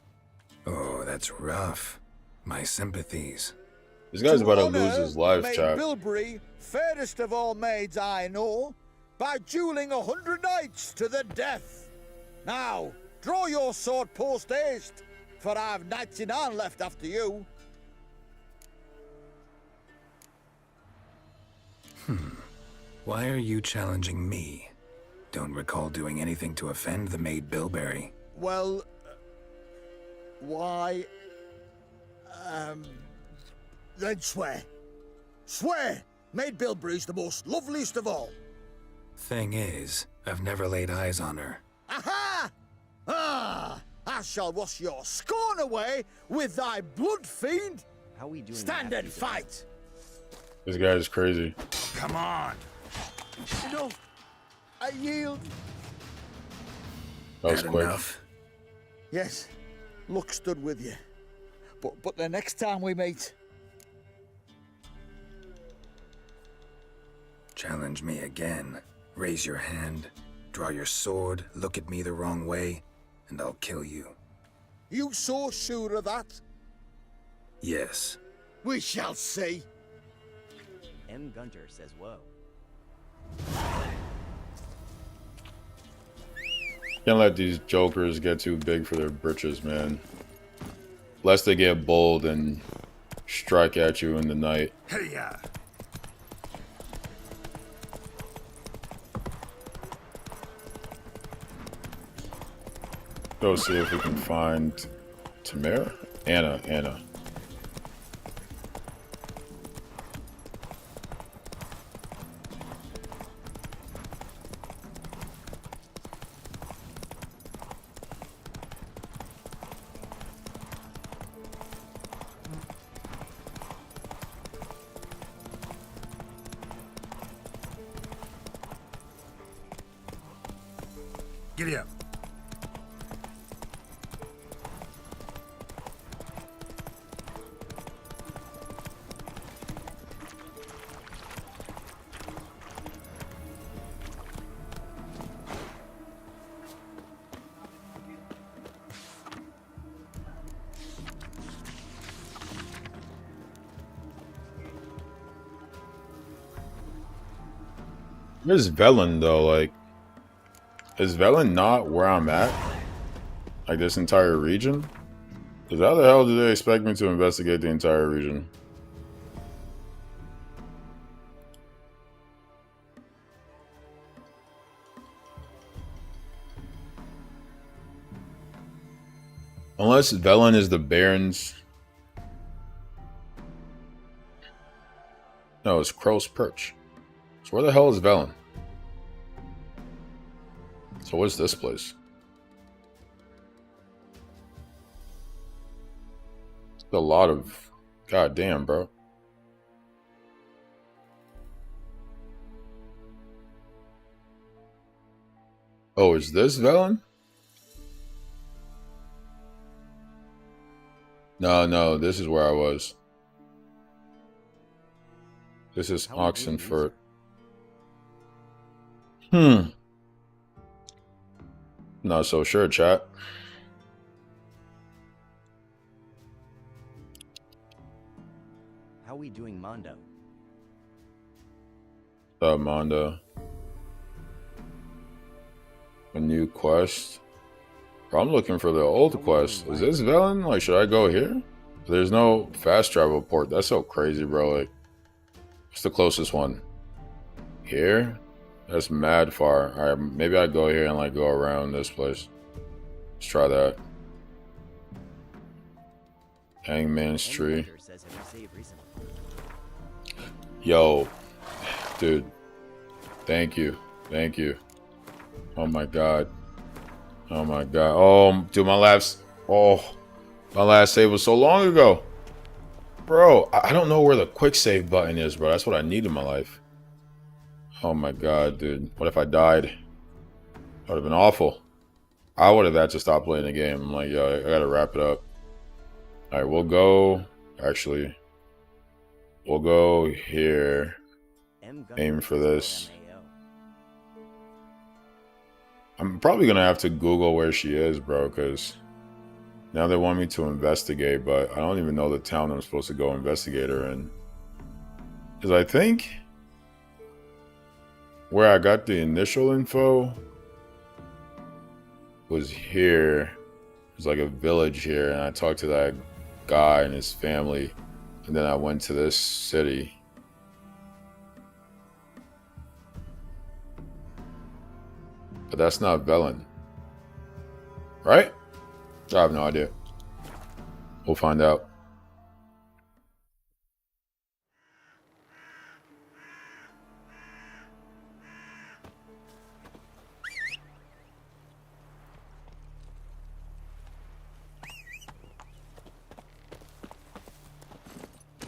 [SPEAKER 11] Oh, that's rough. My sympathies.
[SPEAKER 5] This guy's about to lose
[SPEAKER 9] honor
[SPEAKER 5] his life,
[SPEAKER 9] Maid
[SPEAKER 5] chat.
[SPEAKER 9] Bilberry, fairest of all maids I know, by dueling 100 knights to the death. Now, draw your sword post haste, for I've 99 left after you.
[SPEAKER 11] Why are you challenging me? Don't recall doing anything to offend the Maid Bilberry.
[SPEAKER 9] Well, why? Then swear. Swear! Maid Bilberry's the most loveliest of all.
[SPEAKER 11] Thing is, I've never laid eyes on her.
[SPEAKER 9] Aha! Ah! I shall wash your scorn away with thy blood, fiend!
[SPEAKER 2] How we doing?
[SPEAKER 9] Stand and fight!
[SPEAKER 5] This guy is crazy.
[SPEAKER 16] Come on.
[SPEAKER 9] Enough! I yield.
[SPEAKER 5] That was
[SPEAKER 11] Had
[SPEAKER 5] quick.
[SPEAKER 11] enough?
[SPEAKER 9] Yes, luck stood with you. But the next time we meet,
[SPEAKER 11] Challenge me again. Raise your hand, draw your sword, look at me the wrong way, and I'll kill you.
[SPEAKER 9] You so sure of that?
[SPEAKER 11] Yes.
[SPEAKER 9] We shall see.
[SPEAKER 2] M. Gunter says whoa.
[SPEAKER 5] Can't let these jokers get too big for their britches, man. Lest they get bold and strike at you in the night.
[SPEAKER 12] Hey, yeah.
[SPEAKER 5] Go see if we can find Tamara? Anna.
[SPEAKER 12] Giddy up.
[SPEAKER 5] Where's Velen though? Like, is Velen not where I'm at? Like this entire region? Because how the hell do they expect me to investigate the entire region? Unless Velen is the Baron's... No, it's Crow's Perch. So where the hell is Velen? So what's this place? It's a lot of... God damn, bro. Oh, is this Velen? No, this is where I was. This is Oxenfurt. Not so sure, chat.
[SPEAKER 2] How we doing, Mondo?
[SPEAKER 5] Mondo. A new quest. Bro, I'm looking for the old quest. Is this Velen? Like, should I go here? There's no fast travel port. That's so crazy, bro. Like, what's the closest one? Here? That's mad far. Alright, maybe I go here and like go around this place. Let's try that. Hangman's Tree. Yo, dude. Thank you. Oh my god. Oh, dude, my last save was so long ago. Bro, I don't know where the quick save button is, bro. That's what I need in my life. Oh my god, dude. What if I died? That would have been awful. I would have had to stop playing the game. I'm like, yo, I gotta wrap it up. Alright, we'll go... Actually, we'll go here. Aim for this. I'm probably gonna have to Google where she is, bro, because now they want me to investigate, but I don't even know the town I'm supposed to go investigate her in. Because I think where I got the initial info was here. There's like a village here, and I talked to that guy and his family, and then I went to this city. But that's not Velen. Right? I have no idea. We'll find out.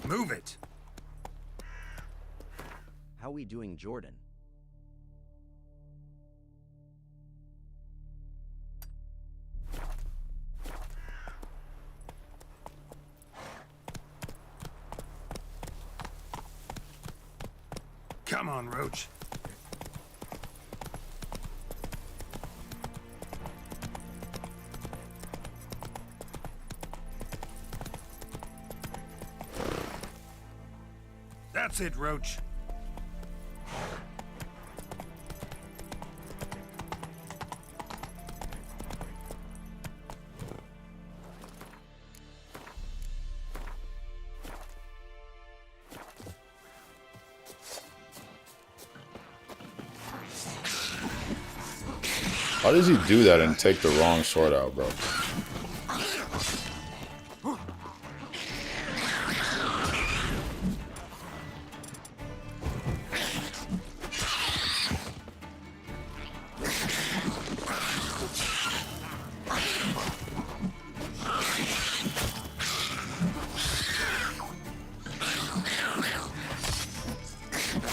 [SPEAKER 12] Move it.
[SPEAKER 2] How we doing, Jordan?
[SPEAKER 11] Come on, Roach. That's it, Roach.
[SPEAKER 5] Why does he do that and take the wrong sword out, bro?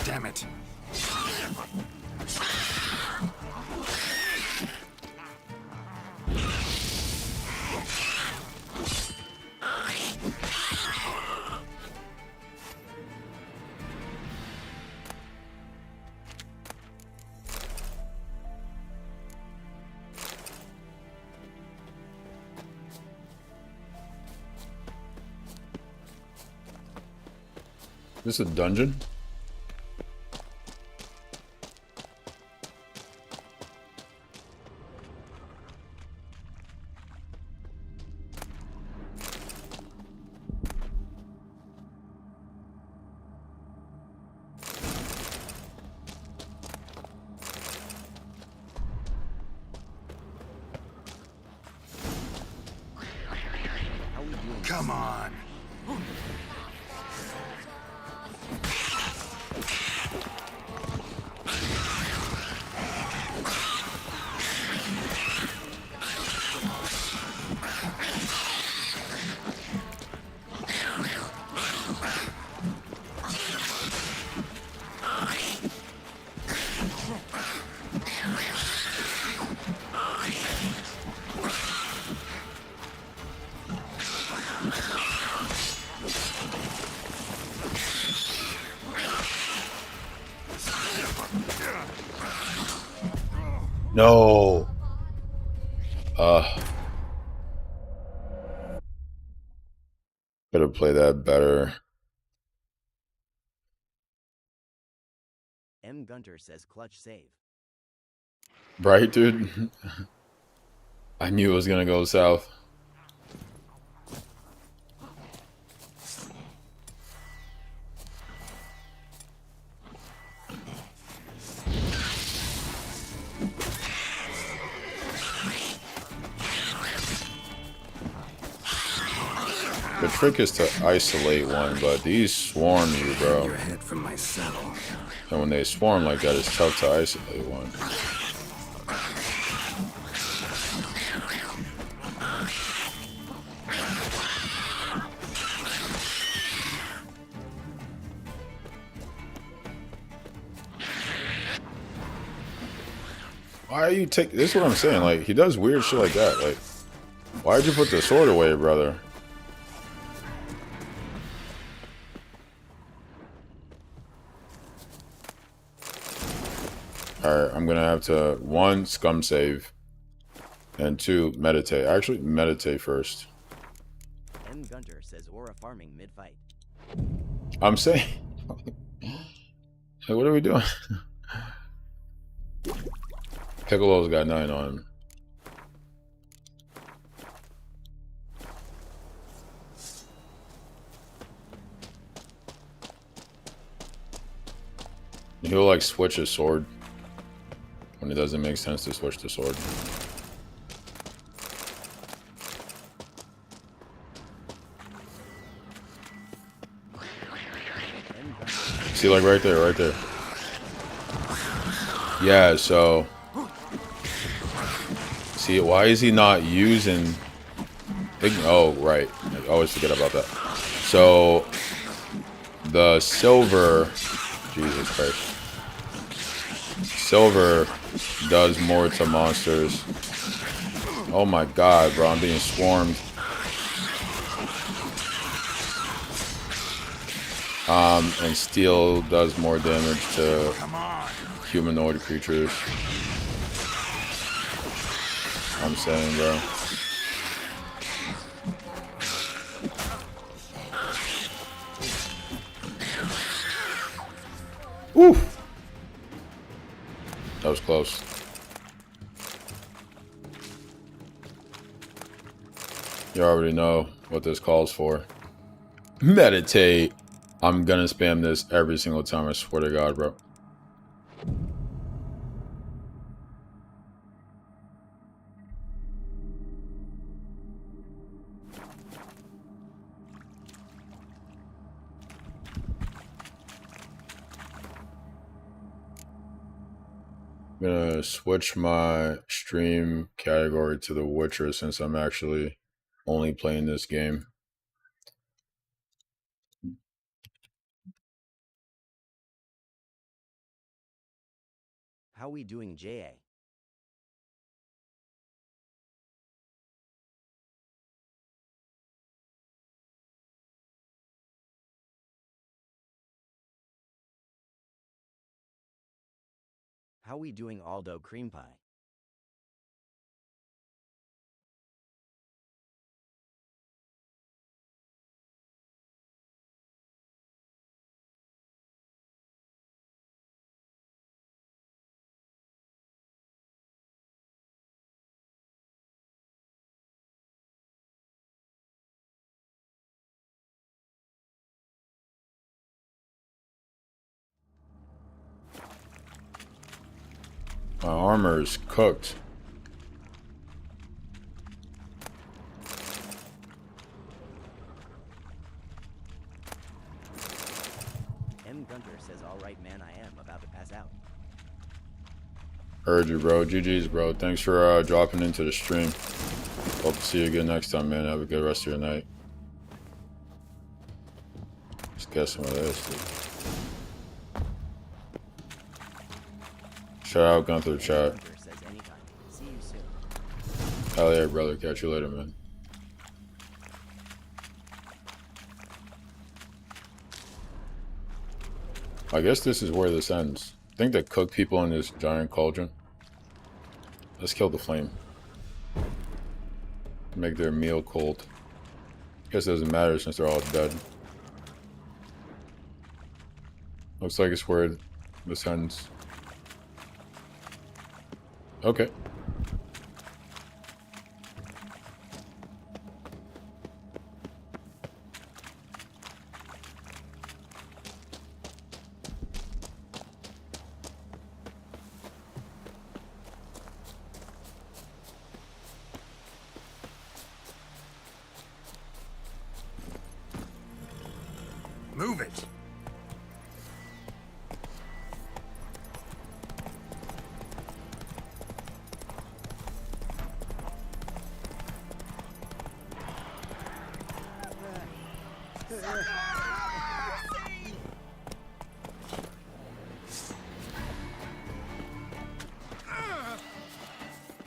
[SPEAKER 11] Damn it.
[SPEAKER 5] Is this a dungeon?
[SPEAKER 11] Come on.
[SPEAKER 5] No. Could have played that better.
[SPEAKER 2] M. Gunter says clutch save.
[SPEAKER 5] Right, dude? I knew it was gonna go south. The trick is to isolate one, but these swarm you, bro. And when they swarm like that, it's tough to isolate one. Why are you take? This is what I'm saying. Like, he does weird shit like that. Like, why'd you put the sword away, brother? Alright, I'm gonna have to, 1, scum save, and 2, meditate. Actually, meditate first.
[SPEAKER 2] M. Gunter says aura farming mid-fight.
[SPEAKER 5] I'm saying... Hey, what are we doing? Piccolo's got 9 on him. He'll like switch his sword when it doesn't make sense to switch the sword. See, like right there, right there. Yeah, so see, why is he not using? Oh, right. I always forget about that. So the silver, Jesus Christ. Silver does more to monsters. Oh my god, bro, I'm being swarmed. And steel does more damage to humanoid creatures. I'm saying, bro. Oof. That was close. You already know what this calls for. Meditate. I'm gonna spam this every single time, I swear to God, bro. I'm gonna switch my stream category to The Witcher since I'm actually only playing this game.
[SPEAKER 2] How we doing, J.A.? How we doing, Aldo Cream Pie?
[SPEAKER 5] My armor is cooked.
[SPEAKER 2] M. Gunter says, all right, man, I am about to pass out.
[SPEAKER 5] Heard you, bro. GG's, bro. Thanks for dropping into the stream. Hope to see you again next time, man. Have a good rest of your night. Just guessing what it is, dude. Shout out Gunther chat. Hell yeah, brother. Catch you later, man. I guess this is where this ends. I think they cook people in this giant cauldron. Let's kill the flame. Make their meal cold. Guess it doesn't matter since they're all dead. Looks like it's where this ends. Okay.
[SPEAKER 11] Move it.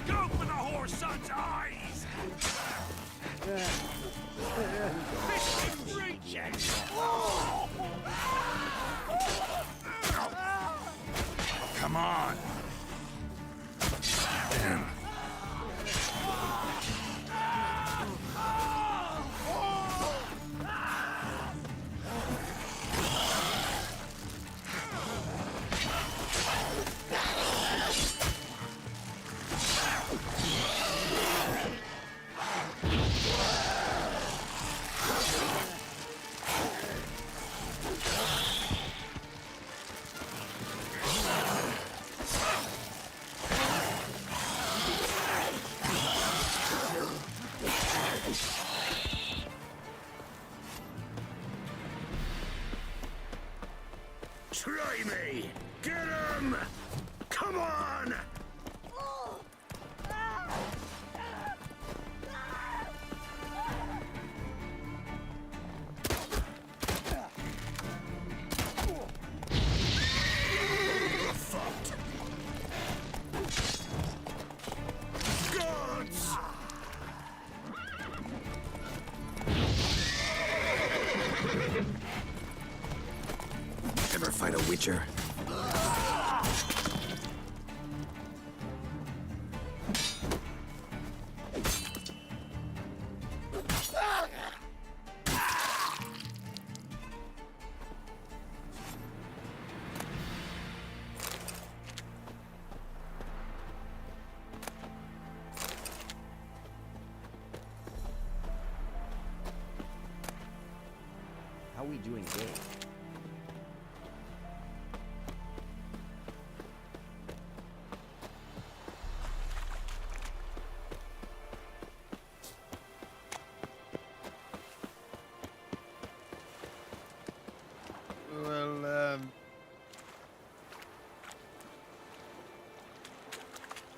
[SPEAKER 10] Go for the horse son's eyes! Fishing reaches! Come on! Damn. Try me! Get him! Come on! Fucked. Gods!
[SPEAKER 11] fight a witcher.
[SPEAKER 2] How are we doing big?